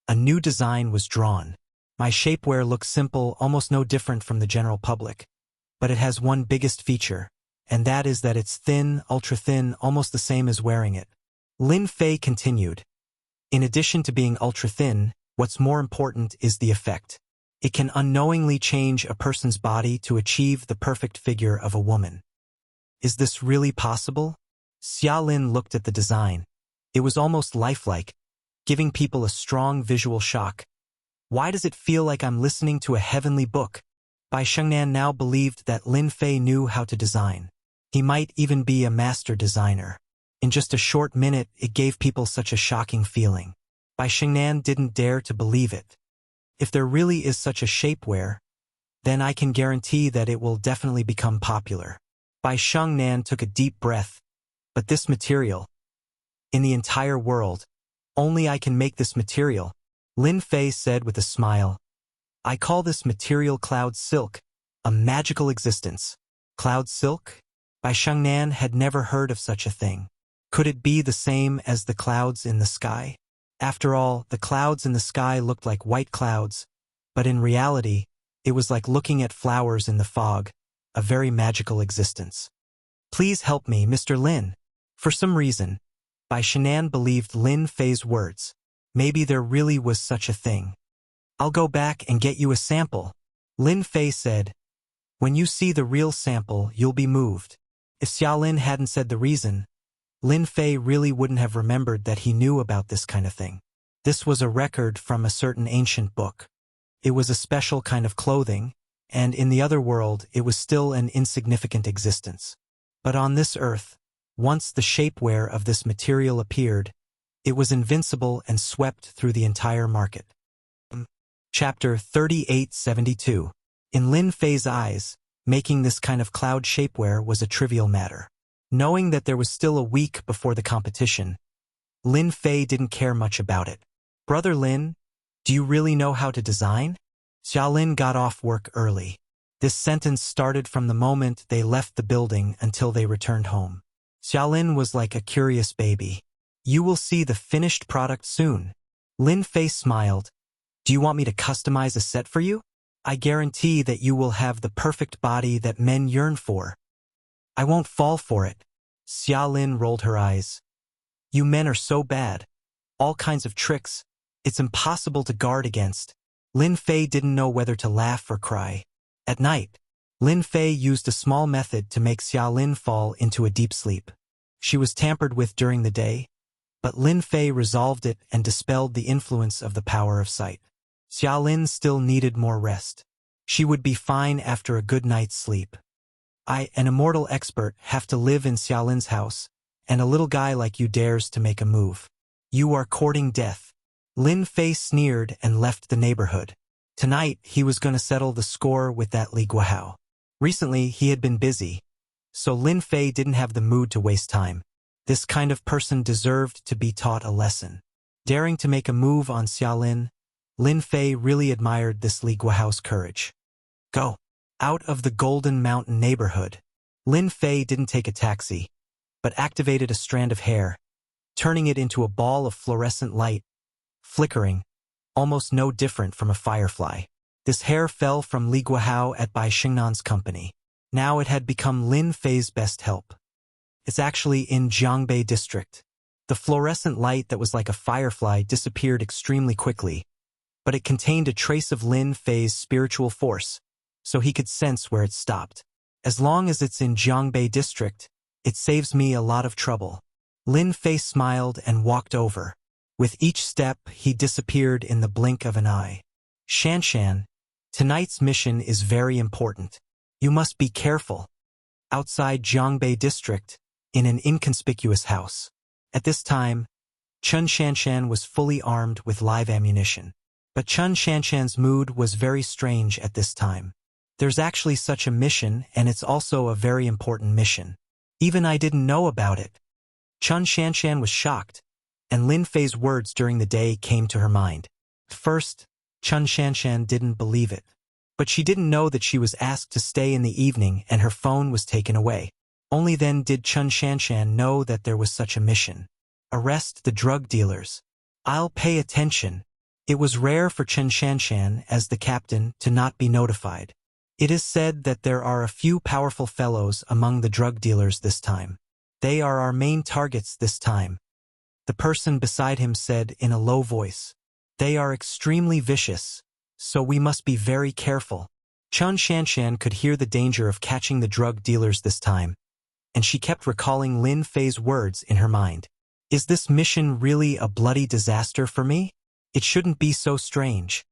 A: a new design was drawn. My shapewear looks simple, almost no different from the general public. But it has one biggest feature, and that is that it's thin, ultra-thin, almost the same as wearing it. Lin Fei continued. In addition to being ultra-thin, what's more important is the effect. It can unknowingly change a person's body to achieve the perfect figure of a woman. Is this really possible? Xia Lin looked at the design. It was almost lifelike, giving people a strong visual shock. Why does it feel like I'm listening to a heavenly book? Bai Shengnan now believed that Lin Fei knew how to design. He might even be a master designer. In just a short minute, it gave people such a shocking feeling. Bai Shengnan didn't dare to believe it. If there really is such a shapewear, then I can guarantee that it will definitely become popular. Bai Shengnan took a deep breath. But this material, in the entire world, only I can make this material, Lin Fei said with a smile. I call this material cloud silk, a magical existence. Cloud silk? Bai Shengnan had never heard of such a thing. Could it be the same as the clouds in the sky? After all, the clouds in the sky looked like white clouds, but in reality, it was like looking at flowers in the fog, a very magical existence. Please help me, Mr. Lin. For some reason, Bai Shengnan believed Lin Fei's words. Maybe there really was such a thing. I'll go back and get you a sample, Lin Fei said. When you see the real sample, you'll be moved. If Xia Lin hadn't said the reason, Lin Fei really wouldn't have remembered that he knew about this kind of thing. This was a record from a certain ancient book. It was a special kind of clothing, and in the other world it was still an insignificant existence. But on this earth, once the shapewear of this material appeared, it was invincible and swept through the entire market. Chapter 3872. In Lin Fei's eyes, making this kind of cloud shapewear was a trivial matter. Knowing that there was still a week before the competition, Lin Fei didn't care much about it. Brother Lin, do you really know how to design? Xia Lin got off work early. This sentence started from the moment they left the building until they returned home. Xia Lin was like a curious baby. You will see the finished product soon. Lin Fei smiled. Do you want me to customize a set for you? I guarantee that you will have the perfect body that men yearn for. I won't fall for it. Xia Lin rolled her eyes. You men are so bad. All kinds of tricks. It's impossible to guard against. Lin Fei didn't know whether to laugh or cry. At night, Lin Fei used a small method to make Xia Lin fall into a deep sleep. She was tampered with during the day, but Lin Fei resolved it and dispelled the influence of the power of sight. Xia Lin still needed more rest. She would be fine after a good night's sleep. I, an immortal expert, have to live in Xia Lin's house, and a little guy like you dares to make a move. You are courting death. Lin Fei sneered and left the neighborhood. Tonight, he was going to settle the score with that Li Guohao. Recently, he had been busy, so Lin Fei didn't have the mood to waste time. This kind of person deserved to be taught a lesson. Daring to make a move on Xia Lin, Lin Fei really admired this Li Guohao's courage. Go. Out of the Golden Mountain neighborhood. Lin Fei didn't take a taxi, but activated a strand of hair, turning it into a ball of fluorescent light, flickering, almost no different from a firefly. This hair fell from Li Guohao at Bai Shengnan's company. Now it had become Lin Fei's best help. It's actually in Jiangbei district. The fluorescent light that was like a firefly disappeared extremely quickly, but it contained a trace of Lin Fei's spiritual force, so he could sense where it stopped. As long as it's in Jiangbei district, it saves me a lot of trouble. Lin Fei smiled and walked over. With each step, he disappeared in the blink of an eye. Shanshan, tonight's mission is very important. You must be careful. Outside Jiangbei district, in an inconspicuous house. At this time, Chun Shanshan was fully armed with live ammunition. But Chun Shanshan's mood was very strange at this time. There's actually such a mission, and it's also a very important mission. Even I didn't know about it. Chun Shanshan was shocked, and Lin Fei's words during the day came to her mind. First, Chun Shanshan didn't believe it. But she didn't know that she was asked to stay in the evening and her phone was taken away. Only then did Chun Shanshan know that there was such a mission. Arrest the drug dealers. I'll pay attention. It was rare for Chen Shanshan, as the captain, to not be notified. It is said that there are a few powerful fellows among the drug dealers this time. They are our main targets this time. The person beside him said in a low voice. They are extremely vicious, so we must be very careful. Chen Shanshan could hear the danger of catching the drug dealers this time, and she kept recalling Lin Fei's words in her mind. Is this mission really a bloody disaster for me? It shouldn't be so strange.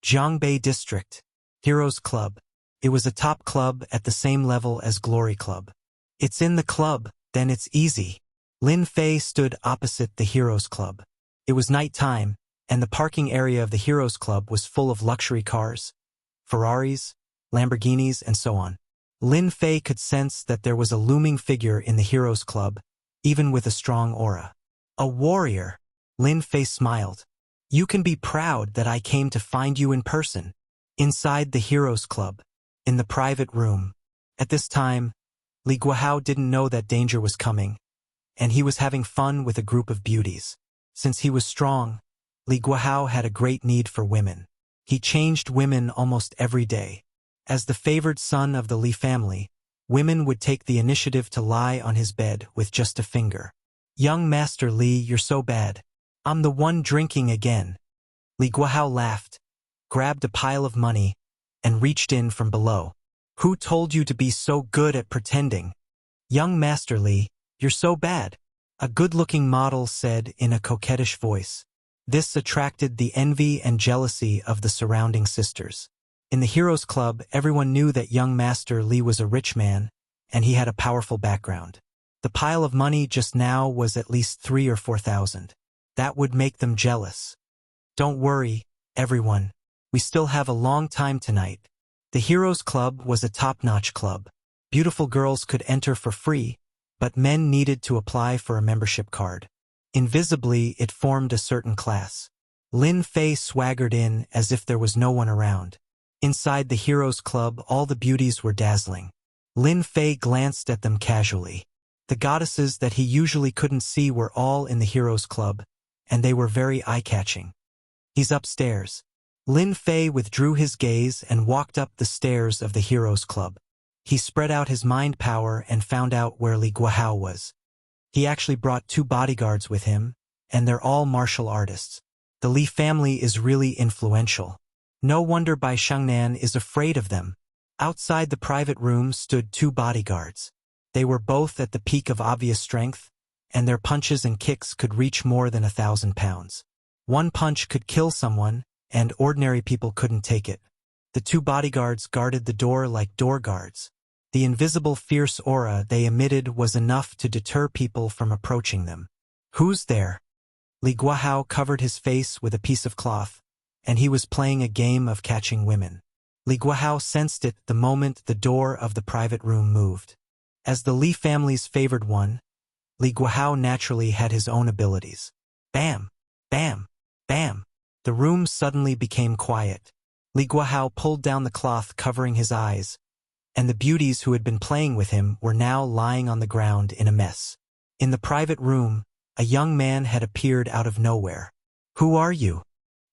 A: Jiangbei District. Heroes Club. It was a top club at the same level as Glory Club. It's in the club, then it's easy. Lin Fei stood opposite the Heroes Club. It was night time, and the parking area of the Heroes Club was full of luxury cars, Ferraris, Lamborghinis, and so on. Lin Fei could sense that there was a looming figure in the Heroes Club, even with a strong aura. A warrior. Lin Fei smiled. You can be proud that I came to find you in person. Inside the Heroes Club, in the private room. At this time, Li Guohao didn't know that danger was coming, and he was having fun with a group of beauties. Since he was strong, Li Guohao had a great need for women. He changed women almost every day. As the favored son of the Li family, women would take the initiative to lie on his bed with just a finger. Young Master Li, you're so bad. I'm the one drinking again. Li Guohao laughed, grabbed a pile of money, and reached in from below. Who told you to be so good at pretending? Young Master Li, you're so bad. A good-looking model said in a coquettish voice. This attracted the envy and jealousy of the surrounding sisters. In the Heroes Club, everyone knew that young Master Li was a rich man, and he had a powerful background. The pile of money just now was at least 3,000 or 4,000. That would make them jealous. Don't worry, everyone. We still have a long time tonight. The Heroes Club was a top-notch club. Beautiful girls could enter for free, but men needed to apply for a membership card. Invisibly, it formed a certain class. Lin Fei swaggered in as if there was no one around. Inside the Heroes Club, all the beauties were dazzling. Lin Fei glanced at them casually. The goddesses that he usually couldn't see were all in the Heroes Club, and they were very eye-catching. He's upstairs. Lin Fei withdrew his gaze and walked up the stairs of the Heroes Club. He spread out his mind power and found out where Li Guohao was. He actually brought 2 bodyguards with him, and they're all martial artists. The Li family is really influential. No wonder Bai Shangnan is afraid of them. Outside the private room stood 2 bodyguards. They were both at the peak of obvious strength, and their punches and kicks could reach more than 1,000 pounds. One punch could kill someone, and ordinary people couldn't take it. The 2 bodyguards guarded the door like door guards. The invisible fierce aura they emitted was enough to deter people from approaching them. Who's there? Li Guohao covered his face with a piece of cloth, and he was playing a game of catching women. Li Guohao sensed it the moment the door of the private room moved. As the Li family's favored one, Li Guohao naturally had his own abilities. Bam! Bam! Bam! The room suddenly became quiet. Li Guohao pulled down the cloth covering his eyes, and the beauties who had been playing with him were now lying on the ground in a mess. In the private room, a young man had appeared out of nowhere. Who are you?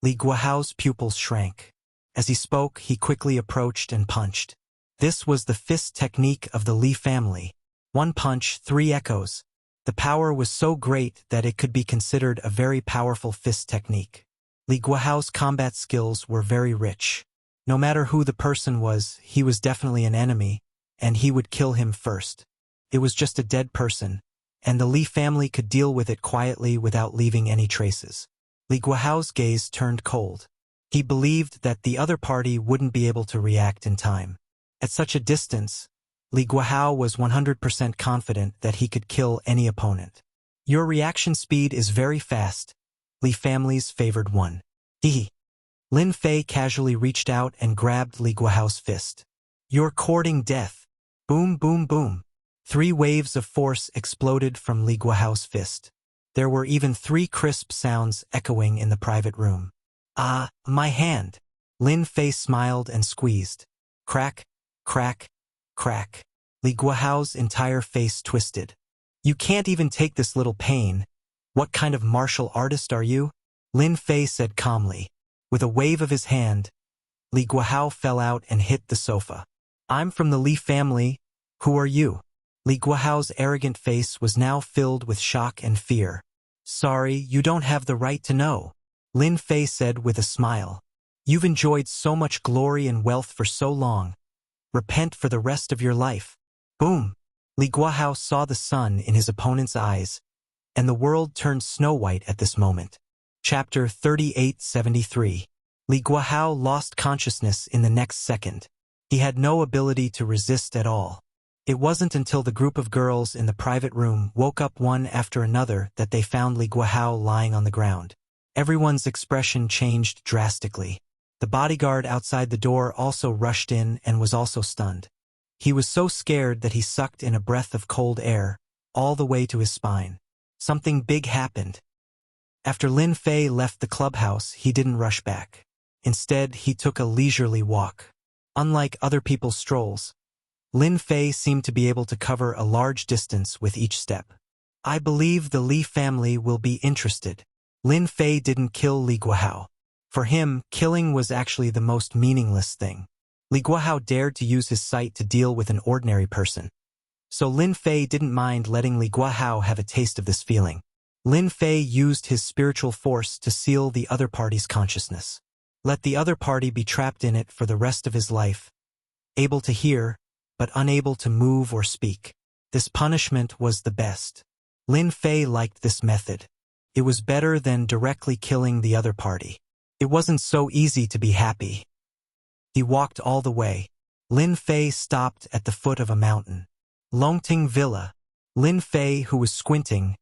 A: Li Guohao's pupils shrank. As he spoke, he quickly approached and punched. This was the fist technique of the Li family. 1 punch, 3 echoes. The power was so great that it could be considered a very powerful fist technique. Li Guohao's combat skills were very rich. No matter who the person was, he was definitely an enemy, and he would kill him first. It was just a dead person, and the Li family could deal with it quietly without leaving any traces. Li Guohao's gaze turned cold. He believed that the other party wouldn't be able to react in time. At such a distance, Li Guohao was 100% confident that he could kill any opponent. Your reaction speed is very fast, Li family's favored one. Hee. Lin Fei casually reached out and grabbed Li Guohao's fist. You're courting death. Boom, boom, boom. 3 waves of force exploded from Li Guohao's fist. There were even 3 crisp sounds echoing in the private room. Ah, my hand. Lin Fei smiled and squeezed. Crack, crack, crack. Li Guohao's entire face twisted. You can't even take this little pain. What kind of martial artist are you? Lin Fei said calmly. With a wave of his hand, Li Guahao fell out and hit the sofa. I'm from the Li family. Who are you? Li Guahao's arrogant face was now filled with shock and fear. Sorry, you don't have the right to know, Lin Fei said with a smile. You've enjoyed so much glory and wealth for so long. Repent for the rest of your life. Boom! Li Guahao saw the sun in his opponent's eyes, and the world turned snow-white at this moment. Chapter 3873. Li Guahao lost consciousness in the next second. He had no ability to resist at all. It wasn't until the group of girls in the private room woke up one after another that they found Li Guahao lying on the ground. Everyone's expression changed drastically. The bodyguard outside the door also rushed in and was also stunned. He was so scared that he sucked in a breath of cold air, all the way to his spine. Something big happened. After Lin Fei left the clubhouse, he didn't rush back. Instead, he took a leisurely walk. Unlike other people's strolls, Lin Fei seemed to be able to cover a large distance with each step. I believe the Li family will be interested. Lin Fei didn't kill Li Guahao. For him, killing was actually the most meaningless thing. Li Guahao dared to use his sight to deal with an ordinary person. So Lin Fei didn't mind letting Li Guahao have a taste of this feeling. Lin Fei used his spiritual force to seal the other party's consciousness. Let the other party be trapped in it for the rest of his life, able to hear, but unable to move or speak. This punishment was the best. Lin Fei liked this method. It was better than directly killing the other party. It wasn't so easy to be happy. He walked all the way. Lin Fei stopped at the foot of a mountain. Longting Villa. Lin Fei, who was squinting,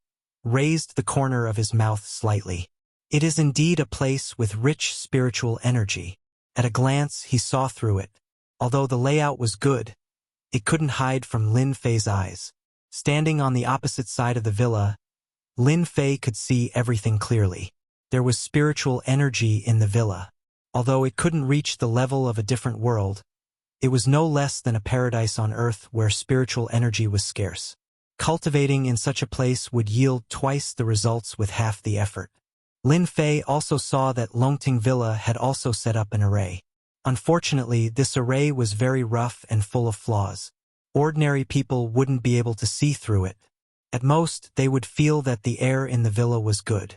A: raised the corner of his mouth slightly. It is indeed a place with rich spiritual energy. At a glance, he saw through it. Although the layout was good, it couldn't hide from Lin Fei's eyes. Standing on the opposite side of the villa, Lin Fei could see everything clearly. There was spiritual energy in the villa. Although it couldn't reach the level of a different world, it was no less than a paradise on earth where spiritual energy was scarce. Cultivating in such a place would yield twice the results with half the effort. Lin Fei also saw that Longting Villa had also set up an array. Unfortunately, this array was very rough and full of flaws. Ordinary people wouldn't be able to see through it. At most, they would feel that the air in the villa was good.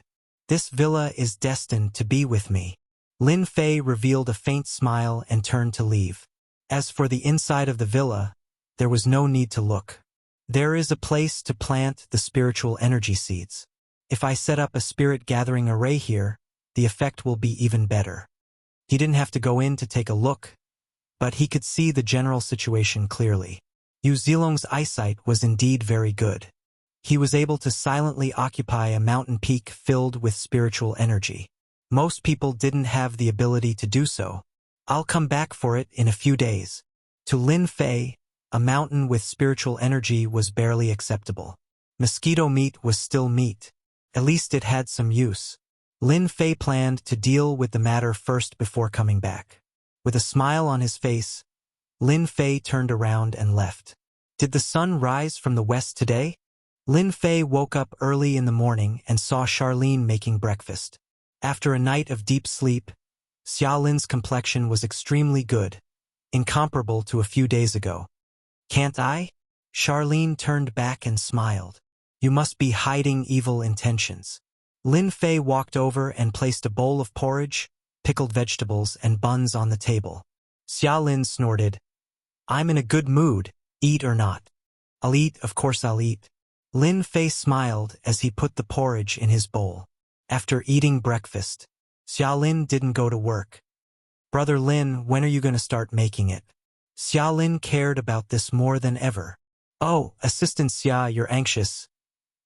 A: This villa is destined to be with me. Lin Fei revealed a faint smile and turned to leave. As for the inside of the villa, there was no need to look. There is a place to plant the spiritual energy seeds. If I set up a spirit gathering array here, the effect will be even better. He didn't have to go in to take a look, but he could see the general situation clearly. Yu Zilong's eyesight was indeed very good. He was able to silently occupy a mountain peak filled with spiritual energy. Most people didn't have the ability to do so. I'll come back for it in a few days. To Lin Fei, a mountain with spiritual energy was barely acceptable. Mosquito meat was still meat. At least it had some use. Lin Fei planned to deal with the matter first before coming back. With a smile on his face, Lin Fei turned around and left. Did the sun rise from the west today? Lin Fei woke up early in the morning and saw Charlene making breakfast. After a night of deep sleep, Xiaolin's complexion was extremely good, incomparable to a few days ago. Can't I? Charlene turned back and smiled. You must be hiding evil intentions. Lin Fei walked over and placed a bowl of porridge, pickled vegetables, and buns on the table. Xiaolin snorted. I'm in a good mood, eat or not. I'll eat, of course I'll eat. Lin Fei smiled as he put the porridge in his bowl. After eating breakfast, Xiaolin didn't go to work. Brother Lin, when are you going to start making it? Xiaolin cared about this more than ever. Oh, Assistant Xia, you're anxious.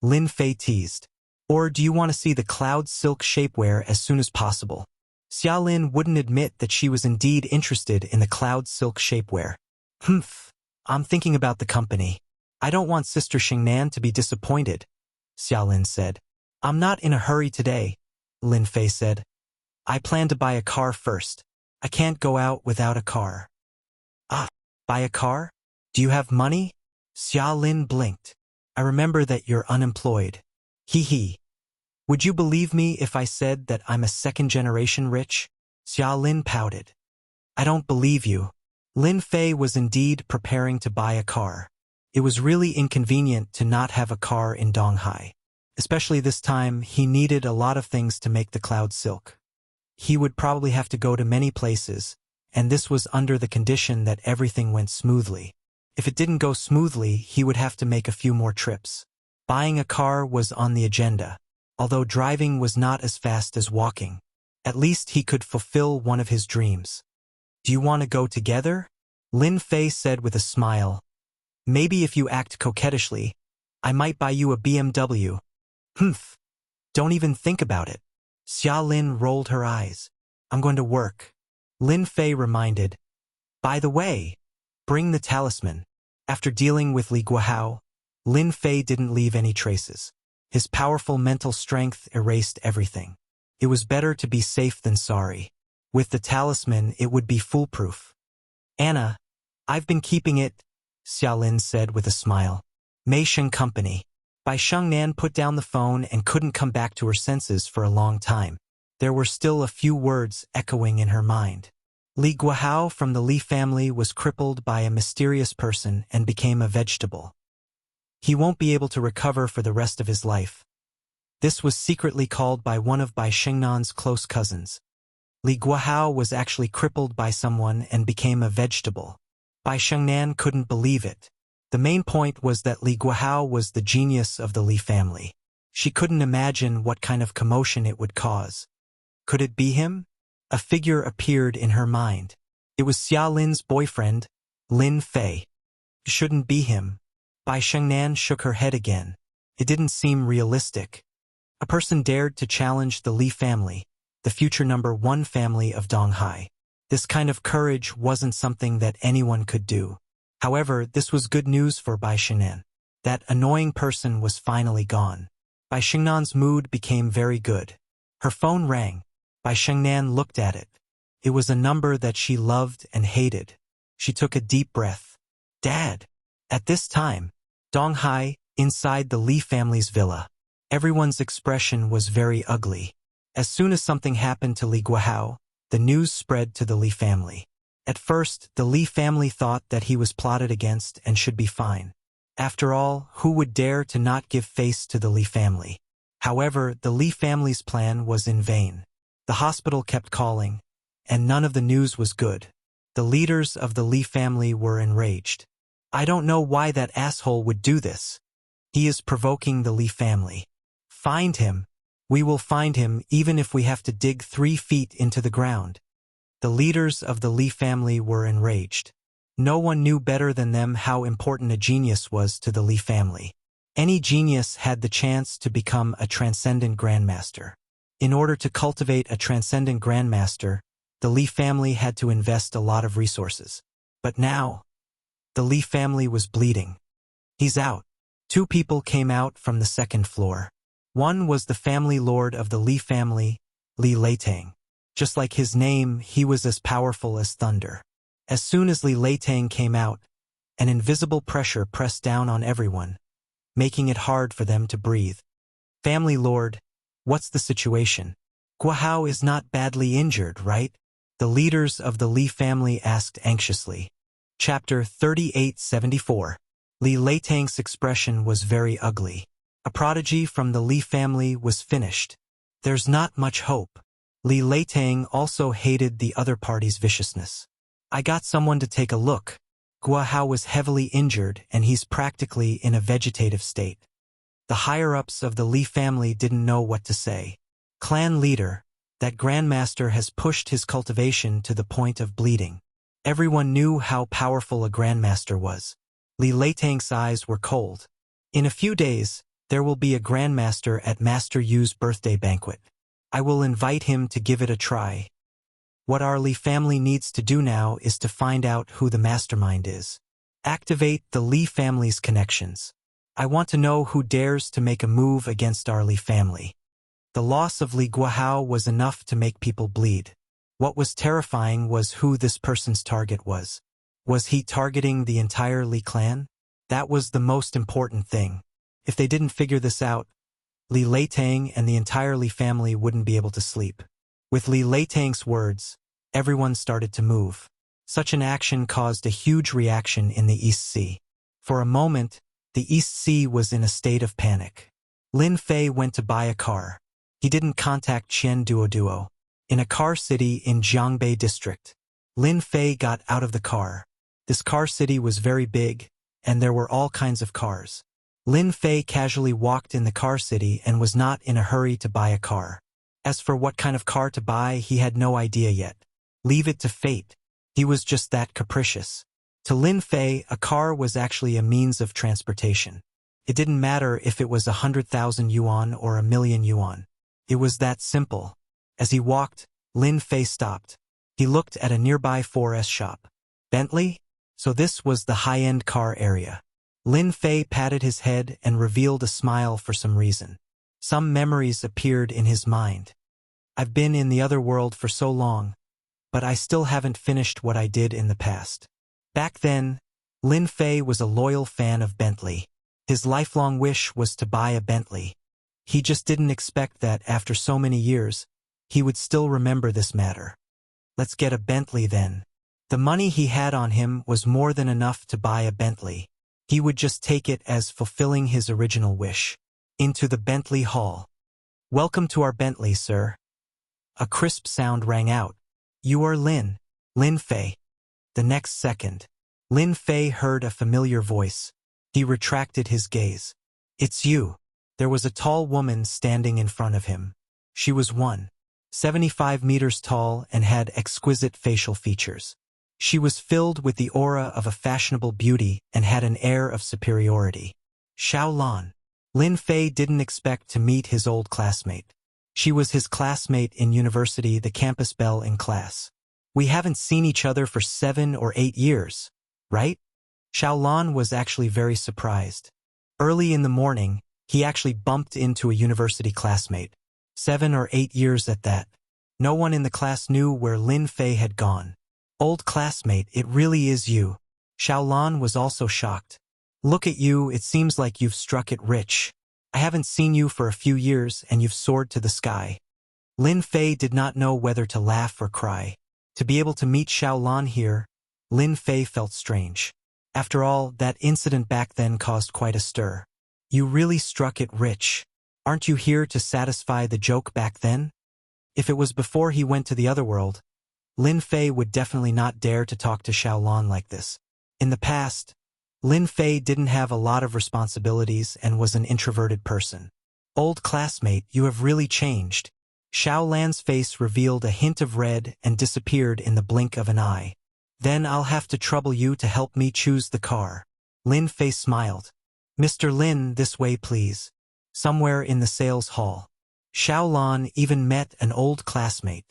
A: Lin Fei teased. Or do you want to see the cloud silk shapewear as soon as possible? Xiaolin wouldn't admit that she was indeed interested in the cloud silk shapewear. I'm thinking about the company. I don't want Sister Xingnan to be disappointed, Xiaolin said. I'm not in a hurry today, Lin Fei said. I plan to buy a car first. I can't go out without a car. Ah, buy a car? Do you have money? Xiaolin blinked. I remember that you're unemployed. Hee hee. Would you believe me if I said that I'm a second-generation rich? Xia Lin pouted. I don't believe you. Lin Fei was indeed preparing to buy a car. It was really inconvenient to not have a car in Donghai. Especially this time, he needed a lot of things to make the cloud silk. He would probably have to go to many places, and this was under the condition that everything went smoothly. If it didn't go smoothly, he would have to make a few more trips. Buying a car was on the agenda, although driving was not as fast as walking. At least he could fulfill one of his dreams. Do you want to go together? Lin Fei said with a smile. Maybe if you act coquettishly, I might buy you a BMW. Humph. Don't even think about it. Xia Lin rolled her eyes. I'm going to work. Lin Fei reminded. By the way, bring the talisman. After dealing with Li Guohao, Lin Fei didn't leave any traces. His powerful mental strength erased everything. It was better to be safe than sorry. With the talisman, it would be foolproof. Anna, I've been keeping it, Xia Lin said with a smile. Mei Sheng Company. Bai Shengnan put down the phone and couldn't come back to her senses for a long time. There were still a few words echoing in her mind. Li Guohao from the Li family was crippled by a mysterious person and became a vegetable. He won't be able to recover for the rest of his life. This was secretly called by one of Bai Shengnan's close cousins. Li Guohao was actually crippled by someone and became a vegetable. Bai Shengnan couldn't believe it. The main point was that Li Guohao was the genius of the Li family. She couldn't imagine what kind of commotion it would cause. Could it be him? A figure appeared in her mind. It was Xia Lin's boyfriend, Lin Fei. It shouldn't be him. Bai Shengnan shook her head again. It didn't seem realistic. A person dared to challenge the Li family, the future #1 family of Donghai. This kind of courage wasn't something that anyone could do. However, this was good news for Bai Shengnan. That annoying person was finally gone. Bai Shengnan's mood became very good. Her phone rang. Bai Shengnan looked at it. It was a number that she loved and hated. She took a deep breath. Dad. At this time, Donghai, inside the Li family's villa. Everyone's expression was very ugly. As soon as something happened to Li Guohao, the news spread to the Li family. At first, the Li family thought that he was plotted against and should be fine. After all, who would dare to not give face to the Li family? However, the Li family's plan was in vain. The hospital kept calling, and none of the news was good. The leaders of the Li family were enraged. I don't know why that asshole would do this. He is provoking the Li family. Find him. We will find him even if we have to dig 3 feet into the ground. The leaders of the Li family were enraged. No one knew better than them how important a genius was to the Li family. Any genius had the chance to become a transcendent grandmaster. In order to cultivate a transcendent grandmaster, the Li family had to invest a lot of resources. But now, the Li family was bleeding. He's out. 2 people came out from the 2nd floor. One was the family lord of the Li family, Li Leitang. Just like his name, he was as powerful as thunder. As soon as Li Leitang came out, an invisible pressure pressed down on everyone, making it hard for them to breathe. Family lord, what's the situation? Guohao is not badly injured, right? The leaders of the Li family asked anxiously. Chapter 3874. Li Leitang's expression was very ugly. A prodigy from the Li family was finished. There's not much hope. Li Leitang also hated the other party's viciousness. I got someone to take a look. Guohao was heavily injured and he's practically in a vegetative state. The higher-ups of the Li family didn't know what to say. Clan leader, that grandmaster has pushed his cultivation to the point of bleeding. Everyone knew how powerful a grandmaster was. Li Leitang's eyes were cold. In a few days, there will be a grandmaster at Master Yu's birthday banquet. I will invite him to give it a try. What our Li family needs to do now is to find out who the mastermind is. Activate the Li family's connections. I want to know who dares to make a move against our Li family. The loss of Li Guohao was enough to make people bleed. What was terrifying was who this person's target was. Was he targeting the entire Li clan? That was the most important thing. If they didn't figure this out, Li Leitang and the entire Li family wouldn't be able to sleep. With Li Leitang's words, Everyone started to move. Such an action caused a huge reaction in the East Sea. For a moment, the East Sea was in a state of panic. Lin Fei went to buy a car. He didn't contact Qian Duoduo. In a car city in Jiangbei district, Lin Fei got out of the car. This car city was very big, and there were all kinds of cars. Lin Fei casually walked in the car city and was not in a hurry to buy a car. As for what kind of car to buy, he had no idea yet. Leave it to fate. He was just that capricious. To Lin Fei, a car was actually a means of transportation. It didn't matter if it was 100,000 yuan or 1,000,000 yuan. It was that simple. As he walked, Lin Fei stopped. He looked at a nearby 4S shop. Bentley? So this was the high-end car area. Lin Fei patted his head and revealed a smile for some reason. Some memories appeared in his mind. I've been in the other world for so long, but I still haven't finished what I did in the past. Back then, Lin Fei was a loyal fan of Bentley. His lifelong wish was to buy a Bentley. He just didn't expect that after so many years, he would still remember this matter. Let's get a Bentley then. The money he had on him was more than enough to buy a Bentley. He would just take it as fulfilling his original wish. Into the Bentley Hall. Welcome to our Bentley, sir. A crisp sound rang out. You are Lin Fei. The next second, Lin Fei heard a familiar voice. He retracted his gaze. It's you. There was a tall woman standing in front of him. She was 175 meters tall and had exquisite facial features. She was filled with the aura of a fashionable beauty and had an air of superiority. Xiaolan. Lin Fei didn't expect to meet his old classmate. She was his classmate in university, the campus belle in class. We haven't seen each other for 7 or 8 years, right? Xiaolan was actually very surprised. Early in the morning, he actually bumped into a university classmate. 7 or 8 years at that. No one in the class knew where Lin Fei had gone. Old classmate, it really is you. Xiaolan was also shocked. Look at you, it seems like you've struck it rich. I haven't seen you for a few years and you've soared to the sky. Lin Fei did not know whether to laugh or cry. To be able to meet Xiaolan here, Lin Fei felt strange. After all, that incident back then caused quite a stir. You really struck it rich. Aren't you here to satisfy the joke back then? If it was before he went to the other world, Lin Fei would definitely not dare to talk to Xiaolan like this. In the past, Lin Fei didn't have a lot of responsibilities and was an introverted person. Old classmate, you have really changed. Xiaolan's face revealed a hint of red and disappeared in the blink of an eye. Then I'll have to trouble you to help me choose the car. Lin Fei smiled. Mr. Lin, this way please. Somewhere in the sales hall. Xiaolan even met an old classmate.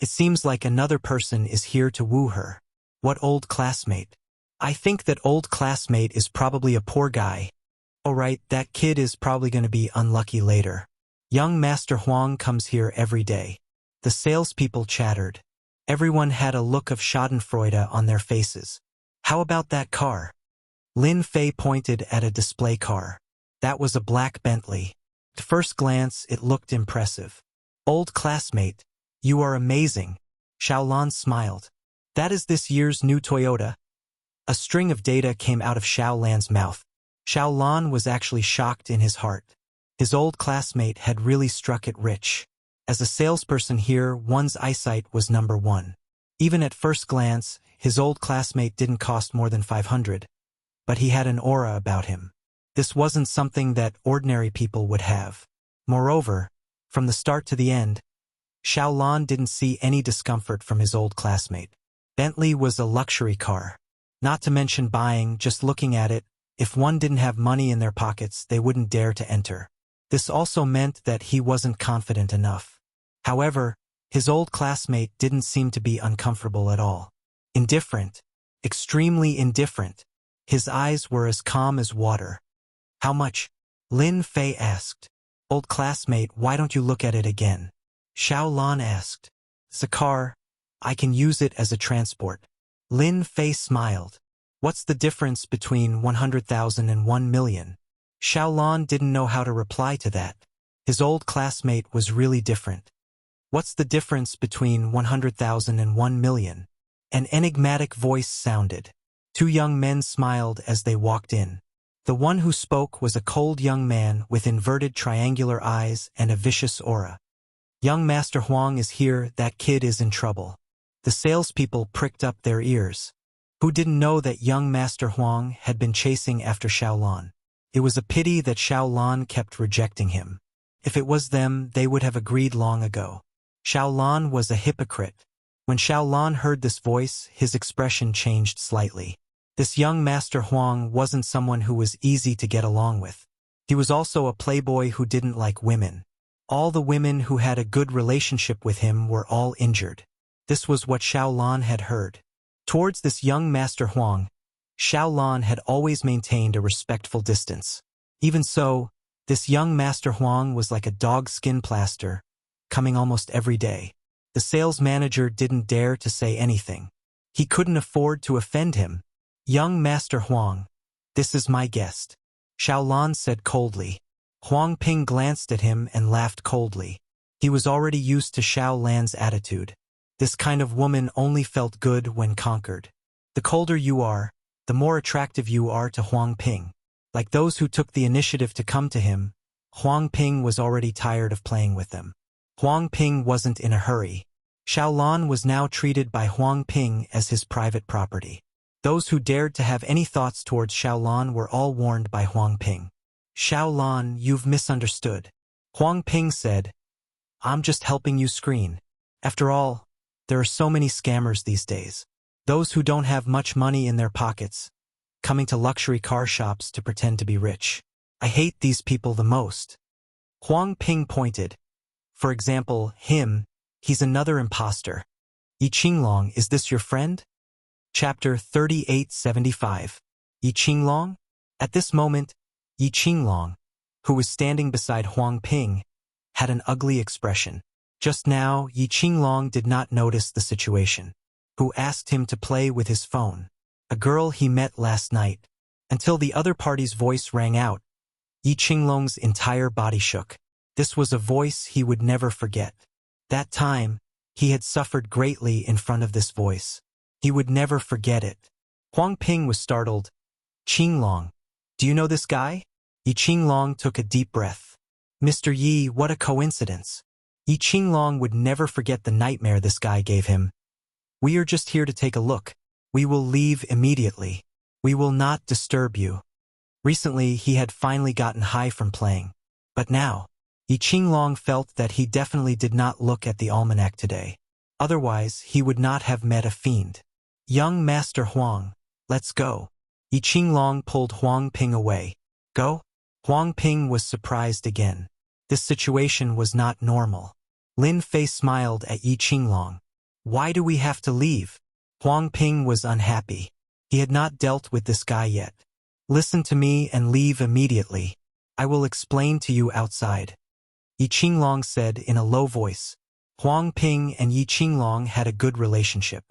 A: It seems like another person is here to woo her. What old classmate? I think that old classmate is probably a poor guy. Alright, that kid is probably going to be unlucky later. Young Master Huang comes here every day. The salespeople chattered. Everyone had a look of schadenfreude on their faces. How about that car? Lin Fei pointed at a display car. That was a black Bentley. At first glance, it looked impressive. Old classmate, you are amazing. Xiaolan smiled. That is this year's new Toyota. A string of data came out of Xiaolan's mouth. Xiaolan was actually shocked in his heart. His old classmate had really struck it rich. As a salesperson here, one's eyesight was number one. Even at first glance, his old classmate didn't cost more than 500. But he had an aura about him. This wasn't something that ordinary people would have. Moreover, from the start to the end, Xiaolan didn't see any discomfort from his old classmate. Bentley was a luxury car. Not to mention buying, just looking at it, if one didn't have money in their pockets, they wouldn't dare to enter. This also meant that he wasn't confident enough. However, his old classmate didn't seem to be uncomfortable at all. Indifferent. Extremely indifferent. His eyes were as calm as water. How much? Lin Fei asked. Old classmate, why don't you look at it again? Xiaolan asked. It's a car. I can use it as a transport. Lin Fei smiled. What's the difference between 100,000 and 1,000,000? Xiaolan didn't know how to reply to that. His old classmate was really different. What's the difference between 100,000 and 1,000,000? An enigmatic voice sounded. Two young men smiled as they walked in. The one who spoke was a cold young man with inverted triangular eyes and a vicious aura. Young Master Huang is here, that kid is in trouble. The salespeople pricked up their ears. Who didn't know that young Master Huang had been chasing after Xiaolan? It was a pity that Xiaolan kept rejecting him. If it was them, they would have agreed long ago. Xiaolan was a hypocrite. When Xiaolan heard this voice, his expression changed slightly. This young Master Huang wasn't someone who was easy to get along with. He was also a playboy who didn't like women. All the women who had a good relationship with him were all injured. This was what Xiaolan had heard. Towards this young Master Huang, Xiaolan had always maintained a respectful distance. Even so, this young Master Huang was like a dog skin plaster, coming almost every day. The sales manager didn't dare to say anything. He couldn't afford to offend him. Young Master Huang, this is my guest, Xiaolan said coldly. Huang Ping glanced at him and laughed coldly. He was already used to Xiaolan's attitude. This kind of woman only felt good when conquered. The colder you are, the more attractive you are to Huang Ping. Like those who took the initiative to come to him, Huang Ping was already tired of playing with them. Huang Ping wasn't in a hurry. Xiaolan was now treated by Huang Ping as his private property. Those who dared to have any thoughts towards Xiaolan were all warned by Huang Ping. Xiaolan, you've misunderstood. Huang Ping said, I'm just helping you screen. After all, there are so many scammers these days. Those who don't have much money in their pockets, coming to luxury car shops to pretend to be rich. I hate these people the most. Huang Ping pointed. For example, him, he's another imposter. Yi Qinglong, is this your friend? Chapter 3875. Yi Qinglong? At this moment, Yi Qinglong, who was standing beside Huang Ping, had an ugly expression. Just now, Yi Qinglong did not notice the situation. Who asked him to play with his phone? A girl he met last night. Until the other party's voice rang out, Yi Qinglong's entire body shook. This was a voice he would never forget. That time, he had suffered greatly in front of this voice. He would never forget it. Huang Ping was startled. Qinglong, do you know this guy? Yi Qinglong took a deep breath. Mr. Yi, what a coincidence. Yi Qinglong would never forget the nightmare this guy gave him. We are just here to take a look. We will leave immediately. We will not disturb you. Recently, he had finally gotten high from playing. But now, Yi Qinglong felt that he definitely did not look at the almanac today. Otherwise, he would not have met a fiend. Young Master Huang, let's go. Yi Qinglong pulled Huang Ping away. Go? Huang Ping was surprised again. This situation was not normal. Lin Fei smiled at Yi Qinglong. Why do we have to leave? Huang Ping was unhappy. He had not dealt with this guy yet. Listen to me and leave immediately. I will explain to you outside. Yi Qinglong said in a low voice. Huang Ping and Yi Qinglong had a good relationship.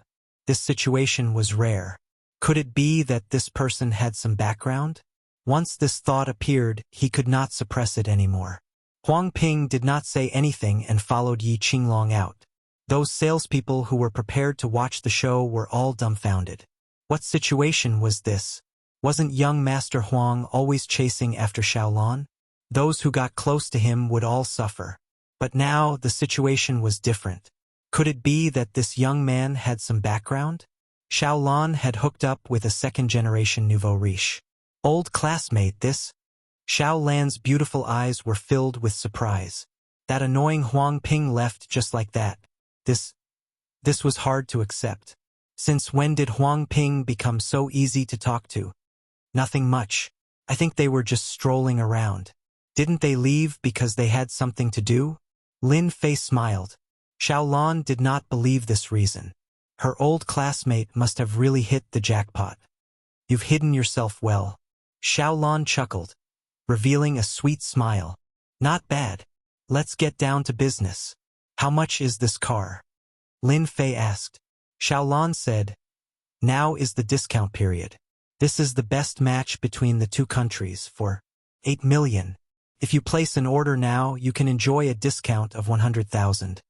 A: This situation was rare. Could it be that this person had some background? Once this thought appeared, he could not suppress it anymore. Huang Ping did not say anything and followed Yi Qinglong out. Those salespeople who were prepared to watch the show were all dumbfounded. What situation was this? Wasn't young Master Huang always chasing after Xiaolan? Those who got close to him would all suffer. But now the situation was different. Could it be that this young man had some background? Xiaolan had hooked up with a second-generation nouveau riche. Old classmate, this? Xiaolan's beautiful eyes were filled with surprise. That annoying Huang Ping left just like that. This was hard to accept. Since when did Huang Ping become so easy to talk to? Nothing much. I think they were just strolling around. Didn't they leave because they had something to do? Lin Fei smiled. Xiaolan did not believe this reason. Her old classmate must have really hit the jackpot. You've hidden yourself well. Xiaolan chuckled, revealing a sweet smile. Not bad. Let's get down to business. How much is this car? Lin Fei asked. Xiaolan said, now is the discount period. This is the best match between the two countries for 8 million. If you place an order now, you can enjoy a discount of 100,000.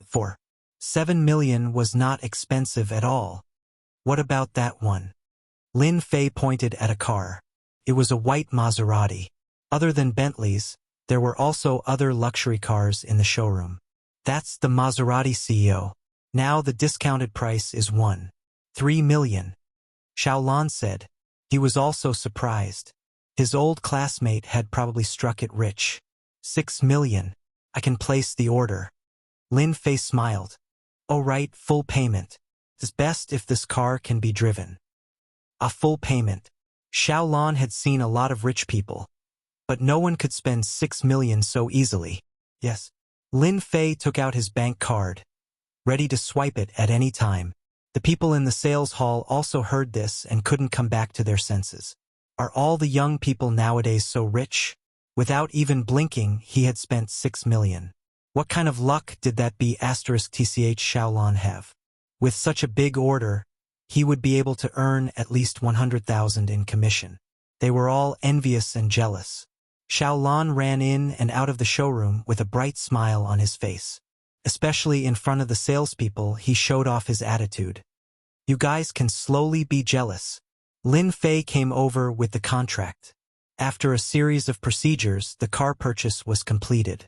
A: for 7 million was not expensive at all. What about that one? Lin Fei pointed at a car. It was a white Maserati. Other than Bentleys, there were also other luxury cars in the showroom. That's the Maserati CEO. Now the discounted price is 1.3 million. Xiaolan said. He was also surprised. His old classmate had probably struck it rich. 6 million. I can place the order. Lin Fei smiled. Oh right, full payment. It's best if this car can be driven. A full payment. Xiaolan had seen a lot of rich people, but no one could spend 6 million so easily. Yes. Lin Fei took out his bank card, ready to swipe it at any time. The people in the sales hall also heard this and couldn't come back to their senses. Are all the young people nowadays so rich? Without even blinking, he had spent 6 million. What kind of luck did that be *tch Xiaolan have? With such a big order, he would be able to earn at least 100,000 in commission. They were all envious and jealous. Xiaolan ran in and out of the showroom with a bright smile on his face. Especially in front of the salespeople, he showed off his attitude. You guys can slowly be jealous. Lin Fei came over with the contract. After a series of procedures, the car purchase was completed.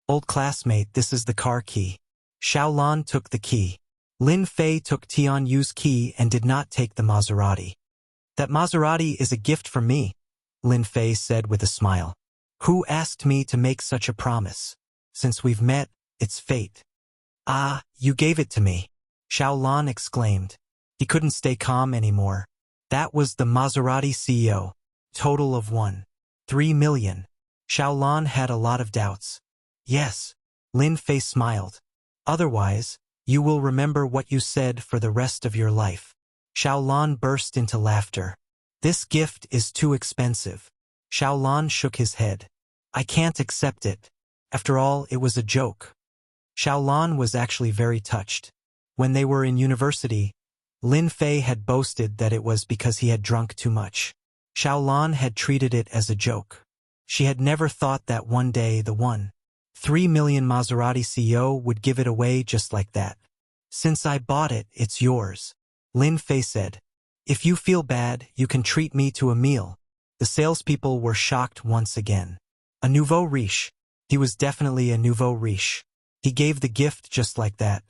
A: Old classmate, this is the car key. Xiaolan took the key. Lin Fei took Tian Yu's key and did not take the Maserati. That Maserati is a gift from me, Lin Fei said with a smile. Who asked me to make such a promise? Since we've met, it's fate. Ah, you gave it to me, Xiaolan exclaimed. He couldn't stay calm anymore. That was the Maserati CEO. Total of 1.3 million. Xiaolan had a lot of doubts. Yes, Lin Fei smiled. Otherwise, you will remember what you said for the rest of your life. Xiaolan burst into laughter. This gift is too expensive. Xiaolan shook his head. I can't accept it. After all, it was a joke. Xiaolan was actually very touched. When they were in university, Lin Fei had boasted that it was because he had drunk too much. Xiaolan had treated it as a joke. She had never thought that one day the 1.3 million Maserati CEO would give it away just like that. Since I bought it, it's yours, Lin Fei said. If you feel bad, you can treat me to a meal. The salespeople were shocked once again. A nouveau riche. He was definitely a nouveau riche. He gave the gift just like that.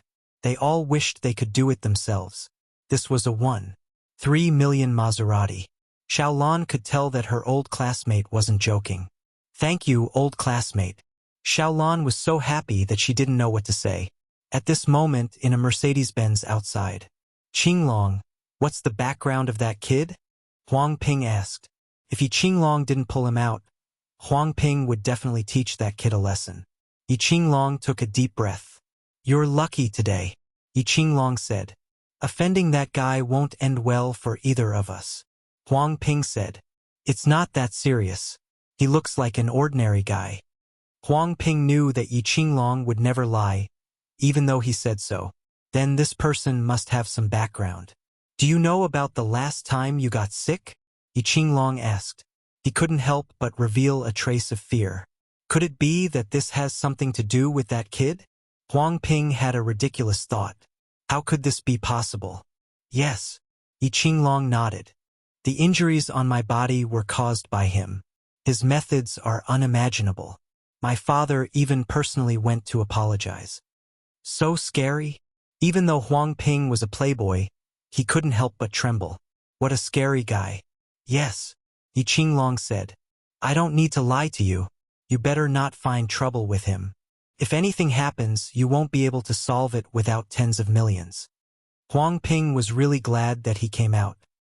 A: They all wished they could do it themselves. This was a 1.3 million Maserati. Xiaolan could tell that her old classmate wasn't joking. Thank you, old classmate. Xiaolan was so happy that she didn't know what to say. At this moment, in a Mercedes-Benz outside. Qinglong, what's the background of that kid? Huang Ping asked. If Yi Qinglong didn't pull him out, Huang Ping would definitely teach that kid a lesson. Yi Qinglong took a deep breath. You're lucky today, Yi Qinglong said. Offending that guy won't end well for either of us. Huang Ping said. It's not that serious. He looks like an ordinary guy. Huang Ping knew that Yi Qinglong would never lie, even though he said so. Then this person must have some background. Do you know about the last time you got sick? Yi Qinglong asked. He couldn't help but reveal a trace of fear. Could it be that this has something to do with that kid? Huang Ping had a ridiculous thought. How could this be possible? Yes. Yi Qinglong nodded. The injuries on my body were caused by him. His methods are unimaginable. My father even personally went to apologize. So scary? Even though Huang Ping was a playboy, he couldn't help but tremble. What a scary guy. Yes, Yi Qinglong said. I don't need to lie to you. You better not find trouble with him. If anything happens, you won't be able to solve it without tens of millions. Huang Ping was really glad that he came out.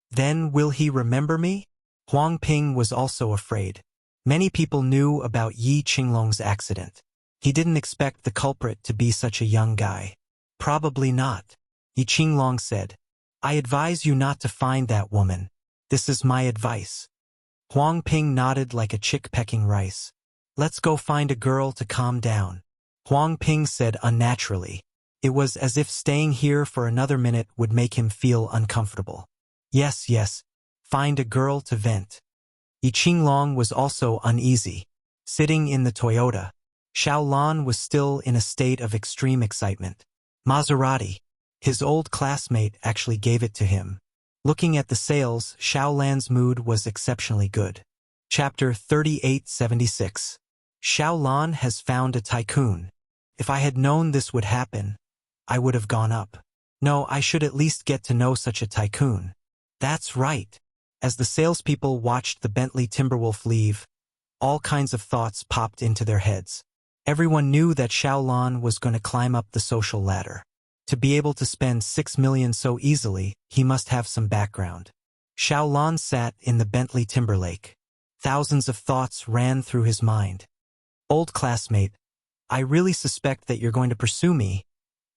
A: Then will he remember me? Huang Ping was also afraid. Many people knew about Yi Qinglong's accident. He didn't expect the culprit to be such a young guy. Probably not, Yi Qinglong said. I advise you not to find that woman. This is my advice. Huang Ping nodded like a chick pecking rice. Let's go find a girl to calm down, Huang Ping said unnaturally. It was as if staying here for another minute would make him feel uncomfortable. Yes, find a girl to vent. Yi Qinglong was also uneasy. Sitting in the Toyota, Xiaolan was still in a state of extreme excitement. Maserati. His old classmate actually gave it to him. Looking at the sales, Xiaolan's mood was exceptionally good. Chapter 3876. Xiaolan has found a tycoon. If I had known this would happen, I would have gone up. No, I should at least get to know such a tycoon. That's right. As the salespeople watched the Bentley Timberwolf leave, all kinds of thoughts popped into their heads. Everyone knew that Xiaolan was going to climb up the social ladder. To be able to spend 6 million so easily, he must have some background. Xiaolan sat in the Bentley Timberlake. Thousands of thoughts ran through his mind. Old classmate, I really suspect that you're going to pursue me,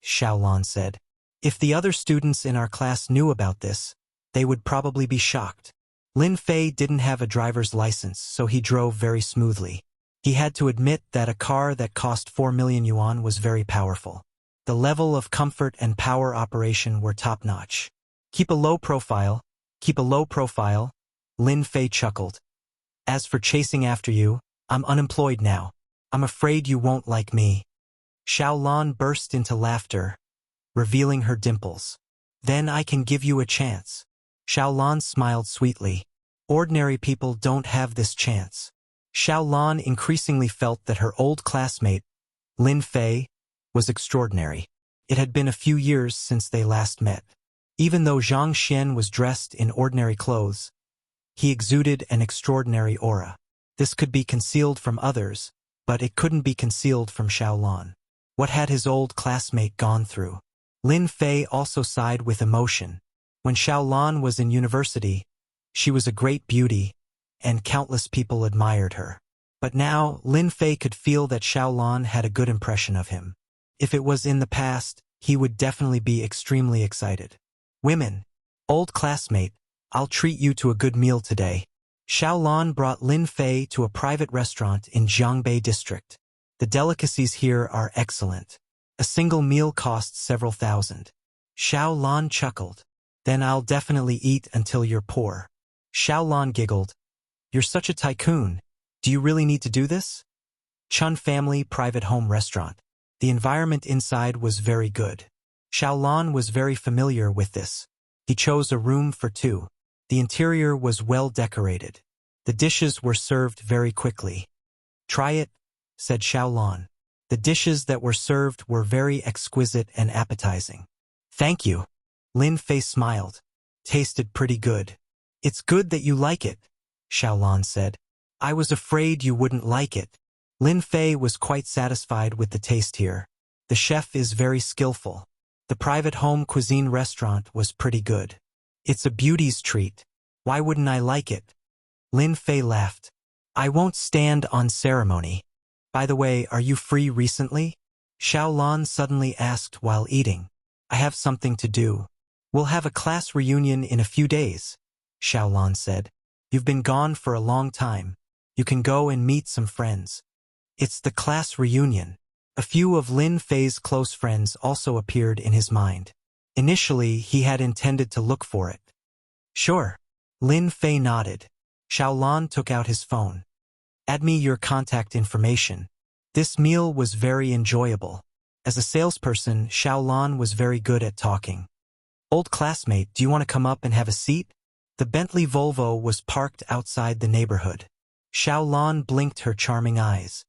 A: Xiaolan said. If the other students in our class knew about this, they would probably be shocked. Lin Fei didn't have a driver's license, so he drove very smoothly. He had to admit that a car that cost 4 million yuan was very powerful. The level of comfort and power operation were top-notch. Keep a low profile, Lin Fei chuckled. As for chasing after you, I'm unemployed now. I'm afraid you won't like me. Xiaolan burst into laughter, revealing her dimples. Then I can give you a chance. Xiaolan smiled sweetly. Ordinary people don't have this chance. Xiaolan increasingly felt that her old classmate, Lin Fei, was extraordinary. It had been a few years since they last met. Even though Zhang Xian was dressed in ordinary clothes, he exuded an extraordinary aura. This could be concealed from others, but it couldn't be concealed from Xiaolan. What had his old classmate gone through? Lin Fei also sighed with emotion. When Xiaolan was in university, she was a great beauty, and countless people admired her. But now, Lin Fei could feel that Xiaolan had a good impression of him. If it was in the past, he would definitely be extremely excited. Women. Old classmate, I'll treat you to a good meal today. Xiaolan brought Lin Fei to a private restaurant in Jiangbei district. The delicacies here are excellent. A single meal costs several thousand. Xiaolan chuckled. Then I'll definitely eat until you're poor. Xiaolan giggled. You're such a tycoon. Do you really need to do this? Chun Family Private Home Restaurant. The environment inside was very good. Xiaolan was very familiar with this. He chose a room for two. The interior was well decorated. The dishes were served very quickly. Try it, said Xiaolan. The dishes that were served were very exquisite and appetizing. Thank you. Lin Fei smiled. Tasted pretty good. It's good that you like it, Xiaolan said. I was afraid you wouldn't like it. Lin Fei was quite satisfied with the taste here. The chef is very skillful. The private home cuisine restaurant was pretty good. It's a beauty's treat. Why wouldn't I like it? Lin Fei laughed. I won't stand on ceremony. By the way, are you free recently? Xiaolan suddenly asked while eating. I have something to do. We'll have a class reunion in a few days, Xiaolan said. You've been gone for a long time. You can go and meet some friends. It's the class reunion. A few of Lin Fei's close friends also appeared in his mind. Initially, he had intended to look for it. Sure. Lin Fei nodded. Xiaolan took out his phone. Add me your contact information. This meal was very enjoyable. As a salesperson, Xiaolan was very good at talking. Old classmate, do you want to come up and have a seat? The Bentley Volvo was parked outside the neighborhood. Xiaolan blinked her charming eyes.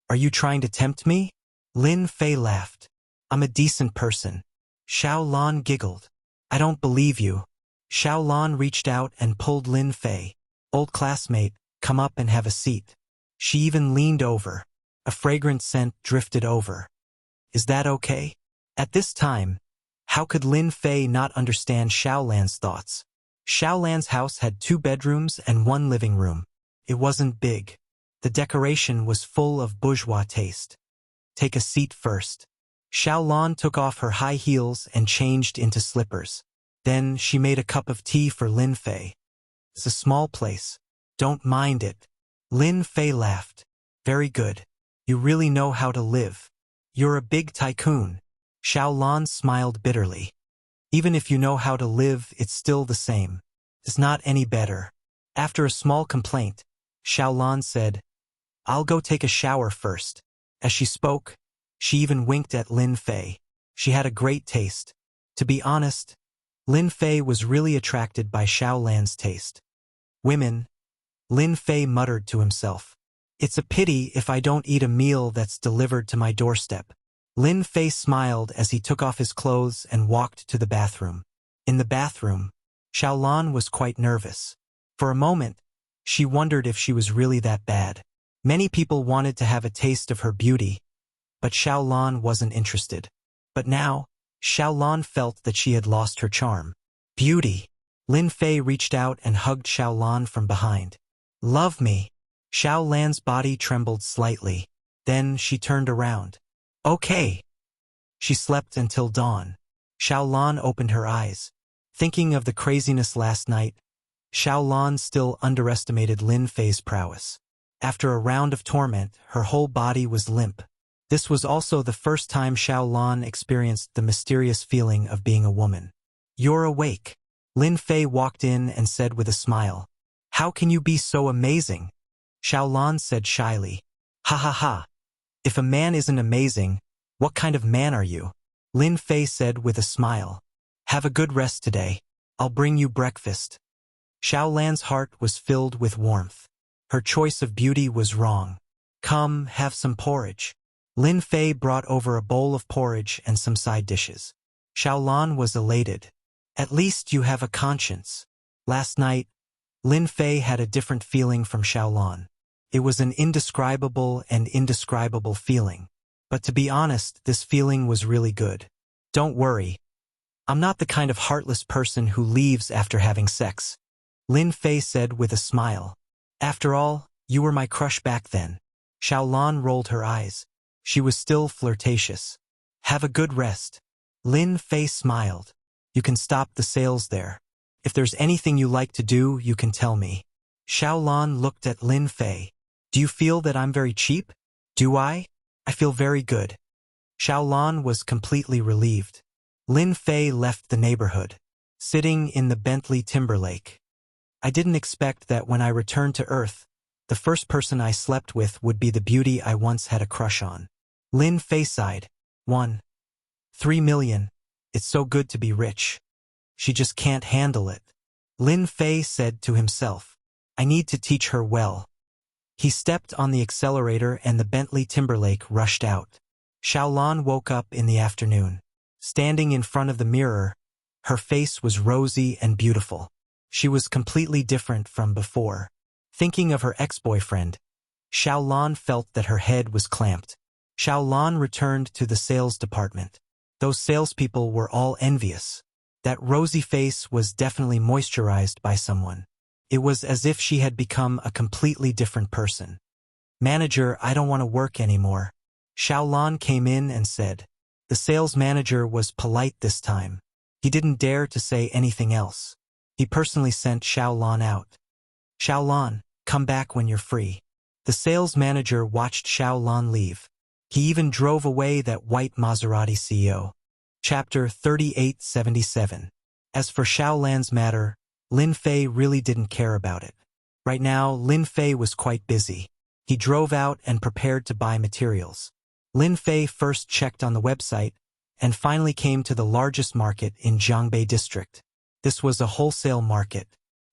A: Are you trying to tempt me? Lin Fei laughed. I'm a decent person. Xiaolan giggled. I don't believe you. Xiaolan reached out and pulled Lin Fei. Old classmate, come up and have a seat. She even leaned over. A fragrant scent drifted over. Is that okay? At this time, how could Lin Fei not understand Xiaolan's thoughts? Xiaolan's house had 2 bedrooms and 1 living room. It wasn't big. The decoration was full of bourgeois taste. Take a seat first. Xiaolan took off her high heels and changed into slippers. Then she made a cup of tea for Lin Fei. It's a small place. Don't mind it. Lin Fei laughed. Very good. You really know how to live. You're a big tycoon. Xiaolan smiled bitterly. Even if you know how to live, it's still the same. It's not any better. After a small complaint, Xiaolan said, I'll go take a shower first. As she spoke, she even winked at Lin Fei. She had a great taste. To be honest, Lin Fei was really attracted by Xiao Lan's taste. Women, Lin Fei muttered to himself. It's a pity if I don't eat a meal that's delivered to my doorstep. Lin Fei smiled as he took off his clothes and walked to the bathroom. In the bathroom, Xiao Lan was quite nervous. For a moment, she wondered if she was really that bad. Many people wanted to have a taste of her beauty, but Xiao Lan wasn't interested. But now, Xiao Lan felt that she had lost her charm. Beauty. Lin Fei reached out and hugged Xiao Lan from behind. Love me. Xiao Lan's body trembled slightly. Then she turned around. Okay. She slept until dawn. Xiao Lan opened her eyes. Thinking of the craziness last night, Xiao Lan still underestimated Lin Fei's prowess. After a round of torment, her whole body was limp. This was also the first time Xiao Lan experienced the mysterious feeling of being a woman. You're awake. Lin Fei walked in and said with a smile. How can you be so amazing? Xiao Lan said shyly. Ha ha ha. If a man isn't amazing, what kind of man are you? Lin Fei said with a smile. Have a good rest today. I'll bring you breakfast. Xiao Lan's heart was filled with warmth. Her choice of beauty was wrong. Come, have some porridge. Lin Fei brought over a bowl of porridge and some side dishes. Xiao Lan was elated. At least you have a conscience. Last night, Lin Fei had a different feeling from Xiao Lan. It was an indescribable feeling. But to be honest, this feeling was really good. Don't worry. I'm not the kind of heartless person who leaves after having sex. Lin Fei said with a smile. After all, you were my crush back then. Xiao Lan rolled her eyes. She was still flirtatious. Have a good rest. Lin Fei smiled. You can stop the sales there. If there's anything you like to do, you can tell me. Xiao Lan looked at Lin Fei. Do you feel that I'm very cheap? Do I? I feel very good. Xiao Lan was completely relieved. Lin Fei left the neighborhood, sitting in the Bentley Timberlake. I didn't expect that when I returned to Earth, the first person I slept with would be the beauty I once had a crush on. Lin Fei sighed. 3 million. It's so good to be rich. She just can't handle it. Lin Fei said to himself. I need to teach her well. He stepped on the accelerator and the Bentley Timberlake rushed out. Xiao Lan woke up in the afternoon. Standing in front of the mirror, her face was rosy and beautiful. She was completely different from before. Thinking of her ex-boyfriend, Xiao Lan felt that her head was clamped. Xiao Lan returned to the sales department. Those salespeople were all envious. That rosy face was definitely moisturized by someone. It was as if she had become a completely different person. Manager, I don't want to work anymore. Xiao Lan came in and said. The sales manager was polite this time. He didn't dare to say anything else. He personally sent Xiao Lan out. Xiao Lan, come back when you're free. The sales manager watched Xiao Lan leave. He even drove away that white Maserati CEO. Chapter 3877. As for Xiao Lan's matter, Lin Fei really didn't care about it. Right now, Lin Fei was quite busy. He drove out and prepared to buy materials. Lin Fei first checked on the website and finally came to the largest market in Jiangbei district. This was a wholesale market.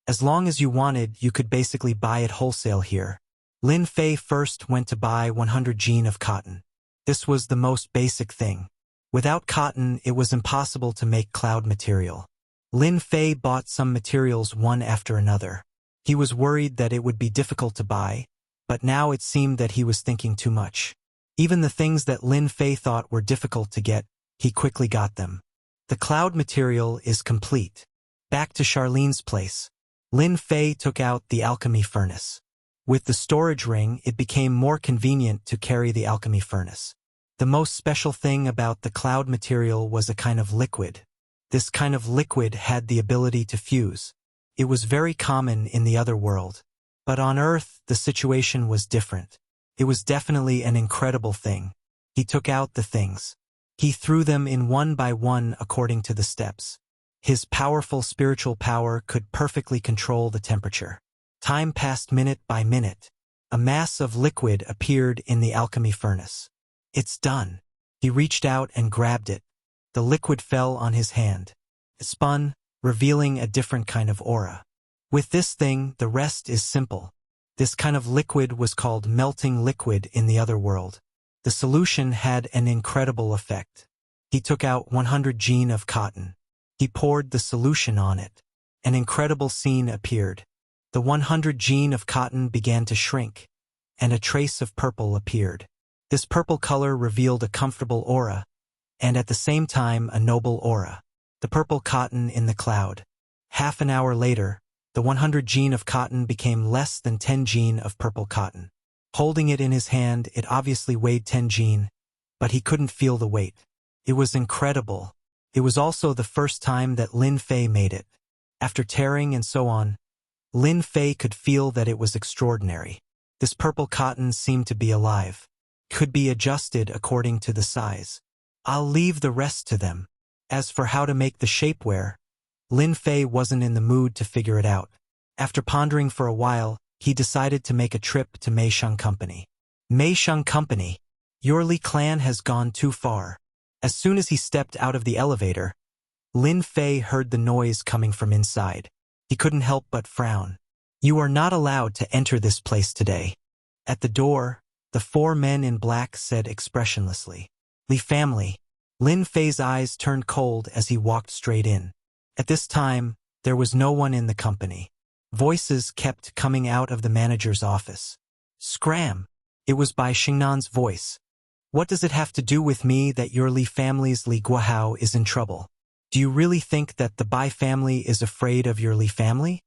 A: As long as you wanted, you could basically buy it wholesale here. Lin Fei first went to buy 100 jean of cotton. This was the most basic thing. Without cotton, it was impossible to make cloud material. Lin Fei bought some materials one after another. He was worried that it would be difficult to buy, but now it seemed that he was thinking too much. Even the things that Lin Fei thought were difficult to get, he quickly got them. The cloud material is complete. Back to Charlene's place. Lin Fei took out the alchemy furnace. With the storage ring, it became more convenient to carry the alchemy furnace. The most special thing about the cloud material was a kind of liquid. This kind of liquid had the ability to fuse. It was very common in the other world. But on Earth, the situation was different. It was definitely an incredible thing. He took out the things. He threw them in one by one according to the steps. His powerful spiritual power could perfectly control the temperature. Time passed minute by minute. A mass of liquid appeared in the alchemy furnace. It's done. He reached out and grabbed it. The liquid fell on his hand. It spun, revealing a different kind of aura. With this thing, the rest is simple. This kind of liquid was called melting liquid in the other world. The solution had an incredible effect. He took out 100 gene of cotton. He poured the solution on it. An incredible scene appeared. The 100 gene of cotton began to shrink, and a trace of purple appeared. This purple color revealed a comfortable aura, and at the same time a noble aura. The purple cotton in the cloud. Half an hour later, the 100 gene of cotton became less than 10 gene of purple cotton. Holding it in his hand, it obviously weighed 10 gene, but he couldn't feel the weight. It was incredible. It was also the first time that Lin Fei made it. After tearing and so on, Lin Fei could feel that it was extraordinary. This purple cotton seemed to be alive. Could be adjusted according to the size. I'll leave the rest to them. As for how to make the shapewear, Lin Fei wasn't in the mood to figure it out. After pondering for a while, he decided to make a trip to Mei Sheng Company. Mei Sheng Company. Your Li clan has gone too far. As soon as he stepped out of the elevator, Lin Fei heard the noise coming from inside. He couldn't help but frown. You are not allowed to enter this place today. At the door, the 4 men in black said expressionlessly, Li family. Lin Fei's eyes turned cold as he walked straight in. At this time, there was no one in the company. Voices kept coming out of the manager's office. Scram! It was Bai Xingnan's voice. What does it have to do with me that your Li family's Li Guohao is in trouble? Do you really think that the Bai family is afraid of your Li family?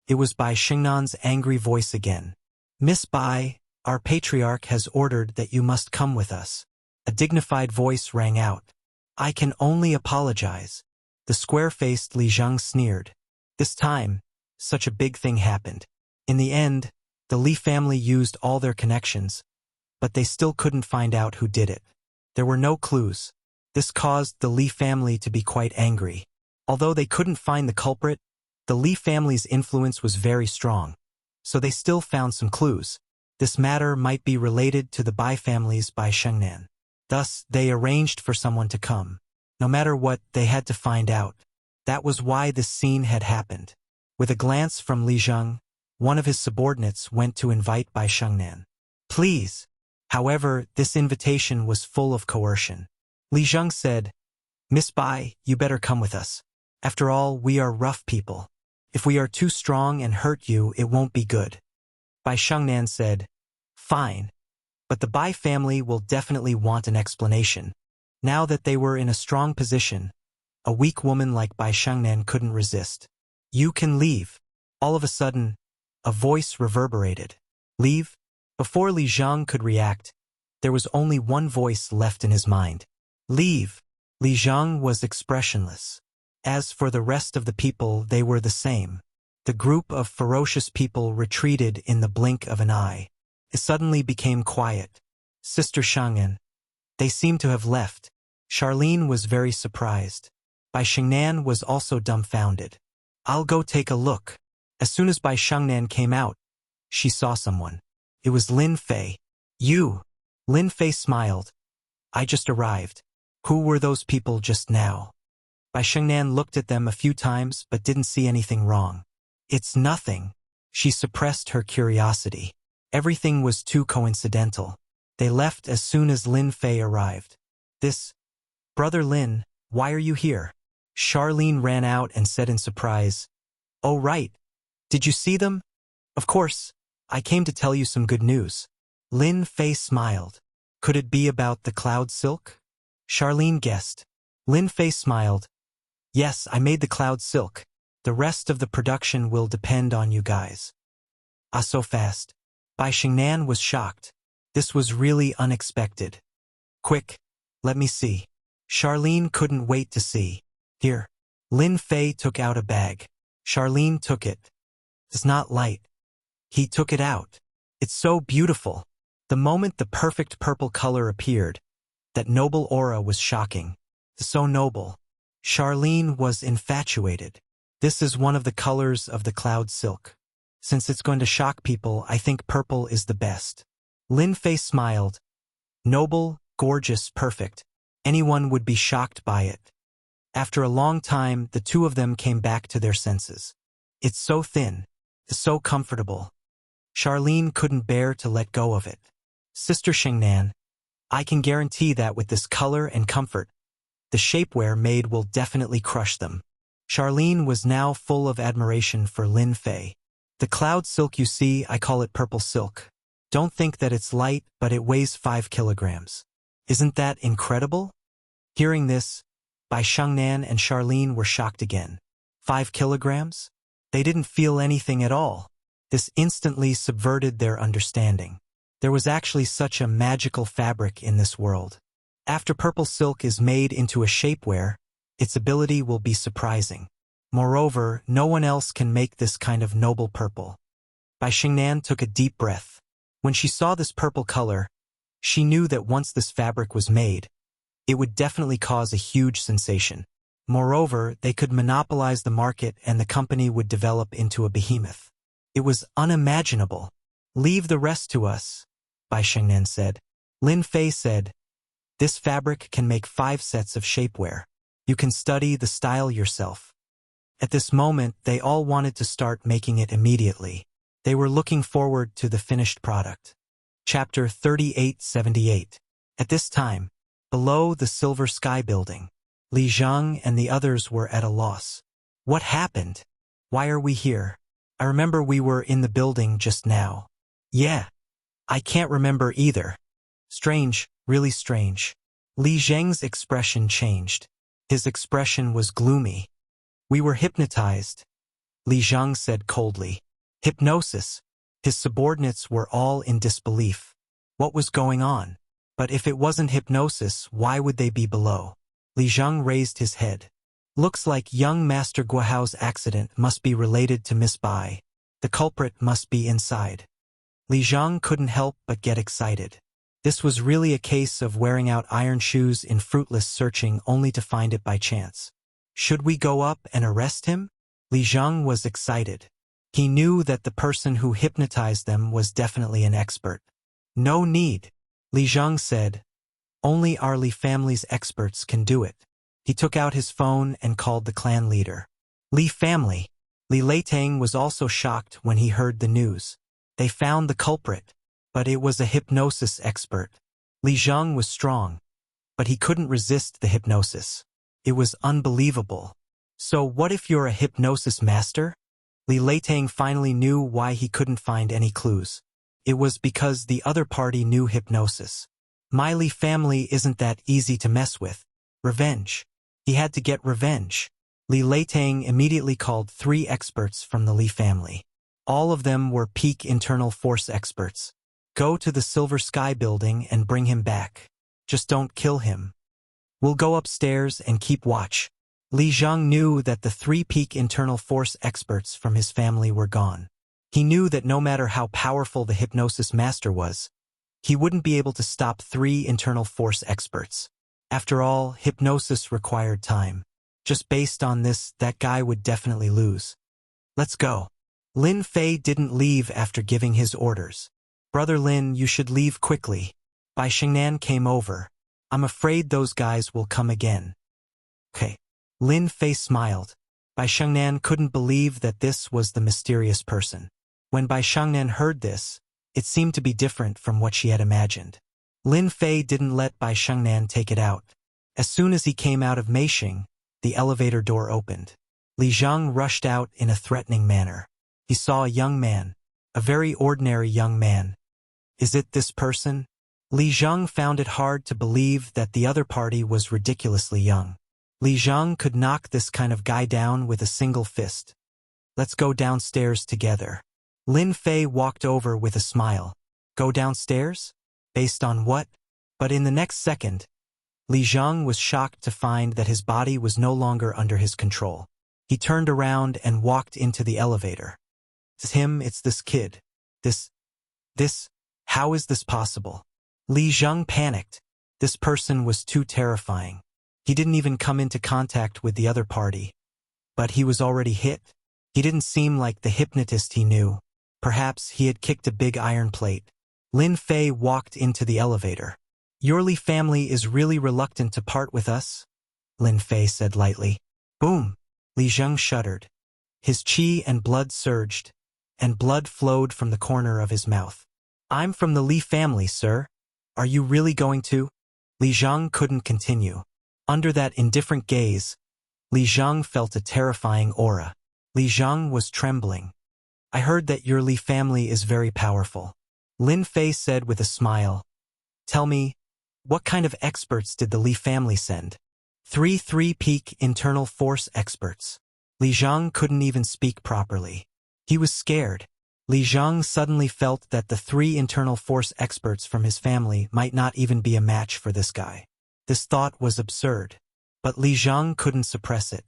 A: It was Bai Xingnan's angry voice again. Miss Bai, our patriarch has ordered that you must come with us. A dignified voice rang out. I can only apologize. The square-faced Li Zheng sneered. This time, such a big thing happened. In the end, the Li family used all their connections, but they still couldn't find out who did it. There were no clues. This caused the Li family to be quite angry. Although they couldn't find the culprit, the Li family's influence was very strong, so they still found some clues. This matter might be related to the Bai family's Bai Shengnan. Thus, they arranged for someone to come. No matter what, they had to find out. That was why this scene had happened. With a glance from Li Zheng, one of his subordinates went to invite Bai Shengnan. Please. However, this invitation was full of coercion. Li Zheng said, Miss Bai, you better come with us. After all, we are rough people. If we are too strong and hurt you, it won't be good. Bai Shengnan said, Fine. But the Bai family will definitely want an explanation. Now that they were in a strong position, a weak woman like Bai Shengnan couldn't resist. You can leave. All of a sudden, a voice reverberated. Leave? Before Li Zheng could react, there was only one voice left in his mind. Leave. Li Zheng was expressionless. As for the rest of the people, they were the same. The group of ferocious people retreated in the blink of an eye. It suddenly became quiet. Sister Shang'an. They seemed to have left. Charlene was very surprised. Bai Shengnan was also dumbfounded. I'll go take a look. As soon as Bai Shengnan came out, she saw someone. It was Lin Fei. You. Lin Fei smiled. I just arrived. Who were those people just now? Bai Shengnan looked at them a few times but didn't see anything wrong. It's nothing. She suppressed her curiosity. Everything was too coincidental. They left as soon as Lin Fei arrived. Brother Lin, why are you here? Charlene ran out and said in surprise, Oh right. Did you see them? Of course. I came to tell you some good news. Lin Fei smiled. Could it be about the cloud silk? Charlene guessed. Lin Fei smiled. Yes, I made the cloud silk. The rest of the production will depend on you guys. Ah, so fast. Bai Shengnan was shocked. This was really unexpected. Quick, let me see. Charlene couldn't wait to see. Here. Lin Fei took out a bag. Charlene took it. It's not light. He took it out. It's so beautiful. The moment the perfect purple color appeared, that noble aura was shocking. So noble. Charlene was infatuated. This is one of the colors of the cloud silk. Since it's going to shock people, I think purple is the best. Lin Fei smiled. Noble, gorgeous, perfect. Anyone would be shocked by it. After a long time, the two of them came back to their senses. It's so thin, so comfortable. Charlene couldn't bear to let go of it. Sister Shengnan, I can guarantee that with this color and comfort, the shapewear made will definitely crush them. Charlene was now full of admiration for Lin Fei. The cloud silk you see, I call it purple silk. Don't think that it's light, but it weighs 5 kilograms. Isn't that incredible? Hearing this, Bai Shengnan and Charlene were shocked again. 5 kilograms? They didn't feel anything at all. This instantly subverted their understanding. There was actually such a magical fabric in this world. After purple silk is made into a shapewear, its ability will be surprising. Moreover, no one else can make this kind of noble purple. Bai Shengnan took a deep breath. When she saw this purple color, she knew that once this fabric was made, it would definitely cause a huge sensation. Moreover, they could monopolize the market and the company would develop into a behemoth. It was unimaginable. Leave the rest to us, Bai Shengnan said. Lin Fei said, this fabric can make 5 sets of shapewear. You can study the style yourself. At this moment, they all wanted to start making it immediately. They were looking forward to the finished product. Chapter 3878. At this time, below the Silver Sky Building, Li Zhang and the others were at a loss. What happened? Why are we here? I remember we were in the building just now. Yeah. I can't remember either. Strange, really strange. Li Zhang's expression changed. His expression was gloomy. We were hypnotized, Li Zhang said coldly. Hypnosis. His subordinates were all in disbelief. What was going on? But if it wasn't hypnosis, why would they be below? Li Zhang raised his head. Looks like young Master Guohao's accident must be related to Miss Bai. The culprit must be inside. Li Zhang couldn't help but get excited. This was really a case of wearing out iron shoes in fruitless searching only to find it by chance. Should we go up and arrest him? Li Zhang was excited. He knew that the person who hypnotized them was definitely an expert. No need, Li Zhang said. Only our Li family's experts can do it. He took out his phone and called the clan leader. Li family. Li Leitang was also shocked when he heard the news. They found the culprit, but it was a hypnosis expert. Li Zhang was strong, but he couldn't resist the hypnosis. It was unbelievable. So what if you're a hypnosis master? Li Leitang finally knew why he couldn't find any clues. It was because the other party knew hypnosis. My Li family isn't that easy to mess with. Revenge. He had to get revenge. Li Leitang immediately called 3 experts from the Li family. All of them were peak internal force experts. Go to the Silver Sky Building and bring him back. Just don't kill him. We'll go upstairs and keep watch. Li Zhang knew that the 3 peak internal force experts from his family were gone. He knew that no matter how powerful the hypnosis master was, he wouldn't be able to stop 3 internal force experts. After all, hypnosis required time. Just based on this, that guy would definitely lose. Let's go. Lin Fei didn't leave after giving his orders. Brother Lin, you should leave quickly. Bai Shengnan came over. I'm afraid those guys will come again. Okay. Lin Fei smiled. Bai Shengnan couldn't believe that this was the mysterious person. When Bai Shengnan heard this, it seemed to be different from what she had imagined. Lin Fei didn't let Bai Shengnan take it out. As soon as he came out of Meishing, the elevator door opened. Li Zhang rushed out in a threatening manner. He saw a young man, a very ordinary young man. Is it this person? Li Zhang found it hard to believe that the other party was ridiculously young. Li Zhang could knock this kind of guy down with a single fist. Let's go downstairs together. Lin Fei walked over with a smile. Go downstairs? Based on what? But in the next second, Li Zhang was shocked to find that his body was no longer under his control. He turned around and walked into the elevator. It's him, it's this kid. This, how is this possible? Li Zhang panicked. This person was too terrifying. He didn't even come into contact with the other party. But he was already hit. He didn't seem like the hypnotist he knew. Perhaps he had kicked a big iron plate. Lin Fei walked into the elevator. Your Li family is really reluctant to part with us, Lin Fei said lightly. Boom! Li Zheng shuddered. His qi and blood surged, and blood flowed from the corner of his mouth. I'm from the Li family, sir. Are you really going to? Li Zheng couldn't continue. Under that indifferent gaze, Li Zheng felt a terrifying aura. Li Zheng was trembling. I heard that your Li family is very powerful. Lin Fei said with a smile. Tell me, what kind of experts did the Li family send? 3 peak internal force experts. Li Zheng couldn't even speak properly. He was scared. Li Zheng suddenly felt that the 3 internal force experts from his family might not even be a match for this guy. This thought was absurd, but Li Zheng couldn't suppress it.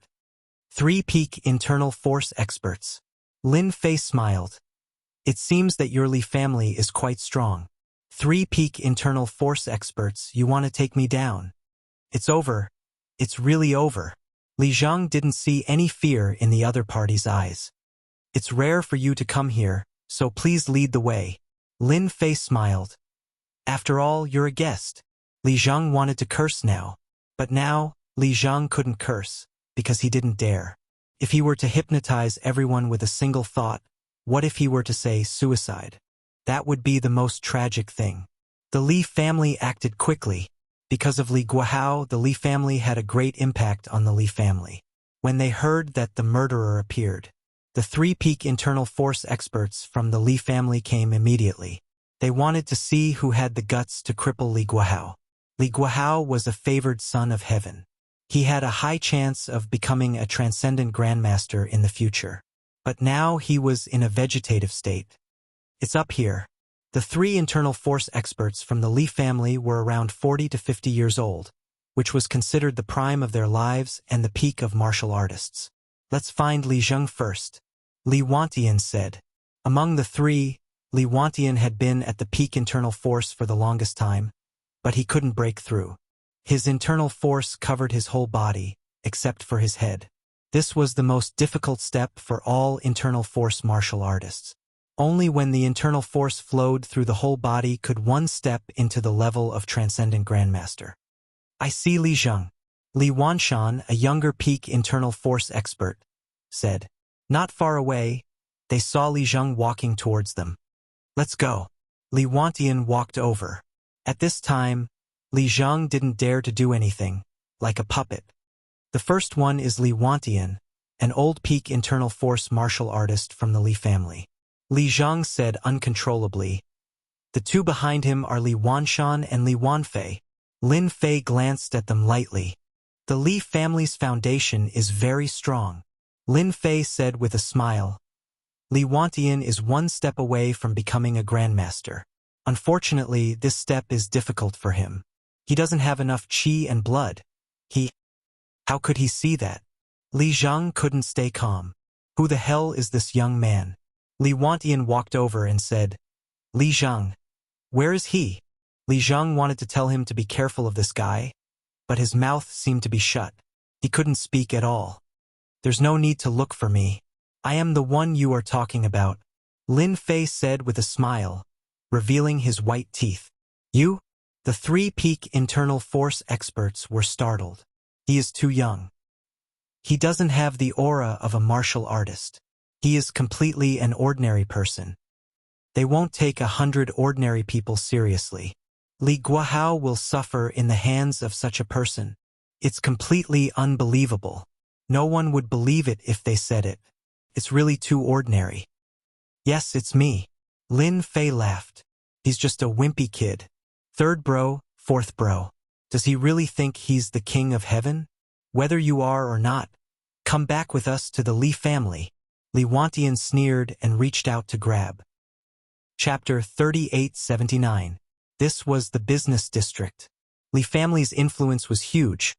A: 3 peak internal force experts. Lin Fei smiled. It seems that your Li family is quite strong. 3 peak internal force experts, you want to take me down? It's over. It's really over. Li Zheng didn't see any fear in the other party's eyes. It's rare for you to come here, so please lead the way. Lin Fei smiled. After all, you're a guest. Li Zheng wanted to curse now. But now, Li Zheng couldn't curse, because he didn't dare. If he were to hypnotize everyone with a single thought, what if he were to say suicide? That would be the most tragic thing. The Li family acted quickly. Because of Li Guohao, the Li family had a great impact on the Li family. When they heard that the murderer appeared, the 3 peak internal force experts from the Li family came immediately. They wanted to see who had the guts to cripple Li Guohao. Li Guohao was a favored son of heaven. He had a high chance of becoming a transcendent grandmaster in the future. But now he was in a vegetative state. It's up here. The 3 internal force experts from the Li family were around 40 to 50 years old, which was considered the prime of their lives and the peak of martial artists. Let's find Li Zheng first, Li Wantian said. Among the 3, Li Wantian had been at the peak internal force for the longest time, but he couldn't break through. His internal force covered his whole body, except for his head. This was the most difficult step for all internal force martial artists. Only when the internal force flowed through the whole body could one step into the level of transcendent grandmaster. I see Li Zheng. Li Wanshan, a younger peak internal force expert, said. Not far away, they saw Li Zheng walking towards them. Let's go. Li Wantian walked over. At this time, Li Zheng didn't dare to do anything, like a puppet. The first one is Li Wantian, an old peak internal force martial artist from the Li family. Li Zheng said uncontrollably. The 2 behind him are Li Wanshan and Li Wanfei. Lin Fei glanced at them lightly. The Li family's foundation is very strong. Lin Fei said with a smile. Li Wantian is 1 step away from becoming a grandmaster. Unfortunately, this step is difficult for him. He doesn't have enough qi and blood. How could he see that? Li Zheng couldn't stay calm. Who the hell is this young man? Li Wantian walked over and said, Li Zheng. Where is he? Li Zheng wanted to tell him to be careful of this guy, but his mouth seemed to be shut. He couldn't speak at all. There's no need to look for me. I am the one you are talking about, Lin Fei said with a smile, revealing his white teeth. You? The 3 peak internal force experts were startled. He is too young. He doesn't have the aura of a martial artist. He is completely an ordinary person. They won't take 100 ordinary people seriously. Li Guohao will suffer in the hands of such a person. It's completely unbelievable. No one would believe it if they said it. It's really too ordinary. Yes, it's me. Lin Fei laughed. He's just a wimpy kid. 3rd bro, 4th bro. Does he really think he's the king of heaven? Whether you are or not, come back with us to the Li family. Li Wantian sneered and reached out to grab. Chapter 3879. This was the business district. Li family's influence was huge,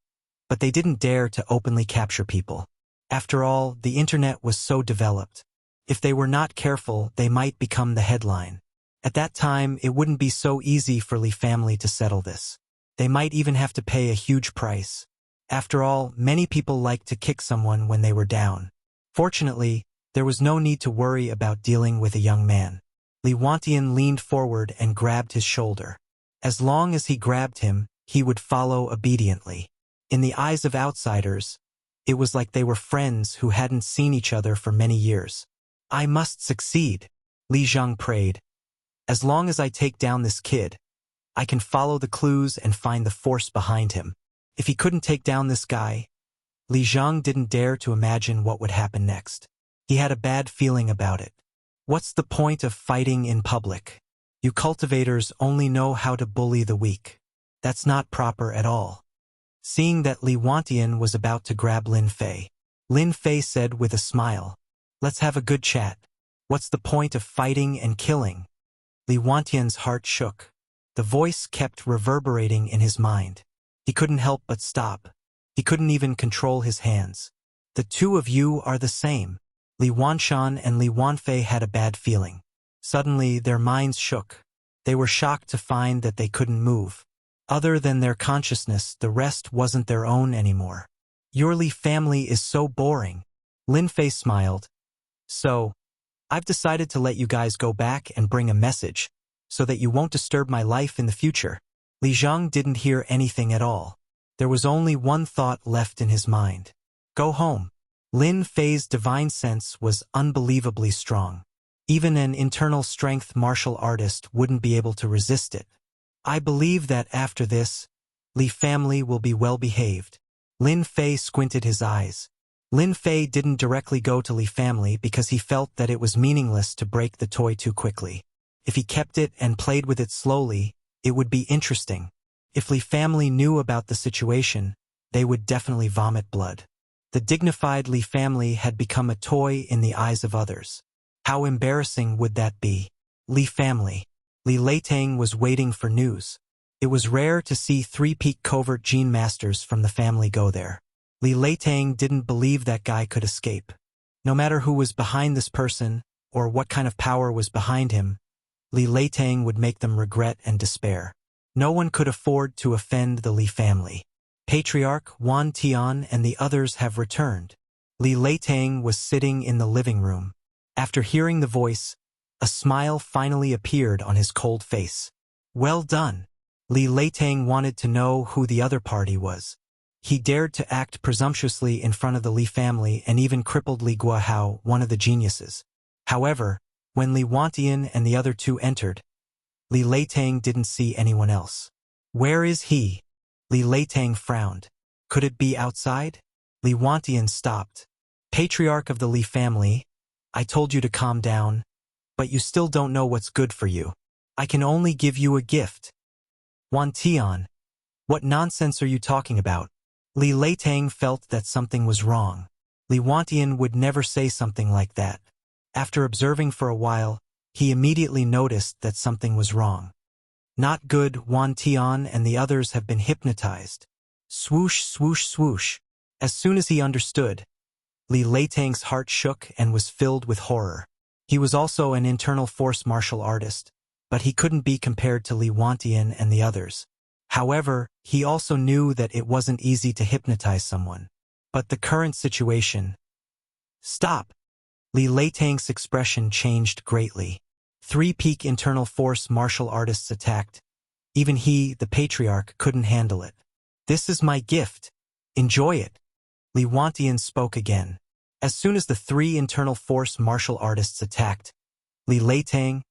A: but they didn't dare to openly capture people. After all, the internet was so developed. If they were not careful, they might become the headline. At that time, it wouldn't be so easy for Li family to settle this. They might even have to pay a huge price. After all, many people liked to kick someone when they were down. Fortunately, there was no need to worry about dealing with a young man. Li Wantian leaned forward and grabbed his shoulder. As long as he grabbed him, he would follow obediently. In the eyes of outsiders, it was like they were friends who hadn't seen each other for many years. I must succeed, Li Zhang prayed. As long as I take down this kid, I can follow the clues and find the force behind him. If he couldn't take down this guy, Li Zhang didn't dare to imagine what would happen next. He had a bad feeling about it. What's the point of fighting in public? You cultivators only know how to bully the weak. That's not proper at all. Seeing that Li Wantian was about to grab Lin Fei, Lin Fei said with a smile, "Let's have a good chat. What's the point of fighting and killing?" Li Wantian's heart shook. The voice kept reverberating in his mind. He couldn't help but stop. He couldn't even control his hands. The two of you are the same. Li Wanshan and Li Wanfei had a bad feeling. Suddenly, their minds shook. They were shocked to find that they couldn't move. Other than their consciousness, the rest wasn't their own anymore. Your Li family is so boring. Lin Fei smiled. So, I've decided to let you guys go back and bring a message, so that you won't disturb my life in the future. Li Zhang didn't hear anything at all. There was only one thought left in his mind. Go home. Lin Fei's divine sense was unbelievably strong. Even an internal strength martial artist wouldn't be able to resist it. I believe that after this, Li family will be well behaved. Lin Fei squinted his eyes. Lin Fei didn't directly go to Li family because he felt that it was meaningless to break the toy too quickly. If he kept it and played with it slowly, it would be interesting. If Li family knew about the situation, they would definitely vomit blood. The dignified Li family had become a toy in the eyes of others. How embarrassing would that be? Li family. Li Leitang was waiting for news. It was rare to see three-peak covert gene masters from the family go there. Li Leitang didn't believe that guy could escape. No matter who was behind this person, or what kind of power was behind him, Li Leitang would make them regret and despair. No one could afford to offend the Li family. Patriarch Wan Tian and the others have returned. Li Leitang was sitting in the living room. After hearing the voice, a smile finally appeared on his cold face. Well done. Li Leitang wanted to know who the other party was. He dared to act presumptuously in front of the Li family and even crippled Li Guahao, one of the geniuses. However, when Li Wantian and the other two entered, Li Leitang didn't see anyone else. Where is he? Li Leitang frowned. Could it be outside? Li Wantian stopped. Patriarch of the Li family, I told you to calm down, but you still don't know what's good for you. I can only give you a gift. Wan Tian, what nonsense are you talking about? Li Leitang felt that something was wrong. Li Wantian would never say something like that. After observing for a while, he immediately noticed that something was wrong. Not good. Wan Tian and the others have been hypnotized. Swoosh, swoosh, swoosh. As soon as he understood, Li Leitang's heart shook and was filled with horror. He was also an internal force martial artist, but he couldn't be compared to Li Wantian and the others. However, he also knew that it wasn't easy to hypnotize someone. But the current situation... Stop! Li Leitang's expression changed greatly. Three-peak internal force martial artists attacked. Even he, the patriarch, couldn't handle it. This is my gift. Enjoy it. Li Wantian spoke again. As soon as the three internal force martial artists attacked, Li Leitang,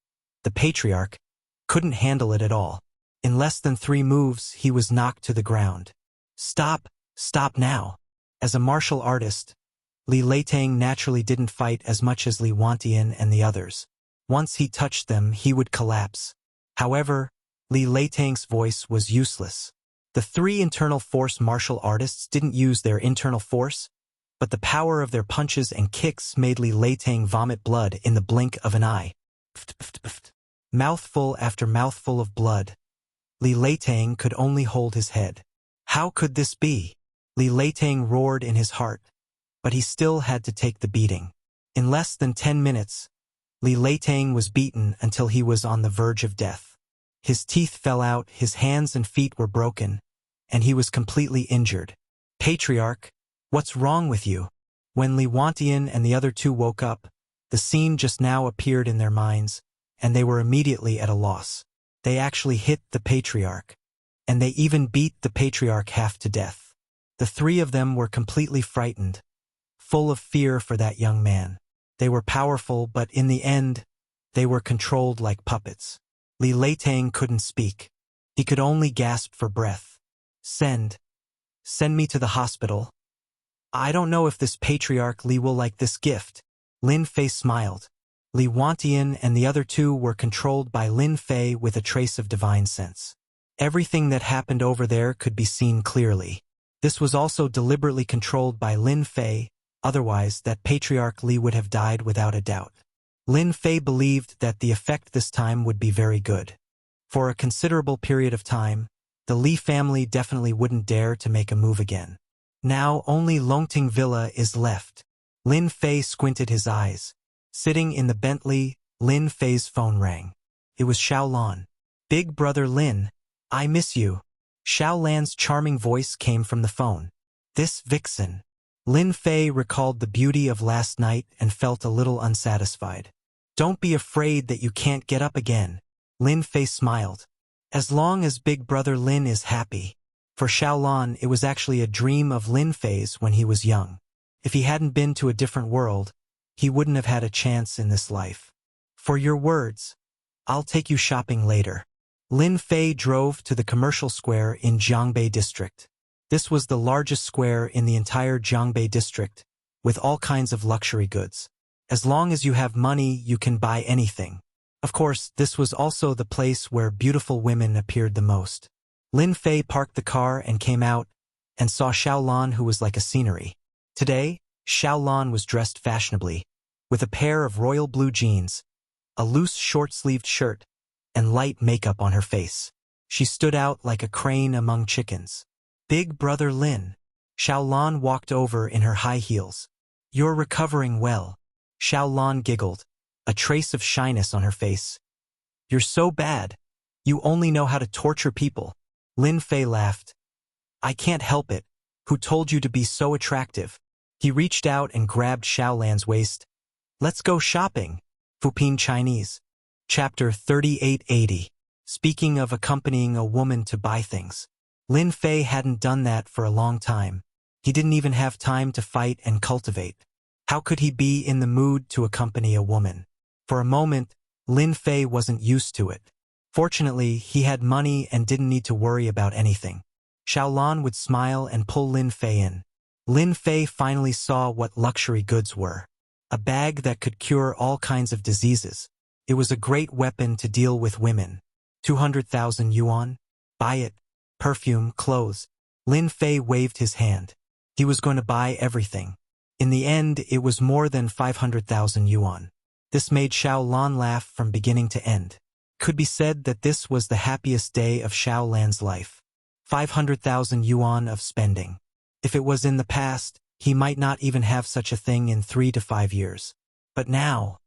A: the patriarch, couldn't handle it at all. In less than 3 moves, he was knocked to the ground. Stop! Stop now! As a martial artist, Li Leitang naturally didn't fight as much as Li Wantian and the others. Once he touched them, he would collapse. However, Li Leitang's voice was useless. The 3 internal force martial artists didn't use their internal force, but the power of their punches and kicks made Li Leitang vomit blood in the blink of an eye. Mouthful after mouthful of blood. Li Leitang could only hold his head. How could this be? Li Leitang roared in his heart, but he still had to take the beating. In less than 10 minutes, Li Leitang was beaten until he was on the verge of death. His teeth fell out, his hands and feet were broken, and he was completely injured. Patriarch, what's wrong with you? When Li Wantian and the other 2 woke up, the scene just now appeared in their minds, and they were immediately at a loss. They actually hit the patriarch. And they even beat the patriarch half to death. The three of them were completely frightened, full of fear for that young man. They were powerful, but in the end, they were controlled like puppets. Li Leitang couldn't speak. He could only gasp for breath. Send me to the hospital. I don't know if this patriarch Li will like this gift. Lin Fei smiled. Li Wantian and the other two were controlled by Lin Fei with a trace of divine sense. Everything that happened over there could be seen clearly. This was also deliberately controlled by Lin Fei, otherwise that patriarch Li would have died without a doubt. Lin Fei believed that the effect this time would be very good. For a considerable period of time, the Li family definitely wouldn't dare to make a move again. Now only Longting Villa is left. Lin Fei squinted his eyes. Sitting in the Bentley, Lin Fei's phone rang. It was Xiaolan. Big brother Lin, I miss you. Xiaolan's charming voice came from the phone. This vixen. Lin Fei recalled the beauty of last night and felt a little unsatisfied. Don't be afraid that you can't get up again. Lin Fei smiled. As long as big brother Lin is happy. For Xiaolan, it was actually a dream of Lin Fei's when he was young. If he hadn't been to a different world, he wouldn't have had a chance in this life. For your words, I'll take you shopping later. Lin Fei drove to the commercial square in Jiangbei district. This was the largest square in the entire Jiangbei district, with all kinds of luxury goods. As long as you have money, you can buy anything. Of course, this was also the place where beautiful women appeared the most. Lin Fei parked the car and came out, and saw Xiaolan, who was like a scenery. Today, Xiaolan was dressed fashionably, with a pair of royal blue jeans, a loose short-sleeved shirt, and light makeup on her face. She stood out like a crane among chickens. Big brother Lin. Xiaolan walked over in her high heels. You're recovering well. Xiaolan giggled, a trace of shyness on her face. You're so bad. You only know how to torture people. Lin Fei laughed. I can't help it. Who told you to be so attractive? He reached out and grabbed Xiaolan's waist. Let's go shopping. Fuping Chinese. Chapter 3880. Speaking of accompanying a woman to buy things. Lin Fei hadn't done that for a long time. He didn't even have time to fight and cultivate. How could he be in the mood to accompany a woman? For a moment, Lin Fei wasn't used to it. Fortunately, he had money and didn't need to worry about anything. Xiaolan would smile and pull Lin Fei in. Lin Fei finally saw what luxury goods were. A bag that could cure all kinds of diseases. It was a great weapon to deal with women. 200,000 yuan? Buy it. Perfume, clothes. Lin Fei waved his hand. He was going to buy everything. In the end, it was more than 500,000 yuan. This made Xiaolan laugh from beginning to end. Could be said that this was the happiest day of Xiaolan's life. 500,000 yuan of spending. If it was in the past, he might not even have such a thing in 3 to 5 years. But now...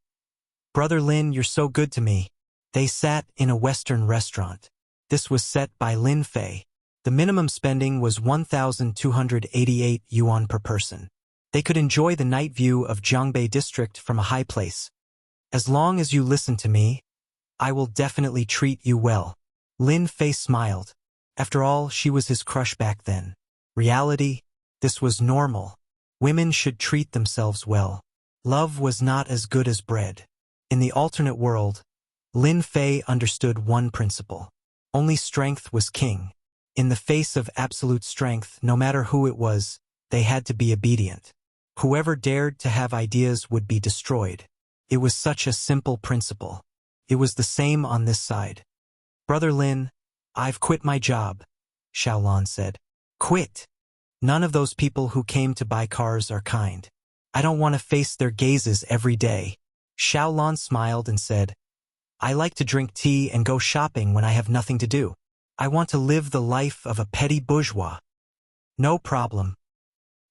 A: Brother Lin, you're so good to me. They sat in a Western restaurant. This was set by Lin Fei. The minimum spending was 1,288 yuan per person. They could enjoy the night view of Jiangbei district from a high place. As long as you listen to me, I will definitely treat you well. Lin Fei smiled. After all, she was his crush back then. Reality, this was normal. Women should treat themselves well. Love was not as good as bread. In the alternate world, Lin Fei understood one principle. Only strength was king. In the face of absolute strength, no matter who it was, they had to be obedient. Whoever dared to have ideas would be destroyed. It was such a simple principle. It was the same on this side. Brother Lin, I've quit my job, Xiaolan said. Quit? None of those people who came to buy cars are kind. I don't want to face their gazes every day. Xiaolan smiled and said, I like to drink tea and go shopping when I have nothing to do. I want to live the life of a petty bourgeois. No problem.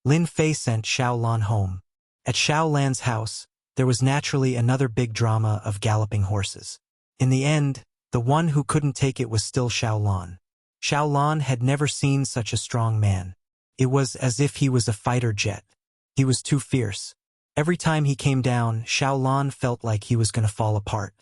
A: Lin Fei sent Xiaolan home. At Xiaolan's house, there was naturally another big drama of galloping horses. In the end, the one who couldn't take it was still Xiaolan. Xiaolan had never seen such a strong man. It was as if he was a fighter jet. He was too fierce. Every time he came down, Xiaolan felt like he was going to fall apart.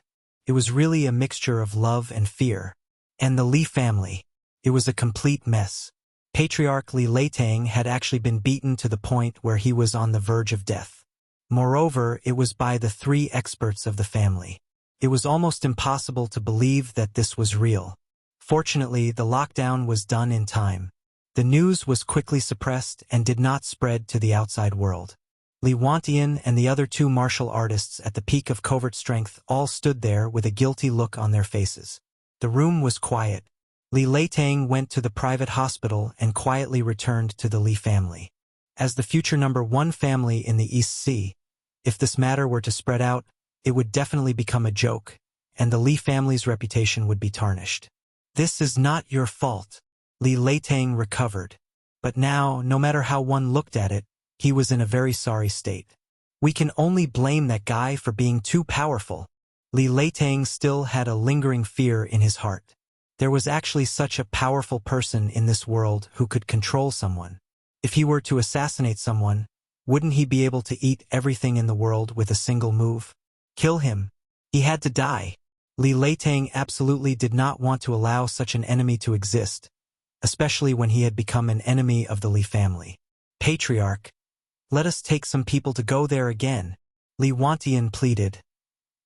A: It was really a mixture of love and fear. And the Li family. It was a complete mess. Patriarch Li Leitang had actually been beaten to the point where he was on the verge of death. Moreover, it was by the 3 experts of the family. It was almost impossible to believe that this was real. Fortunately, the lockdown was done in time. The news was quickly suppressed and did not spread to the outside world. Li Wantian and the other 2 martial artists at the peak of covert strength all stood there with a guilty look on their faces. The room was quiet. Li Leitang went to the private hospital and quietly returned to the Li family. As the future #1 family in the East Sea, if this matter were to spread out, it would definitely become a joke, and the Li family's reputation would be tarnished. This is not your fault. Li Leitang recovered. But now, no matter how one looked at it, he was in a very sorry state. We can only blame that guy for being too powerful. Li Leitang still had a lingering fear in his heart. There was actually such a powerful person in this world who could control someone. If he were to assassinate someone, wouldn't he be able to eat everything in the world with a single move? Kill him. He had to die. Li Leitang absolutely did not want to allow such an enemy to exist, especially when he had become an enemy of the Li family. Patriarch, let us take some people to go there again, Li Wantian pleaded.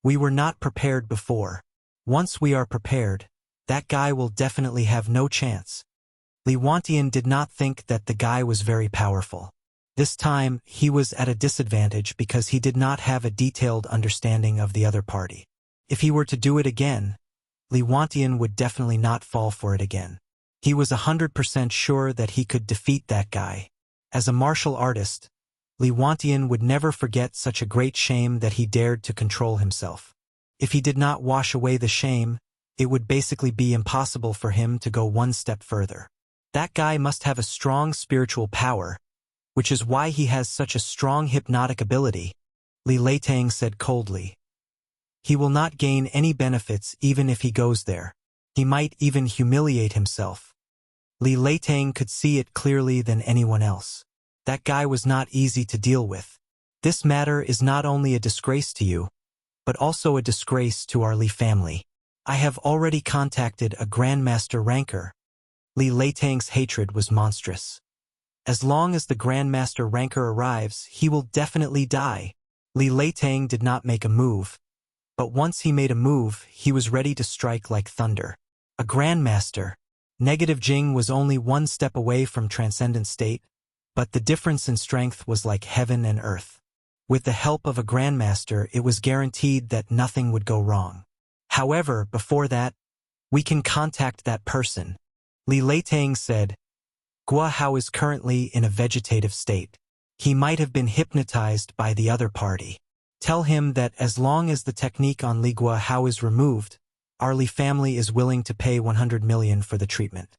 A: We were not prepared before. Once we are prepared, that guy will definitely have no chance. Li Wantian did not think that the guy was very powerful. This time, he was at a disadvantage because he did not have a detailed understanding of the other party. If he were to do it again, Li Wantian would definitely not fall for it again. He was 100% sure that he could defeat that guy. As a martial artist, Li Wantian would never forget such a great shame that he dared to control himself. If he did not wash away the shame, it would basically be impossible for him to go one step further. That guy must have a strong spiritual power, which is why he has such a strong hypnotic ability, Li Leitang said coldly. He will not gain any benefits even if he goes there. He might even humiliate himself. Li Leitang could see it clearly than anyone else. That guy was not easy to deal with. This matter is not only a disgrace to you, but also a disgrace to our Li family. I have already contacted a Grandmaster Ranker. Li Leitang's hatred was monstrous. As long as the Grandmaster Ranker arrives, he will definitely die. Li Leitang did not make a move, but once he made a move, he was ready to strike like thunder. A Grandmaster. Negative Jing was only one step away from Transcendent State, but the difference in strength was like heaven and earth. With the help of a Grandmaster, it was guaranteed that nothing would go wrong. However, before that, we can contact that person. Li Leitang said, Gua Hao is currently in a vegetative state. He might have been hypnotized by the other party. Tell him that as long as the technique on Li Gua Hao is removed, our Li family is willing to pay 100 million for the treatment.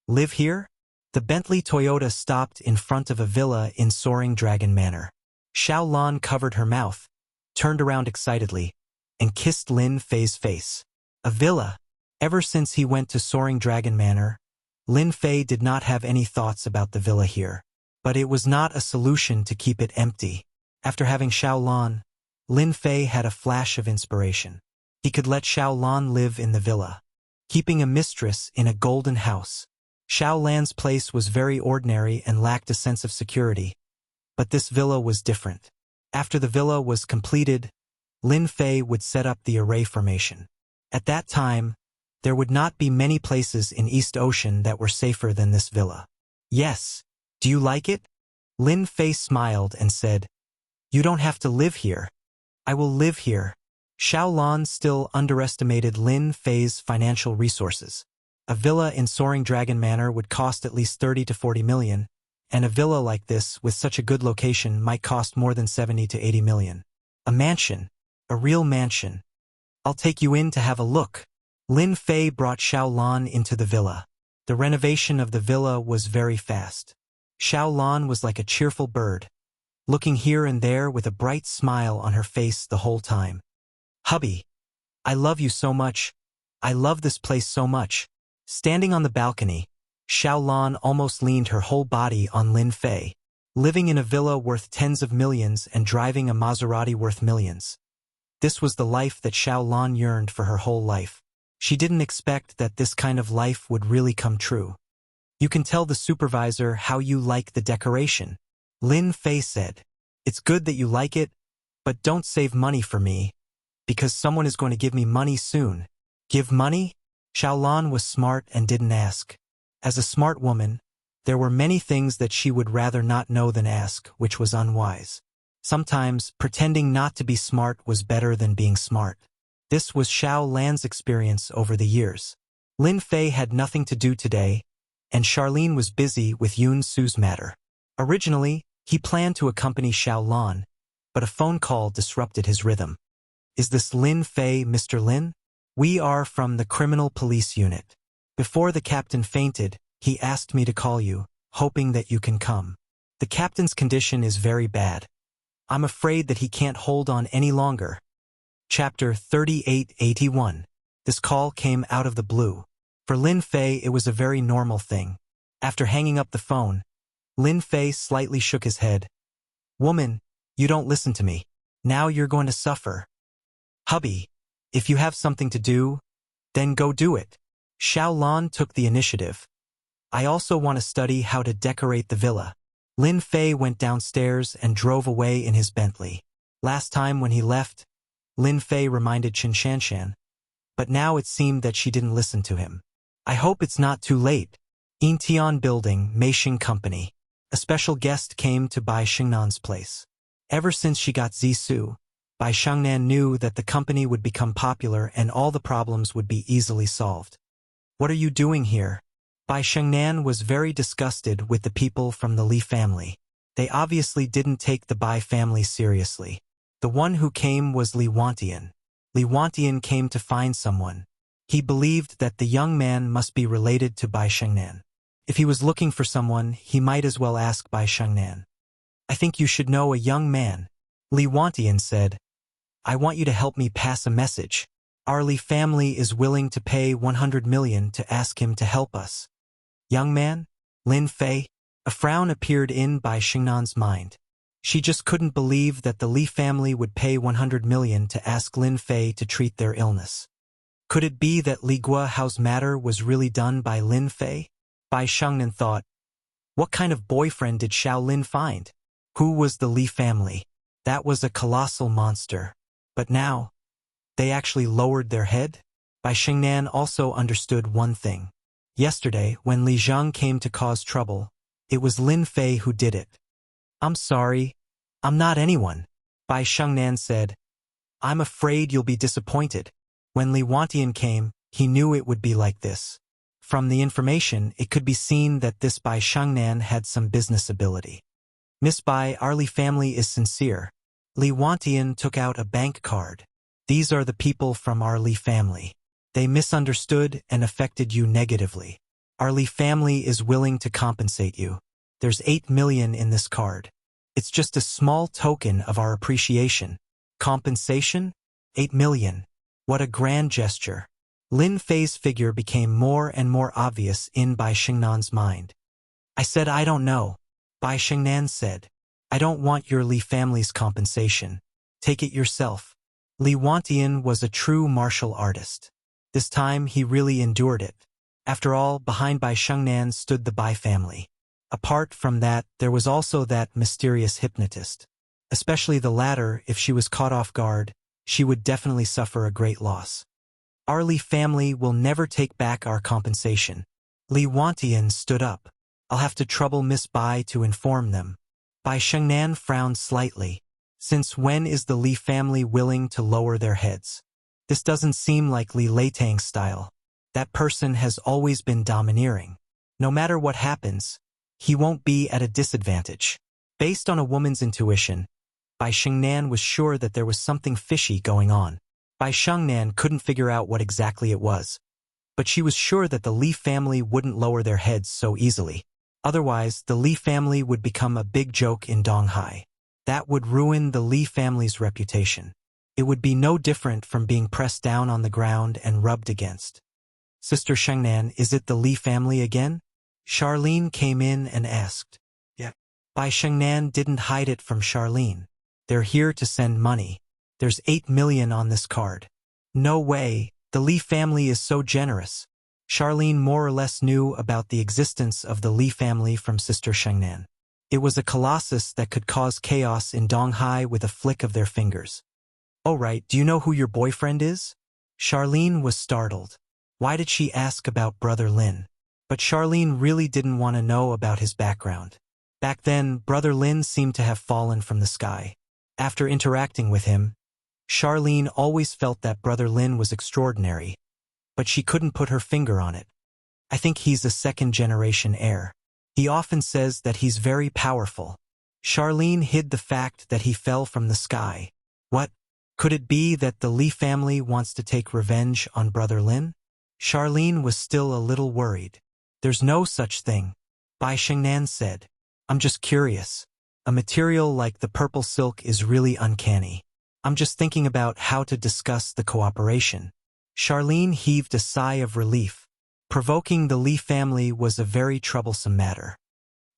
A: Live here? The Bentley Toyota stopped in front of a villa in Soaring Dragon Manor. Xiao Lan covered her mouth, turned around excitedly, and kissed Lin Fei's face. A villa. Ever since he went to Soaring Dragon Manor, Lin Fei did not have any thoughts about the villa here. But it was not a solution to keep it empty. After having Xiao Lan, Lin Fei had a flash of inspiration. He could let Xiao Lan live in the villa, keeping a mistress in a golden house. Xiao Lan's place was very ordinary and lacked a sense of security. But this villa was different. After the villa was completed, Lin Fei would set up the array formation. At that time, there would not be many places in East Ocean that were safer than this villa. Yes. Do you like it? Lin Fei smiled and said, You don't have to live here. I will live here. Xiao Lan still underestimated Lin Fei's financial resources. A villa in Soaring Dragon Manor would cost at least 30 to 40 million, and a villa like this with such a good location might cost more than 70 to 80 million. A mansion. A real mansion. I'll take you in to have a look. Lin Fei brought Xiao Lan into the villa. The renovation of the villa was very fast. Xiao Lan was like a cheerful bird, looking here and there with a bright smile on her face the whole time. Hubby, I love you so much. I love this place so much. Standing on the balcony, Xiao Lan almost leaned her whole body on Lin Fei. Living in a villa worth tens of millions and driving a Maserati worth millions. This was the life that Xiaolan yearned for her whole life. She didn't expect that this kind of life would really come true. You can tell the supervisor how you like the decoration. Lin Fei said. It's good that you like it, but don't save money for me, because someone is going to give me money soon. Give money? Xiaolan was smart and didn't ask. As a smart woman, there were many things that she would rather not know than ask, which was unwise. Sometimes, pretending not to be smart was better than being smart. This was Xiaolan's experience over the years. Lin Fei had nothing to do today, and Charlene was busy with Yun Su's matter. Originally, he planned to accompany Xiaolan, but a phone call disrupted his rhythm. Is this Lin Fei, Mr. Lin? We are from the criminal police unit. Before the captain fainted, he asked me to call you, hoping that you can come. The captain's condition is very bad. I'm afraid that he can't hold on any longer. Chapter 3881. This call came out of the blue. For Lin Fei, it was a very normal thing. After hanging up the phone, Lin Fei slightly shook his head. Woman, you don't listen to me. Now you're going to suffer. Hubby, if you have something to do, then go do it. Xiaolan took the initiative. I also want to study how to decorate the villa. Lin Fei went downstairs and drove away in his Bentley. Last time when he left, Lin Fei reminded Chen Shanshan, but now it seemed that she didn't listen to him. I hope it's not too late. Intian Building, Meixing Company. A special guest came to Bai Xingnan's place. Ever since she got Zisu, Bai Xingnan knew that the company would become popular and all the problems would be easily solved. What are you doing here? Bai Xingnan was very disgusted with the people from the Li family. They obviously didn't take the Bai family seriously. The one who came was Li Wantian. Li Wantian came to find someone. He believed that the young man must be related to Bai Xingnan. If he was looking for someone, he might as well ask Bai Xingnan. I think you should know a young man. Li Wantian said, I want you to help me pass a message. Our Li family is willing to pay 100 million to ask him to help us. Young man? Lin Fei? A frown appeared in Bai Xingnan's mind. She just couldn't believe that the Li family would pay 100 million to ask Lin Fei to treat their illness. Could it be that Li Guohao's matter was really done by Lin Fei? Bai Xingnan thought, what kind of boyfriend did Xiao Lin find? Who was the Li family? That was a colossal monster. But now, they actually lowered their head? Bai Xingnan also understood one thing. Yesterday, when Li Zhang came to cause trouble, it was Lin Fei who did it. I'm sorry, I'm not anyone. Bai Xingnan said, I'm afraid you'll be disappointed. When Li Wantian came, he knew it would be like this. From the information, it could be seen that this Bai Xingnan had some business ability. Miss Bai, our Li family is sincere. Li Wantian took out a bank card. These are the people from our Li family. They misunderstood and affected you negatively. Our Li family is willing to compensate you. There's 8 million in this card. It's just a small token of our appreciation. Compensation? 8 million. What a grand gesture. Lin Fei's figure became more and more obvious in Bai Xingnan's mind. I said I don't know. Bai Xingnan said, I don't want your Li family's compensation. Take it yourself. Li Wantian was a true martial artist. This time he really endured it. After all, behind Bai Xingnan stood the Bai family. Apart from that, there was also that mysterious hypnotist. Especially the latter, if she was caught off guard, she would definitely suffer a great loss. Our Li family will never take back our compensation. Li Wantian stood up. I'll have to trouble Miss Bai to inform them. Bai Xingnan frowned slightly. Since when is the Li family willing to lower their heads? This doesn't seem like Li Leitang's style. That person has always been domineering. No matter what happens, he won't be at a disadvantage. Based on a woman's intuition, Bai Xingnan was sure that there was something fishy going on. Bai Xingnan couldn't figure out what exactly it was, but she was sure that the Li family wouldn't lower their heads so easily. Otherwise, the Li family would become a big joke in Donghai. That would ruin the Li family's reputation. It would be no different from being pressed down on the ground and rubbed against. Sister Xingnan, is it the Li family again? Charlene came in and asked. Yeah. Bai Xingnan didn't hide it from Charlene. They're here to send money. There's 8 million on this card. No way, the Li family is so generous. Charlene more or less knew about the existence of the Li family from Sister Shengnan. It was a colossus that could cause chaos in Donghai with a flick of their fingers. Oh right, do you know who your boyfriend is? Charlene was startled. Why did she ask about Brother Lin? But Charlene really didn't want to know about his background. Back then, Brother Lin seemed to have fallen from the sky. After interacting with him, Charlene always felt that Brother Lin was extraordinary, but she couldn't put her finger on it. I think he's a second-generation heir. He often says that he's very powerful. Charlene hid the fact that he fell from the sky. What? Could it be that the Li family wants to take revenge on Brother Lin? Charlene was still a little worried. There's no such thing, Bai Shengnan said. I'm just curious. A material like the purple silk is really uncanny. I'm just thinking about how to discuss the cooperation. Charlene heaved a sigh of relief. Provoking the Li family was a very troublesome matter.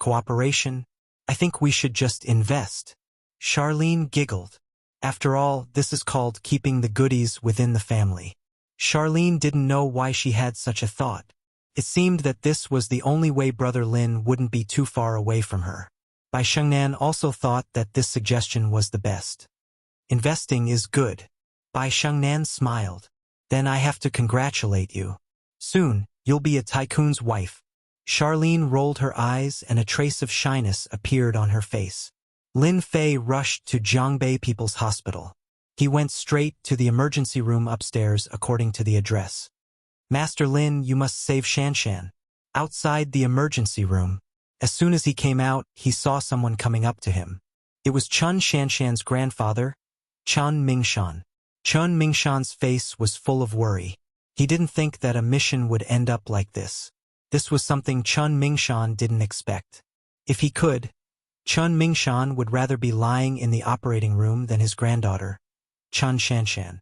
A: Cooperation? I think we should just invest. Charlene giggled. After all, this is called keeping the goodies within the family. Charlene didn't know why she had such a thought. It seemed that this was the only way Brother Lin wouldn't be too far away from her. Bai Shengnan also thought that this suggestion was the best. Investing is good. Bai Shengnan smiled. Then I have to congratulate you. Soon, you'll be a tycoon's wife. Charlene rolled her eyes and a trace of shyness appeared on her face. Lin Fei rushed to Zhongbei People's Hospital. He went straight to the emergency room upstairs according to the address. Master Lin, you must save Shanshan. Outside the emergency room, as soon as he came out, he saw someone coming up to him. It was Chun Shanshan's grandfather, Chun Mingshan. Chun Mingshan's face was full of worry. He didn't think that a mission would end up like this. This was something Chun Mingshan didn't expect. If he could, Chun Mingshan would rather be lying in the operating room than his granddaughter, Chun Shanshan.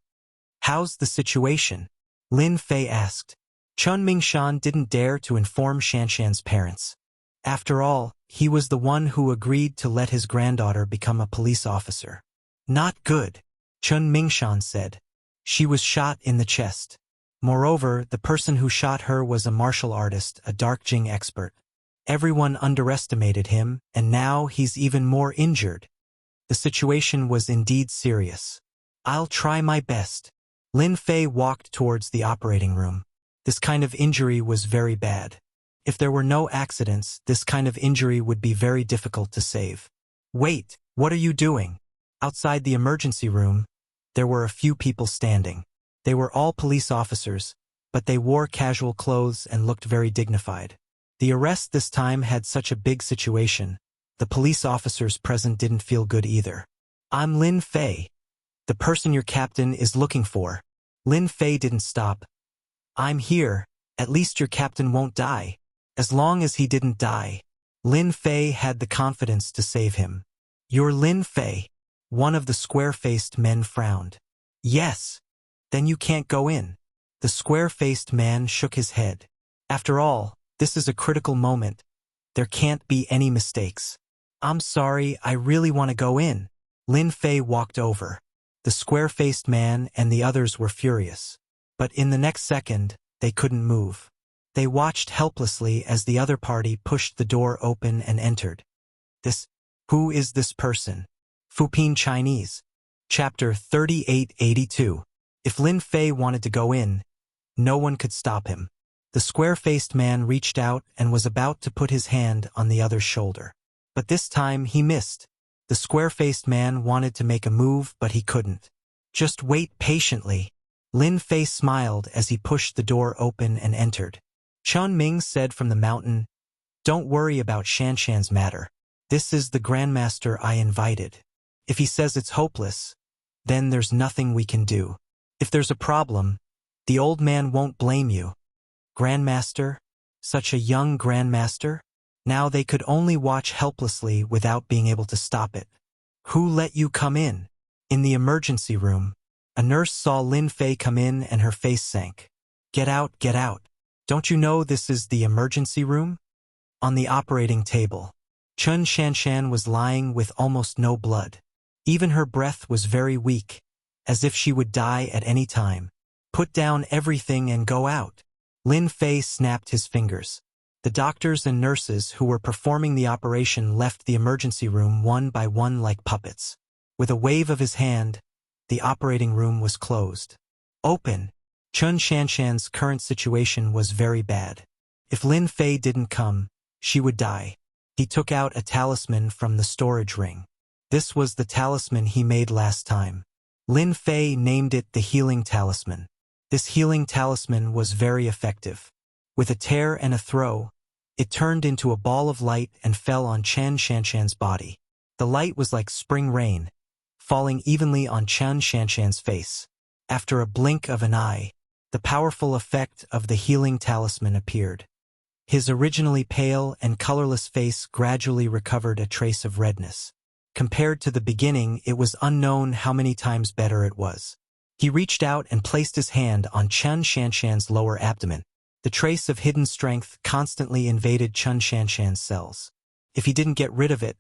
A: How's the situation? Lin Fei asked. Chun Mingshan didn't dare to inform Shanshan's parents. After all, he was the one who agreed to let his granddaughter become a police officer. Not good, Chun Mingshan said. She was shot in the chest. Moreover, the person who shot her was a martial artist, a dark jing expert. Everyone underestimated him, and now he's even more injured. The situation was indeed serious. I'll try my best. Lin Fei walked towards the operating room. This kind of injury was very bad. If there were no accidents, this kind of injury would be very difficult to save. Wait, what are you doing? Outside the emergency room, there were a few people standing. They were all police officers, but they wore casual clothes and looked very dignified. The arrest this time had such a big situation. The police officers present didn't feel good either. I'm Lin Fei. The person your captain is looking for. Lin Fei didn't stop. I'm here. At least your captain won't die. As long as he didn't die. Lin Fei had the confidence to save him. You're Lin Fei. One of the square-faced men frowned. Yes. Then you can't go in. The square-faced man shook his head. After all, this is a critical moment. There can't be any mistakes. I'm sorry, I really want to go in. Lin Fei walked over. The square-faced man and the others were furious. But in the next second, they couldn't move. They watched helplessly as the other party pushed the door open and entered. Who is this person? Fupin Chinese. Chapter 3882. If Lin Fei wanted to go in, no one could stop him. The square-faced man reached out and was about to put his hand on the other's shoulder. But this time he missed. The square-faced man wanted to make a move, but he couldn't. Just wait patiently. Lin Fei smiled as he pushed the door open and entered. Chun Ming said from the mountain, Don't worry about Shanshan's matter. This is the Grandmaster I invited. If he says it's hopeless, then there's nothing we can do. If there's a problem, the old man won't blame you. Grandmaster? Such a young Grandmaster? Now they could only watch helplessly without being able to stop it. Who let you come in? In the emergency room, a nurse saw Lin Fei come in and her face sank. Get out, get out. Don't you know this is the emergency room? On the operating table, Chun Shanshan was lying with almost no blood. Even her breath was very weak. as if she would die at any time. Put down everything and go out. Lin Fei snapped his fingers. The doctors and nurses who were performing the operation left the emergency room one by one like puppets. With a wave of his hand, the operating room was closed. Open. Chun Shanshan's current situation was very bad. If Lin Fei didn't come, she would die. He took out a talisman from the storage ring. This was the talisman he made last time. Lin Fei named it the healing talisman. This healing talisman was very effective. With a tear and a throw, it turned into a ball of light and fell on Chun Shanshan's body. The light was like spring rain, falling evenly on Chun Shanshan's face. After a blink of an eye, the powerful effect of the healing talisman appeared. His originally pale and colorless face gradually recovered a trace of redness. Compared to the beginning, it was unknown how many times better it was. He reached out and placed his hand on Chun Shanshan's lower abdomen. The trace of hidden strength constantly invaded Chun Shanshan's cells. If he didn't get rid of it,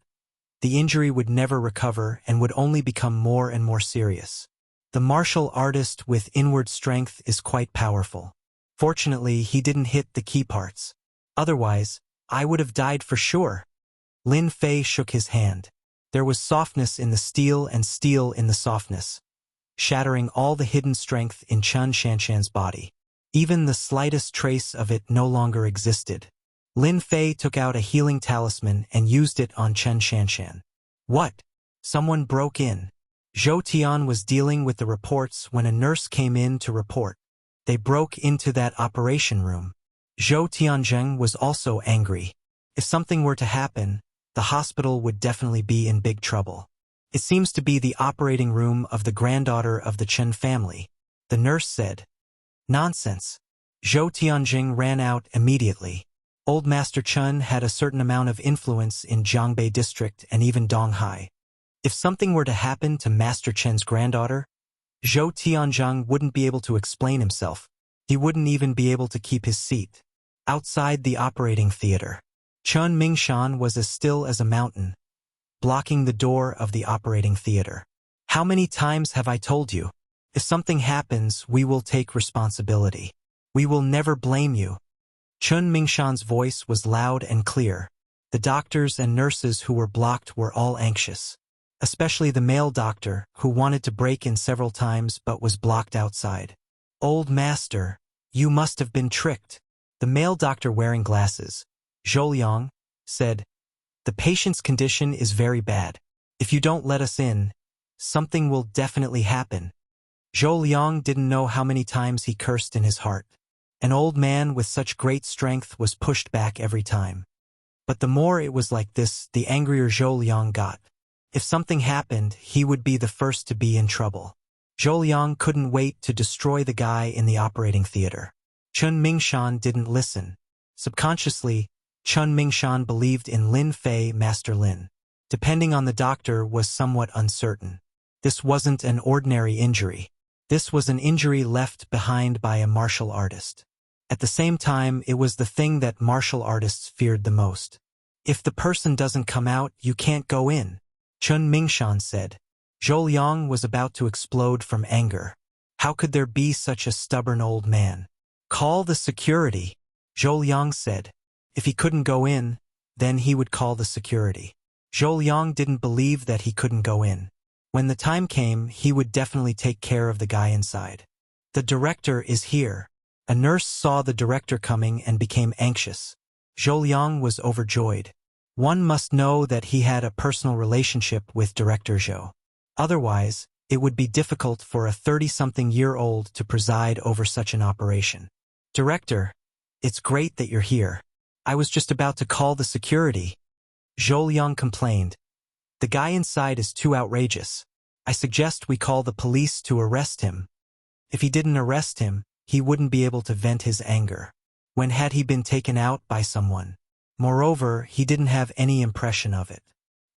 A: the injury would never recover and would only become more and more serious. The martial artist with inward strength is quite powerful. Fortunately, he didn't hit the key parts. Otherwise, I would have died for sure. Lin Fei shook his hand. There was softness in the steel and steel in the softness, shattering all the hidden strength in Chun Shanshan's body. Even the slightest trace of it no longer existed. Lin Fei took out a healing talisman and used it on Chun Shanshan. What? Someone broke in. Zhou Tian was dealing with the reports when a nurse came in to report. They broke into that operation room. Zhou Tianzheng was also angry. If something were to happen, the hospital would definitely be in big trouble. It seems to be the operating room of the granddaughter of the Chen family, the nurse said. Nonsense. Zhou Tianjing ran out immediately. Old Master Chen had a certain amount of influence in Jiangbei district and even Donghai. If something were to happen to Master Chen's granddaughter, Zhou Tianzhang wouldn't be able to explain himself. He wouldn't even be able to keep his seat. Outside the operating theater, Chun Mingshan was as still as a mountain, blocking the door of the operating theater. How many times have I told you? If something happens, we will take responsibility. We will never blame you. Chun Mingshan's voice was loud and clear. The doctors and nurses who were blocked were all anxious, especially the male doctor, who wanted to break in several times but was blocked outside. Old Master, you must have been tricked. The male doctor wearing glasses, Zhou Liang, said, the patient's condition is very bad. If you don't let us in, something will definitely happen. Zhou Liang didn't know how many times he cursed in his heart. An old man with such great strength was pushed back every time. But the more it was like this, the angrier Zhou Liang got. If something happened, he would be the first to be in trouble. Zhou Liang couldn't wait to destroy the guy in the operating theater. Chun Mingshan didn't listen. Subconsciously, Chun Mingshan believed in Lin Fei, Master Lin. Depending on the doctor was somewhat uncertain. This wasn't an ordinary injury. This was an injury left behind by a martial artist. At the same time, it was the thing that martial artists feared the most. If the person doesn't come out, you can't go in, Chun Mingshan said. Zhou Liang was about to explode from anger. How could there be such a stubborn old man? Call the security, Zhou Liang said. If he couldn't go in, then he would call the security. Zhou Liang didn't believe that he couldn't go in. When the time came, he would definitely take care of the guy inside. The director is here. A nurse saw the director coming and became anxious. Zhou Liang was overjoyed. One must know that he had a personal relationship with Director Zhou. Otherwise, it would be difficult for a 30-something-year-old to preside over such an operation. Director, it's great that you're here. I was just about to call the security. Zhou Liang complained. The guy inside is too outrageous. I suggest we call the police to arrest him. If he didn't arrest him, he wouldn't be able to vent his anger. When had he been taken out by someone? Moreover, he didn't have any impression of it.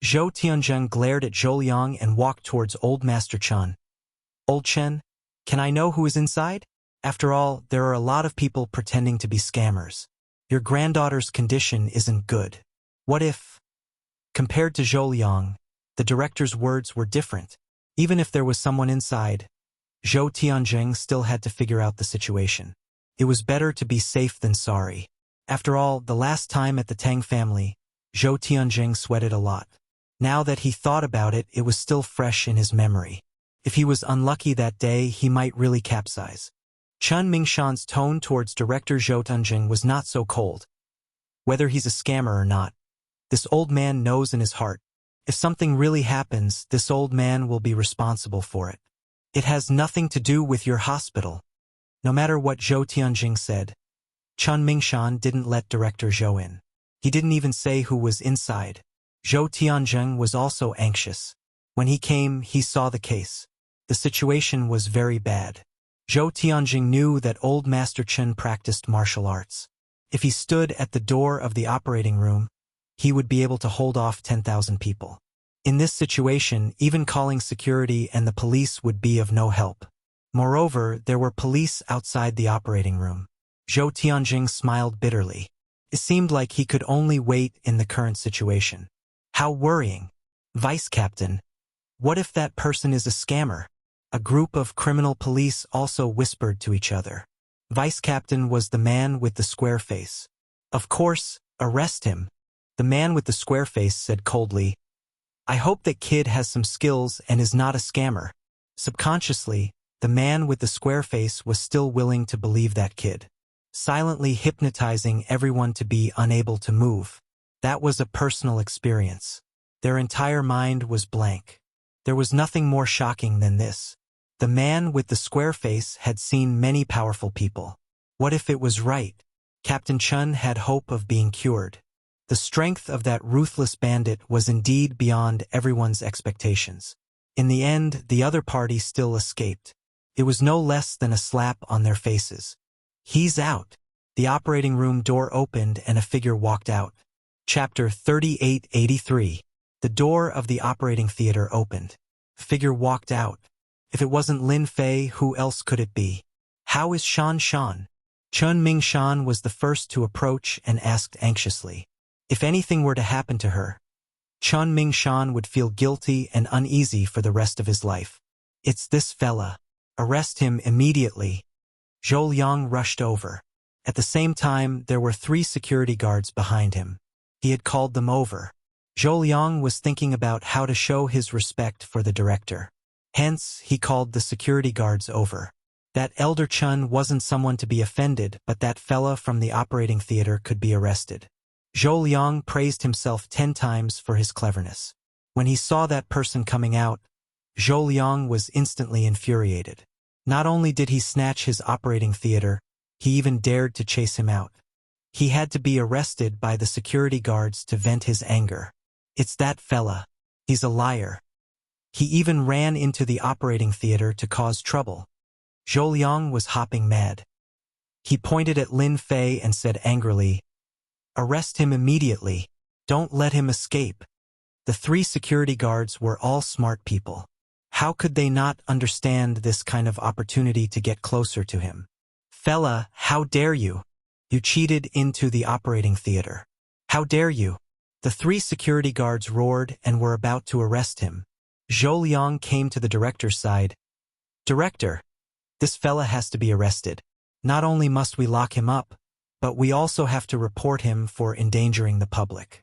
A: Zhou Tianzheng glared at Zhou Liang and walked towards Old Master Chen. Old Chen, can I know who is inside? After all, there are a lot of people pretending to be scammers. Your granddaughter's condition isn't good. What if? Compared to Zhou Liang, the director's words were different. Even if there was someone inside, Zhou Tianjing still had to figure out the situation. It was better to be safe than sorry. After all, the last time at the Tang family, Zhou Tianjing sweated a lot. Now that he thought about it, it was still fresh in his memory. If he was unlucky that day, he might really capsize. Chun Mingshan's tone towards director Zhou Tianjing was not so cold. Whether he's a scammer or not, this old man knows in his heart. If something really happens, this old man will be responsible for it. It has nothing to do with your hospital. No matter what Zhou Tianjing said, Chun Mingshan didn't let Director Zhou in. He didn't even say who was inside. Zhou Tianjing was also anxious. When he came, he saw the case. The situation was very bad. Zhou Tianjing knew that old Master Chen practiced martial arts. If he stood at the door of the operating room, he would be able to hold off 10,000 people. In this situation, even calling security and the police would be of no help. Moreover, there were police outside the operating room. Zhou Tianjing smiled bitterly. It seemed like he could only wait in the current situation. How worrying. Vice Captain, what if that person is a scammer? A group of criminal police also whispered to each other. Vice Captain was the man with the square face. Of course, arrest him. The man with the square face said coldly, I hope that kid has some skills and is not a scammer. Subconsciously, the man with the square face was still willing to believe that kid, silently hypnotizing everyone to be unable to move. That was a personal experience. Their entire mind was blank. There was nothing more shocking than this. The man with the square face had seen many powerful people. What if it was right? Captain Chun had hope of being cured. The strength of that ruthless bandit was indeed beyond everyone's expectations. In the end, the other party still escaped. It was no less than a slap on their faces. He's out. The operating room door opened and a figure walked out. Chapter 3883. The door of the operating theater opened. A figure walked out. If it wasn't Lin Fei, who else could it be? How is Shan Shan? Chun Mingshan was the first to approach and asked anxiously. If anything were to happen to her, Chun Mingshan would feel guilty and uneasy for the rest of his life. It's this fella. Arrest him immediately. Zhou Liang rushed over. At the same time, there were 3 security guards behind him. He had called them over. Zhou Liang was thinking about how to show his respect for the director. Hence, he called the security guards over. That elder Chun wasn't someone to be offended, but that fella from the operating theater could be arrested. Zhou Liang praised himself 10 times for his cleverness. When he saw that person coming out, Zhou Liang was instantly infuriated. Not only did he snatch his operating theater, he even dared to chase him out. He had to be arrested by the security guards to vent his anger. It's that fella. He's a liar. He even ran into the operating theater to cause trouble. Zhou Liang was hopping mad. He pointed at Lin Fei and said angrily, Arrest him immediately. Don't let him escape. The 3 security guards were all smart people. How could they not understand this kind of opportunity to get closer to him? Fella, how dare you? You cheated into the operating theater. How dare you? The 3 security guards roared and were about to arrest him. Zhou Liang came to the director's side. Director, this fella has to be arrested. Not only must we lock him up, but we also have to report him for endangering the public.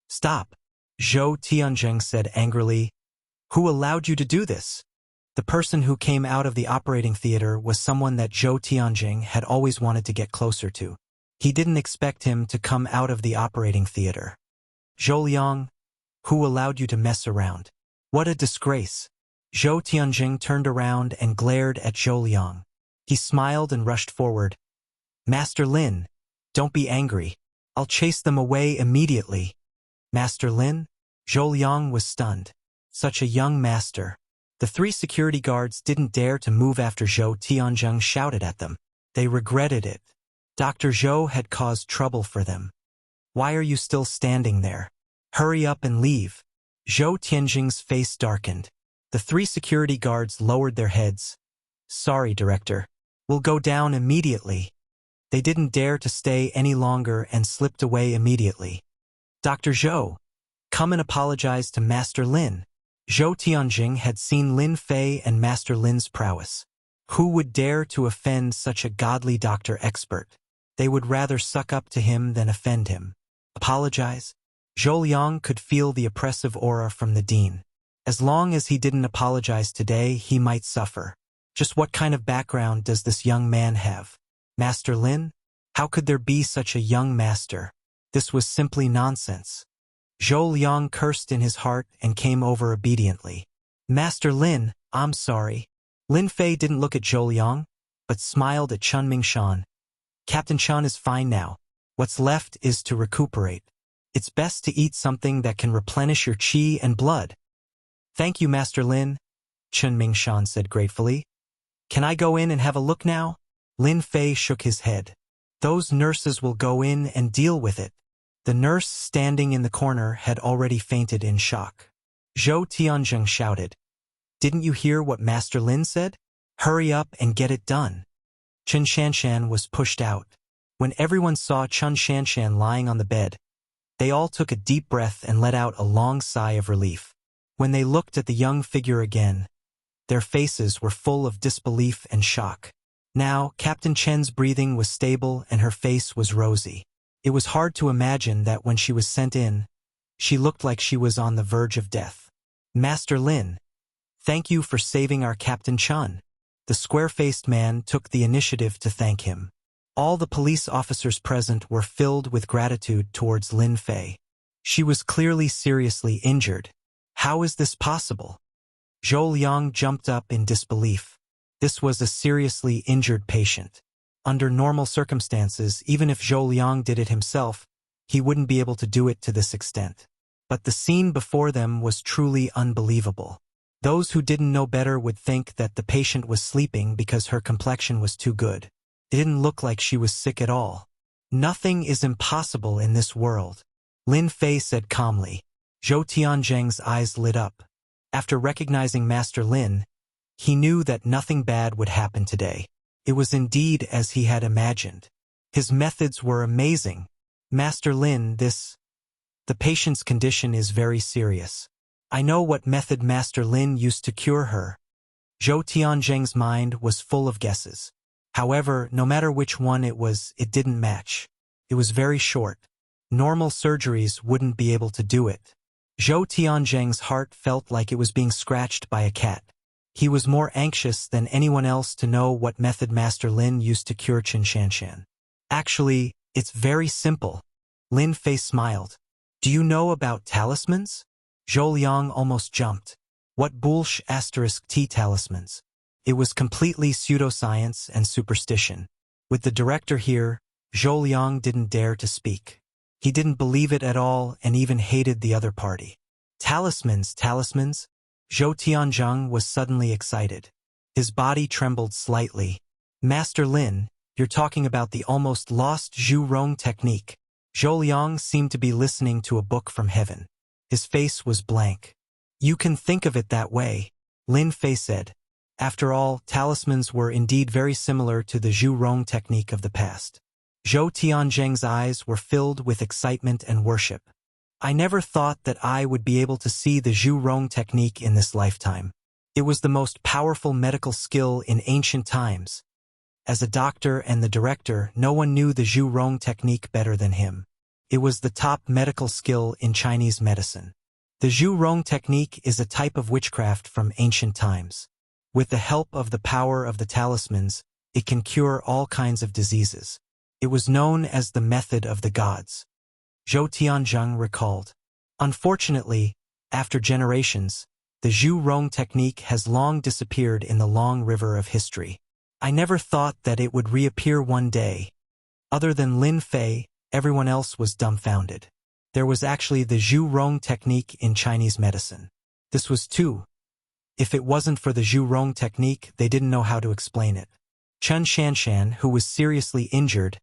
A: Stop, Zhou Tianjing said angrily. Who allowed you to do this? The person who came out of the operating theater was someone that Zhou Tianjing had always wanted to get closer to. He didn't expect him to come out of the operating theater. Zhou Liang, who allowed you to mess around? What a disgrace. Zhou Tianjing turned around and glared at Zhou Liang. He smiled and rushed forward. Master Lin, don't be angry. I'll chase them away immediately. Master Lin? Zhou Liang was stunned. Such a young master. The 3 security guards didn't dare to move after Zhou Tianjing shouted at them. They regretted it. Dr. Zhou had caused trouble for them. Why are you still standing there? Hurry up and leave. Zhou Tianjing's face darkened. The 3 security guards lowered their heads. Sorry, Director. We'll go down immediately. They didn't dare to stay any longer and slipped away immediately. Dr. Zhou, come and apologize to Master Lin. Zhou Tianjing had seen Lin Fei and Master Lin's prowess. Who would dare to offend such a godly doctor expert? They would rather suck up to him than offend him. Apologize? Zhou Liang could feel the oppressive aura from the dean. As long as he didn't apologize today, he might suffer. Just what kind of background does this young man have? Master Lin? How could there be such a young master? This was simply nonsense. Zhou Liang cursed in his heart and came over obediently. Master Lin, I'm sorry. Lin Fei didn't look at Zhou Liang, but smiled at Chun Mingshan. Captain Chun is fine now. What's left is to recuperate. It's best to eat something that can replenish your qi and blood. Thank you, Master Lin, Chun Mingshan said gratefully. Can I go in and have a look now? Lin Fei shook his head. Those nurses will go in and deal with it. The nurse standing in the corner had already fainted in shock. Zhou Tianjing shouted. Didn't you hear what Master Lin said? Hurry up and get it done. Chun Shanshan was pushed out. When everyone saw Chun Shanshan lying on the bed, they all took a deep breath and let out a long sigh of relief. When they looked at the young figure again, their faces were full of disbelief and shock. Now, Captain Chen's breathing was stable and her face was rosy. It was hard to imagine that when she was sent in, she looked like she was on the verge of death. Master Lin, thank you for saving our Captain Chun. The square-faced man took the initiative to thank him. All the police officers present were filled with gratitude towards Lin Fei. She was clearly seriously injured. How is this possible? Zhou Liang jumped up in disbelief. This was a seriously injured patient. Under normal circumstances, even if Zhou Liang did it himself, he wouldn't be able to do it to this extent. But the scene before them was truly unbelievable. Those who didn't know better would think that the patient was sleeping because her complexion was too good. It didn't look like she was sick at all. Nothing is impossible in this world, Lin Fei said calmly. Zhou Tianjing's eyes lit up. After recognizing Master Lin, he knew that nothing bad would happen today. It was indeed as he had imagined. His methods were amazing. Master Lin, the patient's condition is very serious. I know what method Master Lin used to cure her. Zhou Tianjing's mind was full of guesses. However, no matter which one it was, it didn't match. It was very short. Normal surgeries wouldn't be able to do it. Zhou Tianjing's heart felt like it was being scratched by a cat. He was more anxious than anyone else to know what method Master Lin used to cure Chun Shanshan. Actually, it's very simple. Lin Fei smiled. Do you know about talismans? Zhou Liang almost jumped. What bullsh *T talismans? It was completely pseudoscience and superstition. With the director here, Zhou Liang didn't dare to speak. He didn't believe it at all and even hated the other party. Talismans? Zhou Tianjing was suddenly excited. His body trembled slightly. Master Lin, you're talking about the almost lost Zhu Rong technique. Zhou Liang seemed to be listening to a book from heaven. His face was blank. You can think of it that way, Lin Fei said. After all, talismans were indeed very similar to the Zhu Rong technique of the past. Zhou Tianjing's eyes were filled with excitement and worship. I never thought that I would be able to see the Zhu Rong technique in this lifetime. It was the most powerful medical skill in ancient times. As a doctor and the director, no one knew the Zhu Rong technique better than him. It was the top medical skill in Chinese medicine. The Zhu Rong technique is a type of witchcraft from ancient times. With the help of the power of the talismans, it can cure all kinds of diseases. It was known as the method of the gods. Zhou Tianjing recalled. Unfortunately, after generations, the Zhu Rong technique has long disappeared in the long river of history. I never thought that it would reappear one day. Other than Lin Fei, everyone else was dumbfounded. There was actually the Zhu Rong technique in Chinese medicine. This was too. If it wasn't for the Zhu Rong technique, they didn't know how to explain it. Chun Shanshan, who was seriously injured,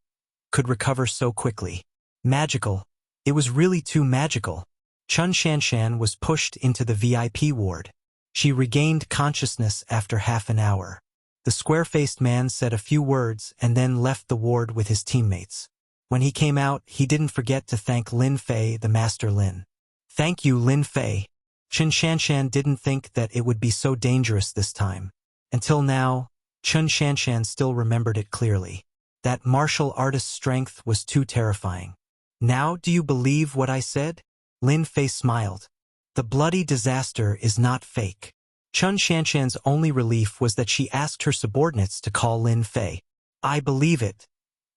A: could recover so quickly. Magical. It was really too magical. Chun Shanshan was pushed into the VIP ward. She regained consciousness after half an hour. The square-faced man said a few words and then left the ward with his teammates. When he came out, he didn't forget to thank Lin Fei, the Master Lin. Thank you, Lin Fei. Chen Shanshan didn't think that it would be so dangerous this time. Until now, Chen Shanshan still remembered it clearly. That martial artist's strength was too terrifying. Now do you believe what I said? Lin Fei smiled. The bloody disaster is not fake. Chen Shanshan's only relief was that she asked her subordinates to call Lin Fei. I believe it.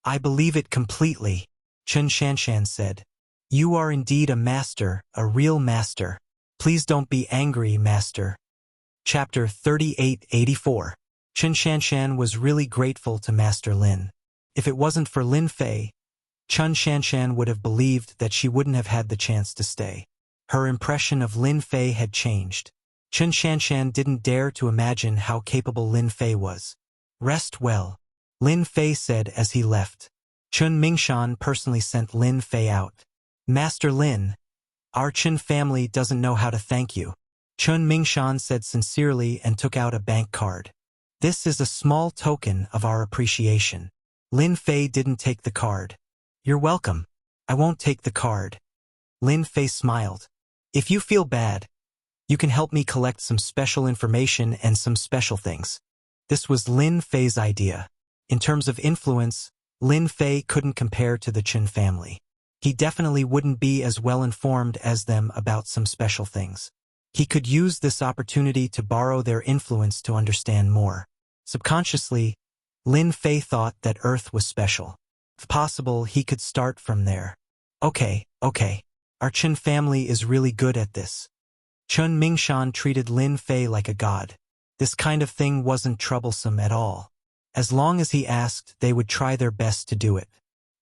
A: I believe it completely, Chen Shanshan said. You are indeed a master, a real master. Please don't be angry, master. Chapter 3884. Chen Shanshan was really grateful to Master Lin. If it wasn't for Lin Fei, Chen Shanshan would have believed that she wouldn't have had the chance to stay. Her impression of Lin Fei had changed. Chen Shanshan didn't dare to imagine how capable Lin Fei was. Rest well, Lin Fei said as he left. Chen Mingshan personally sent Lin Fei out. Master Lin, our Chen family doesn't know how to thank you. Chen Mingshan said sincerely and took out a bank card. This is a small token of our appreciation. Lin Fei didn't take the card. You're welcome. I won't take the card. Lin Fei smiled. If you feel bad, you can help me collect some special information and some special things. This was Lin Fei's idea. In terms of influence, Lin Fei couldn't compare to the Chen family. He definitely wouldn't be as well informed as them about some special things. He could use this opportunity to borrow their influence to understand more. Subconsciously, Lin Fei thought that Earth was special. If possible, he could start from there. Okay. Our Chen family is really good at this. Chen Mingshan treated Lin Fei like a god. This kind of thing wasn't troublesome at all. As long as he asked, they would try their best to do it.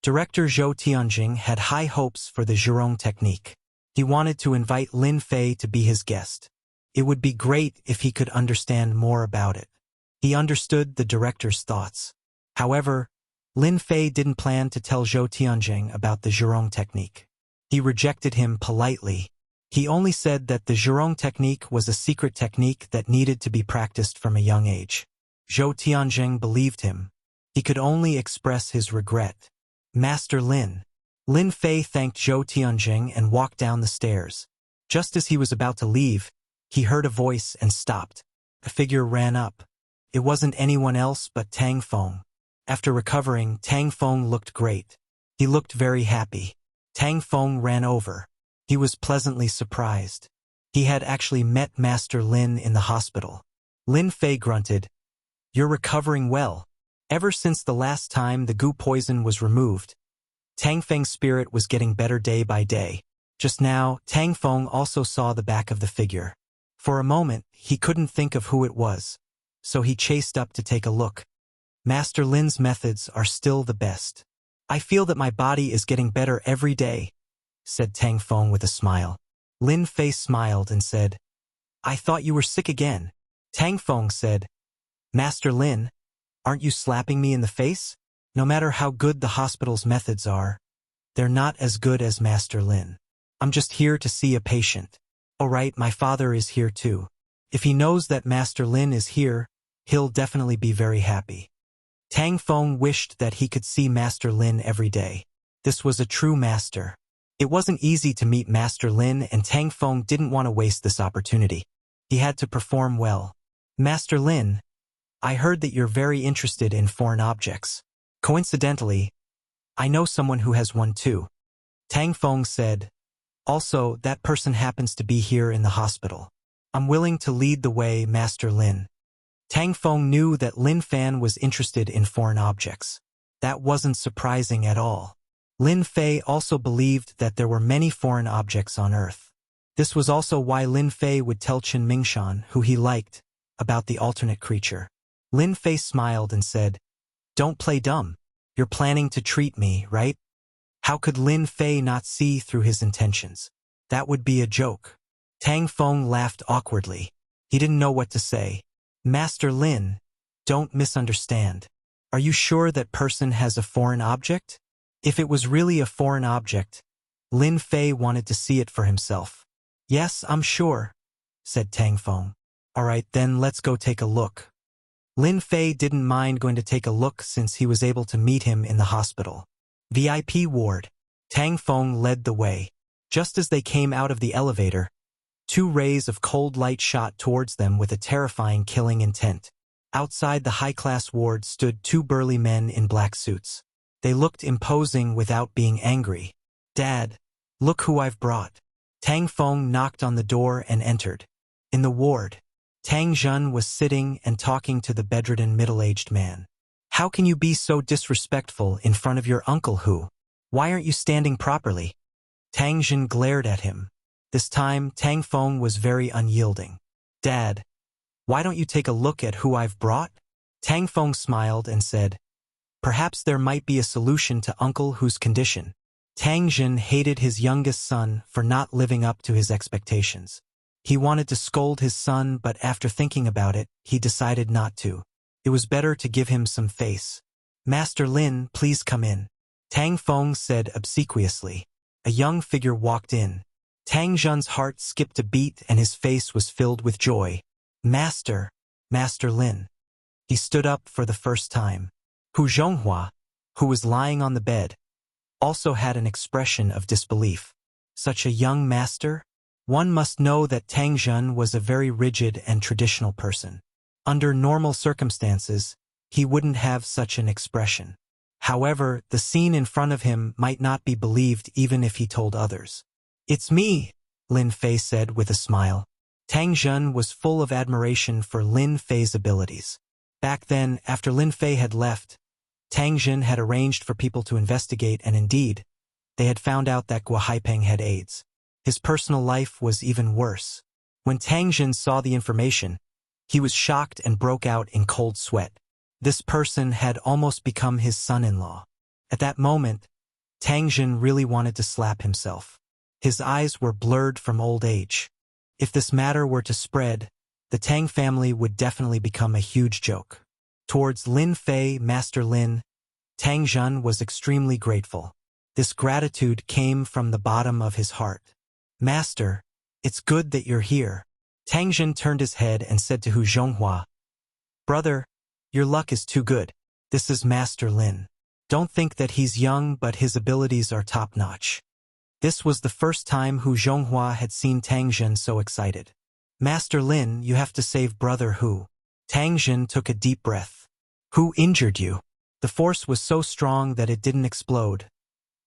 A: Director Zhou Tianjing had high hopes for the Zhurong technique. He wanted to invite Lin Fei to be his guest. It would be great if he could understand more about it. He understood the director's thoughts. However, Lin Fei didn't plan to tell Zhou Tianjing about the Zhurong technique. He rejected him politely. He only said that the Zhurong technique was a secret technique that needed to be practiced from a young age. Zhou Tianjing believed him. He could only express his regret. Master Lin. Lin Fei thanked Zhou Tianjing and walked down the stairs. Just as he was about to leave, he heard a voice and stopped. A figure ran up. It wasn't anyone else but Tang Feng. After recovering, Tang Feng looked great. He looked very happy. Tang Feng ran over. He was pleasantly surprised. He had actually met Master Lin in the hospital. Lin Fei grunted, "You're recovering well. Ever since the last time the goo poison was removed, Tang Feng's spirit was getting better day by day." Just now, Tang Feng also saw the back of the figure. For a moment, he couldn't think of who it was, so he chased up to take a look. Master Lin's methods are still the best. I feel that my body is getting better every day, said Tang Feng with a smile. Lin Fei smiled and said, I thought you were sick again. Tang Feng said, Master Lin, aren't you slapping me in the face? No matter how good the hospital's methods are, they're not as good as Master Lin. I'm just here to see a patient. All right, my father is here too. If he knows that Master Lin is here, he'll definitely be very happy. Tang Feng wished that he could see Master Lin every day. This was a true master. It wasn't easy to meet Master Lin, and Tang Feng didn't want to waste this opportunity. He had to perform well. Master Lin, I heard that you're very interested in foreign objects. Coincidentally, I know someone who has one too. Tang Feng said, also, that person happens to be here in the hospital. I'm willing to lead the way, Master Lin. Tang Feng knew that Lin Fan was interested in foreign objects. That wasn't surprising at all. Lin Fei also believed that there were many foreign objects on Earth. This was also why Lin Fei would tell Chen Mingshan, who he liked, about the alternate creature. Lin Fei smiled and said, Don't play dumb. You're planning to treat me, right? How could Lin Fei not see through his intentions? That would be a joke. Tang Feng laughed awkwardly. He didn't know what to say. Master Lin, don't misunderstand. Are you sure that person has a foreign object? If it was really a foreign object, Lin Fei wanted to see it for himself. Yes, I'm sure, said Tang Feng. All right, then let's go take a look. Lin Fei didn't mind going to take a look since he was able to meet him in the hospital. VIP ward. Tang Feng led the way. Just as they came out of the elevator, Two rays of cold light shot towards them with a terrifying killing intent. Outside the high-class ward stood two burly men in black suits. They looked imposing without being angry. "Dad, look who I've brought." Tang Feng knocked on the door and entered. In the ward, Tang Zhen was sitting and talking to the bedridden middle-aged man. "How can you be so disrespectful in front of your uncle who? Why aren't you standing properly?" Tang Zhen glared at him. This time, Tang Feng was very unyielding. "Dad, why don't you take a look at who I've brought?" Tang Feng smiled and said, "Perhaps there might be a solution to Uncle Hu's condition." Tang Zhen hated his youngest son for not living up to his expectations. He wanted to scold his son, but after thinking about it, he decided not to. It was better to give him some face. "Master Lin, please come in," Tang Feng said obsequiously. A young figure walked in. Tang Zhen's heart skipped a beat and his face was filled with joy. Master Lin." He stood up for the first time. Hu Zhonghua, who was lying on the bed, also had an expression of disbelief. Such a young master? One must know that Tang Zhen was a very rigid and traditional person. Under normal circumstances, he wouldn't have such an expression. However, the scene in front of him might not be believed even if he told others. "It's me," Lin Fei said with a smile. Tang Zhen was full of admiration for Lin Fei's abilities. Back then, after Lin Fei had left, Tang Zhen had arranged for people to investigate, and indeed, they had found out that Guo Haipeng had AIDS. His personal life was even worse. When Tang Zhen saw the information, he was shocked and broke out in cold sweat. This person had almost become his son-in-law. At that moment, Tang Zhen really wanted to slap himself. His eyes were blurred from old age. If this matter were to spread, the Tang family would definitely become a huge joke. Towards Lin Fei, Master Lin, Tang Zhen was extremely grateful. This gratitude came from the bottom of his heart. "Master, it's good that you're here." Tang Zhen turned his head and said to Hu Zhonghua, "Brother, your luck is too good. This is Master Lin. Don't think that he's young, but his abilities are top-notch." This was the first time Hu Zhonghua had seen Tang Zhen so excited. "Master Lin, you have to save Brother Hu." Tang Zhen took a deep breath. "Who injured you?" "The force was so strong that it didn't explode,"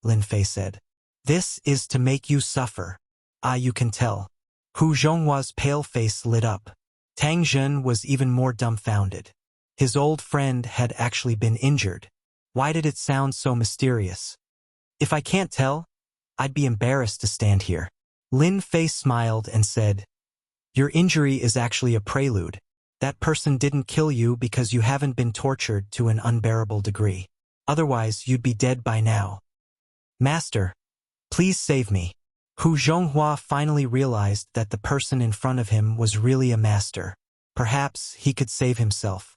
A: Lin Fei said. "This is to make you suffer." "Ah, you can tell." Hu Zhonghua's pale face lit up. Tang Zhen was even more dumbfounded. His old friend had actually been injured. Why did it sound so mysterious? "If I can't tell, I'd be embarrassed to stand here." Lin Fei smiled and said, "Your injury is actually a prelude. That person didn't kill you because you haven't been tortured to an unbearable degree. Otherwise, you'd be dead by now. Master, please save me." Hu Zhonghua finally realized that the person in front of him was really a master. Perhaps he could save himself.